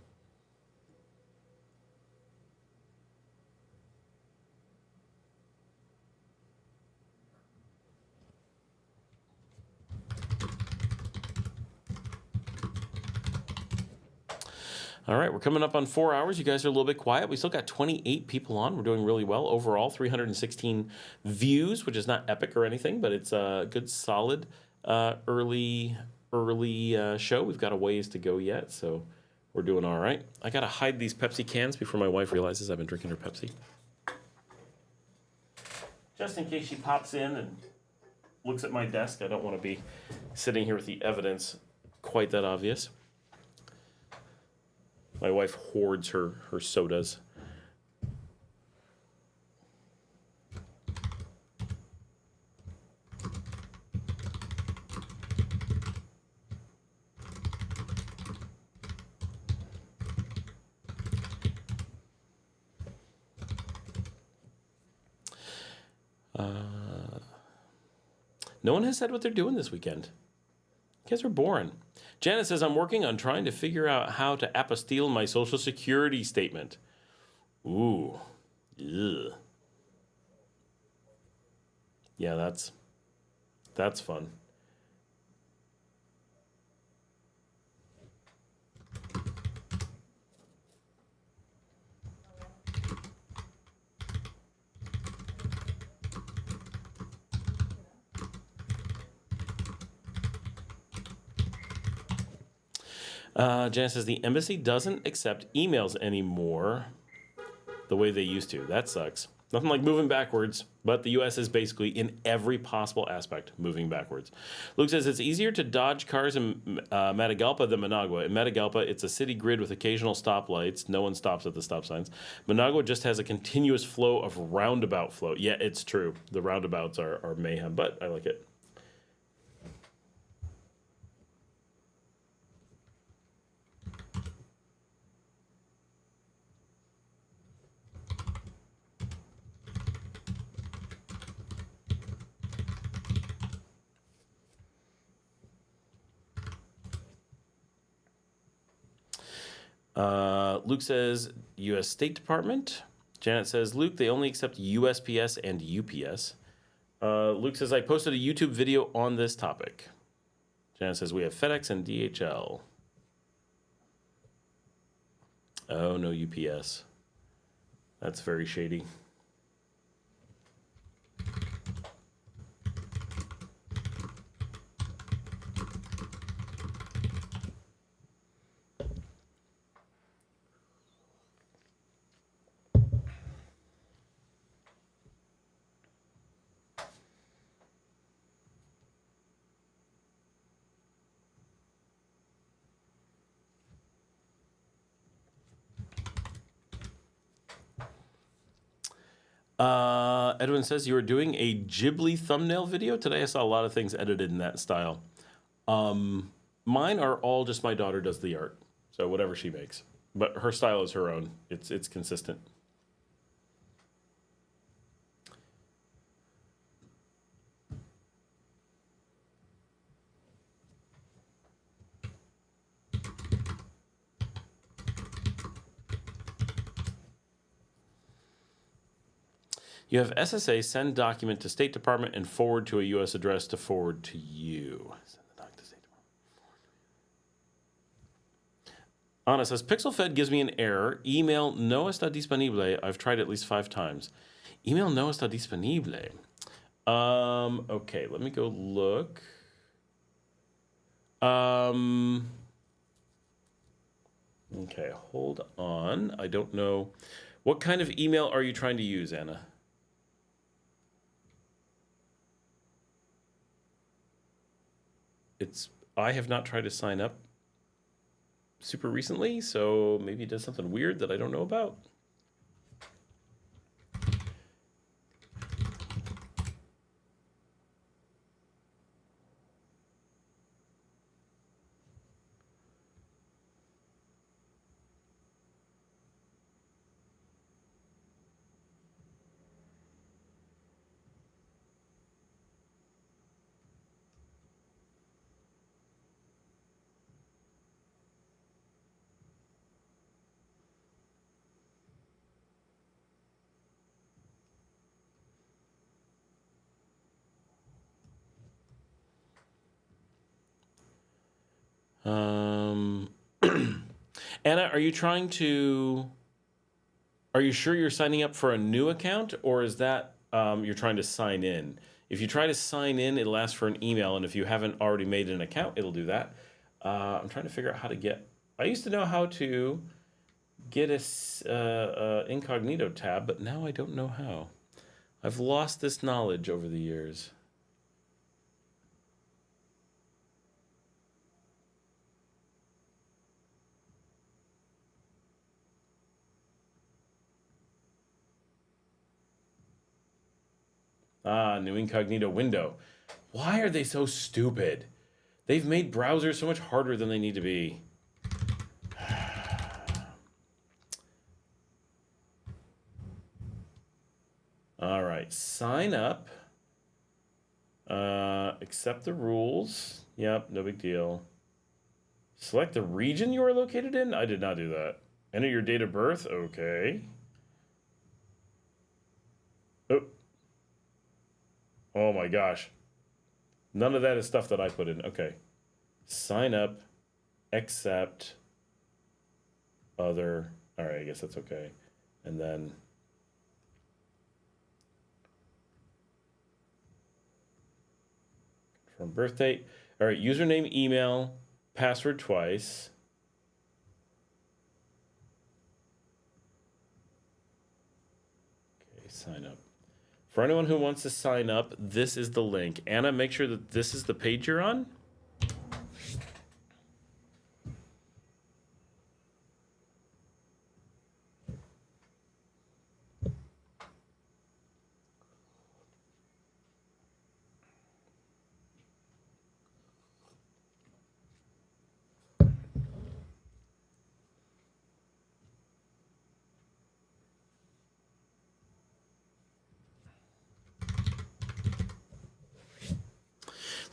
All right, we're coming up on 4 hours. You guys are a little bit quiet. We still got 28 people on. We're doing really well. Overall, 316 views, which is not epic or anything, but it's a good, solid early show. We've got a ways to go yet, so we're doing all right. I got to hide these Pepsi cans before my wife realizes I've been drinking her Pepsi. Just in case she pops in and looks at my desk. I don't want to be sitting here with the evidence quite that obvious. My wife hoards her sodas. No one has said what they're doing this weekend. You guys are boring. Janet says, I'm working on trying to figure out how to apostille my Social Security statement. Ooh. Ugh. Yeah, that's fun. Jan says the embassy doesn't accept emails anymore the way they used to. That sucks. Nothing like moving backwards, but the U.S. is basically in every possible aspect moving backwards. Luke says it's easier to dodge cars in Matagalpa than Managua. In Matagalpa, it's a city grid with occasional stoplights. No one stops at the stop signs. Managua just has a continuous flow of roundabout flow. Yeah, it's true. The roundabouts are mayhem, but I like it. Luke says U.S. State Department. Janet says, Luke, they only accept USPS and UPS. Luke says, I posted a YouTube video on this topic. Janet says, we have FedEx and DHL. Oh, no UPS. That's very shady. Edwin says you were doing a Ghibli thumbnail video today. I saw a lot of things edited in that style. Mine are all just my daughter does the art, so whatever she makes. But her style is her own. It's consistent. You have SSA send document to State Department and forward to a U.S. address to forward to you. Send the doc to State Anna says, PixelFed gives me an error. Email no está disponible. I've tried at least 5 times. Email no está disponible. Okay, let me go look. Okay, hold on. I don't know. What kind of email are you trying to use, Anna? I have not tried to sign up super recently, so maybe it does something weird that I don't know about. Anna, are you sure you're signing up for a new account, or is that you're trying to sign in? If you try to sign in, it'll ask for an email, and if you haven't already made an account, it'll do that. I'm trying to figure out how to get... I used to know how to get a incognito tab, but now I don't know how. I've lost this knowledge over the years. New incognito window. Why are they so stupid? They've made browsers so much harder than they need to be. All right, sign up. Accept the rules. Yep, no big deal. Select the region you are located in? I did not do that. Enter your date of birth? Okay. Oh. Oh my gosh. None of that is stuff that I put in. Okay. Sign up. Accept. Other. All right, I guess that's okay. And then... confirm birth date. All right, username, email, password twice. Okay, sign up. For anyone who wants to sign up, this is the link. Anna, make sure that this is the page you're on.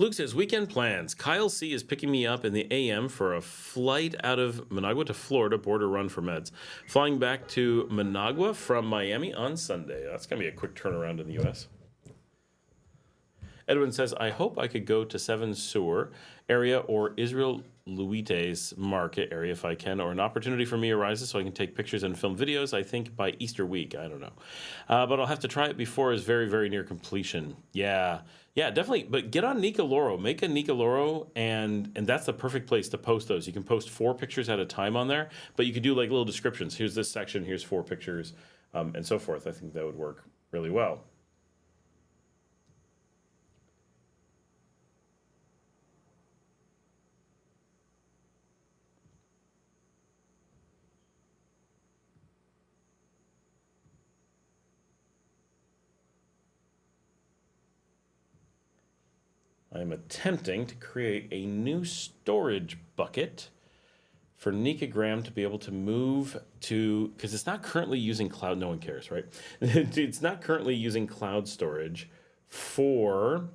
Luke says, weekend plans. Kyle C. is picking me up in the AM for a flight out of Managua to Florida, border run for meds. Flying back to Managua from Miami on Sunday. That's going to be a quick turnaround in the U.S. Edwin says, I hope I could go to Seven Sur area or Israel Luites market area if I can, or an opportunity for me arises so I can take pictures and film videos, I think by Easter week. I don't know. But I'll have to try it before it's very, very near completion. Yeah, definitely. But get on Nicoloro. Make a Nicoloro, and that's the perfect place to post those. You can post 4 pictures at a time on there, but you could do like little descriptions. Here's this section, here's 4 pictures, and so forth. I think that would work really well. I'm attempting to create a new storage bucket for Nicagram to be able to move to, because it's not currently using cloud, no one cares, right? It's not currently using cloud storage for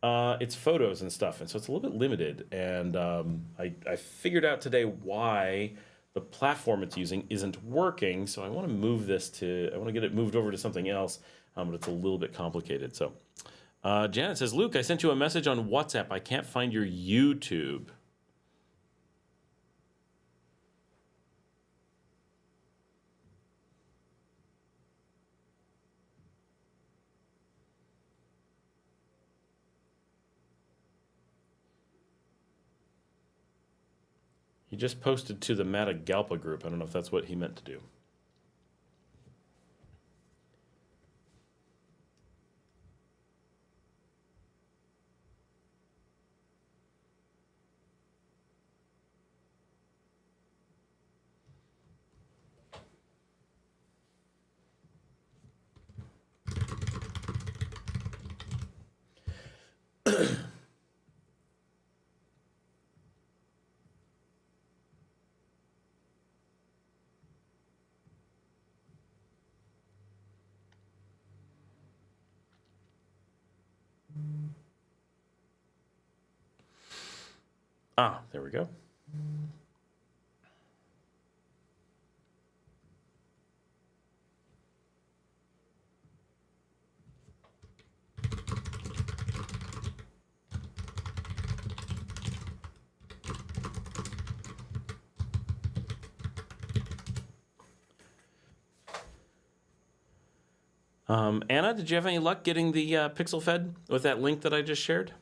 its photos and stuff, and so it's a little bit limited, and I figured out today why the platform it's using isn't working, so I want to move this to, I want to get it moved over to something else, but it's a little bit complicated, so... Janet says, Luke, I sent you a message on WhatsApp. I can't find your YouTube. He just posted to the Matagalpa group. I don't know if that's what he meant to do. Ah, there we go. Anna, did you have any luck getting the pixel fed with that link that I just shared?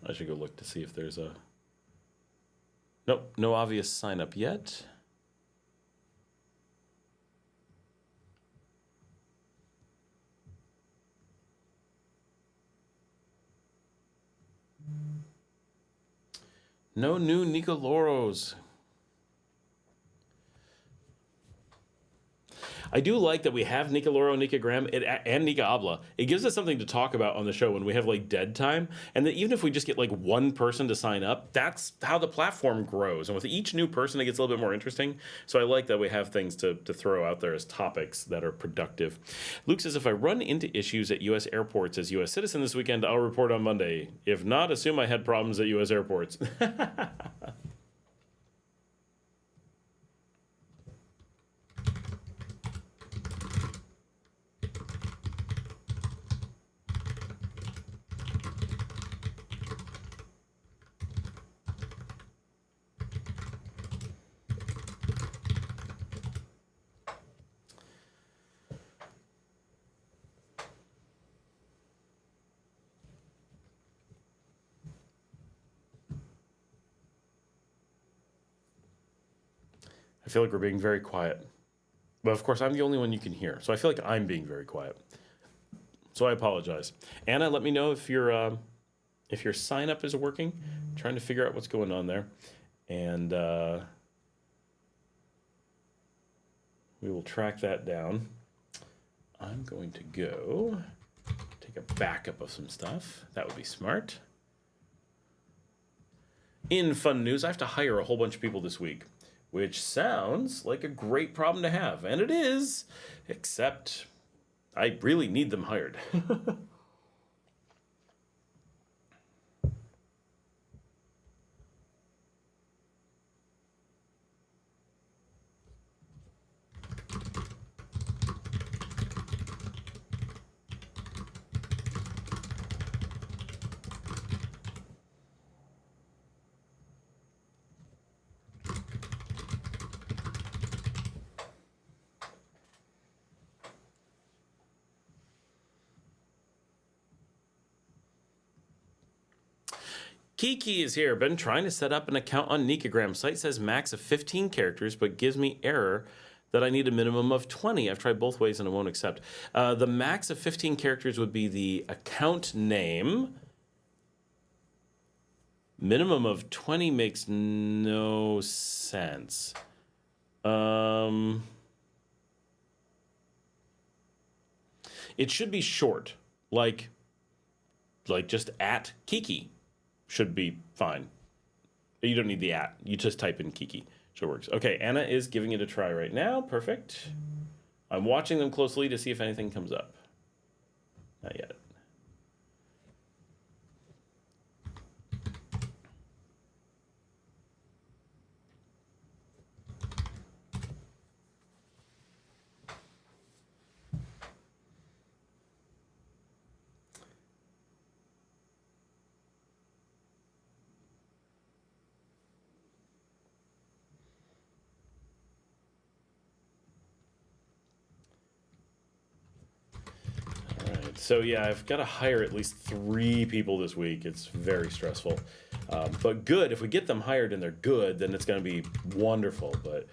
I should go look to see if there's a... Nope, no obvious sign up yet. No new Nicoloros. I do like that we have Nicoloro, Nicogram, and Nica Habla. It gives us something to talk about on the show when we have like dead time. And that even if we just get like one person to sign up, that's how the platform grows. And with each new person, it gets a little bit more interesting. So I like that we have things to throw out there as topics that are productive. Luke says, if I run into issues at U.S. airports as U.S. citizen this weekend, I'll report on Monday. If not, assume I had problems at U.S. airports. I feel like we're being very quiet. But of course, I'm the only one you can hear. So I feel like I'm being very quiet. So I apologize. Anna, let me know if your sign up is working. I'm trying to figure out what's going on there. And we will track that down. I'm going to go take a backup of some stuff. That would be smart. In fun news, I have to hire a whole bunch of people this week, which sounds like a great problem to have. And it is, except I really need them hired. Kiki is here. Been trying to set up an account on Nicogram. Site says max of 15 characters, but gives me error that I need a minimum of 20. I've tried both ways and it won't accept. The max of 15 characters would be the account name. Minimum of 20 makes no sense. It should be short, like just at Kiki. Should be fine. You don't need the at. You just type in Kiki. So it works. Okay, Anna is giving it a try right now. Perfect. I'm watching them closely to see if anything comes up. Not yet. So yeah, I've got to hire at least 3 people this week. It's very stressful, but good. If we get them hired and they're good, then it's going to be wonderful. But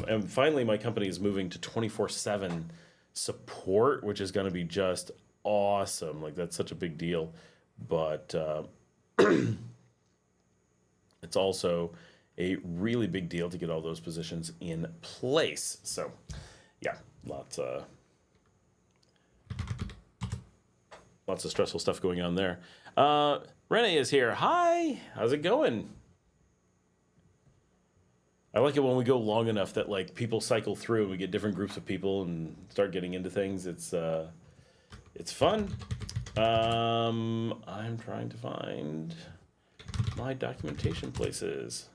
and finally, my company is moving to 24/7 support, which is going to be just awesome. Like that's such a big deal, but it's also a really big deal to get all those positions in place. So yeah, lots of stressful stuff going on there. Renee is here. Hi, how's it going? I like it when we go long enough that like people cycle through and we get different groups of people and start getting into things. It's fun. I'm trying to find my documentation places.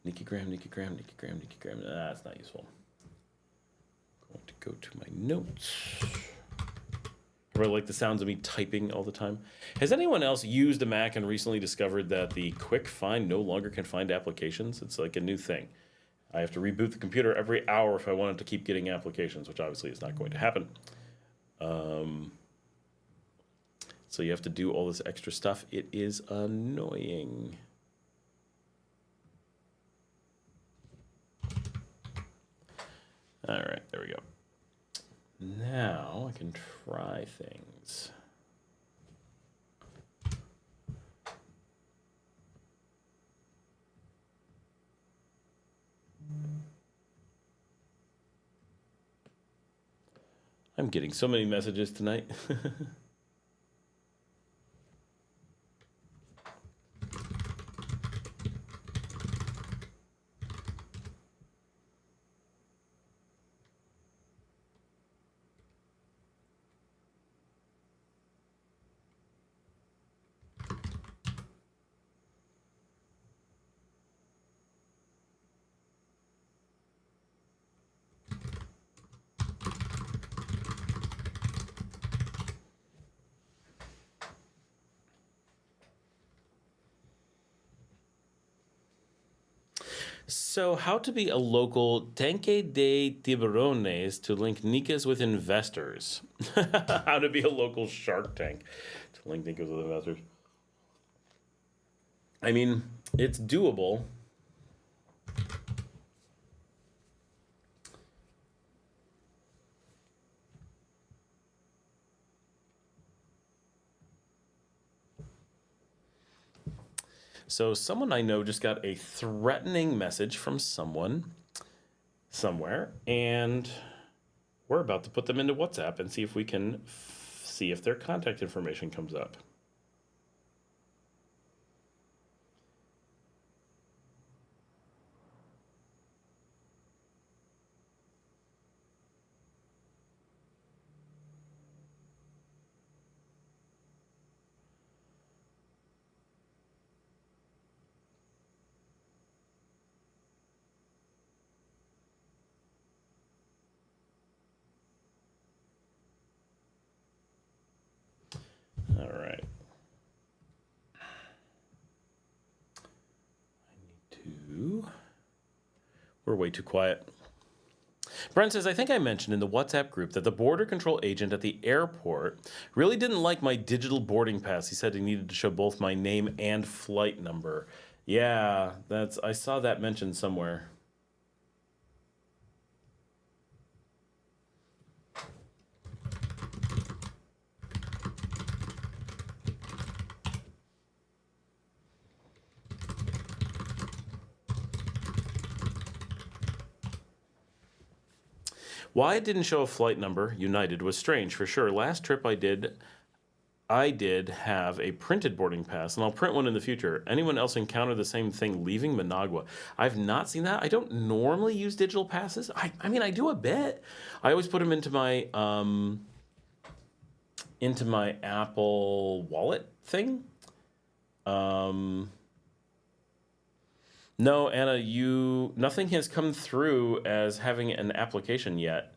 Nicagram. That's not useful. I'm going to go to my notes. I really like the sounds of me typing all the time. Has anyone else used a Mac and recently discovered that the quick find no longer can find applications? It's like a new thing. I have to reboot the computer every hour if I wanted to keep getting applications, which obviously is not going to happen. So you have to do all this extra stuff. It is annoying. All right, there we go. Now I can try things. I'm getting so many messages tonight. So, how to be a local Tanque de Tiburones to link Nicas with investors. How to be a local Shark Tank to link Nicas with investors. I mean, it's doable. So someone I know just got a threatening message from someone somewhere, and we're about to put them into WhatsApp and see if we can see if their contact information comes up. All right. We're way too quiet. Brent says, I think I mentioned in the WhatsApp group that the border control agent at the airport really didn't like my digital boarding pass. He said he needed to show both my name and flight number. Yeah, I saw that mentioned somewhere. Why it didn't show a flight number, United, was strange for sure. Last trip I did have a printed boarding pass, and I'll print one in the future. Anyone else encounter the same thing leaving Managua? I've not seen that. I don't normally use digital passes. I mean, I do a bit. I always put them into my Apple Wallet thing. No, Anna, nothing has come through as having an application yet.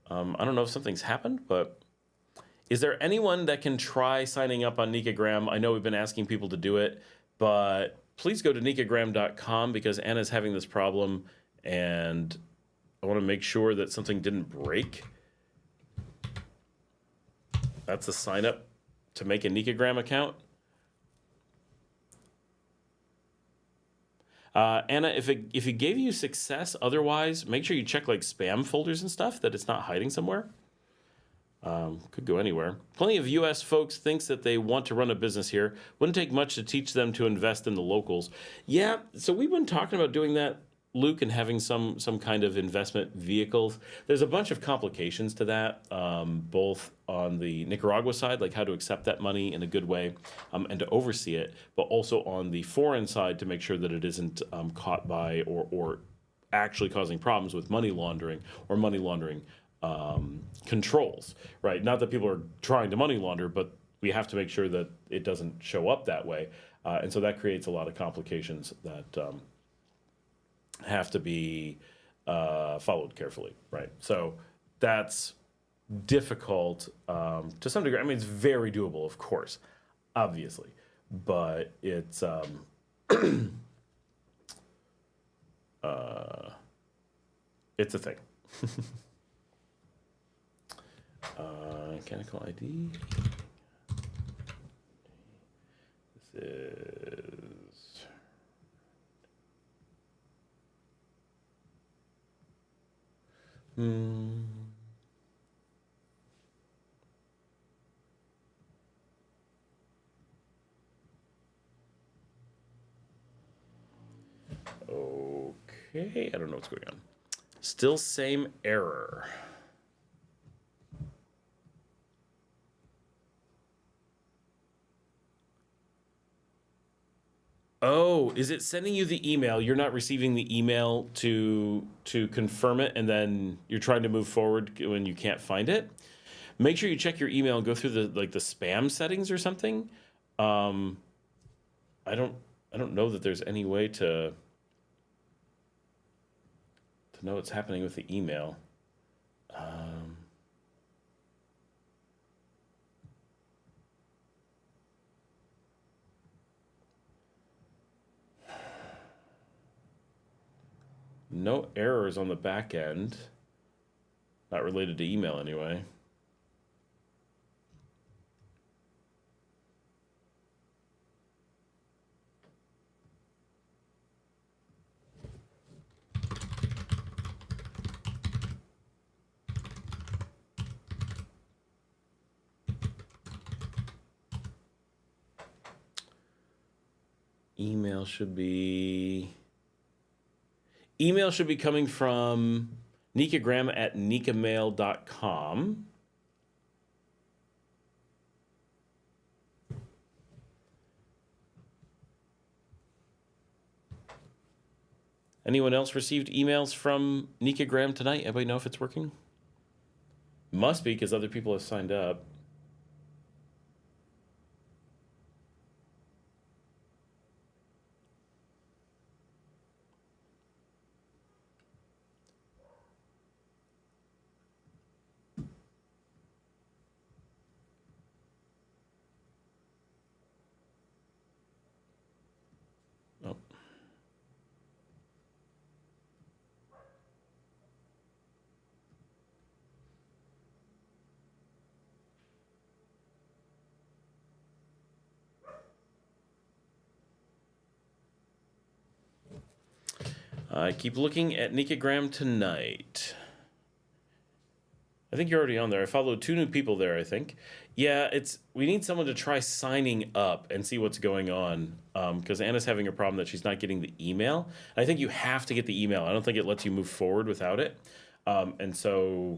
I don't know if something's happened, but is there anyone that can try signing up on Nicagram? I know we've been asking people to do it, but please go to nicagram.com because Anna's having this problem, and I want to make sure that something didn't break. That's a sign up to make a Nicagram account. Anna, if it gave you success otherwise, make sure you check like spam folders and stuff, that it's not hiding somewhere. Could go anywhere. Plenty of U.S. folks thinks that they want to run a business here. Wouldn't take much to teach them to invest in the locals. Yeah, so we've been talking about doing that, Luke, and having some kind of investment vehicles. There's a bunch of complications to that, both on the Nicaragua side, like how to accept that money in a good way and to oversee it, but also on the foreign side to make sure that it isn't caught by or actually causing problems with money laundering or money laundering controls, right? Not that people are trying to money launder, but we have to make sure that it doesn't show up that way. And so that creates a lot of complications that have to be followed carefully, right? So that's difficult to some degree. I mean, it's very doable, of course, obviously, but it's it's a thing. Mechanical ID. This is okay. I don't know what's going on. Still same error. Oh, is it sending you the email? You're not receiving the email to confirm it, and then you're trying to move forward when you can't find it? Make sure you check your email and go through the spam settings or something. I don't know that there's any way to know what's happening with the email. No errors on the back end. Not related to email anyway. Email should be coming from nicagram@nicamail.com. Anyone else received emails from Nicagram tonight? Anybody know if it's working? Must be, because other people have signed up. I keep looking at Nicagram tonight. I think you're already on there. I followed 2 new people there, I think. Yeah, we need someone to try signing up and see what's going on, because Anna's having a problem that she's not getting the email. I think you have to get the email. I don't think it lets you move forward without it. And so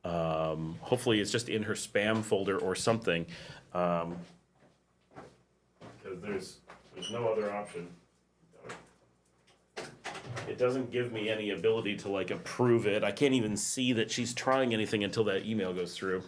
hopefully it's just in her spam folder or something, because there's no other option. It doesn't give me any ability to approve it. I can't even see that she's trying anything until that email goes through.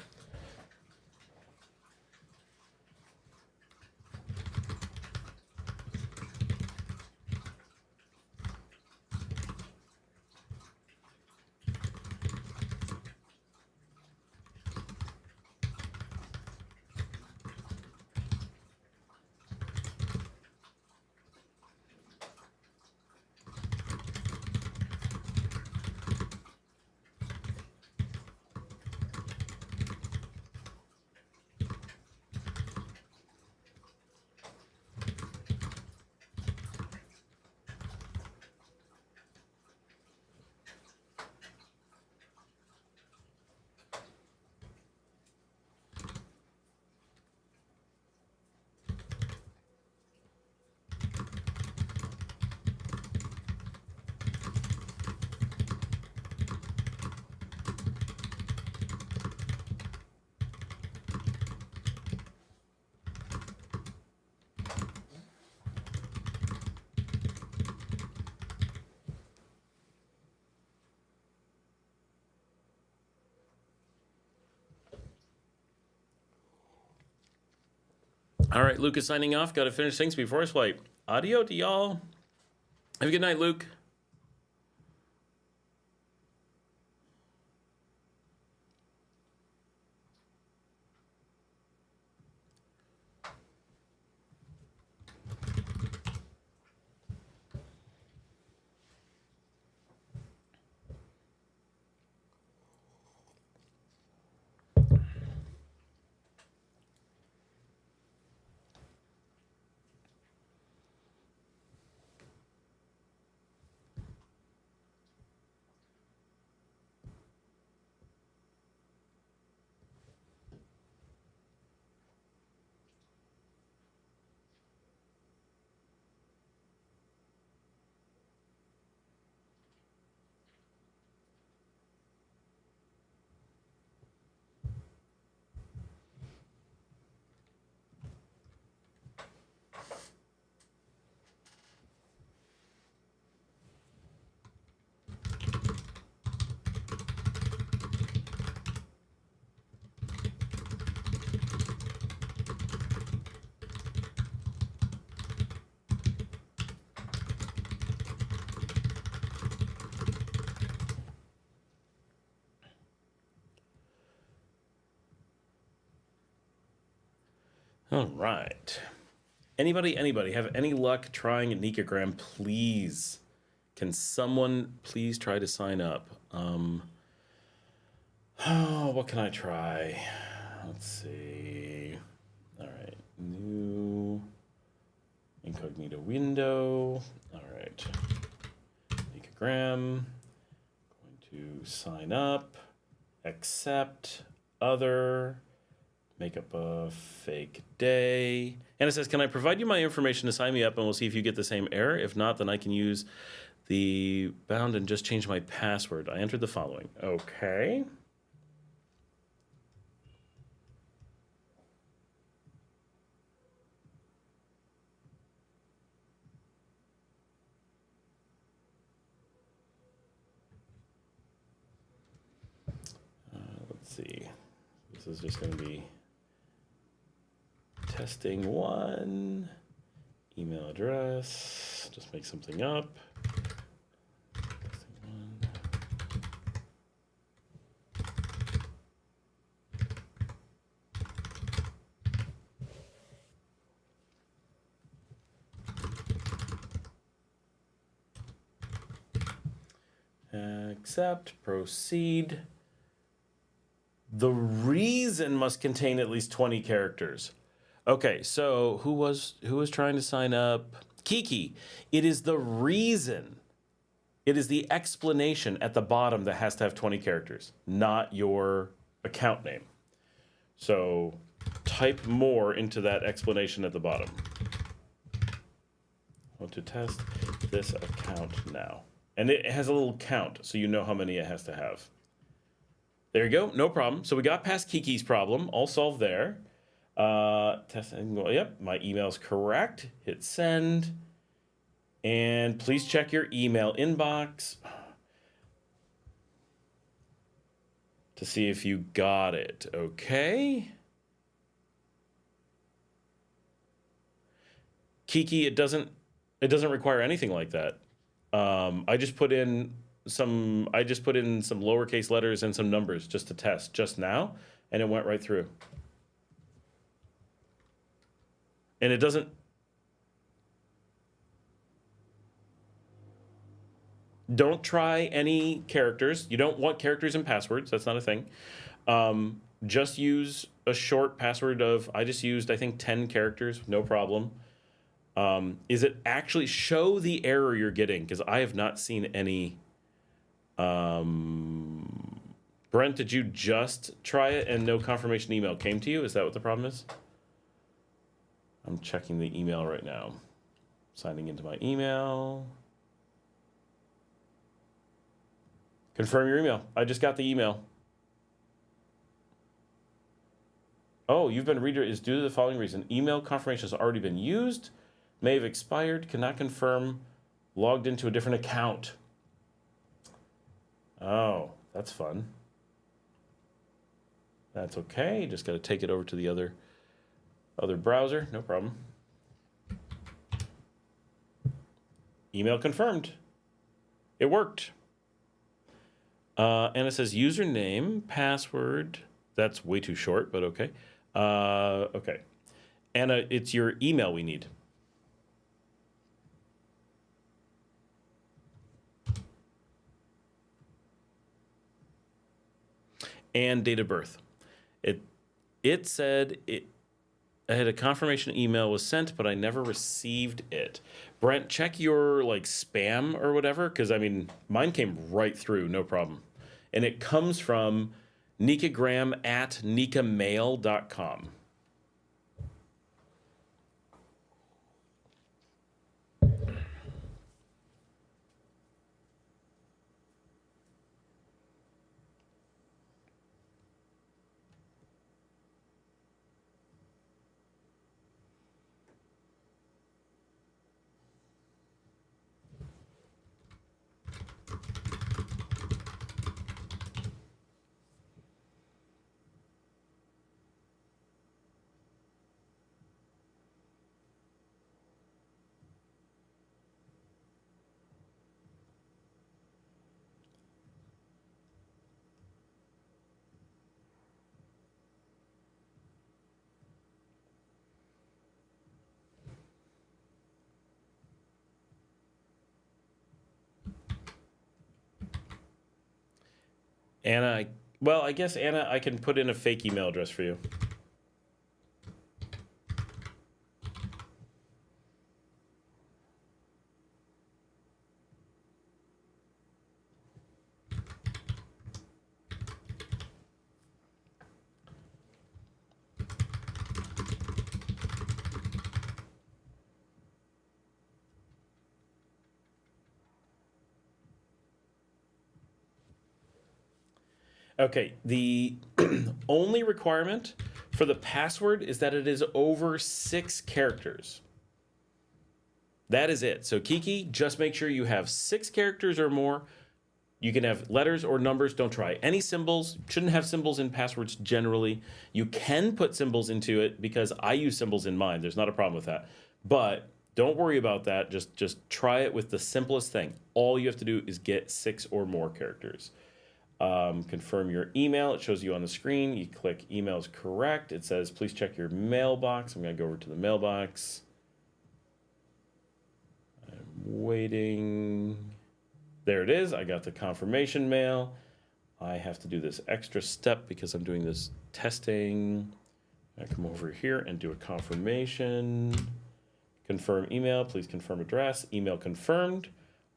All right, Luke is signing off. Got to finish things before I swipe. Audio to y'all. Have a good night, Luke. All right. Anybody have any luck trying a Nicogram, please? Can someone please try to sign up? Oh, what can I try? Let's see. All right. New incognito window. All right. Nicogram. Going to sign up. Accept. Other. Make up a fake day. And it says, can I provide you my information to sign me up and we'll see if you get the same error? If not, then I can use the bound and just change my password. I entered the following. Okay. Let's see. This is just going to be testing one, email address, just make something up. Testing one. Accept, proceed. The reason must contain at least 20 characters. Okay, so who was trying to sign up? Kiki. It is the reason. It is the explanation at the bottom that has to have 20 characters, not your account name. So type more into that explanation at the bottom. I want to test this account now. And it has a little count, so you know how many it has to have. There you go, no problem. So we got past Kiki's problem, all solved there. Testing, yep, my email's correct. Hit send. And please check your email inbox to see if you got it, okay? Kiki, it doesn't require anything like that. I just put in some lowercase letters and some numbers just to test just now, and it went right through. And it doesn't. Don't try any characters. You don't want characters and passwords. That's not a thing. Just use a short password of, I just used, I think, 10 characters. No problem. Is it actually show the error you're getting? Because I have not seen any. Brent, did you just try it and no confirmation email came to you? Is that what the problem is? I'm checking the email right now. Signing into my email. Confirm your email. I just got the email. Oh, you've been redirected is due to the following reason. Email confirmation has already been used. May have expired. Cannot confirm. Logged into a different account. Oh, that's fun. That's okay. Just got to take it over to the other Other browser, no problem. Email confirmed. It worked. And it says username, password. That's way too short, but okay. Okay. Anna, it's your email we need. And date of birth. It said I had a confirmation email was sent, but I never received it. Brent, check your like spam or whatever, because I mean mine came right through, no problem. And it comes from nikagram@nikamail.com. Anna, well, I guess Anna, I can put in a fake email address for you. Okay, the only requirement for the password is that it is over 6 characters. That is it. So Kiki, just make sure you have 6 characters or more. You can have letters or numbers. Don't try any symbols. Shouldn't have symbols in passwords generally. You can put symbols into it because I use symbols in mine. There's not a problem with that. But don't worry about that. Just try it with the simplest thing. All you have to do is get 6 or more characters. Confirm your email. It shows you on the screen. You click emails correct. It says, please check your mailbox. I'm going to go over to the mailbox. I'm waiting. There it is. I got the confirmation mail. I have to do this extra step because I'm doing this testing. I come over here and do a confirmation. Confirm email. Please confirm address. Email confirmed.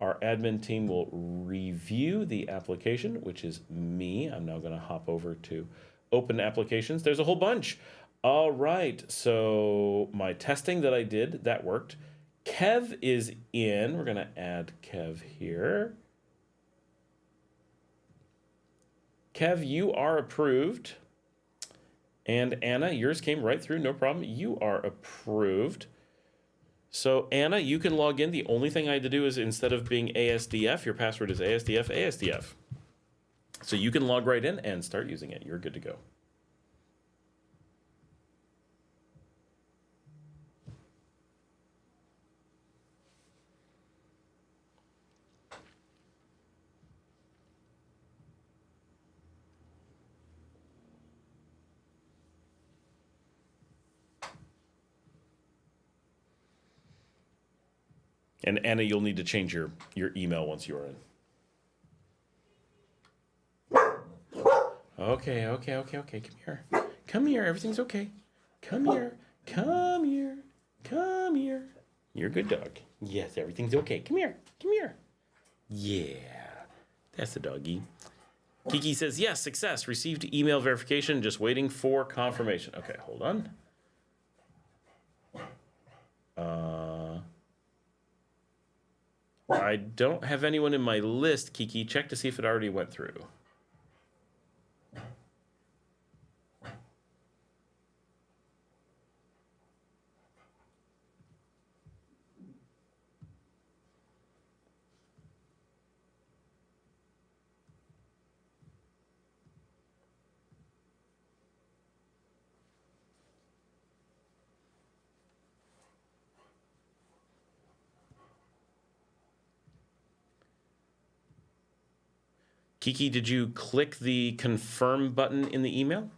Our admin team will review the application, which is me. I'm now going to hop over to open applications. There's a whole bunch. All right. So my testing that I did, that worked. Kev is in. We're going to add Kev here. Kev, you are approved. And Anna, yours came right through. No problem. You are approved. So Anna, you can log in. The only thing I had to do is instead of being ASDF, your password is ASDF. So you can log right in and start using it. You're good to go. And Anna, you'll need to change your email once you're in. Okay. Come here. Come here. Everything's okay. Come here. Come here. Come here. You're a good dog. Yes, everything's okay. Come here. Come here. Yeah. That's the doggy. Kiki says, yes, success. Received email verification. Just waiting for confirmation. Okay, hold on. I don't have anyone in my list, Kiki. Check to see if it already went through. Kiki, did you click the confirm button in the email?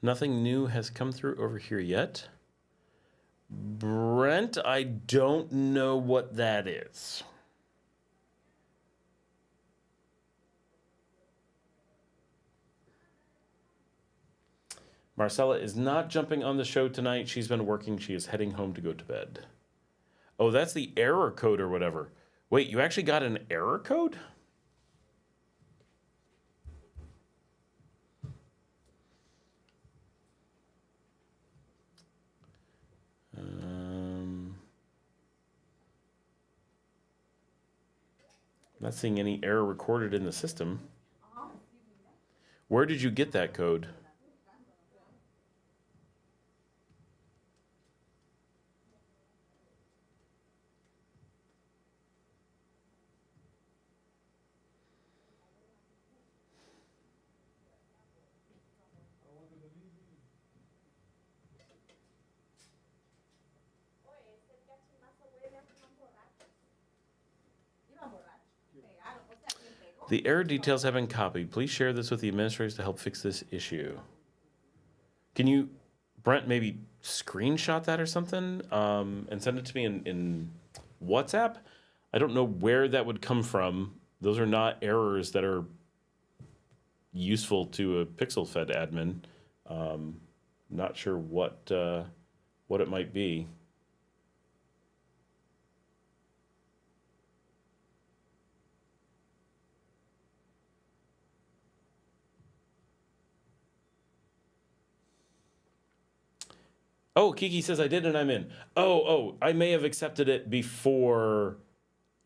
Nothing new has come through over here yet. Brent, I don't know what that is. Marcela is not jumping on the show tonight. She's been working. She is heading home to go to bed. Oh, that's the error code or whatever. Wait, you actually got an error code? Not seeing any error recorded in the system. Where did you get that code? The error details have been copied. Please share this with the administrators to help fix this issue. Can you, Brent, maybe screenshot that or something and send it to me in WhatsApp? I don't know where that would come from. Those are not errors that are useful to a PixelFed admin. Not sure what it might be. Oh, Kiki says I did and I'm in. Oh, I may have accepted it before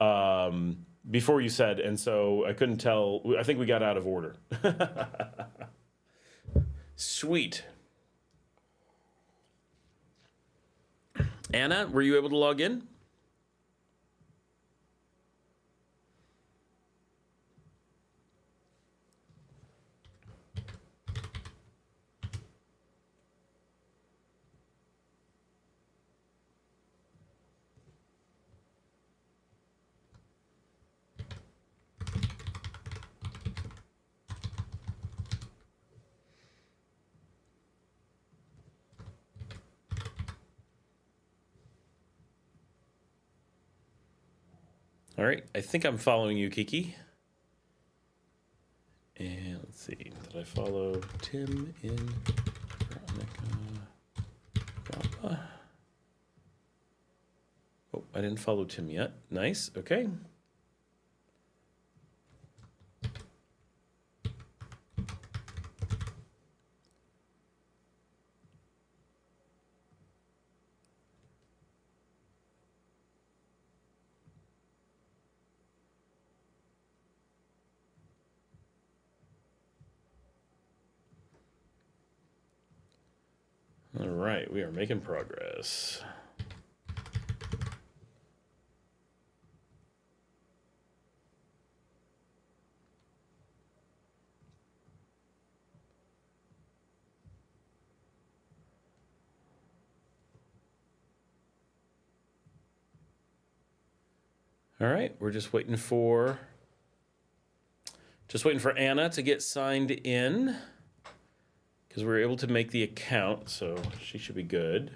you said, and so I couldn't tell. I think we got out of order. Sweet. Anna, were you able to log in? All right, I think I'm following you, Kiki. And let's see, did I follow Tim in Veronica? Oh, I didn't follow Tim yet. Nice, okay. All right, we are making progress. All right, we're just waiting for Anna to get signed in because we were able to make the account, so she should be good.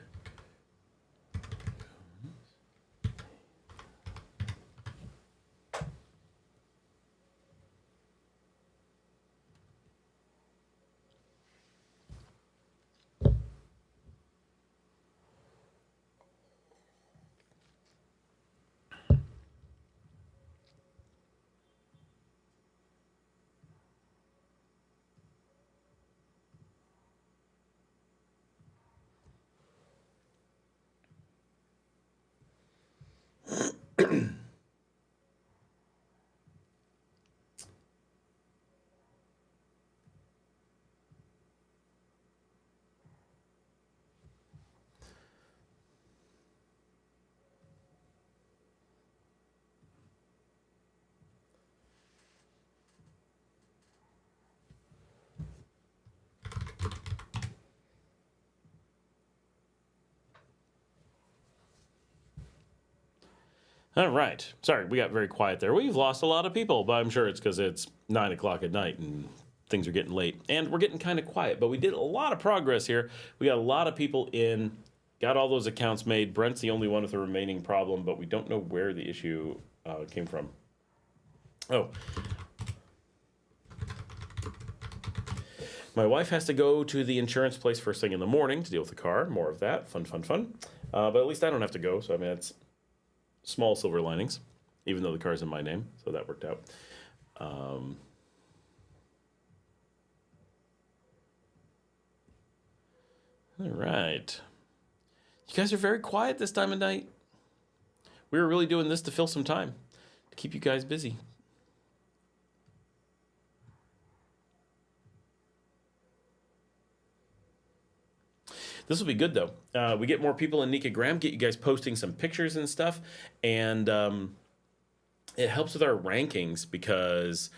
All right. Sorry, we got very quiet there. We've lost a lot of people, but I'm sure it's because it's 9 o'clock at night and things are getting late. And we're getting kind of quiet, but we did a lot of progress here. We got a lot of people in, got all those accounts made. Brent's the only one with a remaining problem, but we don't know where the issue came from. Oh. My wife has to go to the insurance place first thing in the morning to deal with the car. More of that. Fun, fun, fun. But at least I don't have to go. So, I mean, it's small silver linings, even though the car's in my name. So that worked out. All right. You guys are very quiet this time of night. We were really doing this to fill some time, to keep you guys busy. This will be good, though. We get more people in Nicaragua, get you guys posting some pictures and stuff, and it helps with our rankings because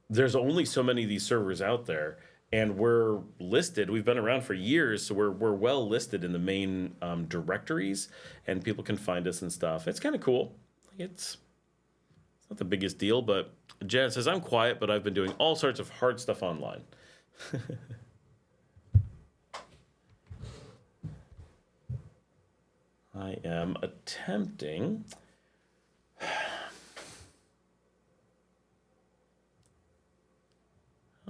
there's only so many of these servers out there, and we're listed. We've been around for years, so we're well listed in the main directories, and people can find us and stuff. It's kind of cool. It's not the biggest deal, but Janet says, I'm quiet, but I've been doing all sorts of hard stuff online. I am attempting. How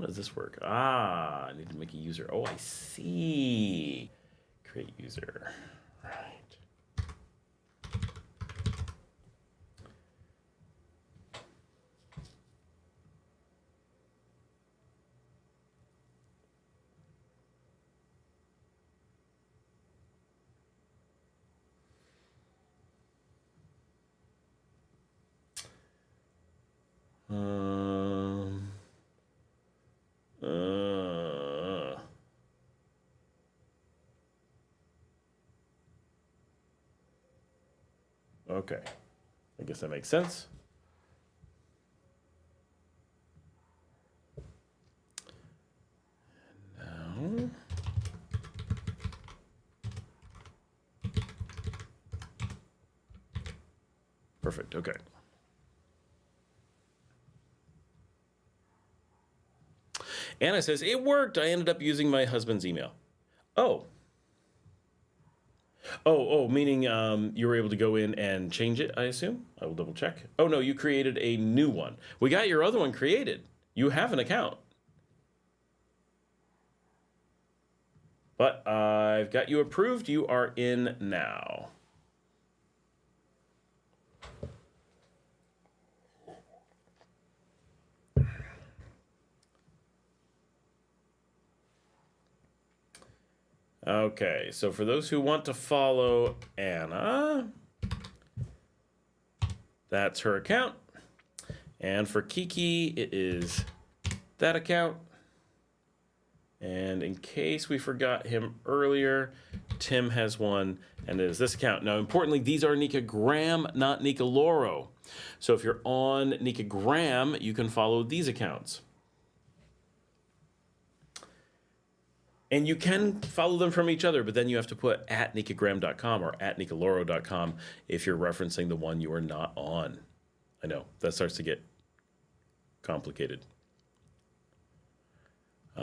does this work? I need to make a user. Oh, I see. Create user. Right. Okay, I guess that makes sense. Now, perfect, okay. Anna says, it worked. I ended up using my husband's email. Oh, meaning you were able to go in and change it, I assume? I will double check. Oh, no, you created a new one. We got your other one created. You have an account. But I've got you approved. You are in now. Okay, so for those who want to follow Anna, that's her account. And for Kiki, it is that account. And in case we forgot him earlier, Tim has one, and it is this account. Now, importantly, these are Nicaragua, not Nicoloro. So if you're on Nicaragua, you can follow these accounts. And you can follow them from each other, but then you have to put at nicaragua.com or at nicoloro.com if you're referencing the one you are not on. I know, that starts to get complicated.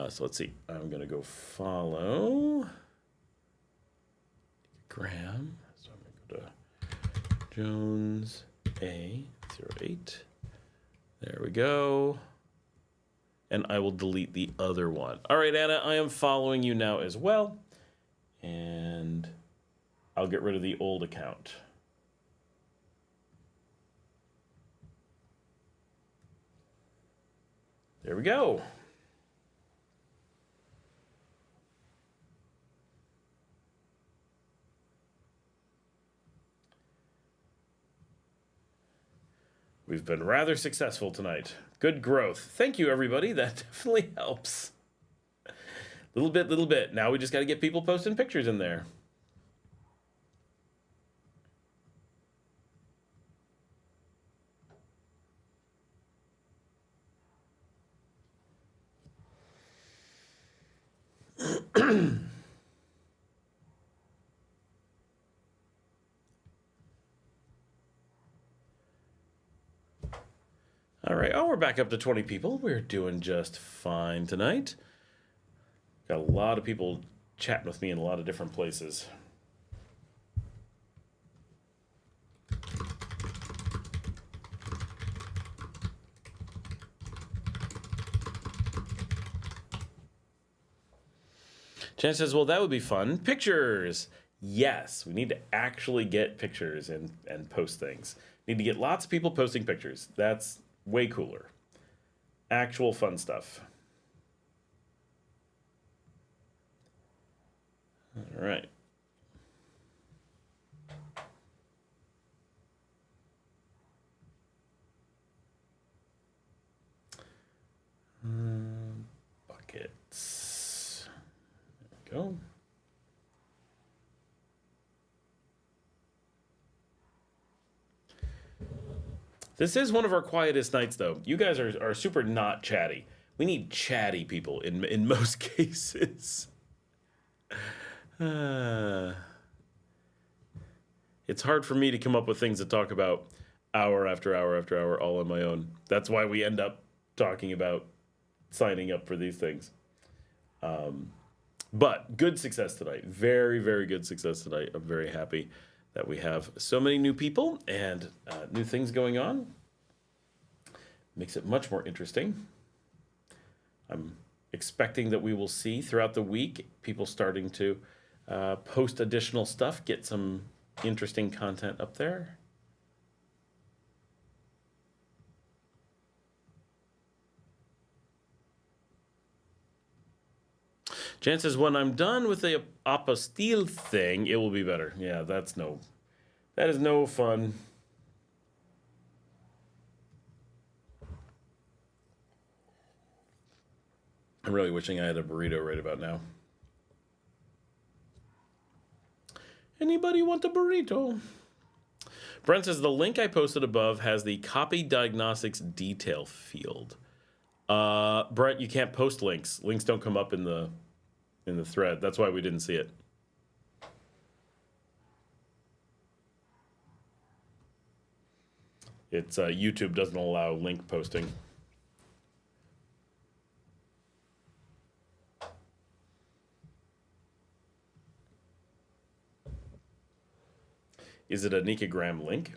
So let's see. I'm going to go follow Graham. So I'm going to go to Jones A08. There we go. And I will delete the other one. All right, Anna, I am following you now as well. And I'll get rid of the old account. There we go. We've been rather successful tonight. Good growth. Thank you, everybody. That definitely helps. Little bit. Now we just got to get people posting pictures in there. All right. Oh, we're back up to 20 people. We're doing just fine tonight. Got a lot of people chatting with me in a lot of different places. Jan says, well, that would be fun. Pictures. Yes, we need to actually get pictures and post things. Need to get lots of people posting pictures. That's way cooler. Actual fun stuff. All right. Buckets. There we go. This is one of our quietest nights, though. You guys are super not chatty. We need chatty people in most cases. It's hard for me to come up with things to talk about hour after hour after hour all on my own. That's why we end up talking about signing up for these things. But good success tonight. Very, very good success tonight. I'm very happy that we have so many new people and new things going on. Makes it much more interesting. I'm expecting that we will see throughout the week people starting to post additional stuff, get some interesting content up there. Jan says, when I'm done with the apostille thing, it will be better. Yeah, that is no fun. I'm really wishing I had a burrito right about now. Anybody want a burrito? Brent says, the link I posted above has the copy diagnostics detail field. Brent, you can't post links. Links don't come up in the thread. That's why we didn't see it. It's YouTube doesn't allow link posting. Is it a Nicogram link?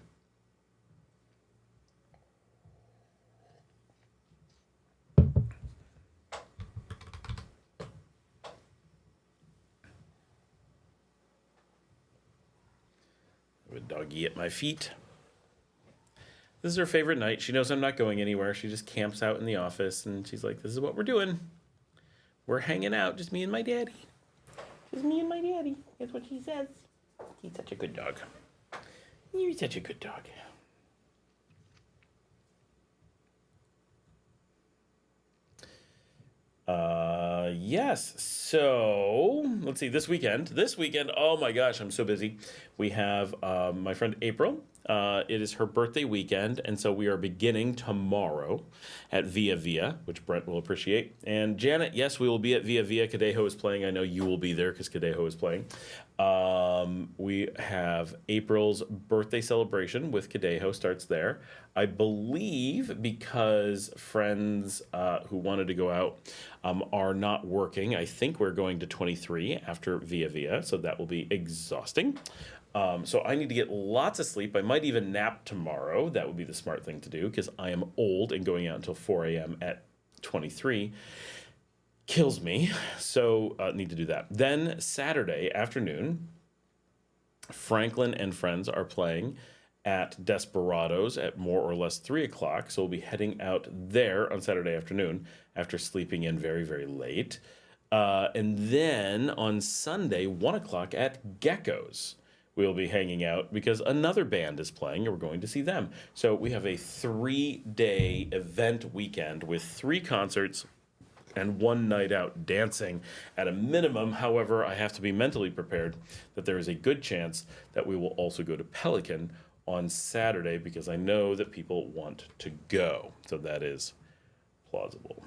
A doggy at my feet. This is her favorite night. She knows I'm not going anywhere. She just camps out in the office, and she's like, this is what we're doing. We're hanging out, just me and my daddy. Just me and my daddy. That's what she says. He's such a good dog. You're such a good dog. Yes. So let's see. This weekend. Oh my gosh, I'm so busy. We have my friend April. It is her birthday weekend, and so we are beginning tomorrow at Via Via, which Brent will appreciate. And Janet, yes, we will be at Via Via. Cadejo is playing. I know you will be there because Cadejo is playing. We have April's birthday celebration with Cadejo starts there. I believe because friends who wanted to go out are not working. I think we're going to 23 after Via Via, so that will be exhausting. So I need to get lots of sleep. I might even nap tomorrow. That would be the smart thing to do because I am old and going out until 4 a.m. at 23 kills me. So need to do that. Then Saturday afternoon, Franklin and friends are playing at Desperados at more or less 3 o'clock. So we'll be heading out there on Saturday afternoon after sleeping in very, very late. And then on Sunday, 1 o'clock at Gecko's. We'll be hanging out because another band is playing and we're going to see them. So we have a 3-day event weekend with 3 concerts and 1 night out dancing at a minimum. However, I have to be mentally prepared that there is a good chance that we will also go to Pelican on Saturday because I know that people want to go. So that is plausible.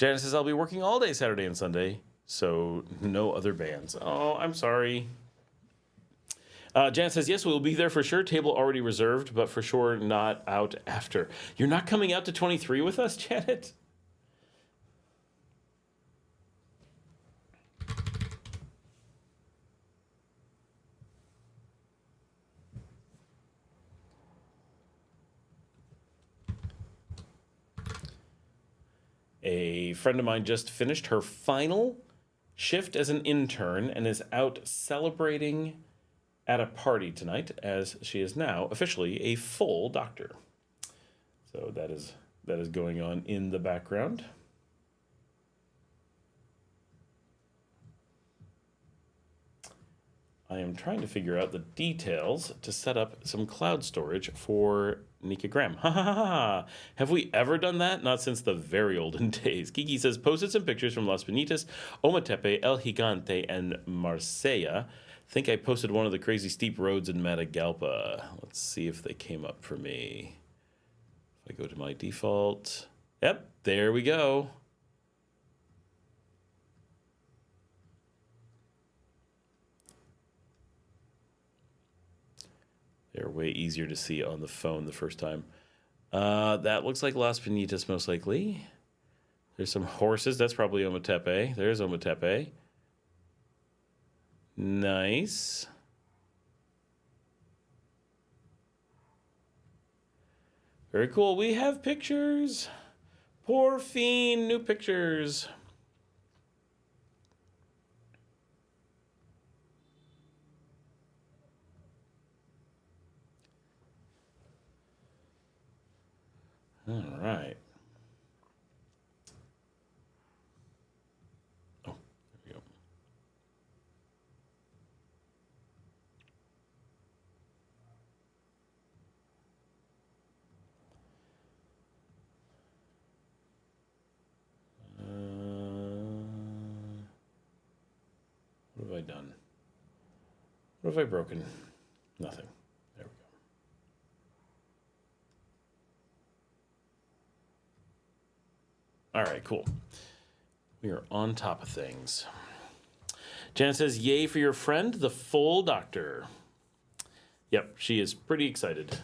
Janice says, I'll be working all day Saturday and Sunday, so no other bands. Oh, I'm sorry. Jan says, yes, we'll be there for sure. Table already reserved, but for sure not out after. You're not coming out to 23 with us, Janet? A friend of mine just finished her final shift as an intern and is out celebrating at a party tonight, as she is now officially a full doctor. So that is going on in the background. I am trying to figure out the details to set up some cloud storage for Nika Graham. Ha ha ha ha. Have we ever done that? Not since the very olden days. Kiki says, posted some pictures from Las Penitas, Ometepe, El Gigante, and Marcela. Think I posted one of the crazy steep roads in Matagalpa. Let's see if they came up for me. If I go to my default. Yep, there we go. They're way easier to see on the phone the first time. That looks like Las Penitas, most likely. There's some horses. That's probably Ometepe. There's Ometepe. Nice. Very cool. We have pictures. Poor fiend, new pictures. All right. Oh, there we go. What have I done? What have I broken? Nothing. There we go. All right, cool. We are on top of things. Jan says, yay for your friend, the full doctor. Yep, she is pretty excited.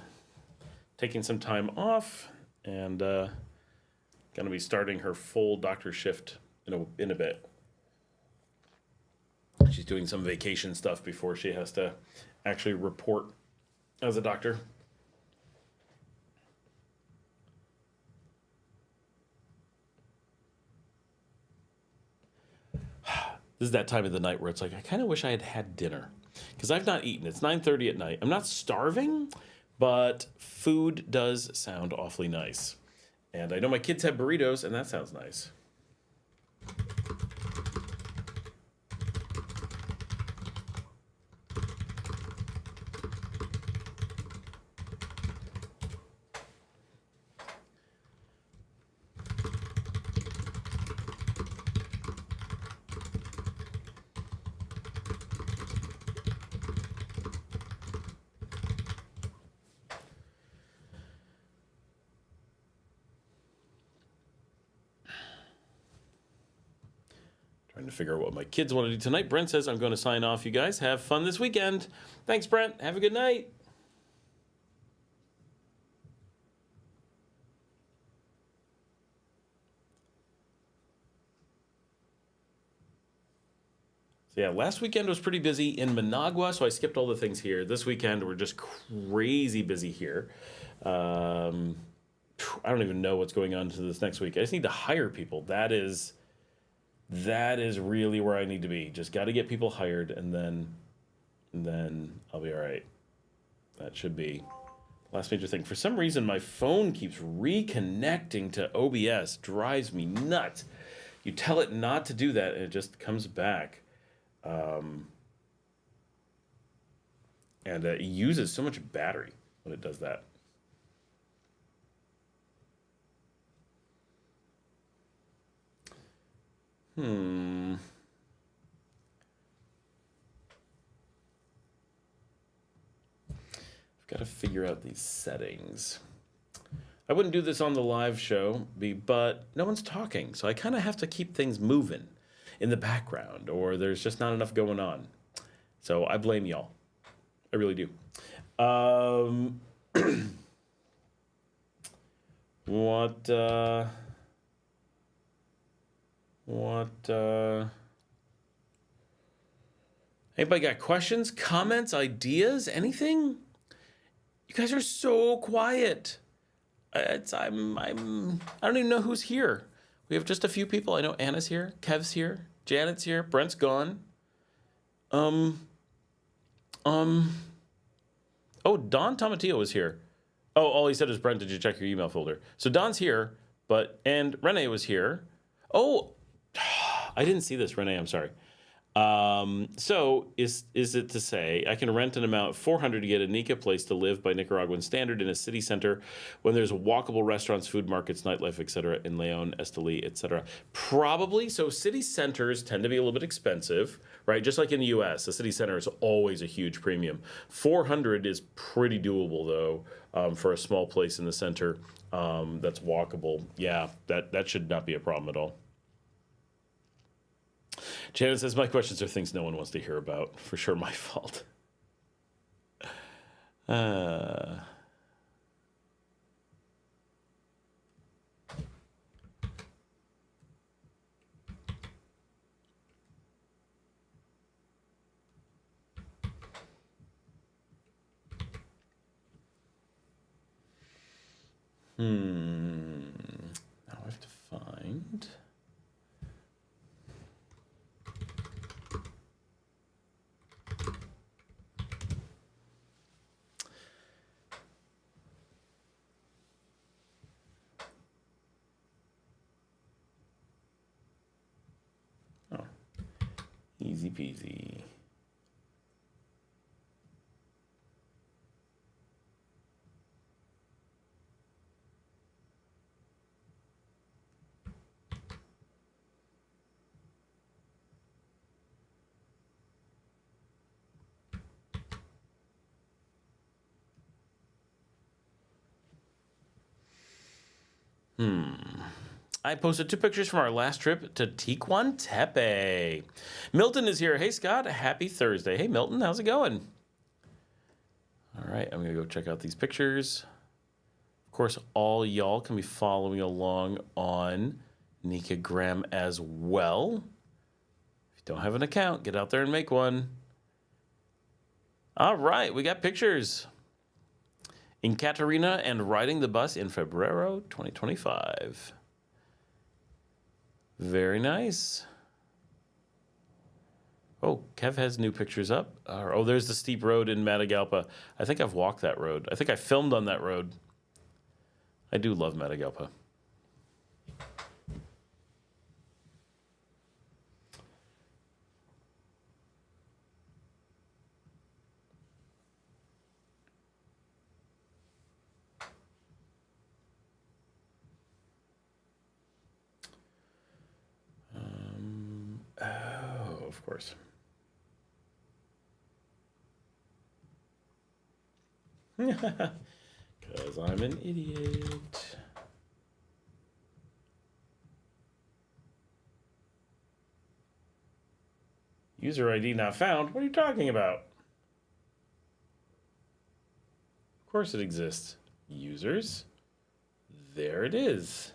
Taking some time off and going to be starting her full doctor shift in a bit. She's doing some vacation stuff before she has to actually report as a doctor. This is that time of the night where it's like, I kind of wish I had had dinner because I've not eaten. It's 9:30 at night. I'm not starving, but food does sound awfully nice. And I know my kids have burritos, and that sounds nice. Trying to figure out what my kids want to do tonight. Brent says, I'm going to sign off, you guys. Have fun this weekend. Thanks, Brent. Have a good night. So yeah, last weekend was pretty busy in Managua, so I skipped all the things here. This weekend, we're just crazy busy here. I don't even know what's going on to this next week. I just need to hire people. That is really where I need to be. Just got to get people hired, and then I'll be all right. That should be the last major thing. For some reason, my phone keeps reconnecting to OBS. Drives me nuts. You tell it not to do that, and it just comes back. And it uses so much battery when it does that. I've got to figure out these settings. I wouldn't do this on the live show, but no one's talking, so I kind of have to keep things moving in the background, or there's just not enough going on. So I blame y'all. I really do. Anybody got questions, comments, ideas, anything? You guys are so quiet. I don't even know who's here. We have just a few people. I know Anna's here, Kev's here, Janet's here, Brent's gone. Oh, Don Tomatillo was here. Oh, all he said is, Brent, did you check your email folder? So Don's here, and Renee was here. Oh, I didn't see this, Renee, I'm sorry. So is it to say I can rent an amount of $400 to get a Nika place to live by Nicaraguan standard in a city center when there's walkable restaurants, food markets, nightlife, etc. in Leon, Esteli, etc. Probably. So city centers tend to be a little bit expensive, right? Just like in the U.S., the city center is always a huge premium. $400 is pretty doable though for a small place in the center that's walkable. Yeah, that should not be a problem at all. Janet says, my questions are things no one wants to hear about. For sure, my fault. Now I have to find... Easy peasy. I posted 2 pictures from our last trip to Tequantepe. Milton is here. Hey, Scott. Happy Thursday. Hey, Milton. How's it going? All right. I'm going to go check out these pictures. Of course, all y'all can be following along on Nikagram as well. If you don't have an account, get out there and make one. All right. We got pictures. In Catarina and riding the bus in Febrero 2025. Very nice. Oh, Kev has new pictures up. Oh, there's the steep road in Matagalpa. I think I've walked that road. I think I filmed on that road. I do love Matagalpa. Oh, of course. Because I'm an idiot. User ID not found? What are you talking about? Of course it exists. Users. There it is.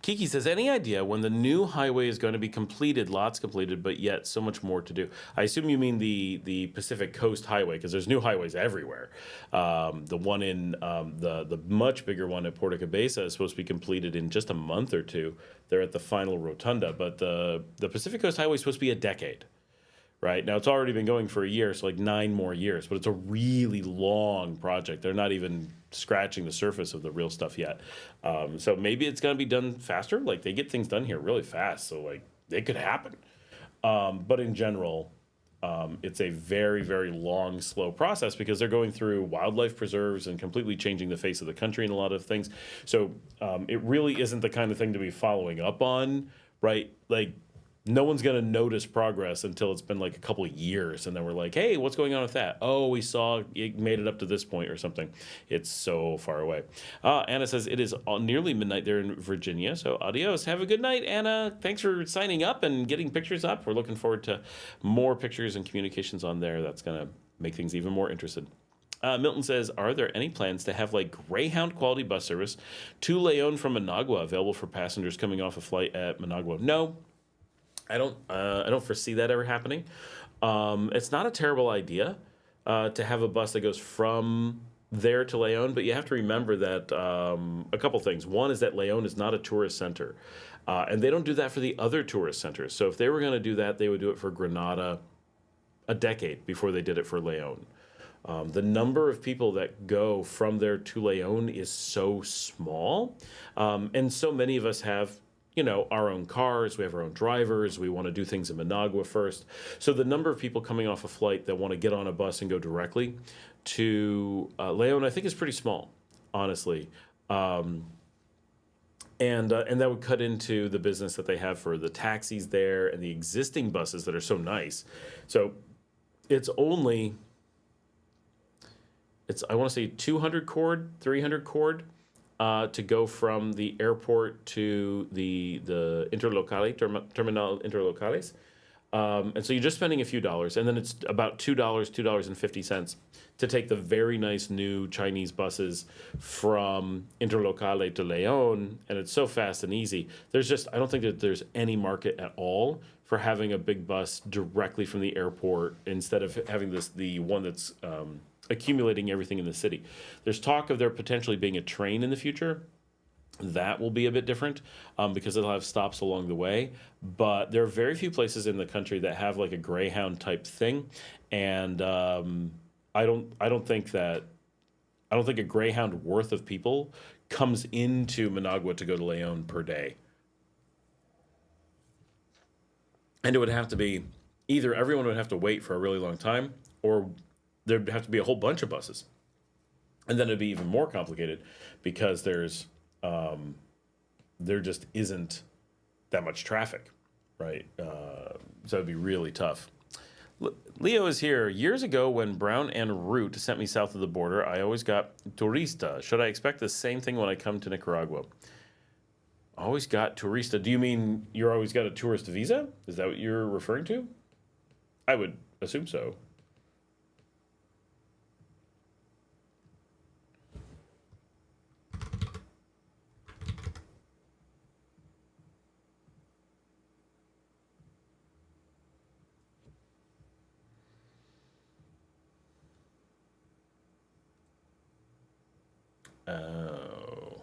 Kiki says, any idea when the new highway is going to be completed? Lots completed, but yet so much more to do. I assume you mean the Pacific Coast Highway, because there's new highways everywhere. The one in the much bigger one at Puerto Cabeza is supposed to be completed in just a month or two. They're at the final rotunda, but the Pacific Coast Highway is supposed to be a decade. Right now, it's already been going for a year, so like 9 more years. But it's a really long project. They're not even scratching the surface of the real stuff yet. So maybe it's going to be done faster. Like they get things done here really fast, so like it could happen. But in general, It's a very, very long, slow process because they're going through wildlife preserves and completely changing the face of the country and a lot of things. So it really isn't the kind of thing to be following up on, right? Like, no one's going to notice progress until it's been like a couple of years. And then we're like, hey, what's going on with that? Oh, we saw it made it up to this point or something. It's so far away. Anna says it is nearly midnight there in Virginia. So adios. Have a good night, Anna. Thanks for signing up and getting pictures up. We're looking forward to more pictures and communications on there. That's going to make things even more interesting. Milton says, are there any plans to have like Greyhound quality bus service to Leon from Managua available for passengers coming off a flight at Managua? No. I don't foresee that ever happening. It's not a terrible idea to have a bus that goes from there to Leon, but you have to remember that a couple things. One is that Leon is not a tourist center, and they don't do that for the other tourist centers. So if they were going to do that, they would do it for Granada a decade before they did it for Leon. The number of people that go from there to Leon is so small, and so many of us have our own cars, we have our own drivers, we want to do things in Managua first. So the number of people coming off a flight that want to get on a bus and go directly to Leon, I think, is pretty small, honestly. And that would cut into the business that they have for the taxis there and the existing buses that are so nice. So it's only, I want to say 200 cord, 300 cord. To go from the airport to the Terminal Interlocales. And so you're just spending a few dollars. And then it's about $2, $2.50 to take the very nice new Chinese buses from Interlocale to Leon. And it's so fast and easy. I don't think that there's any market at all for having a big bus directly from the airport instead of having the one that's accumulating everything in the city. There's talk of there potentially being a train in the future. That will be a bit different because it'll have stops along the way. But there are very few places in the country that have like a Greyhound type thing, and I don't think a Greyhound worth of people comes into Managua to go to Leon per day. And it would have to be either everyone would have to wait for a really long time, or there'd have to be a whole bunch of buses. And then it'd be even more complicated because there just isn't that much traffic, right? So it'd be really tough. Leo is here. Years ago when Brown and Root sent me south of the border, I always got turista. Should I expect the same thing when I come to Nicaragua? Always got turista. Do you mean you're always got a tourist visa? Is that what you're referring to? I would assume so. Oh.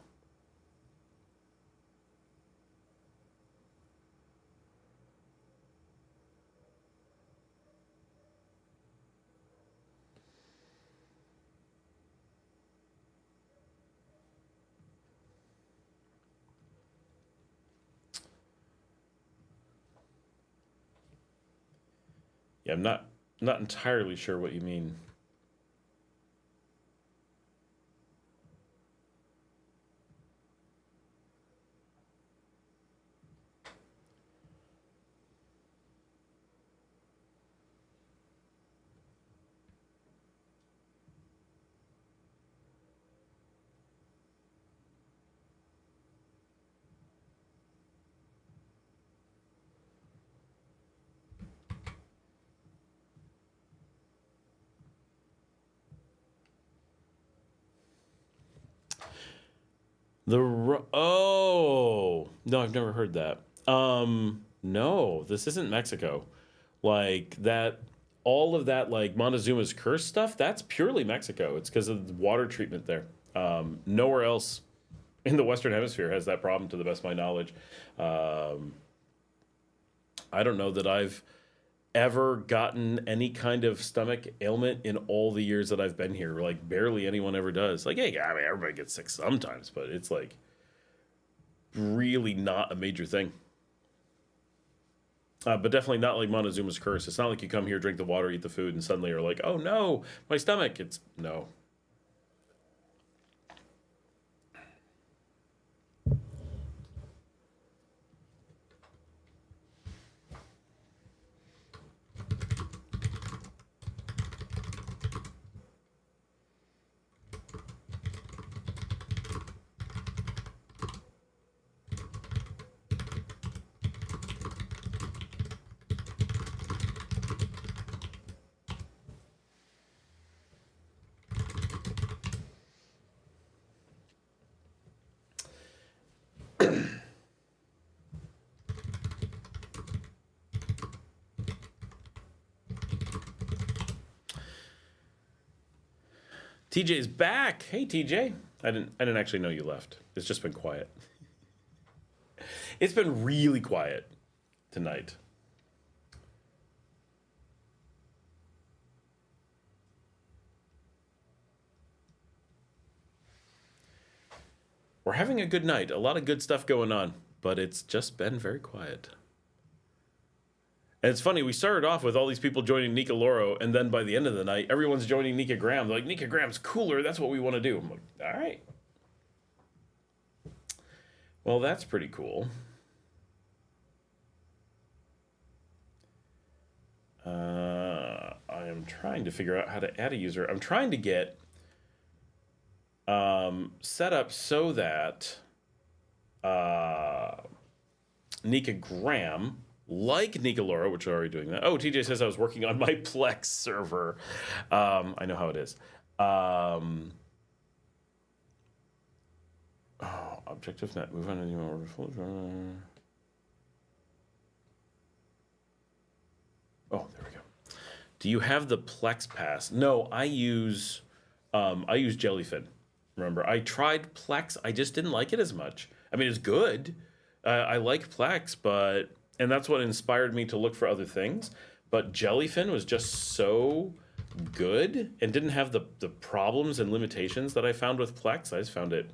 Yeah, I'm not entirely sure what you mean. Oh, no, I've never heard that. No, this isn't Mexico. Like that, all of that, like Montezuma's curse stuff, that's purely Mexico. It's because of the water treatment there. Nowhere else in the Western Hemisphere has that problem, to the best of my knowledge. I don't know that I've ever gotten any kind of stomach ailment in all the years that I've been here. Like barely anyone ever does. Like, hey, I mean, everybody gets sick sometimes, but it's like really not a major thing. But definitely not like Montezuma's curse. It's not like you come here, drink the water, eat the food, and suddenly you're like, oh no, my stomach. It's no. TJ's back. Hey, TJ. I didn't actually know you left. It's just been quiet. It's been really quiet tonight. We're having a good night. A lot of good stuff going on, but it's just been very quiet. And it's funny, we started off with all these people joining Nicoloro, and then by the end of the night, everyone's joining Nika Graham. They're like, Nika Graham's cooler, that's what we want to do. I'm like, all right. Well, that's pretty cool. I am trying to figure out how to add a user. I'm trying to get set up so that Nika Graham, like Nicoloro, which are already doing that. Oh, TJ says I was working on my Plex server. I know how it is. Objective net. Move on to new order. Oh, there we go. Do you have the Plex Pass? No, I use Jellyfin. Remember, I tried Plex. I just didn't like it as much. I mean, it's good. I like Plex, and that's what inspired me to look for other things. But Jellyfin was just so good and didn't have the problems and limitations that I found with Plex. I just found it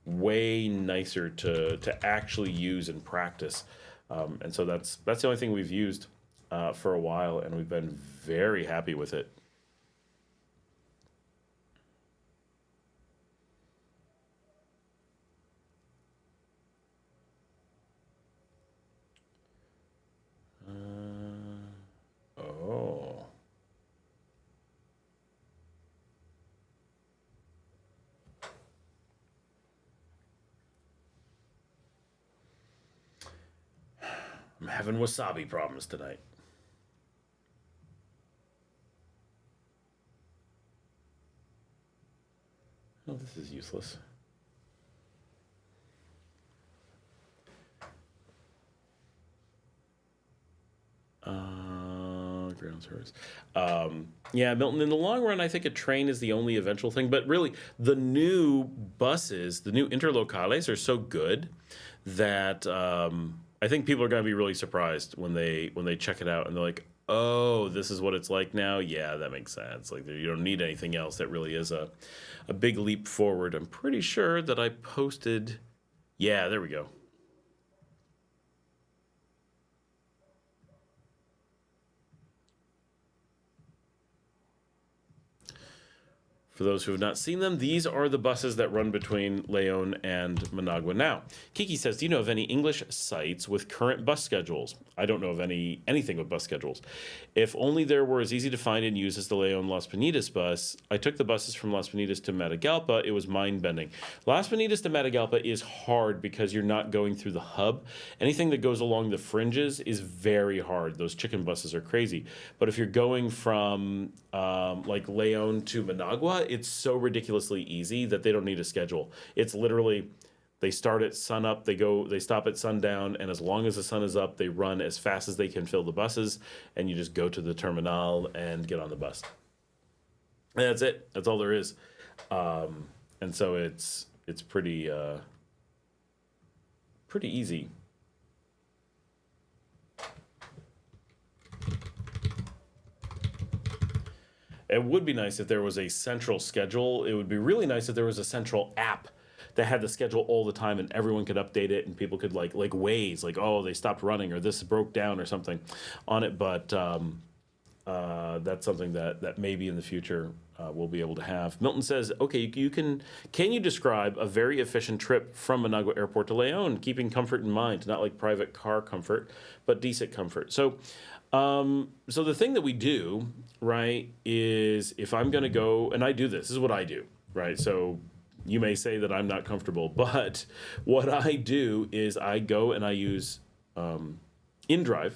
way nicer to actually use and practice. And so that's the only thing we've used for a while, and we've been very happy with it. Oh. I'm having wasabi problems tonight. Oh, this is useless. Ground service. Yeah, Milton, in the long run, I think a train is the only eventual thing. But really, the new buses, the new interlocales are so good that I think people are going to be really surprised when they check it out and they're like, oh, this is what it's like now? Yeah, that makes sense. Like, you don't need anything else. That really is a big leap forward. I'm pretty sure that I posted... Yeah, there we go. For those who have not seen them, these are the buses that run between Leon and Managua now. Kiki says, do you know of any English sites with current bus schedules? I don't know of anything with bus schedules. If only there were as easy to find and use as the Leon Las Penitas bus. I took the buses from Las Penitas to Matagalpa. It was mind-bending. Las Penitas to Matagalpa is hard because you're not going through the hub. Anything that goes along the fringes is very hard. Those chicken buses are crazy. But if you're going from like Leon to Managua, it's so ridiculously easy that they don't need a schedule. It's literally, they start at sun up, they stop at sundown, and as long as the sun is up, they run as fast as they can fill the buses, and you just go to the terminal and get on the bus. And that's it. That's all there is. And so it's pretty easy. It would be nice if there was a central schedule. It would be really nice if there was a central app they had the schedule all the time, and everyone could update it, and people could like Waze, like, oh, they stopped running, or this broke down, or something on it. But that's something that maybe in the future we'll be able to have. Milton says, okay, can you describe a very efficient trip from Managua Airport to Leon, keeping comfort in mind, not like private car comfort, but decent comfort. So the thing that we do, right, is if I'm going to go, and I do this is what I do, right? So you may say that I'm not comfortable, but what I do is I go and I use InDrive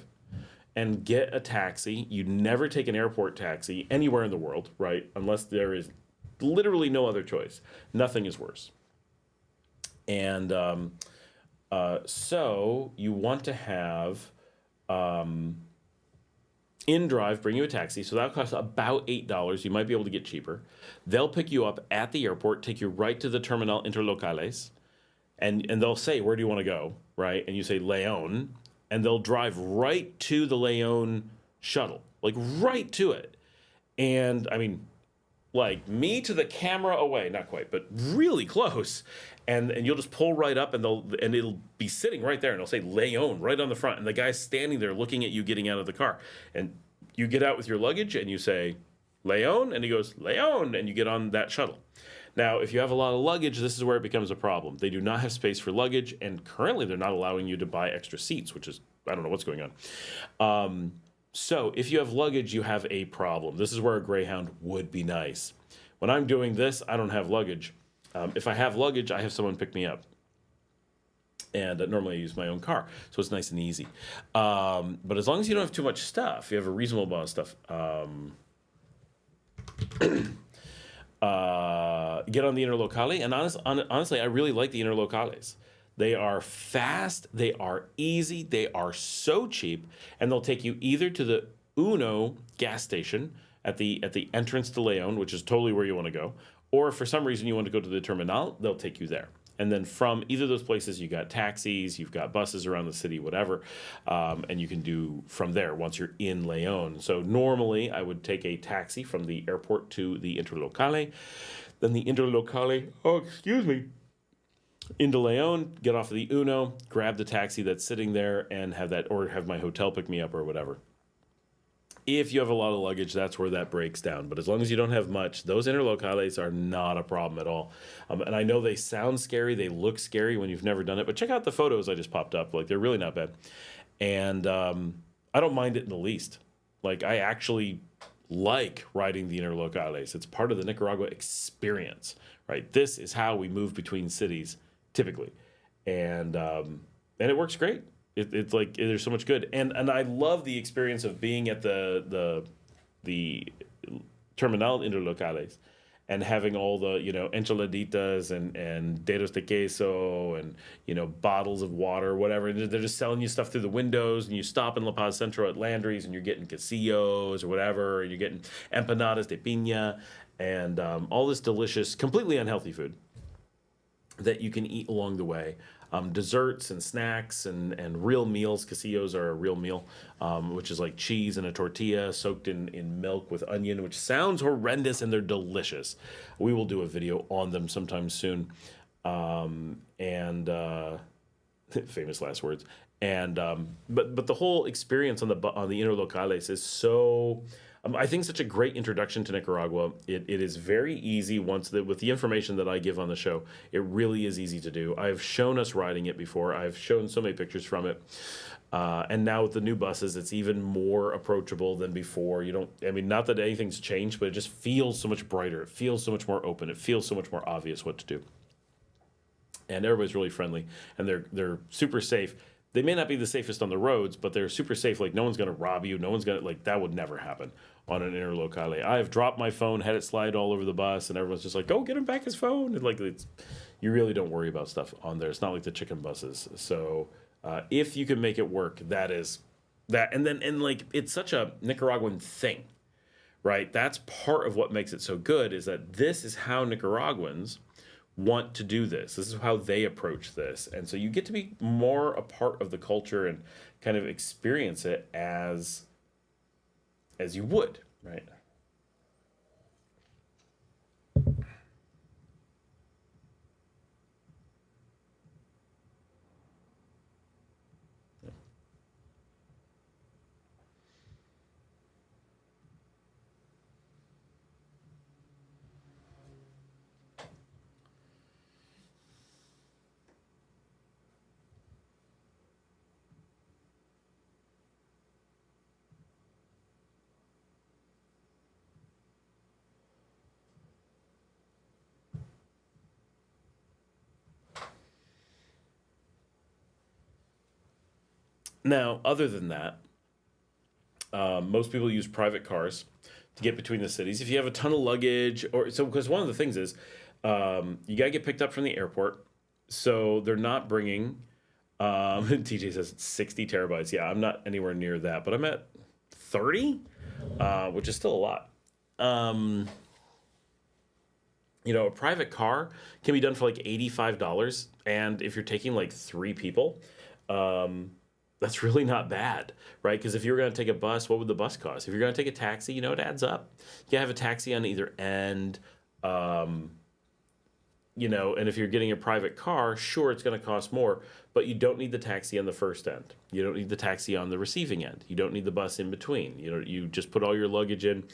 and get a taxi. You never take an airport taxi anywhere in the world, right? Unless there is literally no other choice. Nothing is worse. And so you want to have InDrive bring you a taxi. So that costs about $8. You might be able to get cheaper. They'll pick you up at the airport, take you right to the Terminal Interlocales, and they'll say, where do you want to go, right? And you say Leon, and they'll drive right to the Leon shuttle, like right to it. And I mean, like me to the camera away, not quite, but really close. And you'll just pull right up, and it'll be sitting right there, and it'll say Leon right on the front, and the guy's standing there looking at you getting out of the car. And you get out with your luggage, and you say Leon, and he goes Leon, and you get on that shuttle. Now, if you have a lot of luggage, this is where it becomes a problem. They do not have space for luggage, and currently they're not allowing you to buy extra seats, which is, I don't know what's going on. So if you have luggage, you have a problem. This is where a Greyhound would be nice. When I'm doing this, I don't have luggage. If I have luggage, I have someone pick me up. And normally I use my own car, so it's nice and easy. But as long as you don't have too much stuff, you have a reasonable amount of stuff, get on the Interlocale. And honestly, I really like the Interlocales. They are fast, they are easy, they are so cheap, and they'll take you either to the Uno gas station at the entrance to Leon, which is totally where you want to go, or if for some reason you want to go to the terminal, they'll take you there. And then from either of those places, you got taxis, you've got buses around the city, whatever, and you can do from there once you're in Leon. So normally I would take a taxi from the airport to the Interlocale, then the Interlocale, into Leon, get off of the Uno, grab the taxi that's sitting there, and have my hotel pick me up or whatever. If you have a lot of luggage, that's where that breaks down. But as long as you don't have much, those Interlocales are not a problem at all. And I know they sound scary, they look scary when you've never done it, but check out the photos I just popped up. Like, they're really not bad. And I don't mind it in the least. Like, I actually like riding the Interlocales. It's part of the Nicaragua experience, right? This is how we move between cities, typically. And it works great. It's like there's so much good, and I love the experience of being at the Terminal Interlocales and having all the enchiladitas and dedos de queso and bottles of water, whatever. They're just selling you stuff through the windows, and you stop in La Paz Centro at Landry's, and you're getting quesillos or whatever, and you're getting empanadas de piña and all this delicious, completely unhealthy food that you can eat along the way. Desserts and snacks and real meals. Quesillos are a real meal, which is like cheese and a tortilla soaked in milk with onion, which sounds horrendous, and they're delicious. We will do a video on them sometime soon. Famous last words. And but the whole experience on the Interlocales is so... I think such a great introduction to Nicaragua. It is very easy with the information that I give on the show. It really is easy to do. I've shown us riding it before. I've shown so many pictures from it. And now with the new buses, it's even more approachable than before. Not that anything's changed, but it just feels so much brighter. It feels so much more open. It feels so much more obvious what to do. And everybody's really friendly, and they're super safe. They may not be the safest on the roads, but they're super safe. Like, no one's going to rob you. No one's going to, that would never happen on an Interlocale. I have dropped my phone, had it slide all over the bus, and everyone's just like, go get him back his phone. And you really don't worry about stuff on there. It's not like the chicken buses. So if you can make it work, that is that. And it's such a Nicaraguan thing, right? That's part of what makes it so good, is that this is how Nicaraguans want to do this. This is how they approach this. And so you get to be more a part of the culture and kind of experience it as you would, right? Now, other than that, most people use private cars to get between the cities. If you have a ton of luggage, because one of the things is you got to get picked up from the airport. So they're not bringing, TJ says it's 60 terabytes. Yeah, I'm not anywhere near that, but I'm at 30, which is still a lot. A private car can be done for like $85. And if you're taking like 3 people, that's really not bad, right? Because if you were going to take a bus, what would the bus cost? If you're going to take a taxi, it adds up. You have a taxi on either end, and if you're getting a private car, sure, it's going to cost more, but you don't need the taxi on the first end. You don't need the taxi on the receiving end. You don't need the bus in between. You just put all your luggage in,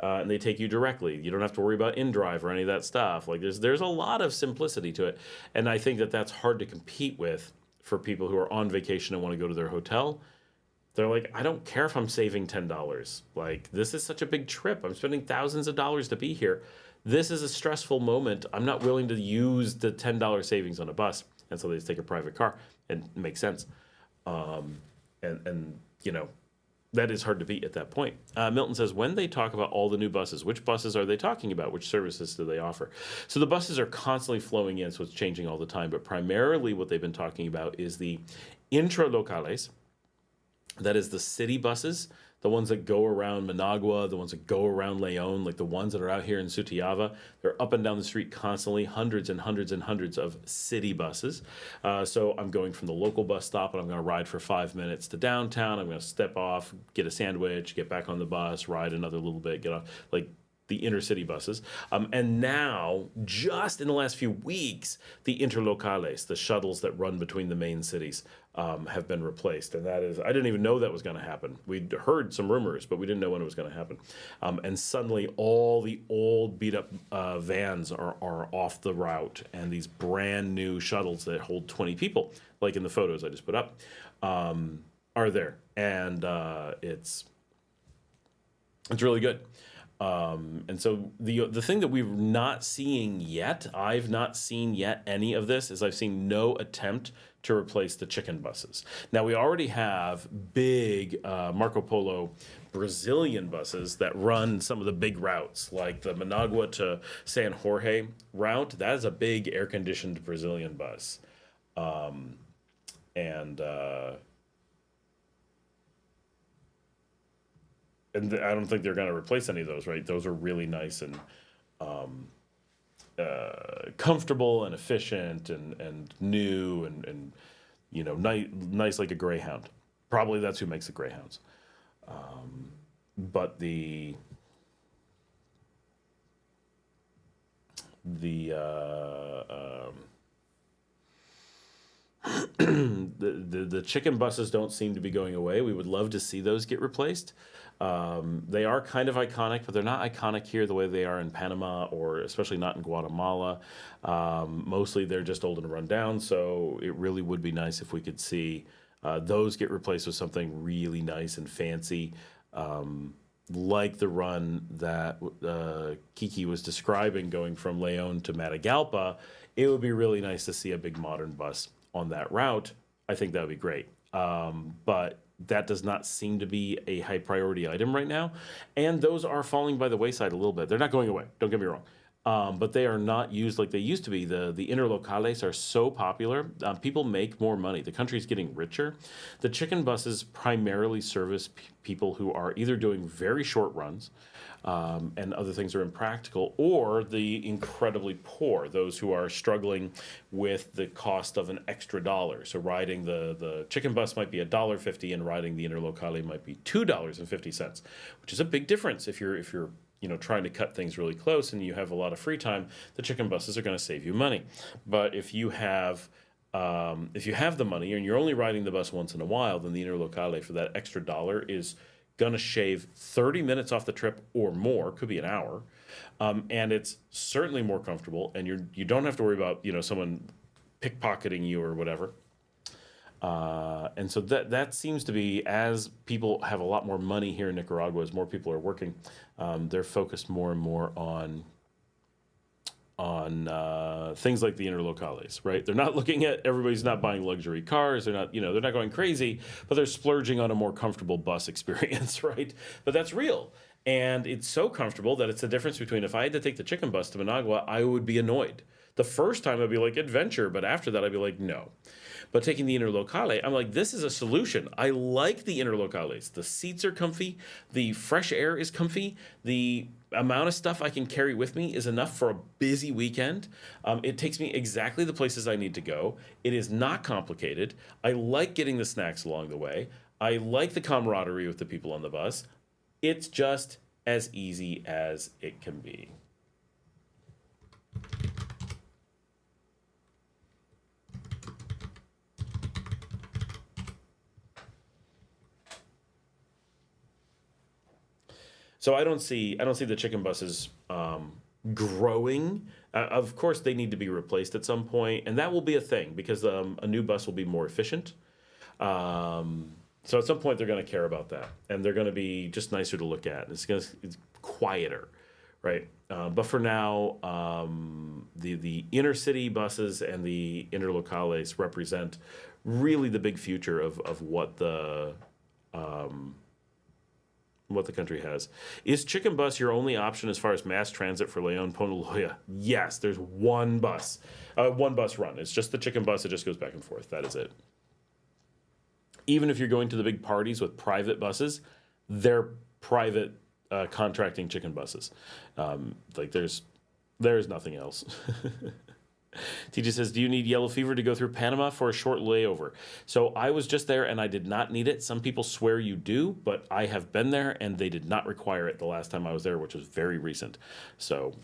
and they take you directly. You don't have to worry about InDrive or any of that stuff. Like there's a lot of simplicity to it, and I think that that's hard to compete with for people who are on vacation and want to go to their hotel. They're like, I don't care if I'm saving $10. Like, this is such a big trip. I'm spending thousands of dollars to be here. This is a stressful moment. I'm not willing to use the $10 savings on a bus. And so they just take a private car, and it makes sense. That is hard to beat at that point. Milton says, when they talk about all the new buses, which buses are they talking about? Which services do they offer? So the buses are constantly flowing in, so it's changing all the time. But primarily what they've been talking about is the intralocales. That is the city buses, the ones that go around Managua, the ones that go around Leon, like the ones that are out here in Sutiava. They're up and down the street constantly, hundreds and hundreds and hundreds of city buses. So I'm going from the local bus stop, and I'm going to ride for 5 minutes to downtown. I'm going to step off, get a sandwich, get back on the bus, ride another little bit, get off, like the intercity buses. And now, just in the last few weeks, the interlocales, the shuttles that run between the main cities, have been replaced. And that is, I didn't even know that was going to happen. We'd heard some rumors, but we didn't know when it was going to happen. And suddenly, all the old beat-up vans are off the route, and these brand new shuttles that hold 20 people, like in the photos I just put up, are there. And it's really good. And so the thing that we're not seeing yet, I've not seen yet any of this, is I've seen no attempt to replace the chicken buses. Now, we already have big Marco Polo Brazilian buses that run some of the big routes, like the Managua to San Jorge route. That is a big air-conditioned Brazilian bus. I don't think they're going to replace any of those, right? Those are really nice and comfortable and efficient and new and nice like a Greyhound. Probably that's who makes the Greyhounds. But the chicken buses don't seem to be going away. We would love to see those get replaced. They are kind of iconic, but they're not iconic here the way they are in Panama, or especially not in Guatemala. Mostly they're just old and run down, so it really would be nice if we could see those get replaced with something really nice and fancy, like the run that Kiki was describing going from Leon to Matagalpa. It would be really nice to see a big modern bus on that route. I think that would be great. But that does not seem to be a high priority item right now. And those are falling by the wayside a little bit. They're not going away, don't get me wrong. But they are not used like they used to be. The interlocales are so popular. People make more money. The country's getting richer. The chicken buses primarily service people who are either doing very short runs, and other things are impractical, or the incredibly poor, those who are struggling with the cost of an extra dollar. So riding the chicken bus might be $1.50, and riding the interlocale might be $2.50, which is a big difference if you're trying to cut things really close and you have a lot of free time. The chicken buses are going to save you money. But if you have the money and you're only riding the bus once in a while, then the interlocale for that extra dollar is going to shave 30 minutes off the trip or more, could be an hour, and it's certainly more comfortable, and you don't have to worry about someone pickpocketing you or whatever. And so that seems to be, as people have a lot more money here in Nicaragua, as more people are working, they're focused more and more on things like the interlocales, right? They're not looking at everybody's not buying luxury cars. They're not, they're not going crazy, but they're splurging on a more comfortable bus experience, right? But that's real. And it's so comfortable that it's the difference between if I had to take the chicken bus to Managua, I would be annoyed. The first time I'd be like, adventure, but after that I'd be like, no. But taking the interlocale, I'm like, this is a solution. I like the interlocales. The seats are comfy. The fresh air is comfy. The amount of stuff I can carry with me is enough for a busy weekend. It takes me exactly the places I need to go. It is not complicated. I like getting the snacks along the way. I like the camaraderie with the people on the bus. It's just as easy as it can be. So I don't see the chicken buses growing. Of course, they need to be replaced at some point, and that will be a thing because a new bus will be more efficient. So at some point, they're going to care about that, and they're going to be just nicer to look at. It's quieter, right? But for now, the inner city buses and the interlocales represent really the big future of what the country has. Is chicken bus your only option as far as mass transit for Leon Ponaloya? Yes, there's one bus run. It's just the chicken bus. It just goes back and forth. That is it. Even if you're going to the big parties with private buses, they're private contracting chicken buses. There's nothing else. TJ says, do you need yellow fever to go through Panama for a short layover? So I was just there and I did not need it. Some people swear you do, but I have been there and they did not require it the last time I was there, which was very recent. So,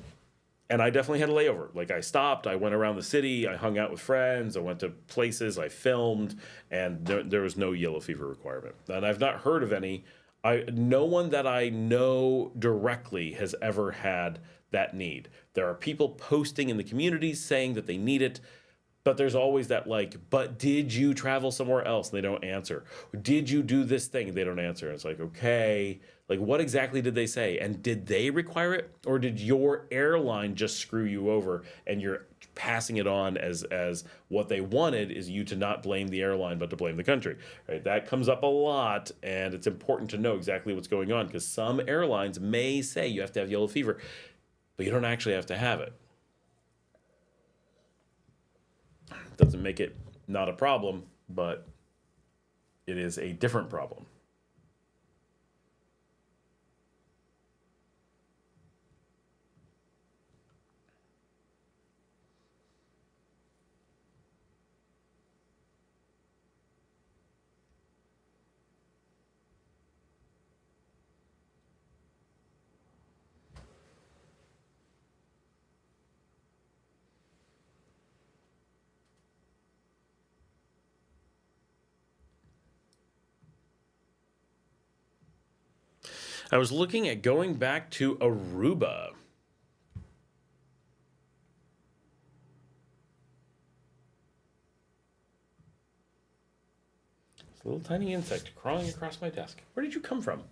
and I definitely had a layover. Like I stopped, I went around the city, I hung out with friends, I went to places, I filmed, and there was no yellow fever requirement. And I've not heard of any. No one that I know directly has ever had that need. There are people posting in the communities saying that they need it, but there's always that but did you travel somewhere else? And they don't answer. Did you do this thing? And they don't answer. And it's like, okay, what exactly did they say? And did they require it? Or did your airline just screw you over and you're passing it on as what they wanted is you to not blame the airline, but to blame the country, right? That comes up a lot, and it's important to know exactly what's going on because some airlines may say you have to have yellow fever, but you don't actually have to have it. Doesn't make it not a problem, but it is a different problem. I was looking at going back to Aruba. It's a little tiny insect crawling across my desk. Where did you come from?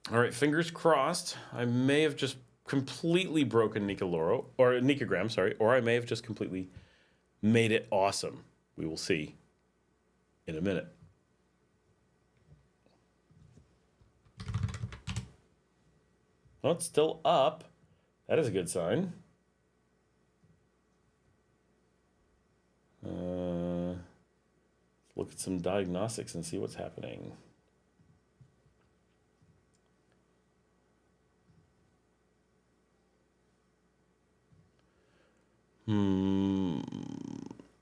All right, fingers crossed. I may have just completely broken Nicoloro, or Nicogram, sorry, or I may have just completely made it awesome. We will see in a minute. Well, it's still up. That is a good sign. Let's look at some diagnostics and see what's happening.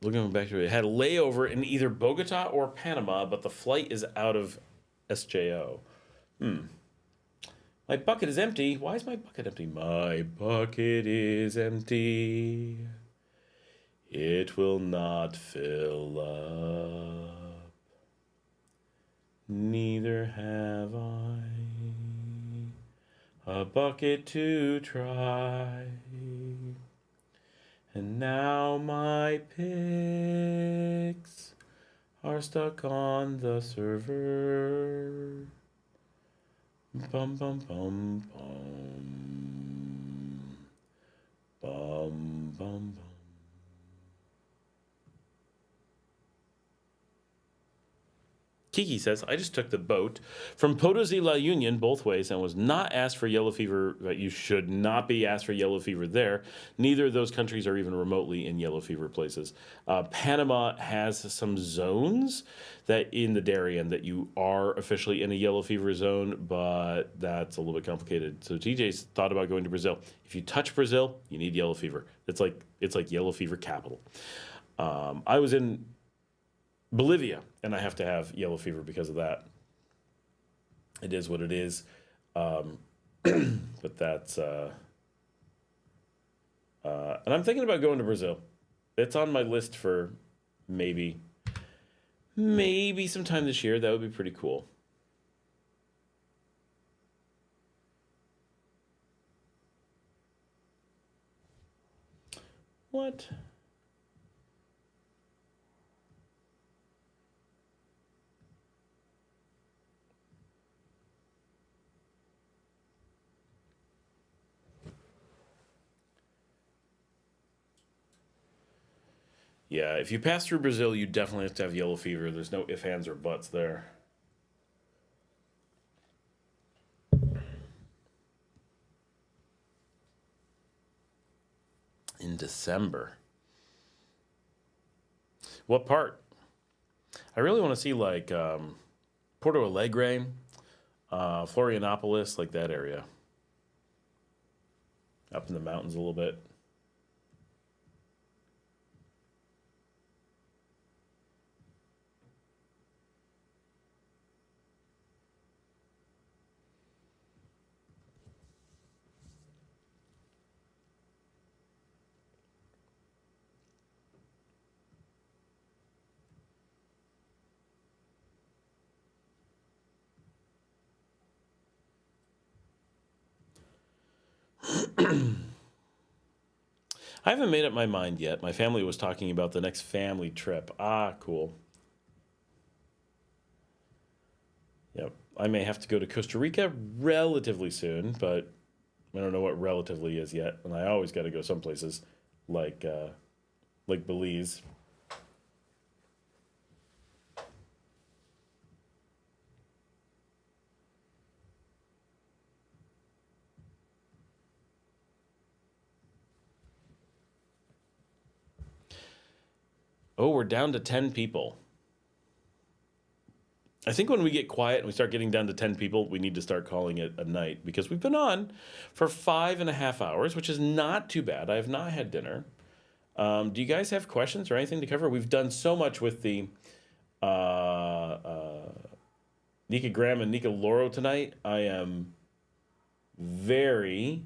Looking back to it, had a layover in either Bogota or Panama, but the flight is out of SJO. My bucket is empty. Why is my bucket empty? My bucket is empty. It will not fill up. neither have I a bucket to try. And now my pics are stuck on the server. Bum bum bum bum. Bum bum bum. Kiki says, I just took the boat from Potosí La Union both ways and was not asked for yellow fever. You should not be asked for yellow fever there. Neither of those countries are even remotely in yellow fever places. Panama has some zones that in the Darien that you are officially in a yellow fever zone, but that's a little bit complicated. So TJ's thought about going to Brazil. If you touch Brazil, you need yellow fever. It's like yellow fever capital. I was in Bolivia, and I have to have yellow fever because of that. It is what it is. But that's... and I'm thinking about going to Brazil. It's on my list for maybe sometime this year. That would be pretty cool. What? Yeah, if you pass through Brazil, you definitely have to have yellow fever. There's no ifs, ands, or buts there. In December. What part? I really want to see like Porto Alegre, Florianopolis, like that area. Up in the mountains a little bit. I haven't made up my mind yet. My family was talking about the next family trip. Ah, cool. Yep. I may have to go to Costa Rica relatively soon, but I don't know what relatively is yet. And I always got to go some places like Belize. Oh, we're down to 10 people. I think when we get quiet and we start getting down to 10 people, we need to start calling it a night because we've been on for 5.5 hours, which is not too bad. I have not had dinner. Do you guys have questions or anything to cover? We've done so much with the Nika Graham and Nicoloro tonight. I am very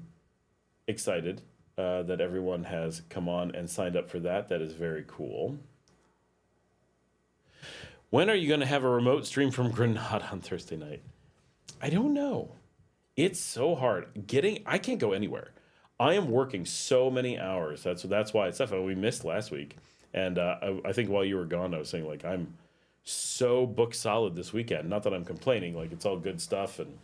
excited that everyone has come on and signed up for that. That is very cool. When are you going to have a remote stream from Grenada on Thursday night? I don't know. It's so hard. I can't go anywhere. I am working so many hours. That's why it's tough. We missed last week. And I think while you were gone, I was saying, like, I'm so book solid this weekend. Not that I'm complaining. Like, it's all good stuff. And,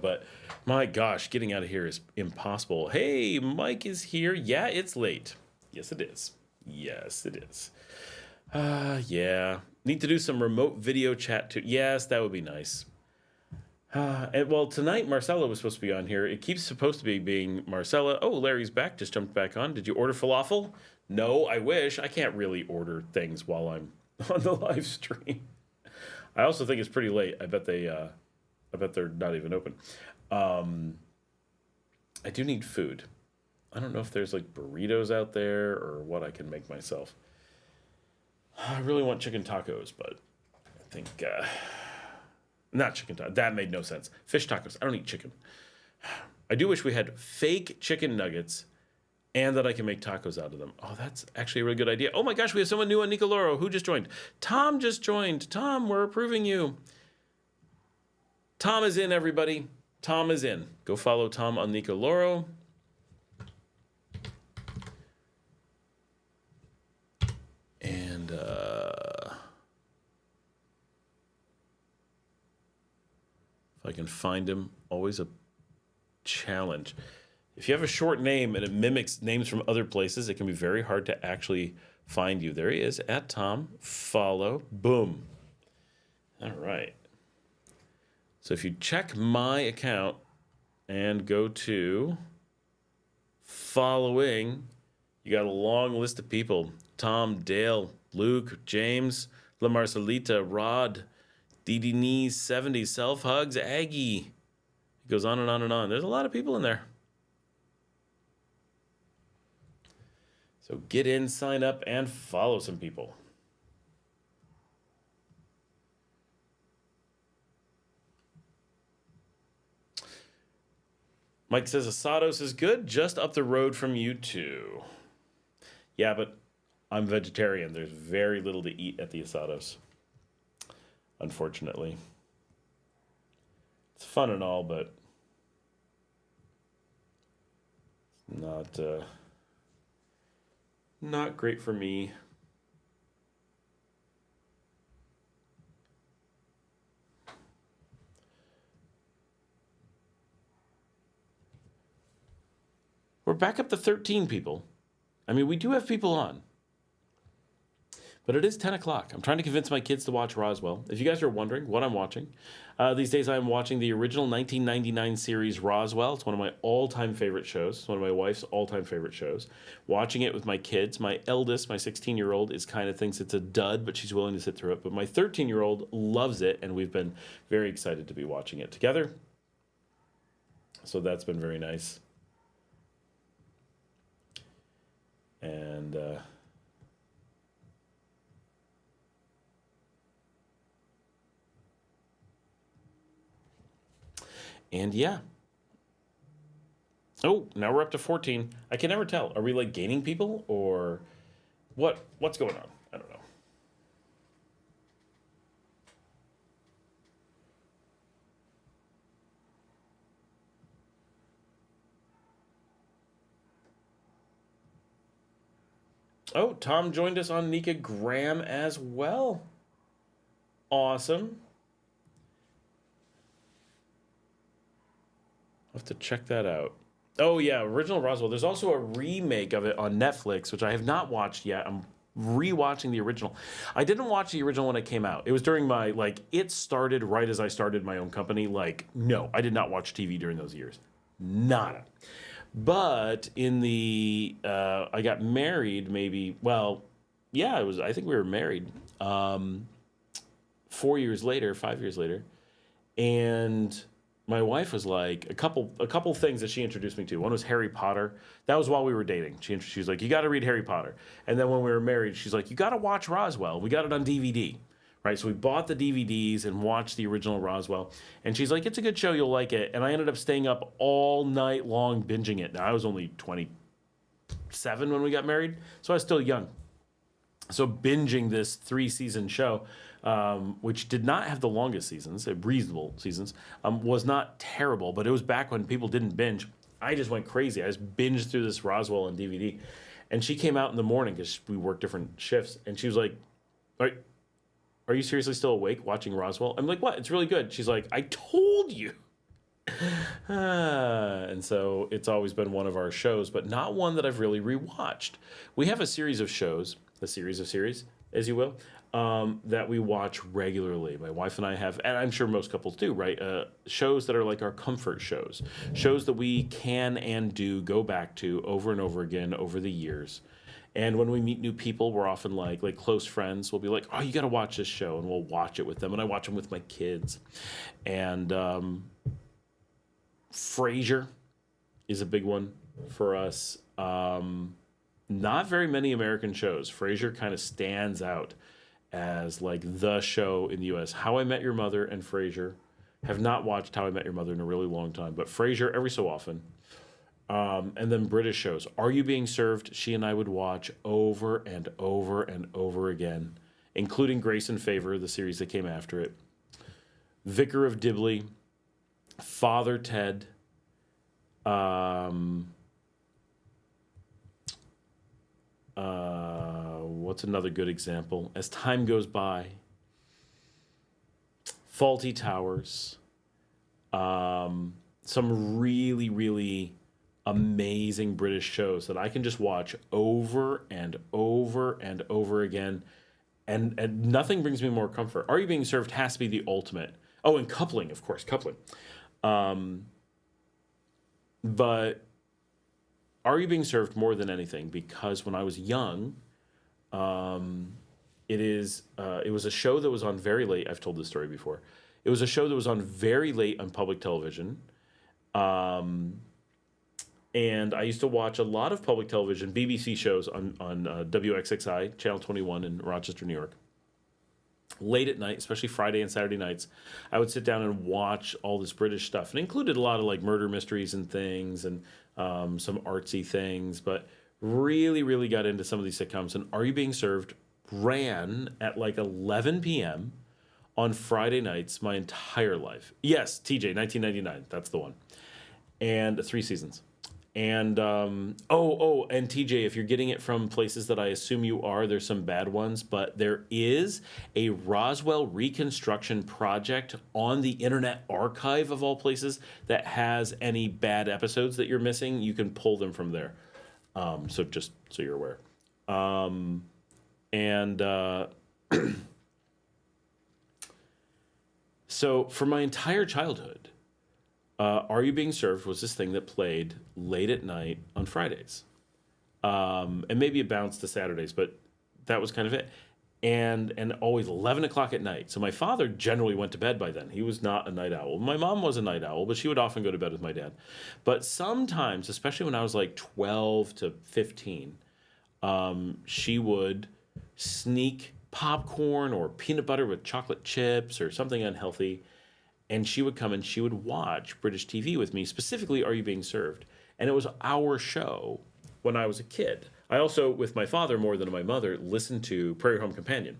but my gosh, getting out of here is impossible. Hey, Mike is here. Yeah, it's late. Yes, it is. Yes, it is. Yeah. Need to do some remote video chat too. Yes, that would be nice. Well, tonight Marcela was supposed to be on here. It keeps supposed to be being Marcela. Oh, Larry's back. Just jumped back on. Did you order falafel? No, I wish. I can't really order things while I'm on the live stream. I also think it's pretty late. I bet they're not even open. I do need food. I don't know if there's like burritos out there or what I can make myself. I really want chicken tacos, but I think not chicken tacos. That made no sense. Fish tacos. I don't eat chicken. I do wish we had fake chicken nuggets and that I can make tacos out of them. Oh, that's actually a really good idea. Oh my gosh, we have someone new on Nicoloro. Who just joined? Tom just joined. Tom, we're approving you. Tom is in, everybody. Tom is in. Go follow Tom on Nicoloro. And if I can find him, always a challenge. If you have a short name and it mimics names from other places, it can be very hard to actually find you. There he is, at Tom. Follow. Boom. All right. So if you check my account and go to following, you got a long list of people. Tom, Dale, Luke, James, La Marcelita, Rod, DD 70, Self Hugs, Aggie. It goes on and on and on. There's a lot of people in there. So get in, sign up, and follow some people. Mike says Asados is good, just up the road from you too. Yeah, but I'm vegetarian. There's very little to eat at the Asados, unfortunately. It's fun and all, but not great for me. We're back up to 13 people. I mean, we do have people on. But it is 10 o'clock. I'm trying to convince my kids to watch Roswell. If you guys are wondering what I'm watching, these days I'm watching the original 1999 series Roswell. It's one of my all-time favorite shows. It's one of my wife's all-time favorite shows. Watching it with my kids. My eldest, my 16-year-old, is kind of thinks it's a dud, but she's willing to sit through it. But my 13-year-old loves it, and we've been very excited to be watching it together. So that's been very nice. And yeah. Oh, now we're up to 14. I can never tell. Are we like gaining people or what's going on? I don't know. Oh, Tom joined us on Nika Graham as well. Awesome. I'll have to check that out. Oh, yeah, original Roswell. There's also a remake of it on Netflix, which I have not watched yet. I'm rewatching the original. I didn't watch the original when it came out. It was during my, it started right as I started my own company. No, I did not watch TV during those years. Nada. But in the, I got married maybe, I think we were married 4 years later, 5 years later. And my wife was like, a couple things that she introduced me to. One was Harry Potter. That was while we were dating. She was like, you got to read Harry Potter. And then when we were married, she's like, you got to watch Roswell. We got it on DVD. Right, so we bought the DVDs and watched the original Roswell. And she's like, it's a good show, you'll like it. And I ended up staying up all night long binging it. Now, I was only 27 when we got married, so I was still young. So binging this 3-season show, which did not have the longest seasons, reasonable seasons, was not terrible, but it was back when people didn't binge. I just went crazy. I just binged through this Roswell on DVD. And she came out in the morning because we worked different shifts, and she was like, are you seriously still awake watching Roswell? I'm like, what? It's really good. She's like, I told you. And so it's always been one of our shows, but not one that I've really rewatched. We have a series of shows, series, as you will, that we watch regularly. My wife and I have, and I'm sure most couples do, right? Shows that are like our comfort shows. Shows that we can and do go back to over and over again over the years. And when we meet new people, we're often like close friends. We'll be like, oh, you got to watch this show. And we'll watch it with them. And I watch them with my kids. And Frasier is a big one for us. Not very many American shows. Frasier kind of stands out as like the show in the U.S. How I Met Your Mother and Frasier. Have not watched How I Met Your Mother in a really long time. But Frasier every so often. And then British shows. Are You Being Served? She and I would watch over and over and over again, including Grace and Favor, the series that came after it. Vicar of Dibley, Father Ted, what's another good example? As Time Goes By, Faulty Towers, some really, really amazing British shows that I can just watch over and over and over again, and nothing brings me more comfort. Are You Being Served has to be the ultimate. Oh, and Coupling, of course, Coupling. But Are You Being Served more than anything, because when I was young, it was a show that was on very late. I've told this story before. It was a show that was on very late on public television. And I used to watch a lot of public television, BBC shows on WXXI, Channel 21 in Rochester, New York. Late at night, especially Friday and Saturday nights, I would sit down and watch all this British stuff. And it included a lot of like murder mysteries and things, and some artsy things, but really, really got into some of these sitcoms. And Are You Being Served ran at like 11 p.m. on Friday nights my entire life. Yes, TJ, 1999, that's the one. And 3 seasons. And, and TJ, if you're getting it from places that I assume you are, there's some bad ones, but there is a Roswell reconstruction project on the Internet Archive of all places that has any bad episodes that you're missing. You can pull them from there. So just so you're aware. So for my entire childhood, Are You Being Served was this thing that played late at night on Fridays. And maybe it bounced to Saturdays, but that was kind of it. And always 11 o'clock at night. So my father generally went to bed by then. He was not a night owl. My mom was a night owl, but she would often go to bed with my dad. But sometimes, especially when I was like 12 to 15, she would sneak popcorn or peanut butter with chocolate chips or something unhealthy. And she would come and she would watch British TV with me, specifically Are You Being Served? And it was our show when I was a kid. I also, with my father more than my mother, listened to Prairie Home Companion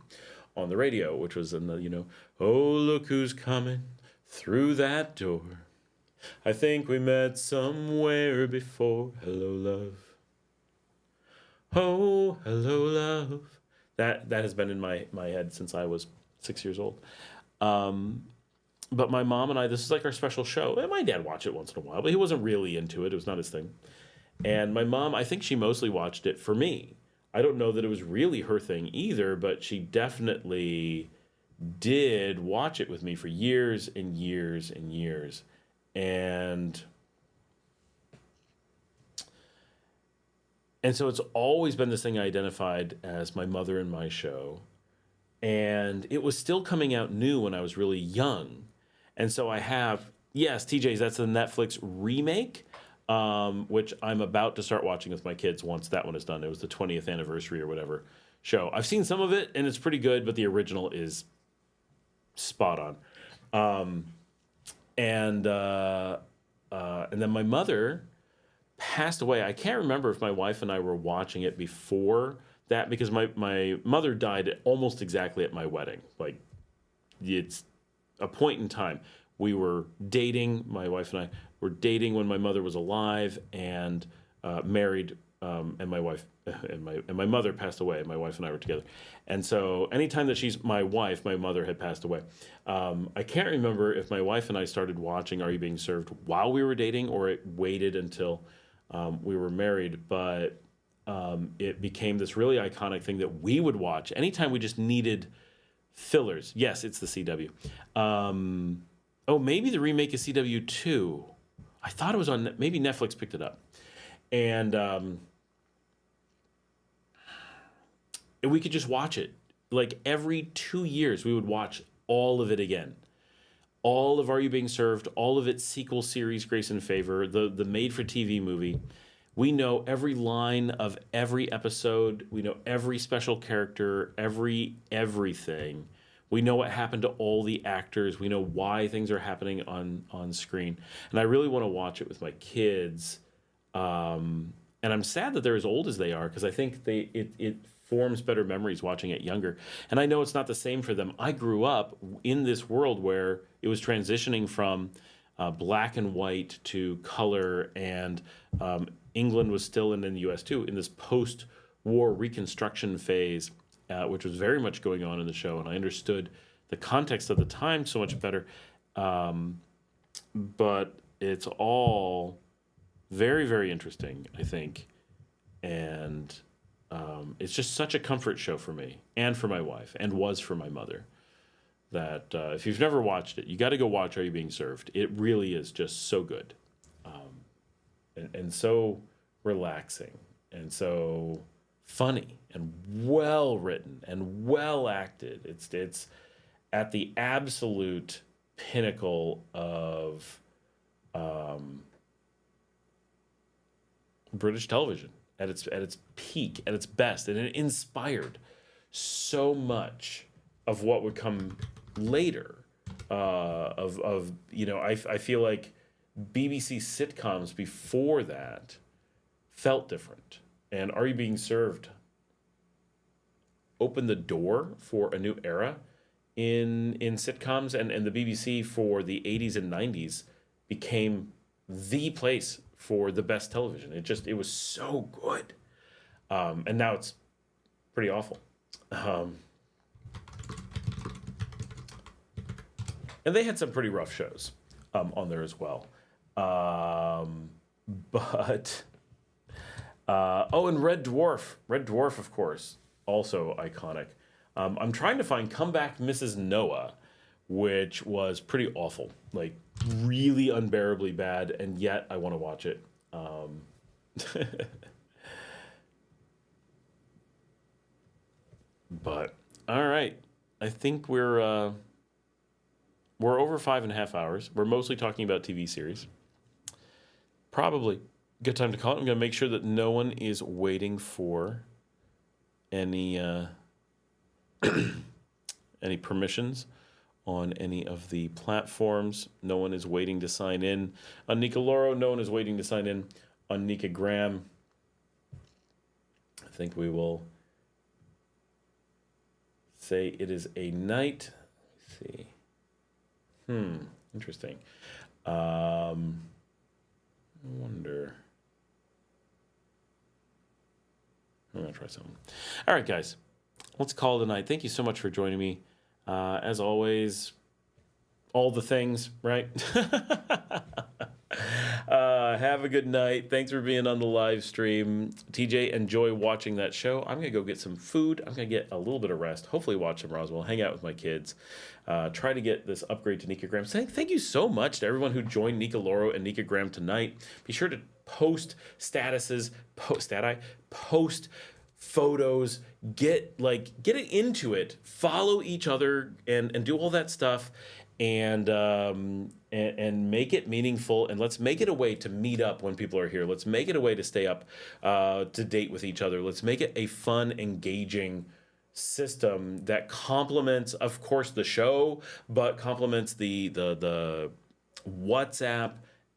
on the radio, which was in the, oh, look who's coming through that door. I think we met somewhere before. Hello, love. Oh, hello, love. That has been in my head since I was 6 years old. But my mom and I, this is like our special show. And my dad watched it once in a while, but he wasn't really into it. It was not his thing. And my mom, I think she mostly watched it for me. I don't know that it was really her thing either, but she definitely did watch it with me for years and years and years. And so it's always been this thing I identified as my mother and my show. And it was still coming out new when I was really young. And so I have, yes, TJ's, that's the Netflix remake, which I'm about to start watching with my kids once that one is done. It was the 20th anniversary or whatever show. I've seen some of it, and it's pretty good, but the original is spot on. And then my mother passed away. I can't remember if my wife and I were watching it before that, because my mother died almost exactly at my wedding. Like, it's a point in time. We were dating, my wife and I were dating when my mother was alive, and married, and my wife and my mother passed away, and my wife and I were together. And so anytime that she's my wife, my mother had passed away. I can't remember if my wife and I started watching Are You Being Served while we were dating, or it waited until we were married, but it became this really iconic thing that we would watch anytime we just needed fillers. Yes, it's the CW. Maybe the remake is CW 2. I thought it was on, maybe Netflix picked it up. And we could just watch it. Like every 2 years, we would watch all of it again. All of Are You Being Served, all of its sequel series, Grace and Favor, the made-for-TV movie. We know every line of every episode. We know every special character, everything. We know what happened to all the actors. We know why things are happening on screen. And I really want to watch it with my kids And I'm sad that they're as old as they are because I think it forms better memories watching it younger. And I know it's not the same for them. I grew up in this world where it was transitioning from black and white to color, and England was still, and in the U.S. too, in this post-war Reconstruction phase, which was very much going on in the show. And I understood the context of the time so much better. But it's all very, very interesting, I think. And it's just such a comfort show for me and for my wife, and was for my mother, that if you've never watched it, you got to go watch Are You Being Served? It really is just so good, and so relaxing, and so funny, and well written, and well acted. It's at the absolute pinnacle of British television at its peak, at its best, and it inspired so much of what would come later. I feel like BBC sitcoms before that felt different, and Are You Being Served opened the door for a new era in sitcoms, and the BBC for the 80s and 90s became the place for the best television. It was so good. And now it's pretty awful. And they had some pretty rough shows on there as well. And Red Dwarf. Red Dwarf, of course, also iconic. I'm trying to find Comeback Mrs. Noah, which was pretty awful, like really unbearably bad, and yet I want to watch it. But all right, I think we're over 5.5 hours. We're mostly talking about TV series. Probably good time to call it. I'm going to make sure that no one is waiting for any any permissions on any of the platforms. No one is waiting to sign in on Nicoloro. No one is waiting to sign in on Nicagram. I think we will say it is a night. Let's see. Interesting. I wonder. I'm going to try something. All right, guys. Let's call it a night. Thank you so much for joining me. As always, all the things, right? Have a good night. Thanks for being on the live stream. TJ, enjoy watching that show. I'm going to go get some food. I'm going to get a little bit of rest. Hopefully watch some Roswell. Hang out with my kids. Try to get this upgrade to Nicagram. Thank you so much to everyone who joined Nicoloro and Nicagram tonight. Be sure to post statuses, post photos, get it into it, follow each other, and do all that stuff, and make it meaningful, and let's make it a way to meet up when people are here. Let's make it a way to stay up to date with each other. Let's make it a fun, engaging system that complements, of course, the show, but complements the WhatsApp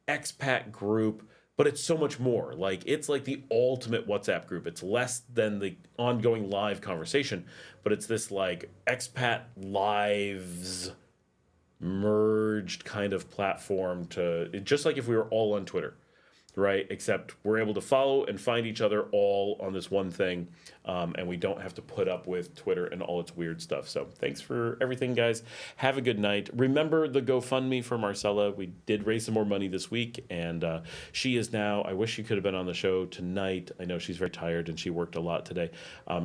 expat group. But it's so much more. It's like the ultimate WhatsApp group. It's less than the ongoing live conversation, but it's this like expat lives merged kind of platform just like if we were all on Twitter, right? Except we're able to follow and find each other all on this one thing, and we don't have to put up with Twitter and all its weird stuff. So thanks for everything, guys. Have a good night. Remember the GoFundMe for Marcela. We did raise some more money this week, and she is now, I wish she could have been on the show tonight. I know she's very tired and she worked a lot today.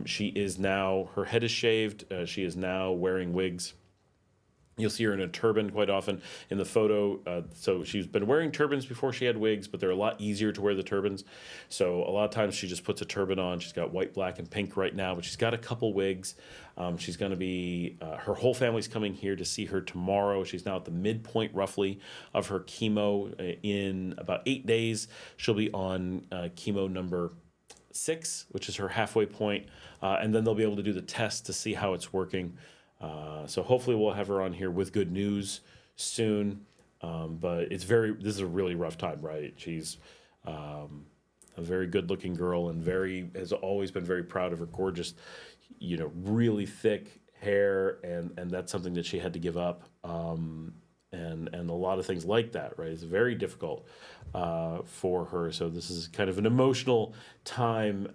She is now, her head is shaved. She is now wearing wigs. You'll see her in a turban quite often in the photo. So she's been wearing turbans before she had wigs, but they're a lot easier to wear the turbans. So a lot of times she just puts a turban on. She's got white, black, and pink right now, but she's got a couple wigs. She's going to be, her whole family's coming here to see her tomorrow. She's now at the midpoint, roughly, of her chemo. In about 8 days, she'll be on chemo number 6, which is her halfway point. And then they'll be able to do the test to see how it's working. So hopefully we'll have her on here with good news soon. But this is a really rough time, right? She's a very good-looking girl, and has always been very proud of her gorgeous, really thick hair, and that's something that she had to give up, and a lot of things like that, right? It's very difficult for her. So this is kind of an emotional time,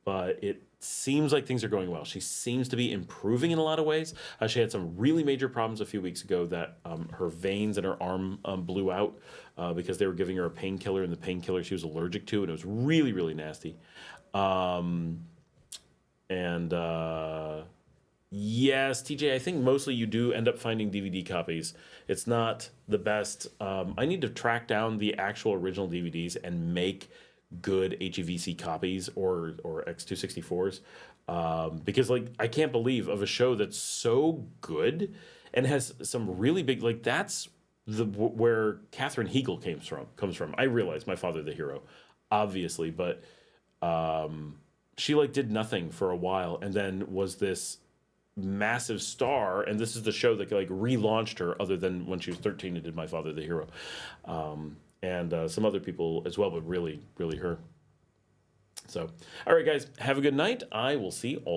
but it seems like things are going well. She seems to be improving in a lot of ways. She had some really major problems a few weeks ago that her veins in her arm blew out because they were giving her a painkiller, and the painkiller she was allergic to, and it was really, really nasty. Yes, TJ, I think mostly you do end up finding DVD copies. It's not the best. I need to track down the actual original DVDs and make good HEVC copies or X264s, because I can't believe of a show that's so good and has some really big, that's where Katherine Heigl comes from. I realize My Father the Hero, obviously, but she did nothing for a while and then was this massive star, and this is the show that relaunched her, other than when she was 13 and did My Father the Hero, and some other people as well, but really her. So all right, guys, have a good night. I will see all